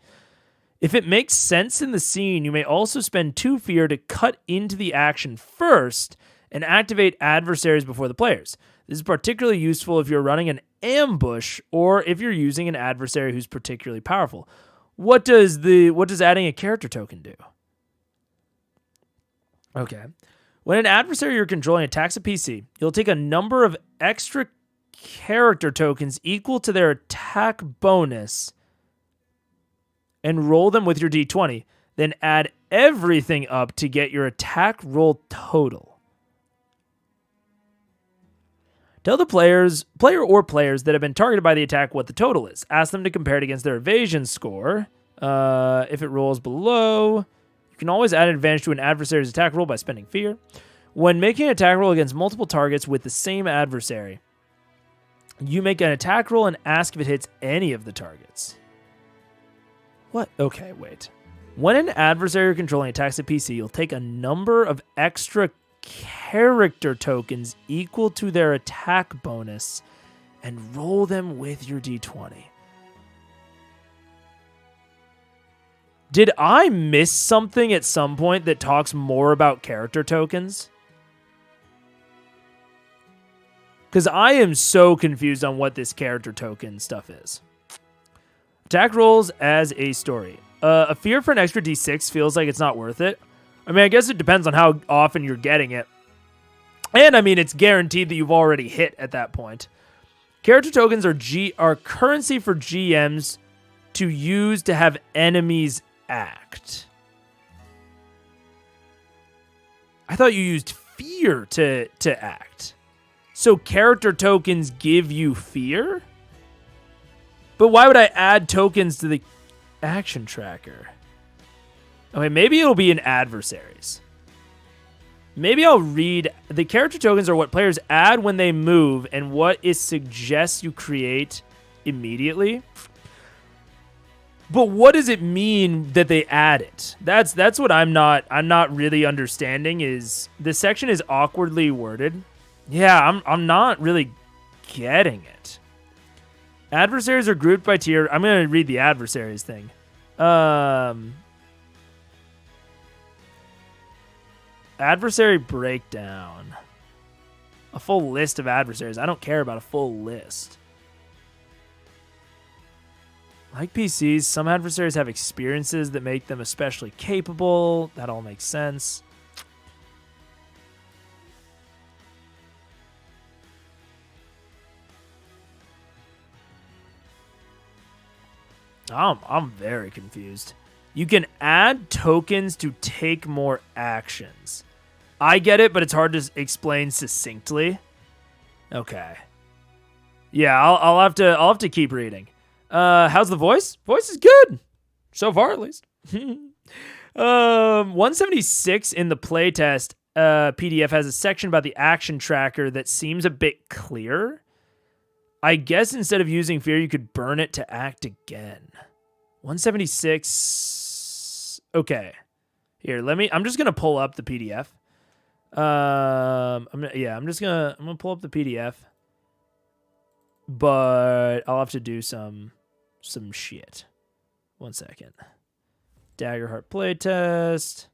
Speaker 1: If it makes sense in the scene, you may also spend 2 fear to cut into the action first and activate adversaries before the players. This is particularly useful if you're running an ambush or if you're using an adversary who's particularly powerful. What does adding a character token do? Okay. When an adversary you're controlling attacks a PC, you'll take a number of extra character tokens equal to their attack bonus and roll them with your D20. Then add everything up to get your attack roll total. Tell the player or players that have been targeted by the attack what the total is. Ask them to compare it against their evasion score. If it rolls below, you can always add an advantage to an adversary's attack roll by spending fear. When making an attack roll against multiple targets with the same adversary, you make an attack roll and ask if it hits any of the targets. What? Okay, wait. When an adversary you're controlling attacks a PC, you'll take a number of extra character tokens equal to their attack bonus and roll them with your d20. Did I miss something at some point that talks more about character tokens? Because I am so confused on what this character token stuff is. Attack rolls as a story. A fear for an extra d6 feels like it's not worth it. I mean, I guess it depends on how often you're getting it. And, I mean, it's guaranteed that you've already hit at that point. Character tokens are currency for GMs to use to have enemies act. I thought you used fear to act. So character tokens give you fear? But why would I add tokens to the action tracker? Okay, maybe it'll be in adversaries. Maybe I'll read. The character tokens are what players add when they move and what it suggests you create immediately. But what does it mean that they add it? That's what I'm not really understanding. Is this section is awkwardly worded. Yeah, I'm not really getting it. Adversaries are grouped by tier. I'm going to read the adversaries thing. Adversary breakdown. A full list of adversaries. I don't care about a full list. Like PCs, some adversaries have experiences that make them especially capable. That all makes sense. I'm very confused. You can add tokens to take more actions. I get it, but it's hard to explain succinctly. Okay. Yeah, I'll have to keep reading. How's the voice? Voice is good. So far, at least. 176 in the playtest PDF has a section about the action tracker that seems a bit clearer. I guess instead of using fear, you could burn it to act again. 176. Okay. Here, I'm just gonna pull up the PDF. I'm gonna pull up the PDF. But I'll have to do some shit. 1 second. Daggerheart playtest.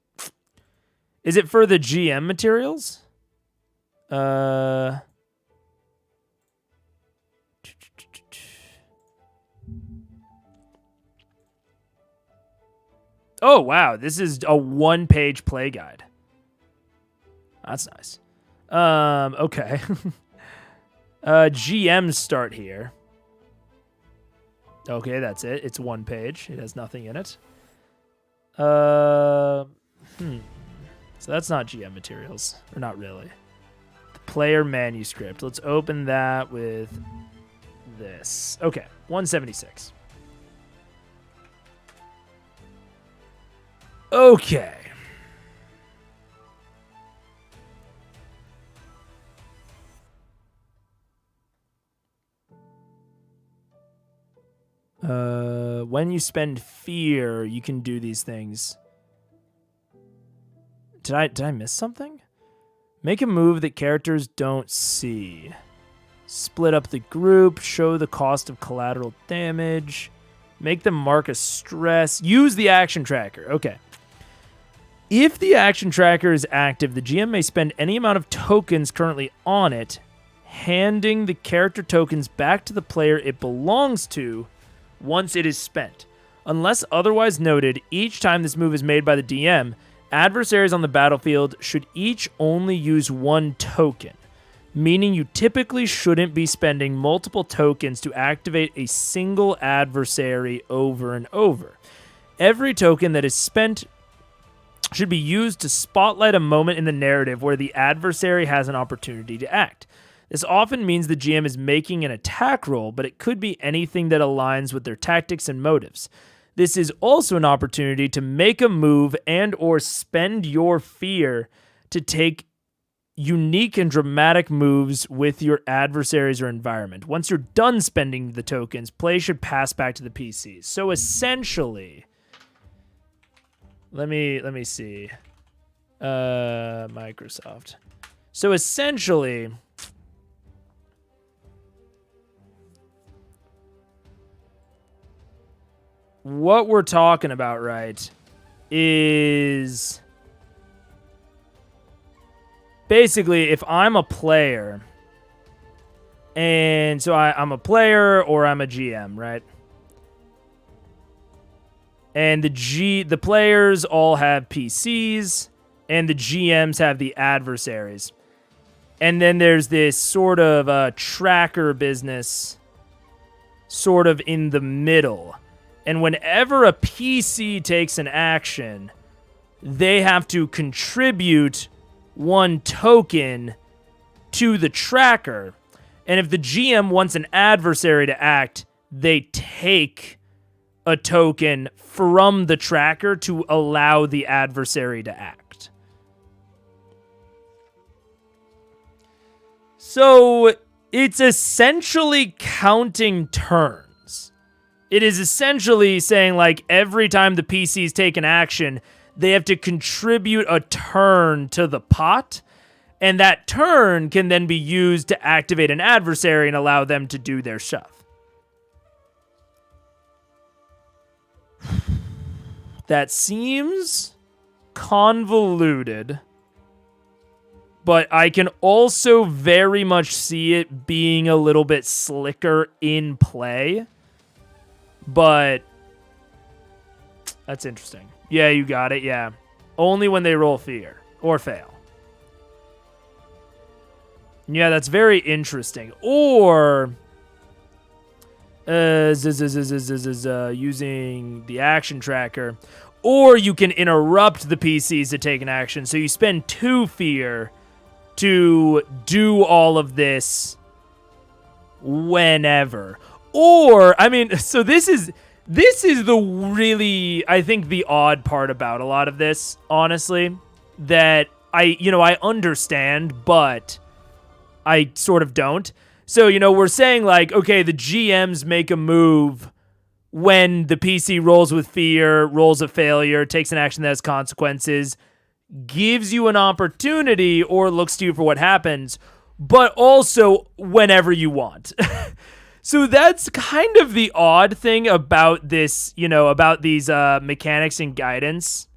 Speaker 1: Is it for the GM materials? Oh, wow. This is a 1-page play guide. That's nice. Okay. GMs start here. Okay, that's it. It's 1 page. It has nothing in it. So that's not GM materials. Or not really. The player manuscript. Let's open that with this. Okay, 176. Okay. When you spend fear, you can do these things. Did I miss something? Make a move that characters don't see. Split up the group. Show the cost of collateral damage. Make them mark a stress. Use the action tracker. Okay. If the action tracker is active, the GM may spend any amount of tokens currently on it, handing the character tokens back to the player it belongs to once it is spent. Unless otherwise noted, each time this move is made by the DM, adversaries on the battlefield should each only use 1 token, meaning you typically shouldn't be spending multiple tokens to activate a single adversary over and over. Every token that is spent should be used to spotlight a moment in the narrative where the adversary has an opportunity to act. This often means the GM is making an attack roll, but it could be anything that aligns with their tactics and motives. This is also an opportunity to make a move and or spend your fear to take unique and dramatic moves with your adversaries or environment. Once you're done spending the tokens, play should pass back to the PCs. So essentially, let me see. Microsoft. So essentially, what we're talking about, right, is basically if I'm a player, and so I'm a player or I'm a GM, right? And the players all have PCs, and the GMs have the adversaries. And then there's this sort of tracker business sort of in the middle. And whenever a PC takes an action, they have to contribute 1 token to the tracker. And if the GM wants an adversary to act, they take a token from the tracker to allow the adversary to act. So it's essentially counting turns. It is essentially saying, like, every time the PCs take an action, they have to contribute a turn to the pot, and that turn can then be used to activate an adversary and allow them to do their stuff. That seems convoluted, but I can also very much see it being a little bit slicker in play. But that's interesting. Yeah, you got it. Yeah. Only when they roll fear or fail. Yeah, that's very interesting. Or using the action tracker. Or you can interrupt the PCs to take an action. So you spend 2 fear to do all of this whenever. Or, I mean, so this is the really, I think, the odd part about a lot of this, honestly, that I understand, but I sort of don't. So, we're saying, like, okay, the GMs make a move when the PC rolls with fear, rolls a failure, takes an action that has consequences, gives you an opportunity or looks to you for what happens, but also whenever you want. So that's kind of the odd thing about this, about these mechanics and guidance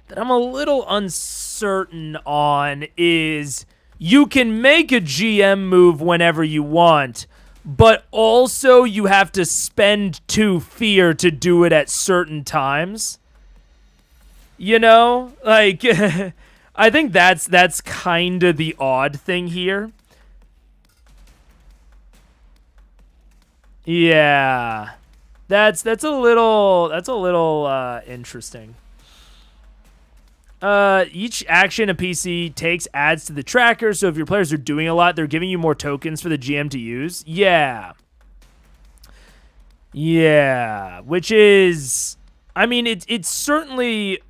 Speaker 1: that I'm a little uncertain on is you can make a GM move whenever you want, but also you have to spend 2 fear to do it at certain times. Like, I think that's kind of the odd thing here. Yeah, that's a little interesting. Each action a PC takes adds to the tracker, so if your players are doing a lot, they're giving you more tokens for the GM to use. Yeah, which is, I mean, it's certainly,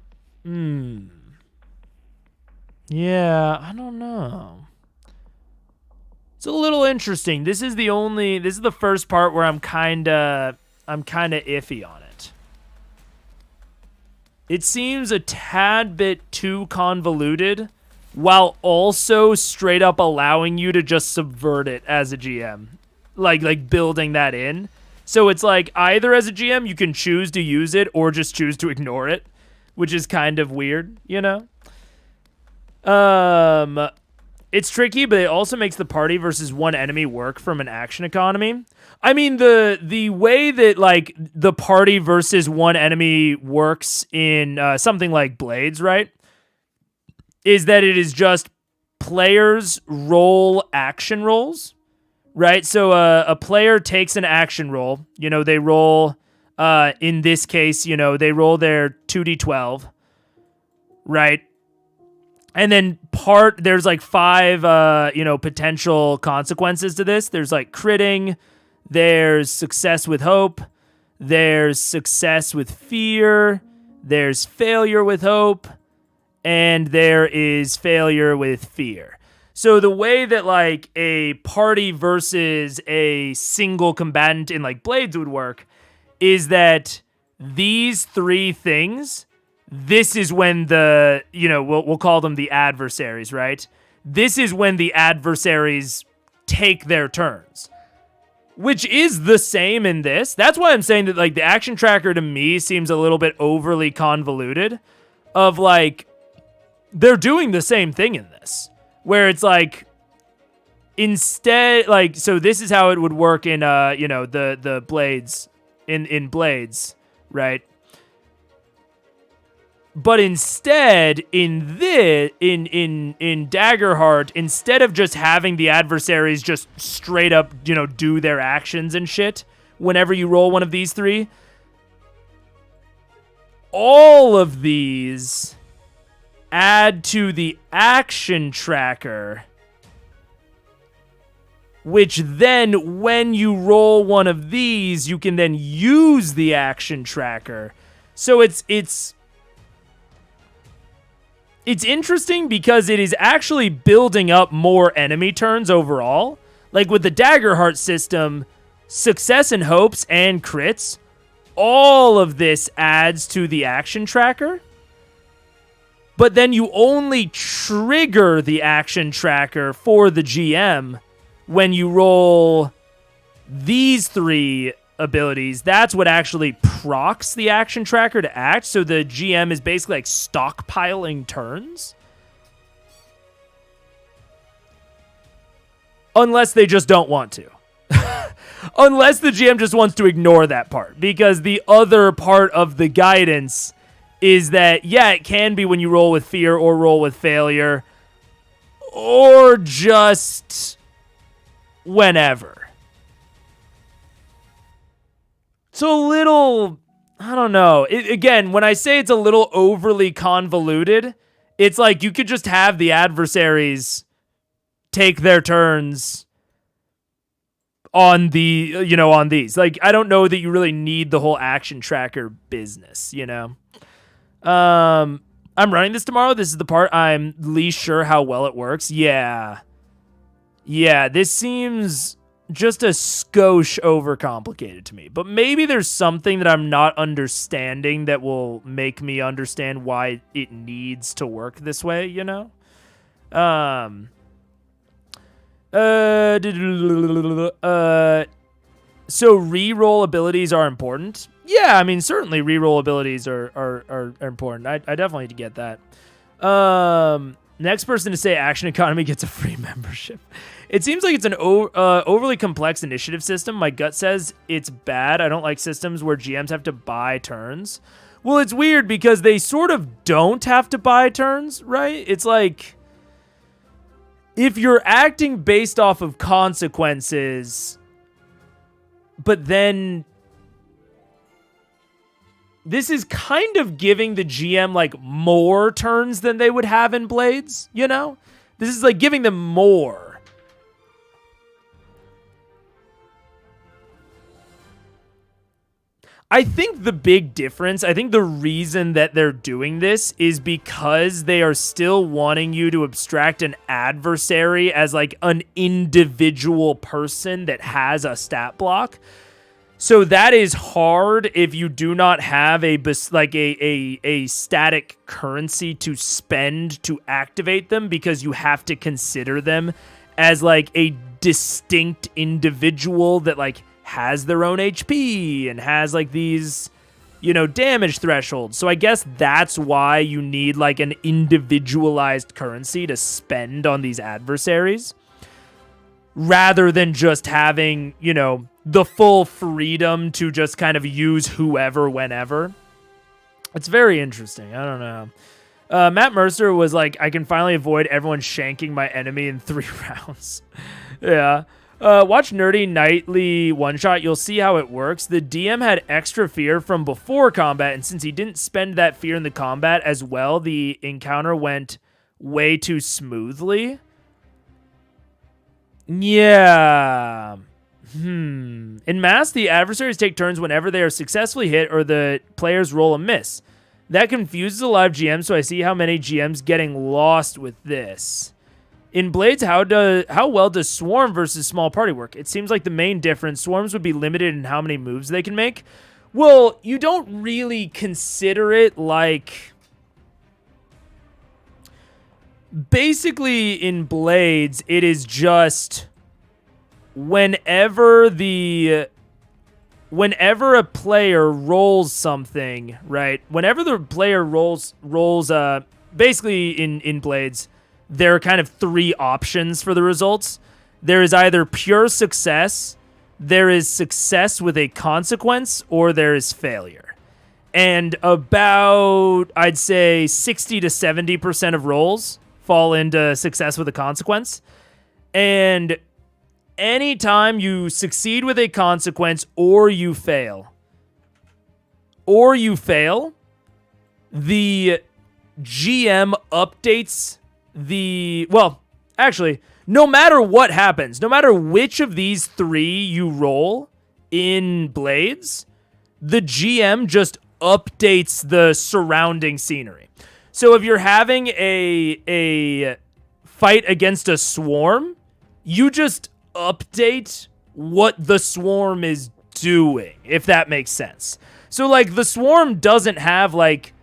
Speaker 1: yeah, I don't know. It's a little interesting. This is the first part where I'm kind of iffy on it. It seems a tad bit too convoluted while also straight up allowing you to just subvert it as a GM. Like building that in. So it's like either as a GM you can choose to use it or just choose to ignore it, which is kind of weird, It's tricky, but it also makes the party versus 1 enemy work from an action economy. I mean, the way that, like, the party versus 1 enemy works in something like Blades, right, is that it is just players roll action rolls, right? So a player takes an action roll. They roll, in this case, they roll their 2d12. right? And then there's like 5, potential consequences to this. There's like critting, there's success with hope, there's success with fear, there's failure with hope, and there is failure with fear. So the way that like a party versus a single combatant in like Blades would work is that these 3 things, this is when the, we'll call them the adversaries, right? This is when the adversaries take their turns, which is the same in this. That's why I'm saying that like the action tracker to me seems a little bit overly convoluted of like, they're doing the same thing in this, where it's like, instead, like, so this is how it would work in, the Blades, in Blades, right? But instead, in Daggerheart, instead of just having the adversaries just straight up, do their actions and shit, whenever you roll one of these 3, all of these add to the action tracker, which then, when you roll one of these, you can then use the action tracker. So it's interesting because it is actually building up more enemy turns overall. Like with the Daggerheart system, success and hopes and crits, all of this adds to the action tracker. But then you only trigger the action tracker for the GM when you roll these 3 abilities. That's what actually procs the action tracker to act. So the GM is basically like stockpiling turns. Unless they just don't want to. Unless the GM just wants to ignore that part. Because the other part of the guidance is that, yeah, it can be when you roll with fear or roll with failure. Or just whenever. So a little, I don't know. Again, when I say it's a little overly convoluted, it's like you could just have the adversaries take their turns on on these. Like, I don't know that you really need the whole action tracker business, I'm running this tomorrow. This is the part I'm least sure how well it works. Yeah, this seems just a skosh overcomplicated to me. But maybe there's something that I'm not understanding that will make me understand why it needs to work this way, So reroll abilities are important. Yeah, I mean, certainly reroll abilities are important. I definitely need to get that. Next person to say Action Economy gets a free membership. It seems like it's an overly complex initiative system. My gut says it's bad. I don't like systems where GMs have to buy turns. Well, it's weird because they sort of don't have to buy turns, right? It's like, if you're acting based off of consequences, but then this is kind of giving the GM like more turns than they would have in Blades, This is like giving them more. I think the big difference, I think the reason that they're doing this is because they are still wanting you to abstract an adversary as like an individual person that has a stat block. So that is hard if you do not have a static currency to spend to activate them, because you have to consider them as like a distinct individual that like has their own HP and has like these, damage thresholds. So I guess that's why you need like an individualized currency to spend on these adversaries, rather than just having, the full freedom to just kind of use whoever whenever. It's very interesting. I don't know. Matt Mercer was like, I can finally avoid everyone shanking my enemy in 3 rounds. Yeah. Watch Nerdy Nightly one-shot. You'll see how it works. The DM had extra fear from before combat, and since he didn't spend that fear in the combat as well, the encounter went way too smoothly. Yeah. In Mass, the adversaries take turns whenever they are successfully hit or the players roll a miss. That confuses a lot of GMs, so I see how many GMs getting lost with this. In Blades, how well does Swarm versus Small Party work? It seems like the main difference, Swarms would be limited in how many moves they can make. Well, you don't really consider it like... Basically, in Blades, it is just whenever a player rolls something, right? Whenever the player rolls basically in Blades, there are kind of three options for the results. There is either pure success, there is success with a consequence, or there is failure. And about, I'd say, 60 to 70% of rolls fall into success with a consequence. And anytime you succeed with a consequence or you fail, the GM updates no matter what happens, no matter which of these three you roll in Blades, the GM just updates the surrounding scenery. So if you're having a fight against a swarm, you just update what the swarm is doing, if that makes sense. So, like, the swarm doesn't have, like,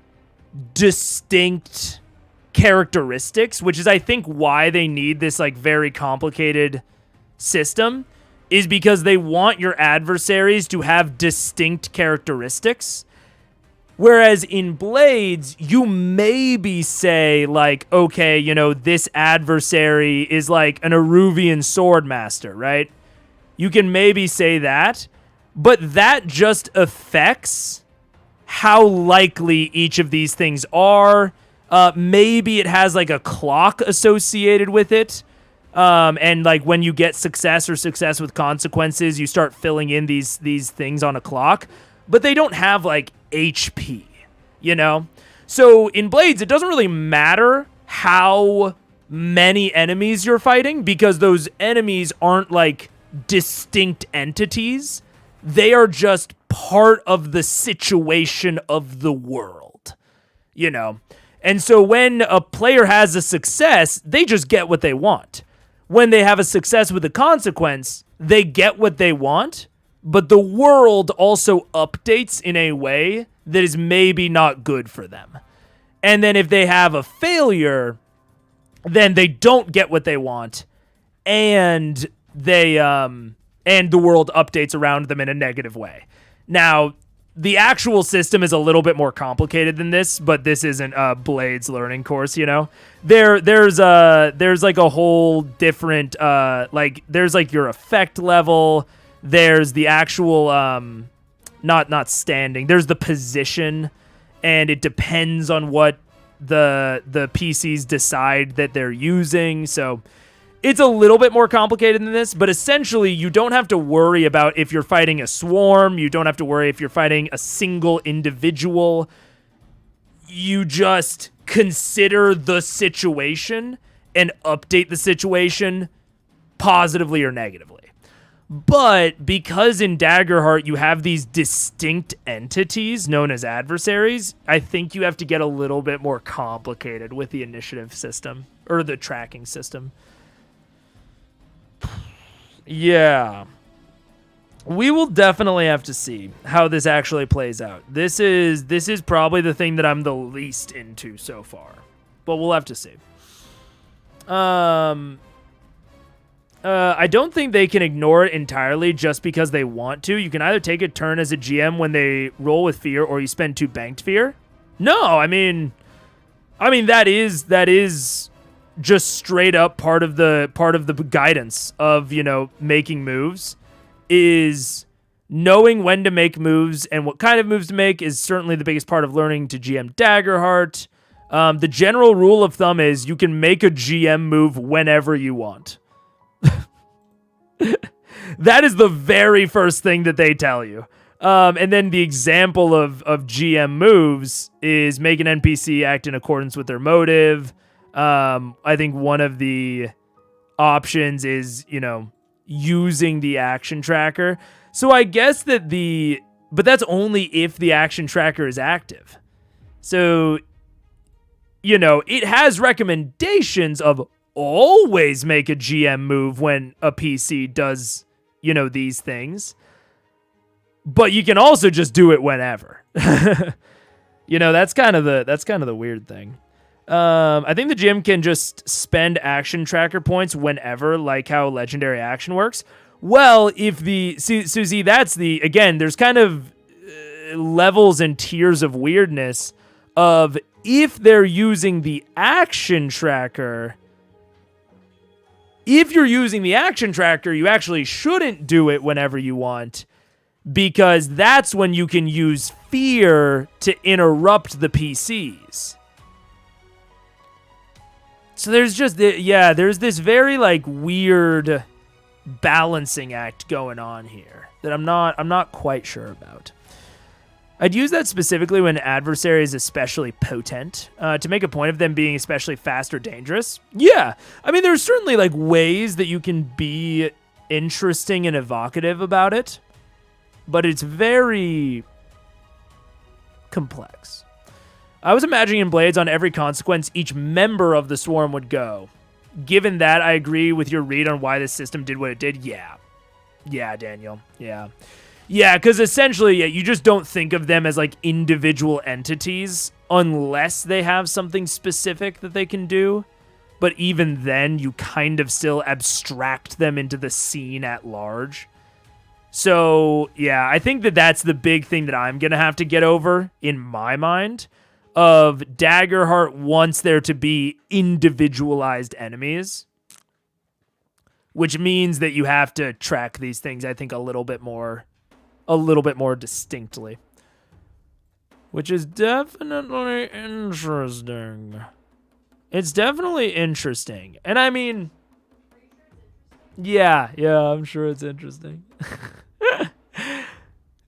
Speaker 1: distinct characteristics, which is, I think, why they need this, like, very complicated system, is because they want your adversaries to have distinct characteristics. Whereas in Blades, you maybe say, like, okay, you know, this adversary is like an Eruvian swordmaster, right? You can maybe say that, but that just affects how likely each of these things are. Maybe it has like a clock associated with it. And like when you get success or success with consequences, you start filling in these things on a clock, but they don't have like HP, you know? So in Blades, it doesn't really matter how many enemies you're fighting because those enemies aren't like distinct entities. They are just part of the situation of the world, you know? And so when a player has a success, they just get what they want. When they have a success with a consequence, they get what they want, but the world also updates in a way that is maybe not good for them. And then if they have a failure, then they don't get what they want, and and the world updates around them in a negative way. Now, the actual system is a little bit more complicated than this, but this isn't a Blades learning course, you know? There's like a whole different, there's like your effect level, there's the actual, not standing, there's the position, and it depends on what the PCs decide that they're using, so it's a little bit more complicated than this, but essentially you don't have to worry about if you're fighting a swarm. You don't have to worry if you're fighting a single individual. You just consider the situation and update the situation positively or negatively. But because in Daggerheart you have these distinct entities known as adversaries, I think you have to get a little bit more complicated with the initiative system or the tracking system. Yeah. We will definitely have to see how this actually plays out. This is probably the thing that I'm the least into so far. But we'll have to see. I don't think they can ignore it entirely just because they want to. You can either take a turn as a GM when they roll with fear or you spend 2 banked fear. No, I mean that is just straight up part of the guidance of, you know, making moves is knowing when to make moves and what kind of moves to make is certainly the biggest part of learning to GM Daggerheart. The general rule of thumb is you can make a GM move whenever you want. That is the very first thing that they tell you. And then the example of GM moves is make an NPC act in accordance with their motive. I think one of the options is, using the action tracker. So I guess but that's only if the action tracker is active. So, it has recommendations of always make a GM move when a PC does, these things. But you can also just do it whenever. That's kind of the weird thing. I think the GM can just spend action tracker points whenever, like how legendary action works. Well, Susie, that's again, there's kind of levels and tiers of weirdness of if they're using the action tracker. If you're using the action tracker, you actually shouldn't do it whenever you want, because that's when you can use fear to interrupt the PCs. So there's this very weird balancing act going on here that I'm not quite sure about. I'd use that specifically when an adversary is especially potent, to make a point of them being especially fast or dangerous. Yeah, I mean, there's certainly ways that you can be interesting and evocative about it, but it's very complex. I was imagining in Blades on every consequence each member of the swarm would go. Given that, I agree with your read on why this system did what it did. Yeah, Daniel. Yeah, because essentially, you just don't think of them as individual entities unless they have something specific that they can do. But even then, you kind of still abstract them into the scene at large. So, yeah, I think that's the big thing that I'm going to have to get over in my mind. Of Daggerheart wants there to be individualized enemies, which means that you have to track these things, I think, a little bit more distinctly, which is definitely interesting. It's definitely interesting. And I mean, yeah, I'm sure it's interesting.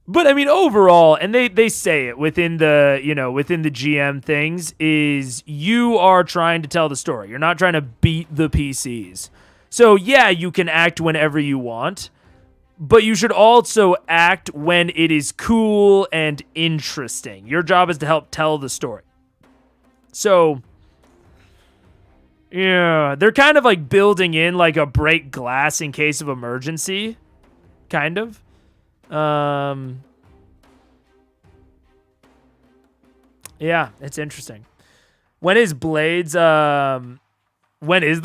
Speaker 1: But I mean, overall, and they say it within the GM things, is you are trying to tell the story. You're not trying to beat the PCs. So yeah, you can act whenever you want, but you should also act when it is cool and interesting. Your job is to help tell the story. So yeah, they're kind of building in a break glass in case of emergency, kind of. Yeah, it's interesting. When is the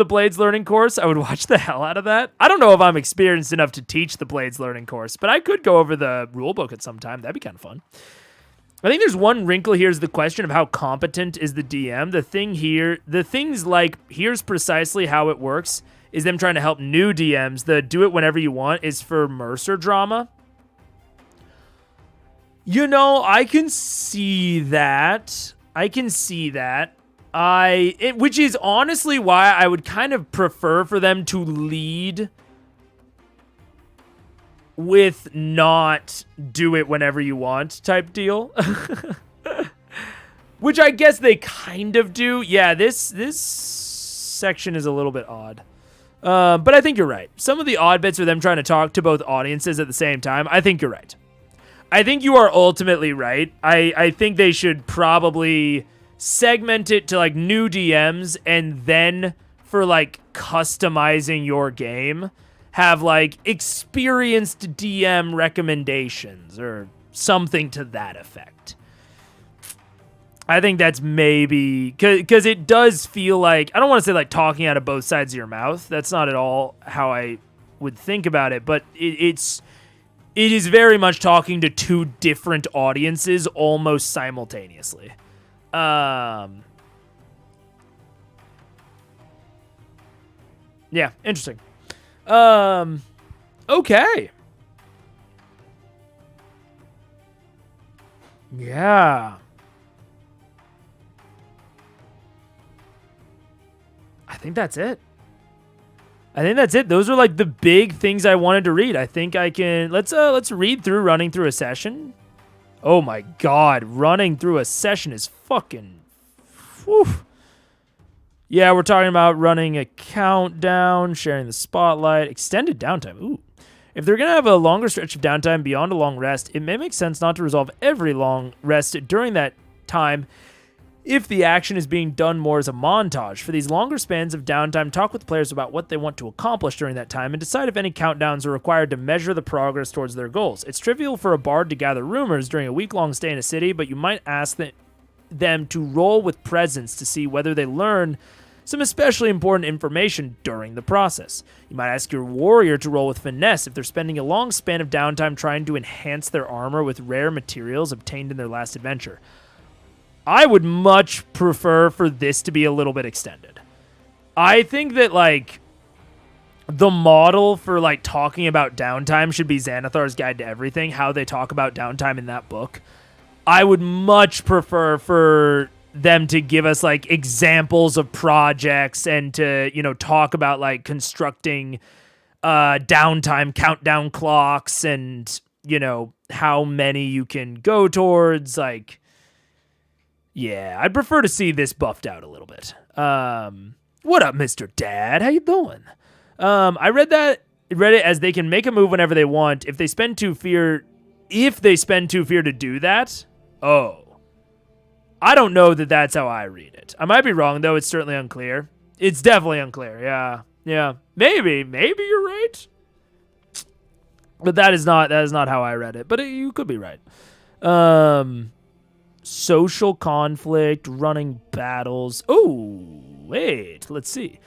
Speaker 1: Blades learning course? I would watch the hell out of that. I don't know if I'm experienced enough to teach the Blades learning course, but I could go over the rulebook at some time. That'd be kind of fun. I think there's one wrinkle here is the question of how competent is the DM. The things here's precisely how it works is them trying to help new DMs. The do it whenever you want is for Mercer drama. I can see that. Which is honestly why I would kind of prefer for them to lead with not do it whenever you want type deal. Which I guess they kind of do. Yeah, this section is a little bit odd. But I think you're right. Some of the odd bits are them trying to talk to both audiences at the same time. I think you're right. I think you are ultimately right. I think they should probably segment it to new DMs, and then for customizing your game, have experienced DM recommendations or something to that effect. I think that's maybe because it does feel I don't want to say talking out of both sides of your mouth. That's not at all how I would think about it, but it is very much talking to two different audiences almost simultaneously. Yeah, interesting. Okay. Yeah. I think that's it. I think that's it. Those are like the big things I wanted to read. I think I can let's read through running through a session. Oh my god, running through a session is fucking whew. Yeah, we're talking about running a countdown, sharing the spotlight, extended downtime. Ooh. If they're going to have a longer stretch of downtime beyond a long rest, it may make sense not to resolve every long rest during that time if the action is being done more as a montage. For these longer spans of downtime, talk with players about what they want to accomplish during that time and decide if any countdowns are required to measure the progress towards their goals. It's trivial for a bard to gather rumors during a week-long stay in a city, but you might ask them to roll with presence to see whether they learn some especially important information during the process. You might ask your warrior to roll with finesse if they're spending a long span of downtime trying to enhance their armor with rare materials obtained in their last adventure. I would much prefer for this to be a little bit extended. I think that, like, the model for, like, talking about downtime should be Xanathar's Guide to Everything, how they talk about downtime in that book. I would much prefer for them to give us, like, examples of projects and to, you know, talk about, like, constructing downtime countdown clocks and, you know, how many you can go towards, like... Yeah, I'd prefer to see this buffed out a little bit. What up, Mr. Dad? How you doing? I read it as they can make a move whenever they want. If they spend two fear to do that, I don't know that that's how I read it. I might be wrong, though. It's certainly unclear. It's definitely unclear. Yeah. Maybe you're right. But that is not how I read it. But you could be right. Social conflict, running battles. Oh, wait, let's see.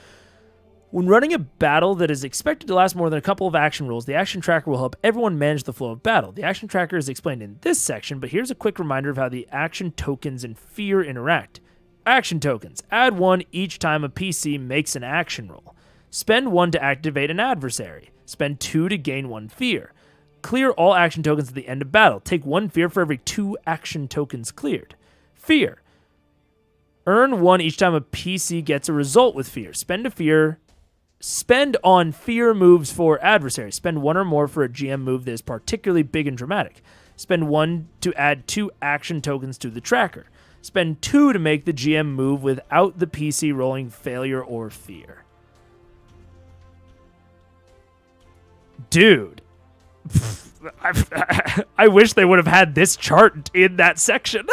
Speaker 1: When running a battle that is expected to last more than a couple of action rolls, the action tracker will help everyone manage the flow of battle. The action tracker is explained in this section, but here's a quick reminder of how the action tokens and fear interact. Action tokens. Add one each time a PC makes an action roll. Spend one to activate an adversary. Spend two to gain one fear. Clear all action tokens at the end of battle. Take one fear for every 2 action tokens cleared. Fear. Earn one each time a PC gets a result with fear. Spend on fear moves for adversaries. Spend one or more for a GM move that is particularly big and dramatic. Spend one to add 2 action tokens to the tracker. Spend 2 to make the GM move without the PC rolling failure or fear. Dude. I wish they would have had this chart in that section.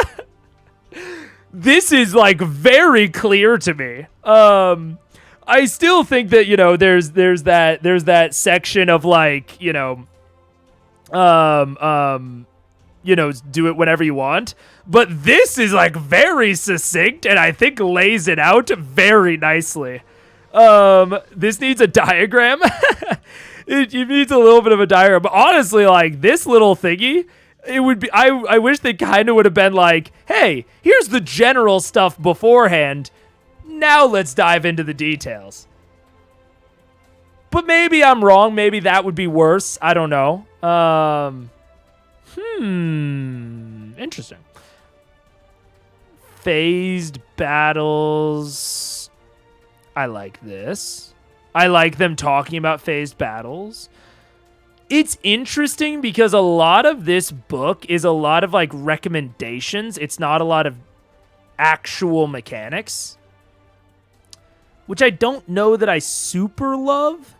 Speaker 1: This is, like, very clear to me. I still think that, you know, there's that section of, like, you know, do it whenever you want. But this is, like, very succinct and I think lays it out very nicely. This needs a diagram. It needs a little bit of a diagram. But honestly, like, this little thingy, it would be, I wish they kind of would have been like, hey, here's the general stuff beforehand. Now let's dive into the details. But maybe I'm wrong. Maybe that would be worse. I don't know. Interesting. Phased battles. I like this. I like them talking about phased battles. It's interesting because a lot of this book is a lot of, like, recommendations. It's not a lot of actual mechanics, which I don't know that I super love.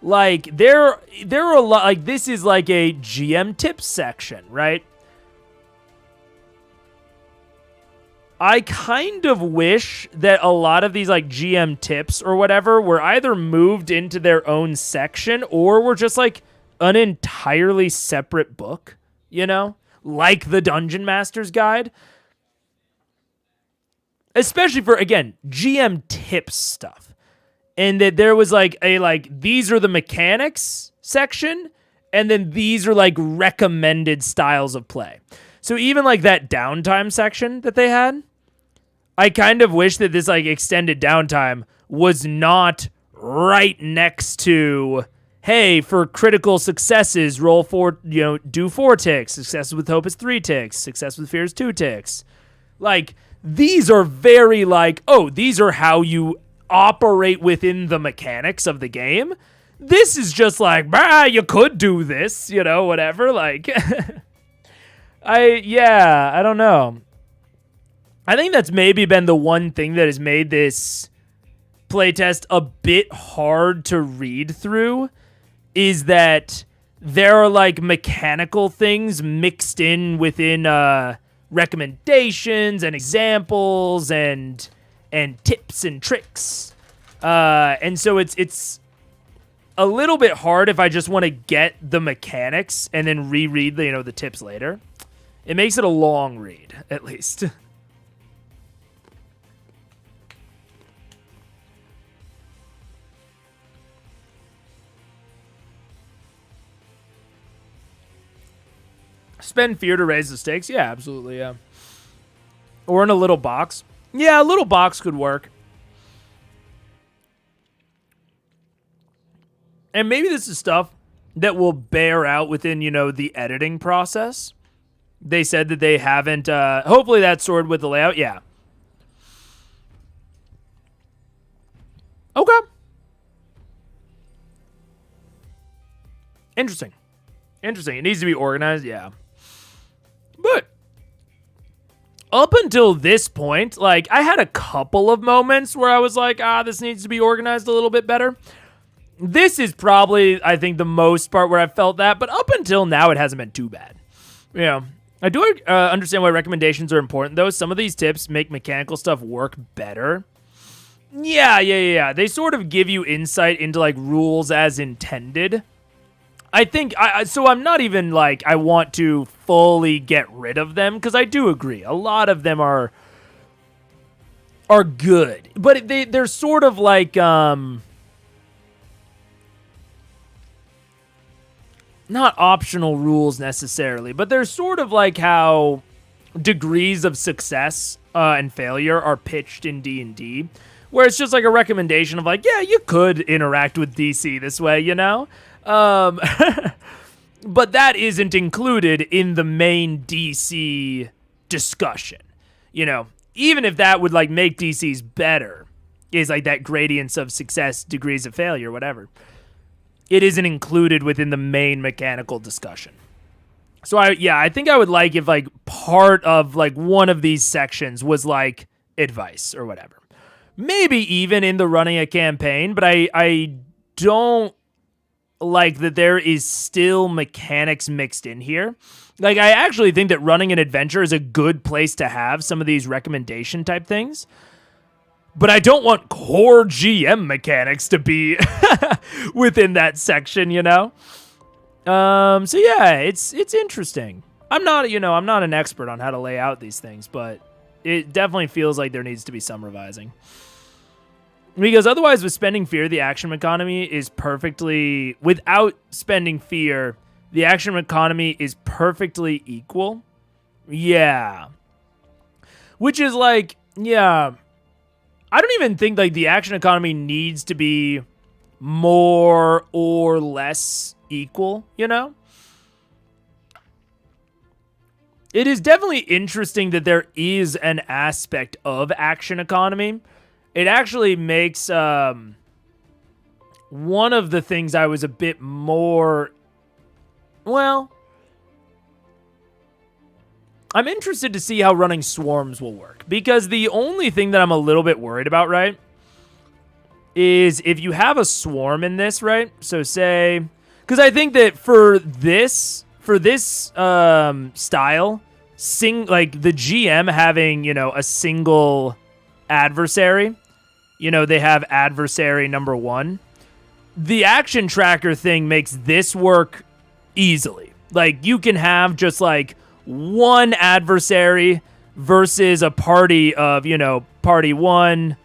Speaker 1: Like, there are a lot, like, this is like a GM tips section, right? I kind of wish that a lot of these, like, GM tips or whatever were either moved into their own section or were just, like, an entirely separate book, you know? Like the Dungeon Master's Guide. Especially for, again, GM tips stuff. And that there was, like, these are the mechanics section, and then these are, like, recommended styles of play. So even, like, that downtime section that they had, I kind of wish that this, like, extended downtime was not right next to, hey, for critical successes, roll 4, you know, do 4 ticks. Success with hope is 3 ticks. Success with fear is 2 ticks. Like, these are very, like, oh, these are how you operate within the mechanics of the game. This is just like, you could do this, whatever. Like, I don't know. I think that's maybe been the one thing that has made this playtest a bit hard to read through, is that there are like mechanical things mixed in within recommendations and examples and tips and tricks. And so it's a little bit hard if I just want to get the mechanics and then reread the tips later. It makes it a long read, at least. Spend fear to raise the stakes? Yeah, absolutely, yeah. Or in a little box. Yeah, a little box could work. And maybe this is stuff that will bear out within, the editing process. They said that they haven't, hopefully that's sorted with the layout, yeah. Okay. Interesting. It needs to be organized, yeah. But up until this point, like, I had a couple of moments where I was like, this needs to be organized a little bit better. This is probably, I think, the most part where I felt that, but up until now, it hasn't been too bad. I do understand why recommendations are important, though. Some of these tips make mechanical stuff work better. Yeah. They sort of give you insight into, like, rules as intended. I think, so I'm not even, like, I want to fully get rid of them, because I do agree. A lot of them are good. But they're sort of like, not optional rules necessarily, but they're sort of like how degrees of success and failure are pitched in D&D, where it's just like a recommendation of like, yeah, you could interact with DC this way, but that isn't included in the main DC discussion. Even if that would like make DCs better, is like that gradients of success, degrees of failure, whatever. It isn't included within the main mechanical discussion. So I think I would like if like part of like one of these sections was like advice or whatever. Maybe even in the running a campaign, but I don't like that there is still mechanics mixed in here. Like, I actually think that running an adventure is a good place to have some of these recommendation type things. But I don't want core GM mechanics to be within that section, So yeah, it's interesting. I'm not an expert on how to lay out these things, but it definitely feels like there needs to be some revising. Because otherwise, with spending fear, the action economy is perfectly... Without spending fear, the action economy is perfectly equal. Yeah. Which is like, yeah... I don't even think like the action economy needs to be more or less equal, It is definitely interesting that there is an aspect of action economy. It actually makes one of the things I was a bit more... Well, I'm interested to see how running swarms will work. Because the only thing that I'm a little bit worried about, right, is if you have a swarm in this, right? So say... Because I think that for this style, like the GM having, a single adversary... they have adversary number 1. The action tracker thing makes this work easily. Like, you can have just, like, one adversary versus a party of, party 1,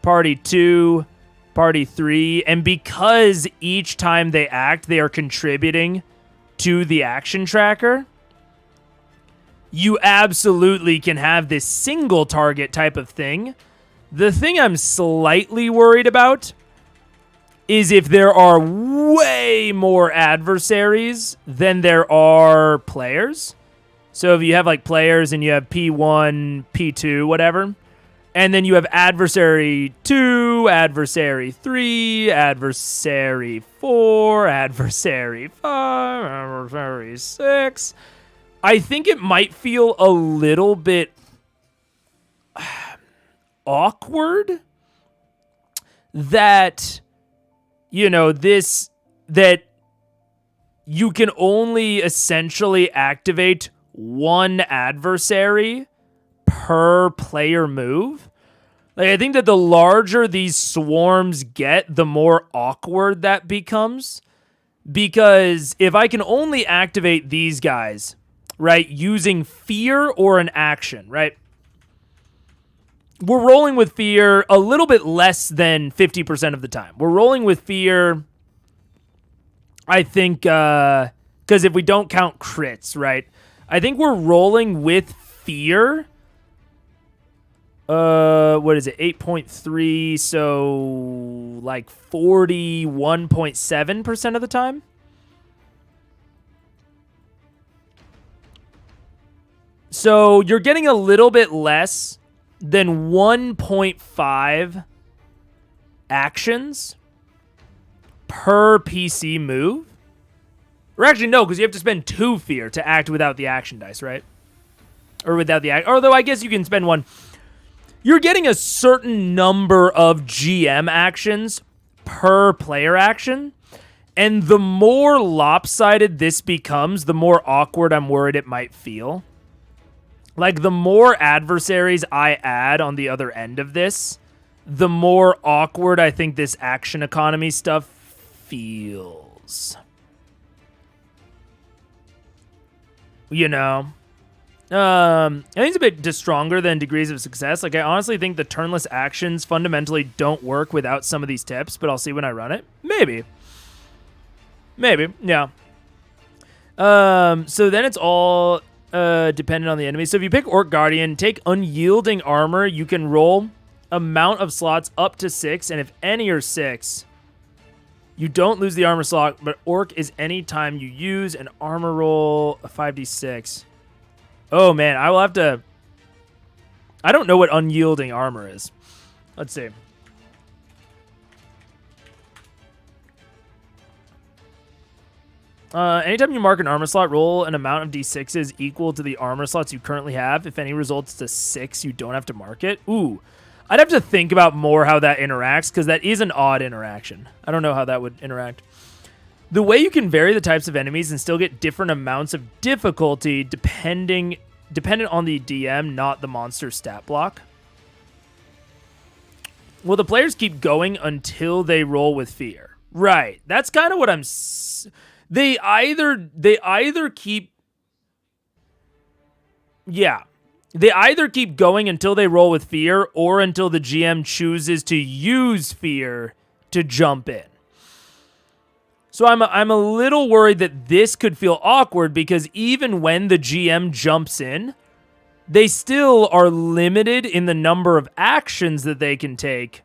Speaker 1: party 2, party 3. And because each time they act, they are contributing to the action tracker, you absolutely can have this single target type of thing. The thing I'm slightly worried about is if there are way more adversaries than there are players. So if you have like players and you have P1, P2, whatever, And then you have adversary 2, adversary 3, adversary 4, adversary 5, adversary 6. I think it might feel a little bit awkward that, you know, that you can only essentially activate one adversary per player move. Like, I think that the larger these swarms get, the more awkward that becomes. Because if I can only activate these guys, right, using fear or an action, right? We're rolling with fear a little bit less than 50% of the time. We're rolling with fear, I think, because if we don't count crits, right? I think we're rolling with fear. What is it? 8.3, so like 41.7% of the time. So you're getting a little bit less than 1.5 actions per PC move. Or actually, no, because you have to spend 2 fear to act without the action dice, right? Or without the act. Although I guess you can spend 1. You're getting a certain number of GM actions per player action. And the more lopsided this becomes, the more awkward I'm worried it might feel. Like, the more adversaries I add on the other end of this, the more awkward I think this action economy stuff feels. You know? I think it's a bit stronger than degrees of success. Like, I honestly think the turnless actions fundamentally don't work without some of these tips, but I'll see when I run it. Maybe, yeah. So then it's all dependent on the enemy. So if you pick Orc Guardian, take Unyielding Armor, you can roll amount of slots up to 6, and if any are 6, you don't lose the armor slot, but Orc is any time you use an armor roll, a 5d6. Oh, man, I will have to... I don't know what Unyielding Armor is. Let's see. Anytime you mark an armor slot, roll an amount of d6s equal to the armor slots you currently have. If any results to 6, you don't have to mark it. Ooh, I'd have to think about more how that interacts, because that is an odd interaction. I don't know how that would interact. The way you can vary the types of enemies and still get different amounts of difficulty dependent on the DM, not the monster stat block. Well, the players keep going until they roll with fear. Right. That's kind of what I'm... They either keep... Yeah. They either keep going until they roll with fear or until the GM chooses to use fear to jump in. So I'm a little worried that this could feel awkward, because even when the GM jumps in, they still are limited in the number of actions that they can take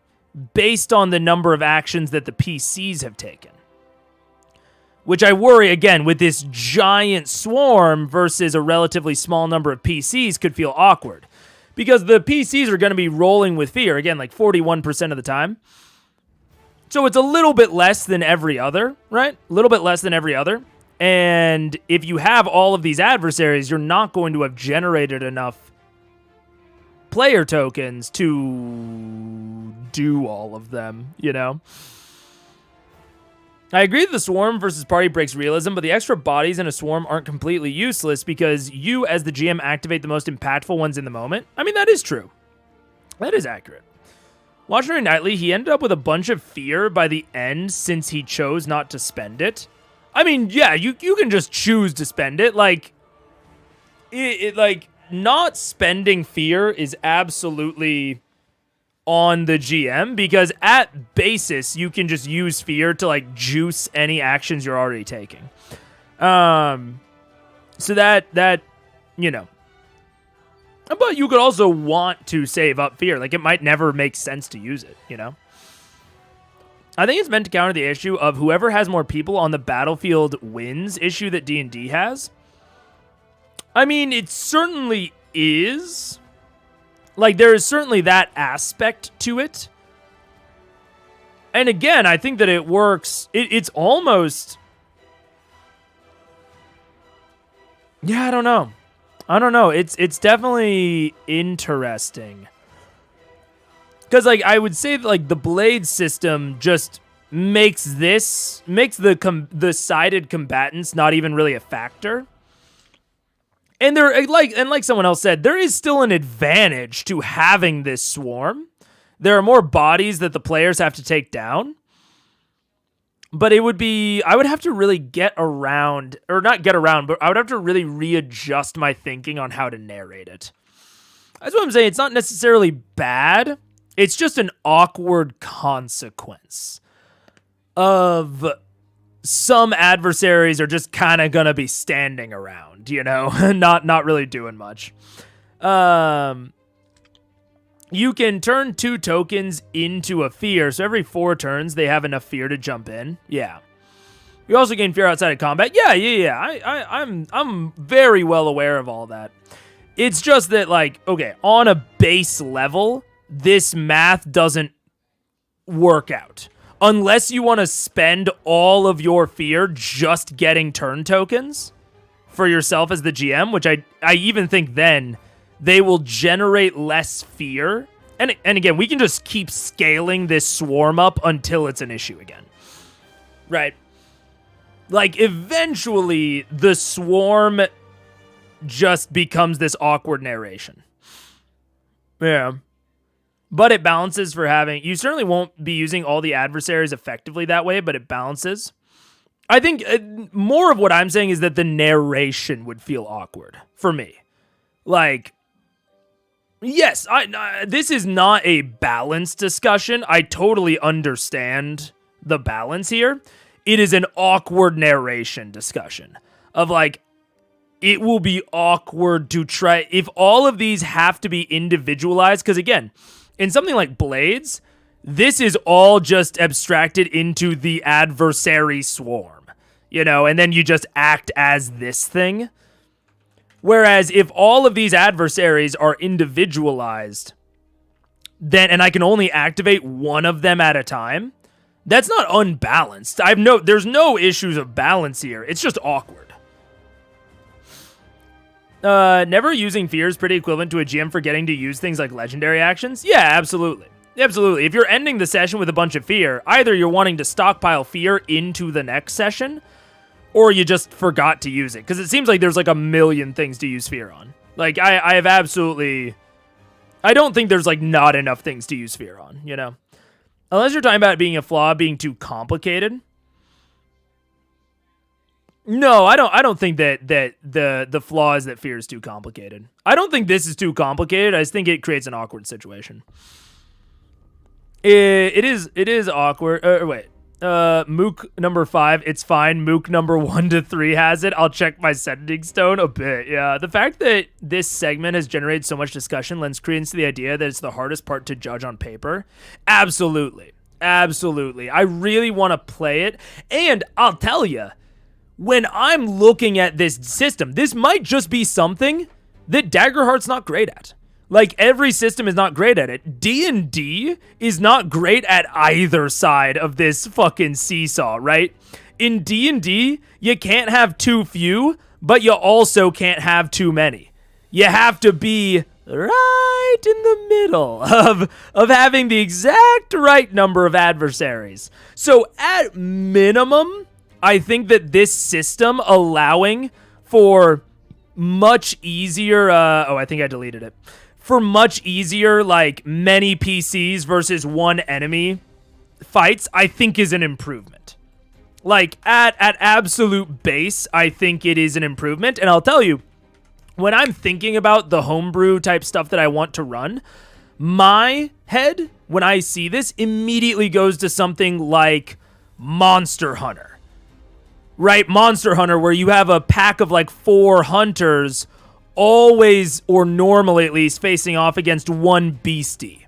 Speaker 1: based on the number of actions that the PCs have taken. Which I worry, again, with this giant swarm versus a relatively small number of PCs could feel awkward. Because the PCs are going to be rolling with fear, again, like 41% of the time. So it's a little bit less than every other, right? A little bit less than every other. And if you have all of these adversaries, you're not going to have generated enough player tokens to do all of them, you know? I agree that the swarm versus party breaks realism, but the extra bodies in a swarm aren't completely useless because you, as the GM, activate the most impactful ones in the moment. I mean, that is true. That is accurate. Watching Ray Knightley, he ended up with a bunch of fear by the end since he chose not to spend it. I mean, yeah, you can just choose to spend it. Like, like, not spending fear is absolutely on the GM, because at basis, you can just use fear to, like, juice any actions you're already taking. So that, you know. But you could also want to save up fear. Like, it might never make sense to use it, you know? I think it's meant to counter the issue of whoever has more people on the battlefield wins issue that D&D has. I mean, it certainly is. Like, there is certainly that aspect to it. And again, I think that it works. It's almost... Yeah, I don't know. It's definitely interesting. Because, like, I would say that, like, the blade system just makes the sided combatants not even really a factor. And like someone else said, there is still an advantage to having this swarm. There are more bodies that the players have to take down. But I would have to really but I would have to really readjust my thinking on how to narrate it. That's what I'm saying. It's not necessarily bad. It's just an awkward consequence of some adversaries are just kind of going to be standing around, you know, not really doing much. You can turn 2 tokens into a fear. So every 4 turns, they have enough fear to jump in. Yeah. You also gain fear outside of combat. Yeah. I'm very well aware of all that. It's just that, like, okay, on a base level, this math doesn't work out. Unless you want to spend all of your fear just getting turn tokens for yourself as the GM, which I even think then they will generate less fear. And again, we can just keep scaling this swarm up until it's an issue again. Right? Like, eventually, the swarm just becomes this awkward narration. Yeah. But it balances for having... You certainly won't be using all the adversaries effectively that way, but it balances. I think more of what I'm saying is that the narration would feel awkward for me. Like, yes, this is not a balanced discussion. I totally understand the balance here. It is an awkward narration discussion of, like, it will be awkward to try... If all of these have to be individualized, because again... In something like Blades, this is all just abstracted into the adversary swarm, you know, and then you just act as this thing. Whereas if all of these adversaries are individualized, then, and I can only activate one of them at a time, that's not unbalanced. There's no issues of balance here. It's just awkward. Never using fear is pretty equivalent to a GM forgetting to use things like legendary actions. Yeah, absolutely. Absolutely. If you're ending the session with a bunch of fear, either you're wanting to stockpile fear into the next session, or you just forgot to use it. Because it seems like there's like a million things to use fear on. Like, I have absolutely... I don't think there's like not enough things to use fear on, you know? Unless you're talking about it being a flaw, being too complicated. No, I don't think that the flaw is that fear is too complicated. I don't think this is too complicated. I just think it creates an awkward situation. It is awkward. Wait. Mook number 5, it's fine. Mook number 1 to 3 has it. I'll check my sending stone a bit. Yeah, the fact that this segment has generated so much discussion lends credence to the idea that it's the hardest part to judge on paper. Absolutely. Absolutely. I really want to play it. And I'll tell you, when I'm looking at this system, this might just be something that Daggerheart's not great at. Like, every system is not great at it. D&D is not great at either side of this fucking seesaw, right? In D&D, you can't have too few, but you also can't have too many. You have to be right in the middle of having the exact right number of adversaries. So at minimum, I think that this system allowing for much easier, I think I deleted it. For much easier, like, many PCs versus one enemy fights, I think is an improvement. Like, at absolute base, I think it is an improvement. And I'll tell you, when I'm thinking about the homebrew type stuff that I want to run, my head, when I see this, immediately goes to something like Monster Hunter. Right? Monster Hunter, where you have a pack of like 4 hunters always, or normally at least, facing off against one beastie.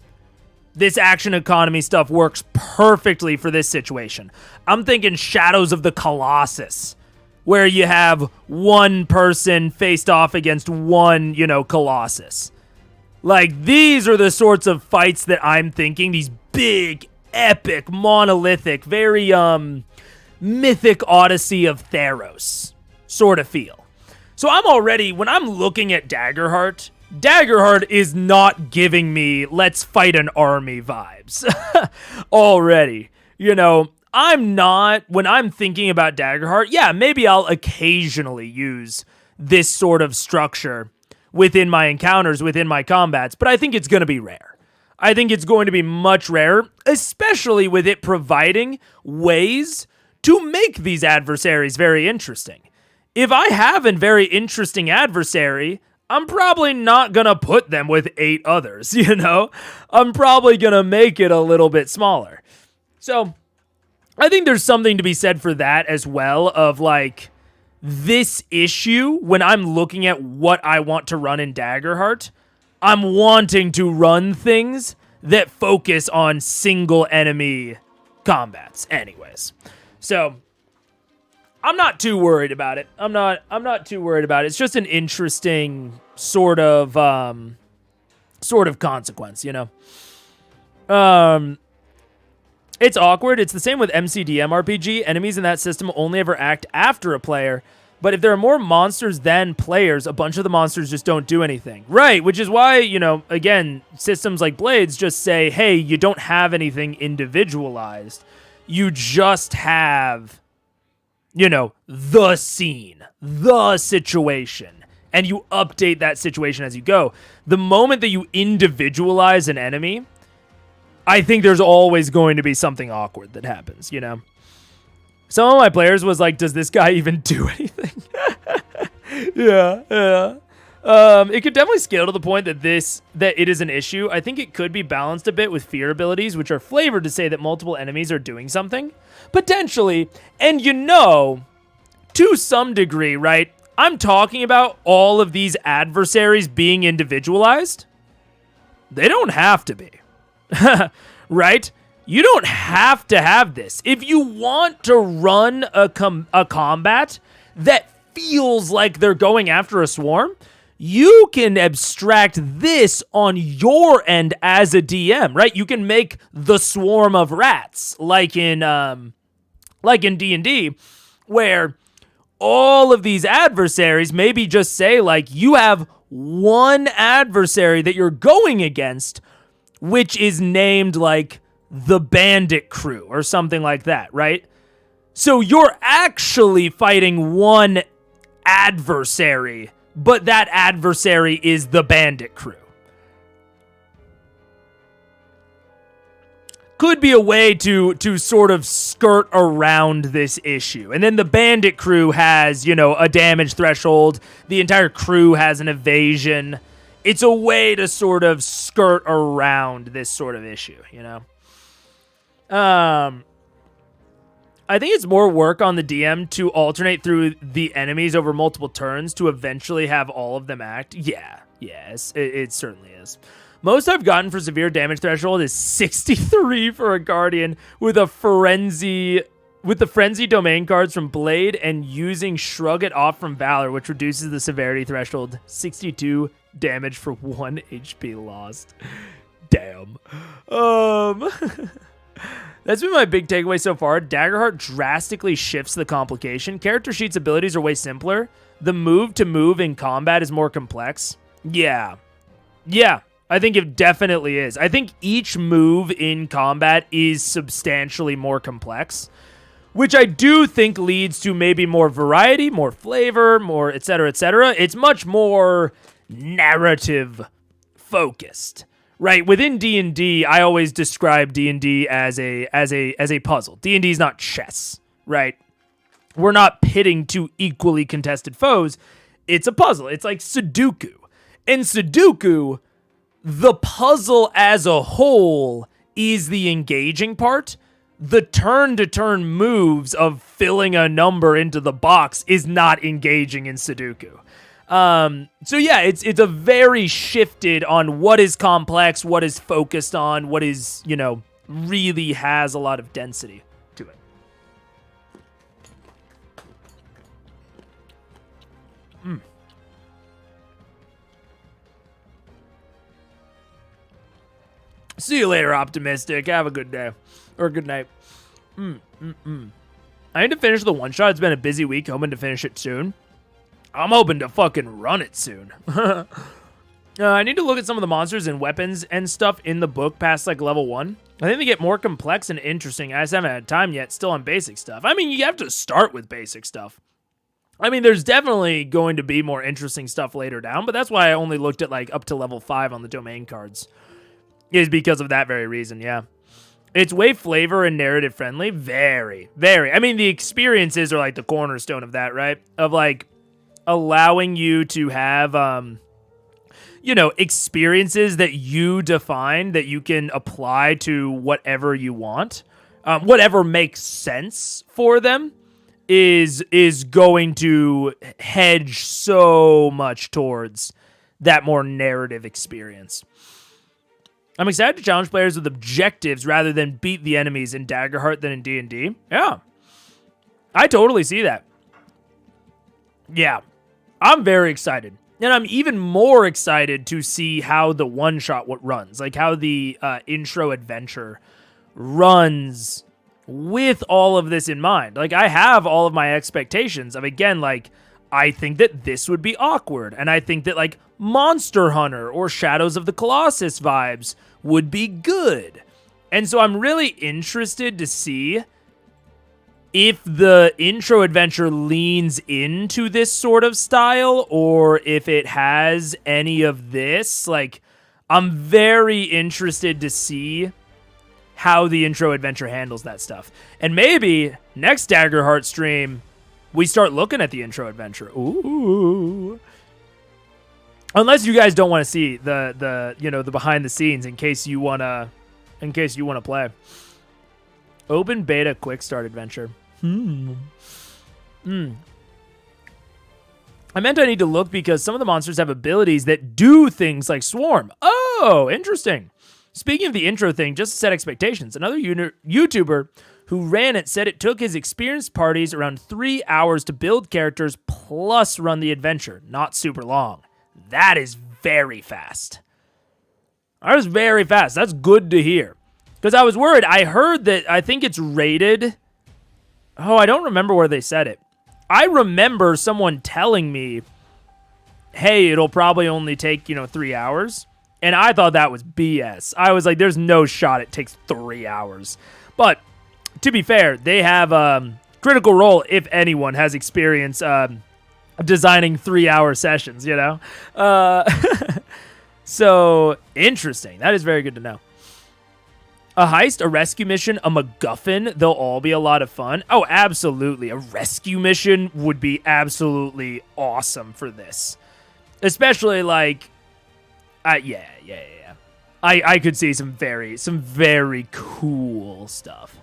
Speaker 1: This action economy stuff works perfectly for this situation. I'm thinking Shadows of the Colossus, where you have one person faced off against one, Colossus. Like, these are the sorts of fights that I'm thinking. These big, epic, monolithic, very, mythic Odyssey of Theros sort of feel. So I'm already, when I'm looking at Daggerheart, Daggerheart is not giving me let's fight an army vibes already. You know, I'm not, when I'm thinking about Daggerheart, yeah, maybe I'll occasionally use this sort of structure within my encounters, within my combats, but I think it's going to be rare. I think it's going to be much rarer, especially with it providing ways to make these adversaries very interesting. If I have a very interesting adversary, I'm probably not going to put them with 8 others, you know? I'm probably going to make it a little bit smaller. So, I think there's something to be said for that as well, of like, this issue, when I'm looking at what I want to run in Daggerheart, I'm wanting to run things that focus on single enemy combats anyways. So, I'm not too worried about it. I'm not too worried about it. It's just an interesting sort of consequence, you know? It's awkward. It's the same with MCDM RPG. Enemies in that system only ever act after a player. But if there are more monsters than players, a bunch of the monsters just don't do anything. Right, which is why, you know, again, systems like Blades just say, hey, you don't have anything individualized. You just have, you know, the scene, the situation, and you update that situation as you go. The moment that you individualize an enemy, I think there's always going to be something awkward that happens, you know? Some of my players was like, does this guy even do anything? Yeah. It could definitely scale to the point that it is an issue. I think it could be balanced a bit with fear abilities, which are flavored to say that multiple enemies are doing something. Potentially. And you know, to some degree, right? I'm talking about all of these adversaries being individualized. They don't have to be. Right? You don't have to have this. If you want to run a combat that feels like they're going after a swarm, you can abstract this on your end as a DM, right? You can make the swarm of rats, like in D&D, where all of these adversaries maybe just say, like, you have one adversary that you're going against, which is named, like, the Bandit Crew or something like that, right? So you're actually fighting one adversary, but that adversary is the Bandit Crew. Could be a way to sort of skirt around this issue. And then the Bandit Crew has, you know, a damage threshold. The entire crew has an evasion. It's a way to sort of skirt around this sort of issue, you know? I think it's more work on the DM to alternate through the enemies over multiple turns to eventually have all of them act. Yes, it certainly is. Most I've gotten for severe damage threshold is 63 for a Guardian with the Frenzy domain cards from Blade and using Shrug It Off from Valor, which reduces the severity threshold. 62 damage for 1 HP lost. Damn. That's been my big takeaway so far. Daggerheart drastically shifts the complication. Character sheet's abilities are way simpler. The move to move in combat is more complex. Yeah, I think it definitely is. I think each move in combat is substantially more complex, which I do think leads to maybe more variety, more flavor, more et cetera, et cetera. It's much more narrative focused. Right, within D&D, I always describe D&D as a puzzle. D&D is not chess, right? We're not pitting two equally contested foes. It's a puzzle. It's like Sudoku. In Sudoku, the puzzle as a whole is the engaging part. The turn-to-turn moves of filling a number into the box is not engaging in Sudoku. So yeah, it's a very shifted on what is complex, what is focused on, what is, you know, really has a lot of density to it. See you later, optimistic. Have a good day. Or good night. I need to finish the one-shot. It's been a busy week, hoping to finish it soon. I'm hoping to fucking run it soon. I need to look at some of the monsters and weapons and stuff in the book past, like, level 1. I think they get more complex and interesting. I just haven't had time yet, still on basic stuff. I mean, you have to start with basic stuff. I mean, there's definitely going to be more interesting stuff later down, but that's why I only looked at, like, up to level 5 on the domain cards. Is because of that very reason, yeah. It's way flavor and narrative friendly. Very, very. I mean, the experiences are, like, the cornerstone of that, right? Of, like, allowing you to have, you know, experiences that you define that you can apply to whatever you want. Whatever makes sense for them is going to hedge so much towards that more narrative experience. I'm excited to challenge players with objectives rather than beat the enemies in Daggerheart than in D&D. Yeah. I totally see that. Yeah. I'm very excited. And I'm even more excited to see how the one-shot runs. Like, how the intro adventure runs with all of this in mind. Like, I have all of my expectations of, again, like, I think that this would be awkward. And I think that, like, Monster Hunter or Shadows of the Colossus vibes would be good. And so I'm really interested to see if the intro adventure leans into this sort of style or if it has any of this. Like, I'm very interested to see how the intro adventure handles that stuff. And maybe next Daggerheart stream, we start looking at the intro adventure. Ooh. Unless you guys don't want to see the you know, the behind the scenes in case you want to play. Open beta quick start adventure. I meant I need to look because some of the monsters have abilities that do things like swarm. Oh, interesting. Speaking of the intro thing, just to set expectations, another YouTuber who ran it said it took his experienced parties around 3 hours to build characters plus run the adventure. Not super long. That is very fast. That was very fast. That's good to hear. Because I was worried. I heard that I think it's rated. Oh, I don't remember where they said it. I remember someone telling me, hey, it'll probably only take, 3 hours. And I thought that was BS. I was like, there's no shot it takes 3 hours. But to be fair, they have Critical Role, if anyone has experience designing 3-hour sessions, So, interesting. That is very good to know. A heist, a rescue mission, a MacGuffin, they'll all be a lot of fun. Oh, absolutely. A rescue mission would be absolutely awesome for this. Especially, like, yeah. I could see some very cool stuff.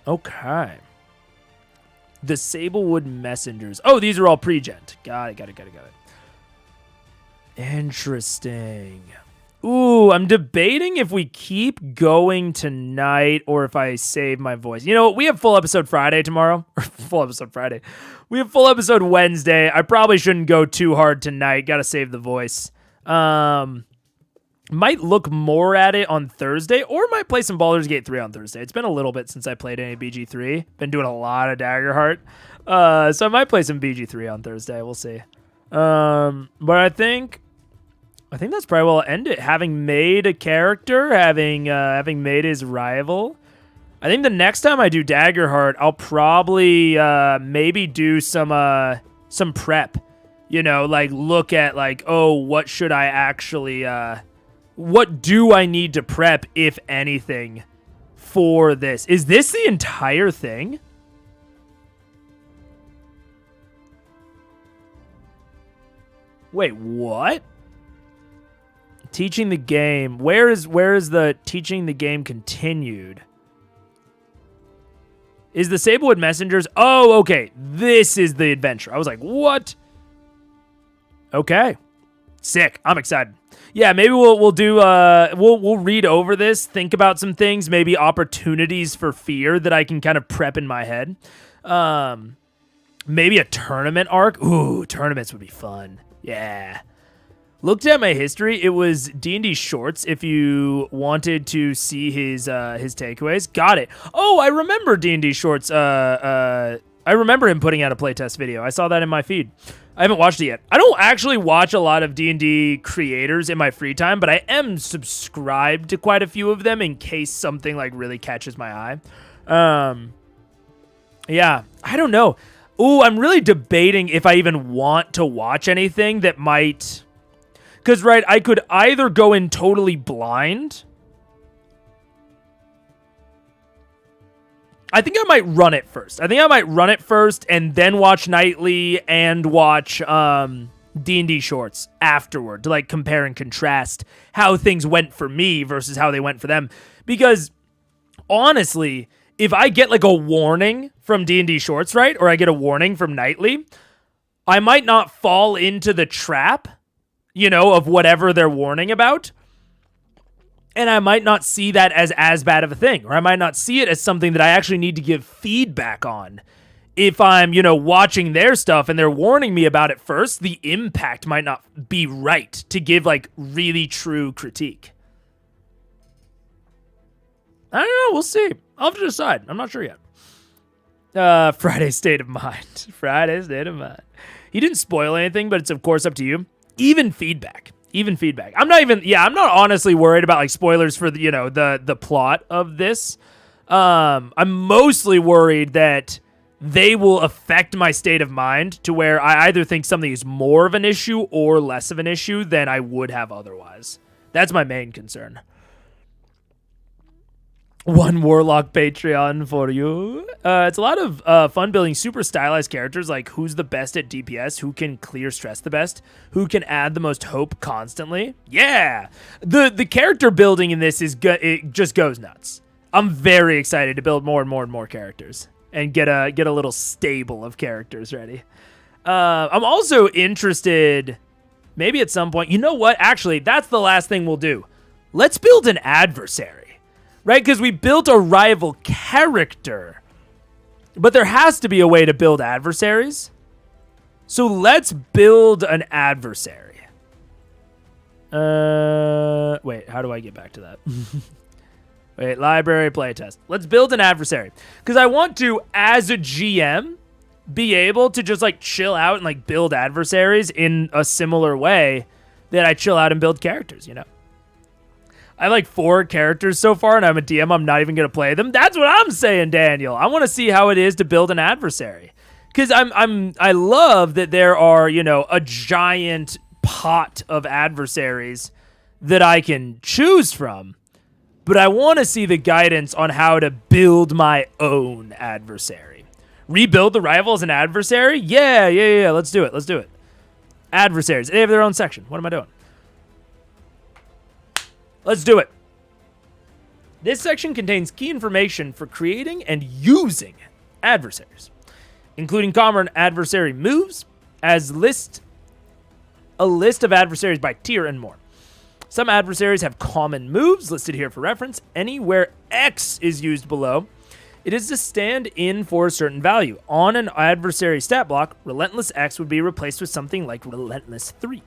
Speaker 1: Okay. The Sablewood Messengers. Oh, these are all pre-gent. Got it. Interesting. Ooh, I'm debating if we keep going tonight or if I save my voice. You know, we have full episode Friday tomorrow. Or full episode Friday. We have full episode Wednesday. I probably shouldn't go too hard tonight. Got to save the voice. Might look more at it on Thursday or might play some Baldur's Gate 3 on Thursday. It's been a little bit since I played any BG3. Been doing a lot of Daggerheart. So I might play some BG3 on Thursday. We'll see. But I think that's probably where I'll end it. Having made a character, having made his rival. I think the next time I do Daggerheart, I'll probably maybe do some prep. Like look at like, oh, what should I actually what do I need to prep, if anything, for this? Is this the entire thing? Wait, what? Teaching the game. Where is the teaching the game continued? Is the Sablewood Messengers? Oh, okay. This is the adventure. I was like, what? Okay. Sick. I'm excited. Yeah, maybe we'll do we'll read over this, think about some things, maybe opportunities for fear that I can kind of prep in my head. Maybe a tournament arc. Ooh, tournaments would be fun. Yeah. Looked at my history. It was D&D Shorts. If you wanted to see his takeaways, got it. Oh, I remember D&D Shorts. I remember him putting out a playtest video. I saw that in my feed. I haven't watched it yet. I don't actually watch a lot of D&D creators in my free time, but I am subscribed to quite a few of them in case something like really catches my eye. Yeah, I don't know. Ooh, I'm really debating if I even want to watch anything that might... Because, right, I could either go in totally blind. I think I might run it first. And then watch Nightly and watch D&D Shorts afterward to, like, compare and contrast how things went for me versus how they went for them. Because, honestly, if I get, like, a warning from D&D Shorts, right, or I get a warning from Nightly, I might not fall into the trap, you know, of whatever they're warning about. And I might not see that as bad of a thing, or I might not see it as something that I actually need to give feedback on. If I'm, you know, watching their stuff and they're warning me about it first, the impact might not be right to give, like, really true critique. I don't know. We'll see. I'll have to decide. I'm not sure yet. Friday State of Mind. Friday State of Mind. He didn't spoil anything, but it's, of course, up to you. Even feedback. I'm not honestly worried about, like, spoilers for the, you know, the plot of this. I'm mostly worried that they will affect my state of mind to where I either think something is more of an issue or less of an issue than I would have otherwise. That's my main concern. One Warlock Patreon for you. It's a lot of fun building super stylized characters, like who's the best at DPS, who can clear stress the best, who can add the most hope constantly. Yeah! The character building in this it just goes nuts. I'm very excited to build more and more and more characters and get a little stable of characters ready. I'm also interested, maybe at some point, you know what? Actually, that's the last thing we'll do. Let's build an adversary. Right, because we built a rival character, but there has to be a way to build adversaries. So let's build an adversary. Wait, how do I get back to that? Wait, library playtest. Let's build an adversary. Because I want to, as a GM, be able to just, like, chill out and, like, build adversaries in a similar way that I chill out and build characters, you know? I have like 4 characters so far, and I'm a DM. I'm not even going to play them. That's what I'm saying, Daniel. I want to see how it is to build an adversary. Because I love that there are, you know, a giant pot of adversaries that I can choose from. But I want to see the guidance on how to build my own adversary. Rebuild the rival as an adversary? Yeah. Let's do it. Adversaries. They have their own section. What am I doing? Let's do it. This section contains key information for creating and using adversaries, including common adversary moves, a list of adversaries by tier, and more. Some adversaries have common moves listed here for reference. Anywhere X is used below, it is to stand in for a certain value. On an adversary stat block, Relentless X would be replaced with something like Relentless 3.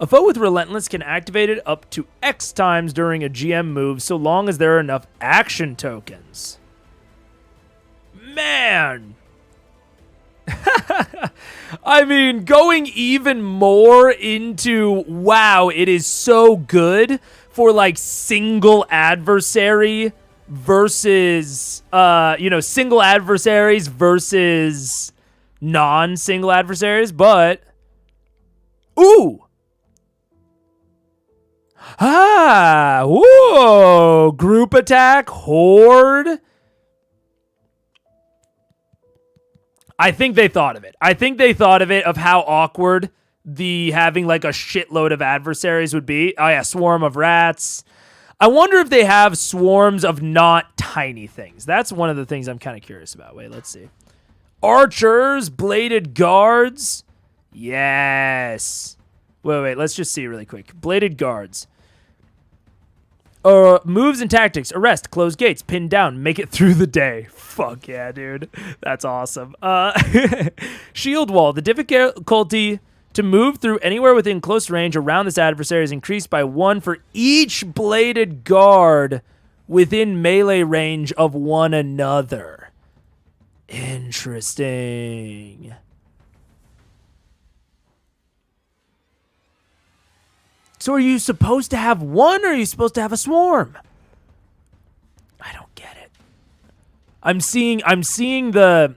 Speaker 1: A foe with Relentless can activate it up to X times during a GM move so long as there are enough action tokens. Man! I mean, going even more into, wow, it is so good for, like, single adversary versus, single adversaries versus non-single adversaries, but... Ooh! Whoa! Group attack, horde. I think they thought of it. Of how awkward the having like a shitload of adversaries would be. Oh yeah, swarm of rats. I wonder if they have swarms of not tiny things. That's one of the things I'm kind of curious about. Wait, let's see. Archers, bladed guards. Yes. Wait, let's just see really quick. Bladed guards. Moves and tactics. Arrest, close gates, pin down, make it through the day. Fuck yeah, dude. That's awesome. Shield wall. The difficulty To move through anywhere within close range around this adversary is increased by 1 for each bladed guard within melee range of one another. Interesting. So are you supposed to have one, or are you supposed to have a swarm? I don't get it. I'm seeing the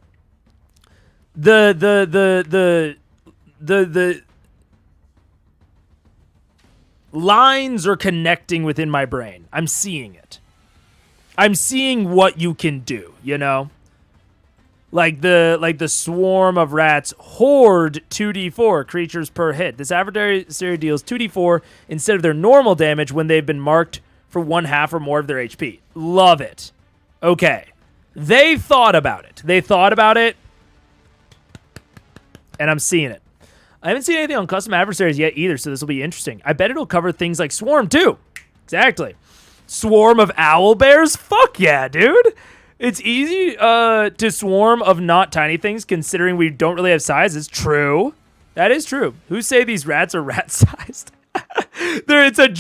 Speaker 1: lines are connecting within my brain. I'm seeing it. I'm seeing what you can do, you know? Like the swarm of rats horde 2d4 creatures per hit. This adversary deals 2d4 instead of their normal damage when they've been marked for 1/2 or more of their HP. Love it. Okay. They thought about it. And I'm seeing it. I haven't seen anything on custom adversaries yet either, so this will be interesting. I bet it'll cover things like Swarm too. Exactly. Swarm of owlbears? Fuck yeah, dude. It's easy to swarm of not tiny things considering we don't really have sizes. True. That is true. Who say these rats are rat-sized? It's a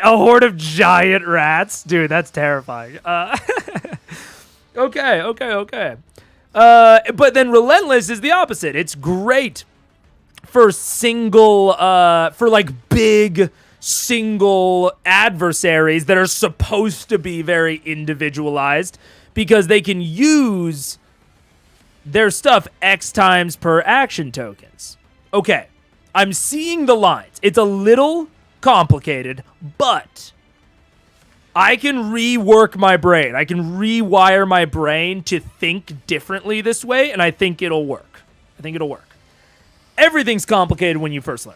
Speaker 1: horde of giant rats. Dude, that's terrifying. Okay. But then Relentless is the opposite. It's great for big single adversaries that are supposed to be very individualized because they can use their stuff X times per action tokens. Okay, I'm seeing the lines. It's a little complicated, but I can rework my brain. I can rewire my brain to think differently this way, and I think it'll work. Everything's complicated when you first learn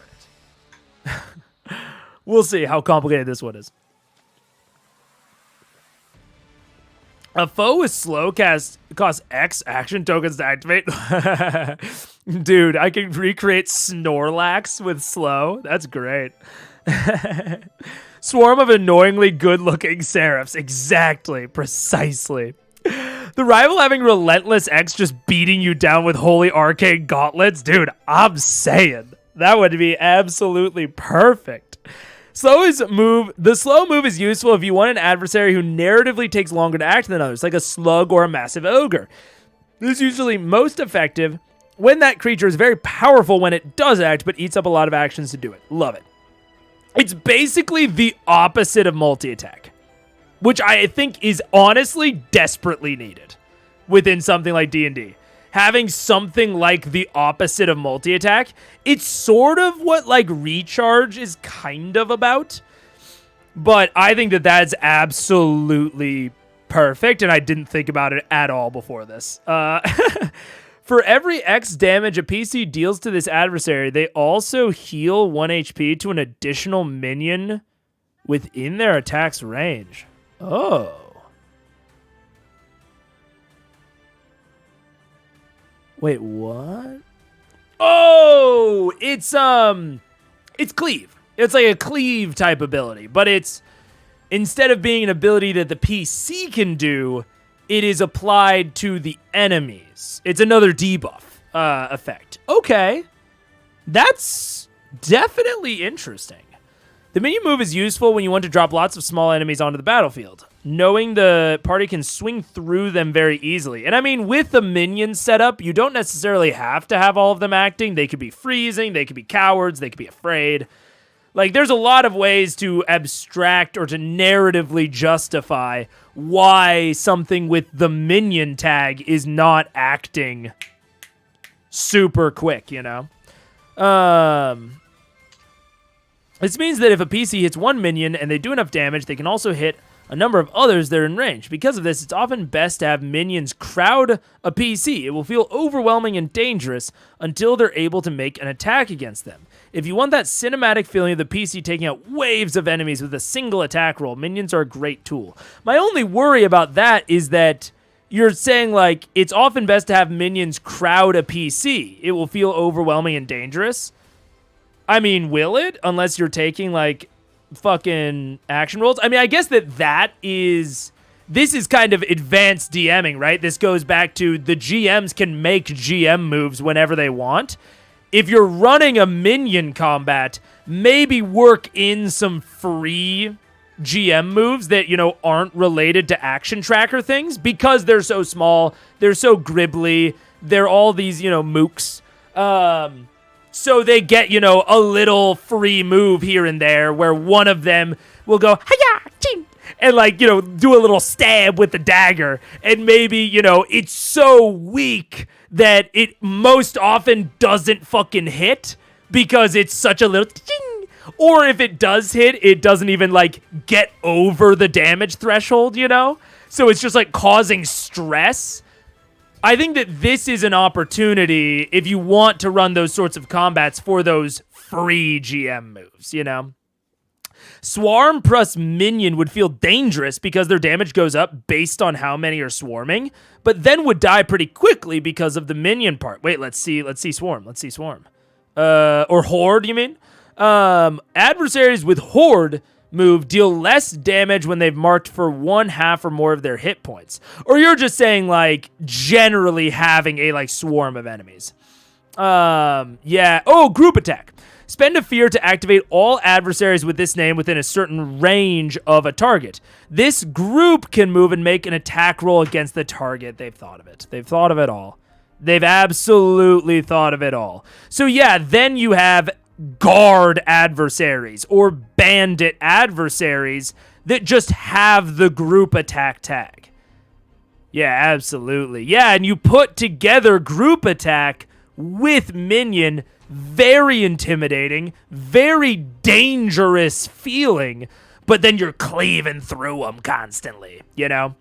Speaker 1: it. We'll see how complicated this one is. A foe with slow costs X action tokens to activate. Dude, I can recreate Snorlax with slow. That's great. Swarm of annoyingly good-looking seraphs. Exactly. Precisely. The rival having Relentless X just beating you down with Holy Arcane Gauntlets. Dude, I'm saying. That would be absolutely perfect. The slow move is useful if you want an adversary who narratively takes longer to act than others, like a slug or a massive ogre. This is usually most effective when that creature is very powerful when it does act, but eats up a lot of actions to do it. Love it. It's basically the opposite of multi-attack, which I think is honestly desperately needed within something like D&D. Having something like the opposite of multi-attack, it's sort of what like recharge is kind of about, but I think that that's absolutely perfect, and I didn't think about it at all before this. For every X damage a PC deals to this adversary, they also heal 1 HP to an additional minion within their attack's range. Oh. Wait, what? Oh, it's cleave. It's like a cleave type ability, but it's instead of being an ability that the PC can do, it is applied to the enemies. It's another debuff effect. Okay. That's definitely interesting. The minion move is useful when you want to drop lots of small enemies onto the battlefield, knowing the party can swing through them very easily. And I mean, with the minion setup, you don't necessarily have to have all of them acting. They could be freezing, they could be cowards, they could be afraid. Like, there's a lot of ways to abstract or to narratively justify why something with the minion tag is not acting super quick, you know? This means that if a PC hits one minion and they do enough damage, they can also hit a number of others that are in range. Because of this, it's often best to have minions crowd a PC. It will feel overwhelming and dangerous until they're able to make an attack against them. If you want that cinematic feeling of the PC taking out waves of enemies with a single attack roll, minions are a great tool. My only worry about that is that you're saying, like, it's often best to have minions crowd a PC. It will feel overwhelming and dangerous. I mean, will it? Unless you're taking, like, fucking action rolls. I mean, I guess this is kind of advanced DMing, right? This goes back to the GMs can make GM moves whenever they want. if you're running a minion combat, maybe work in some free GM moves that, you know, aren't related to action tracker things because they're so small, they're so gribbly, they're all these, you know, mooks. So they get, you know, a little free move here and there where one of them will go, hiya, ching, and, like, you know, do a little stab with the dagger. And maybe, you know, it's so weak that it most often doesn't fucking hit because it's such a little ching. Or if it does hit, it doesn't even, like, get over the damage threshold, you know? So it's just, like, causing stress. I think that this is an opportunity if you want to run those sorts of combats for those free GM moves, you know? Swarm plus minion would feel dangerous because their damage goes up based on how many are swarming, but then would die pretty quickly because of the minion part. Wait, let's see swarm. Let's see swarm. Or horde, you mean? Adversaries with horde move deal less damage when they've marked for 1/2 or more of their hit points. Or you're just saying, like, generally having a, like, swarm of enemies. Yeah. Oh, group attack. Spend a fear to activate all adversaries with this name within a certain range of a target. This group can move and make an attack roll against the target. They've thought of it. They've thought of it all. They've absolutely thought of it all. So yeah, then you have guard adversaries or bandit adversaries that just have the group attack tag. Yeah, absolutely. Yeah, and you put together group attack with minion, very intimidating, very dangerous feeling, but then you're cleaving through them constantly, you know?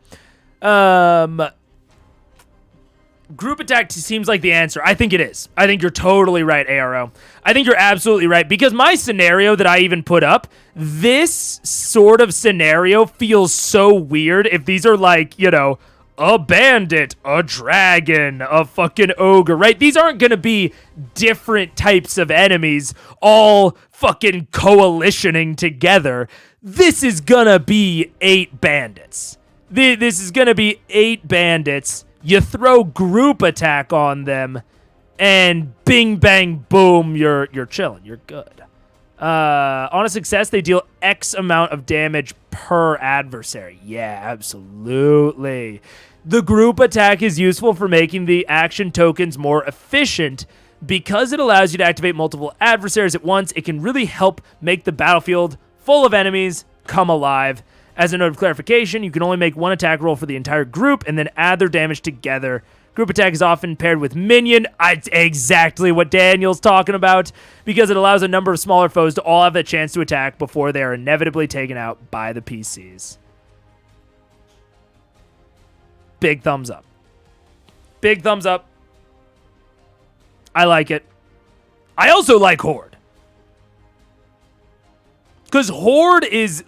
Speaker 1: Group attack seems like the answer. I think it is. I think you're totally right, ARO. I think you're absolutely right, because my scenario that I even put up, this sort of scenario feels so weird if these are like, you know, a bandit, a dragon, a fucking ogre, right? These aren't gonna be different types of enemies all fucking coalitioning together. This is gonna be 8 bandits. This is gonna be 8 bandits. You throw group attack on them, and bing, bang, boom, you're chilling. You're good. On a success, they deal X amount of damage per adversary. Yeah, absolutely. The group attack is useful for making the action tokens more efficient. Because it allows you to activate multiple adversaries at once, it can really help make the battlefield full of enemies come alive. As a note of clarification, you can only make one attack roll for the entire group and then add their damage together. Group attack is often paired with minion. It's exactly what Daniel's talking about, because it allows a number of smaller foes to all have a chance to attack before they are inevitably taken out by the PCs. Big thumbs up. Big thumbs up. I like it. I also like Horde. Because Horde is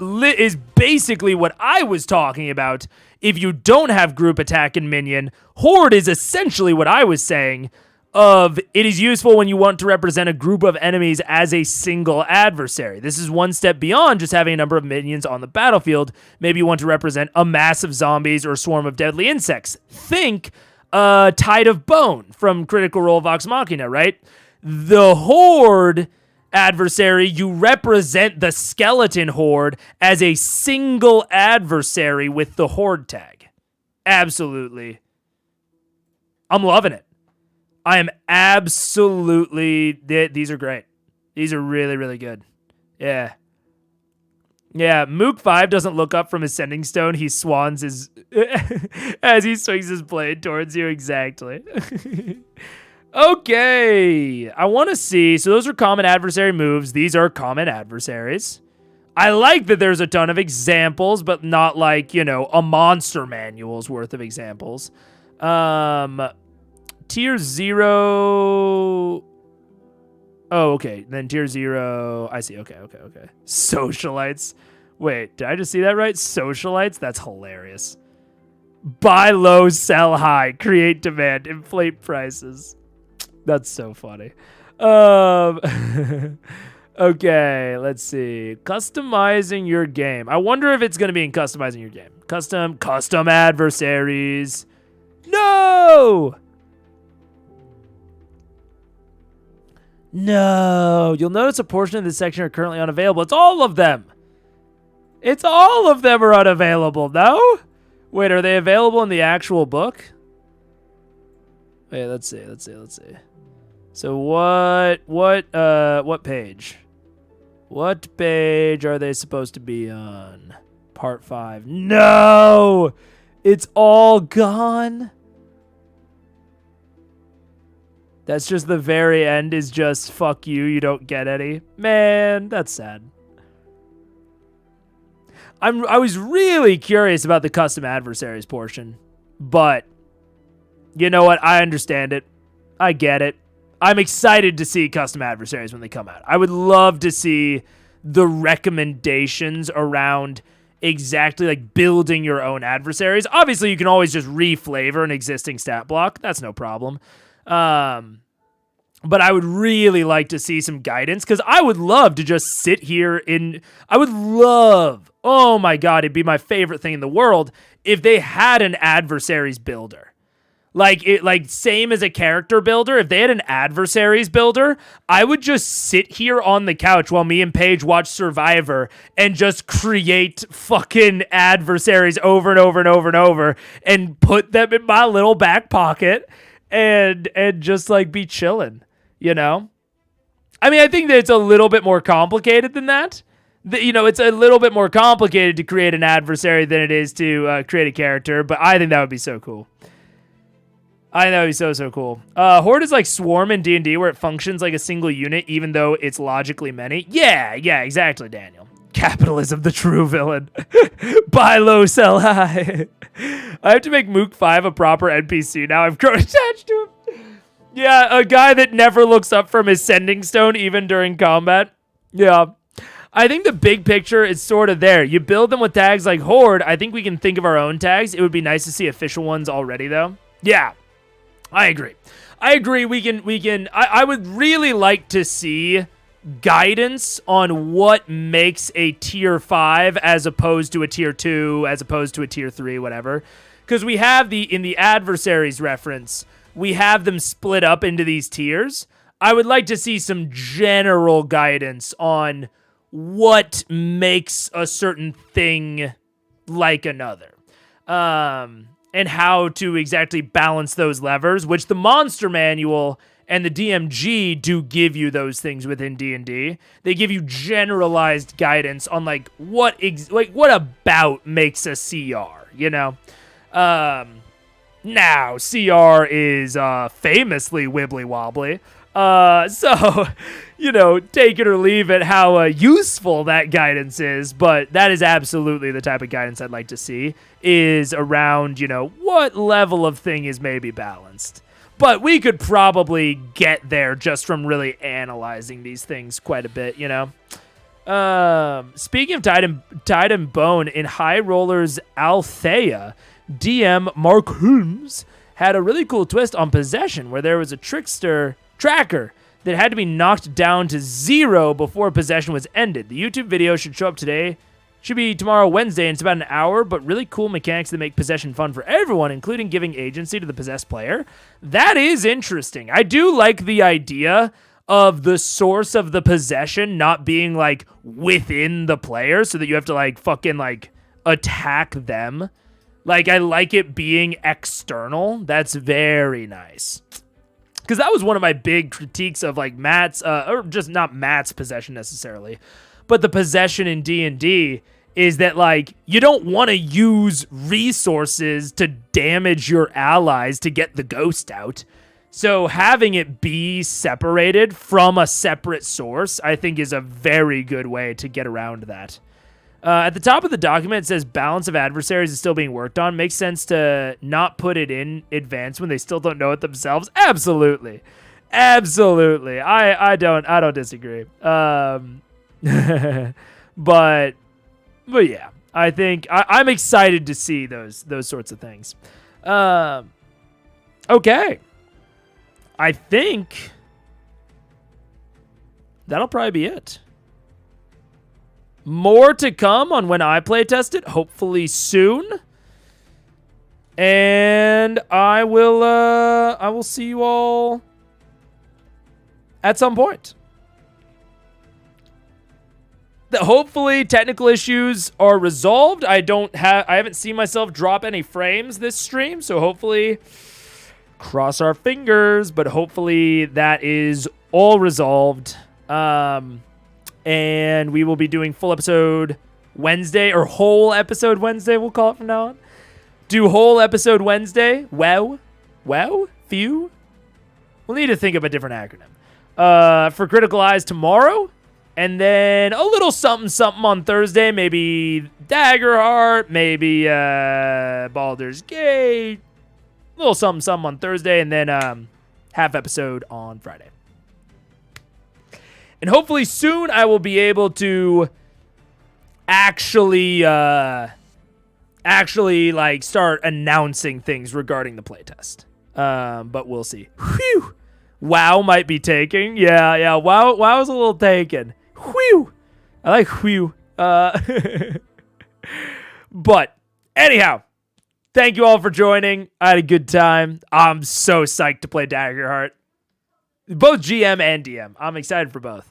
Speaker 1: basically what I was talking about. If you don't have group attack and minion, Horde is essentially what I was saying of it is useful when you want to represent a group of enemies as a single adversary. This is one step beyond just having a number of minions on the battlefield. Maybe you want to represent a mass of zombies or a swarm of deadly insects. Think Tide of Bone from Critical Role Vox Machina, right? The Horde adversary, you represent the skeleton horde as a single adversary with the horde tag. Absolutely. I'm loving it. I am absolutely... These are great. These are really, really good. Yeah. Yeah, Mook 5 doesn't look up from his sending stone. He swans his... as he swings his blade towards you. Exactly. Okay, I want to see. So those are common adversary moves. These are common adversaries. I like that there's a ton of examples, but not like, you know, a monster manual's worth of examples. Tier 0. Oh, okay. Then tier 0. I see. Okay. Socialites. Wait, did I just see that right? Socialites? That's hilarious. Buy low, sell high, create demand, inflate prices. That's so funny. Okay, let's see. Customizing your game. I wonder if it's going to be in customizing your game. Custom adversaries. No! No. You'll notice a portion of this section are currently unavailable. It's all of them. It's all of them are unavailable. No? Wait, are they available in the actual book? Wait, let's see. So what page? What page are they supposed to be on? Part 5. No! It's all gone. That's just the very end is just fuck you, you don't get any. Man, that's sad. I was really curious about the custom adversaries portion, but you know what? I understand it. I get it. I'm excited to see custom adversaries when they come out. I would love to see the recommendations around exactly like building your own adversaries. Obviously, you can always just reflavor an existing stat block. That's no problem. But I would really like to see some guidance because I would love to just sit here oh my God, it'd be my favorite thing in the world if they had an adversaries builder. Like same as a character builder, if they had an adversaries builder, I would just sit here on the couch while me and Paige watch Survivor and just create fucking adversaries over and over and over and over and put them in my little back pocket and just like be chilling, you know? I mean, I think that it's a little bit more complicated than that. It's a little bit more complicated to create an adversary than it is to create a character, but I think that would be so cool. I think that would be so cool. Horde is like Swarm in D&D where it functions like a single unit even though it's logically many. Yeah, exactly, Daniel. Capitalism, the true villain. Buy low, sell high. I have to make Mook 5 a proper NPC now. I've grown attached to him. Yeah, a guy that never looks up from his sending stone even during combat. Yeah. I think the big picture is sort of there. You build them with tags like Horde. I think we can think of our own tags. It would be nice to see official ones already, though. Yeah. I agree. I would really like to see guidance on what makes a tier 5 as opposed to a tier 2, as opposed to a tier 3, whatever. Because we have in the adversaries reference, we have them split up into these tiers. I would like to see some general guidance on what makes a certain thing like another. And how to exactly balance those levers, which the Monster Manual and the DMG do give you those things within D&D. They give you generalized guidance on like what about makes a CR, you know? Now, CR is famously wibbly-wobbly. So, take it or leave it how useful that guidance is, but that is absolutely the type of guidance I'd like to see, is around, what level of thing is maybe balanced. But we could probably get there just from really analyzing these things quite a bit, Speaking of Tide and Bone, in High Rollers Althea, DM Mark Holmes had a really cool twist on Possession, where there was a trickster tracker that had to be knocked down to 0 before possession was ended. The YouTube video should show up today. Should be tomorrow, Wednesday, and it's about an hour, but really cool mechanics that make possession fun for everyone, including giving agency to the possessed player. That is interesting. I do like the idea of the source of the possession not being, like, within the player so that you have to, like, fucking, like, attack them. Like, I like it being external. That's very nice. Because that was one of my big critiques of, like, Matt's, or just not Matt's possession necessarily, but the possession in D&D is that, like, you don't want to use resources to damage your allies to get the ghost out. So having it be separated from a separate source, I think, is a very good way to get around that. At the top of the document, it says balance of adversaries is still being worked on. Makes sense to not put it in advance when they still don't know it themselves. Absolutely. Absolutely. I don't disagree. But yeah, I think I'm excited to see those sorts of things. Okay. I think that'll probably be it. More to come on when I play test it, hopefully soon. And I will see you all at some point. Hopefully technical issues are resolved. I haven't seen myself drop any frames this stream, so hopefully, cross our fingers, but hopefully that is all resolved. And we will be doing full episode Wednesday, or whole episode Wednesday, we'll call it from now on. Do whole episode Wednesday. Wow. Few. We'll need to think of a different acronym. For Critical Eyes tomorrow. And then a little something on Thursday. Maybe Daggerheart. Maybe Baldur's Gate. A little something on Thursday. And then half episode on Friday. And hopefully soon I will be able to actually like start announcing things regarding the playtest. But we'll see. Whew. WoW might be taking. Yeah. WoW is a little taken. Whew. I like whew. But anyhow, thank you all for joining. I had a good time. I'm so psyched to play Daggerheart. Both GM and DM. I'm excited for both.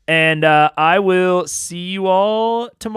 Speaker 1: And I will see you all tomorrow.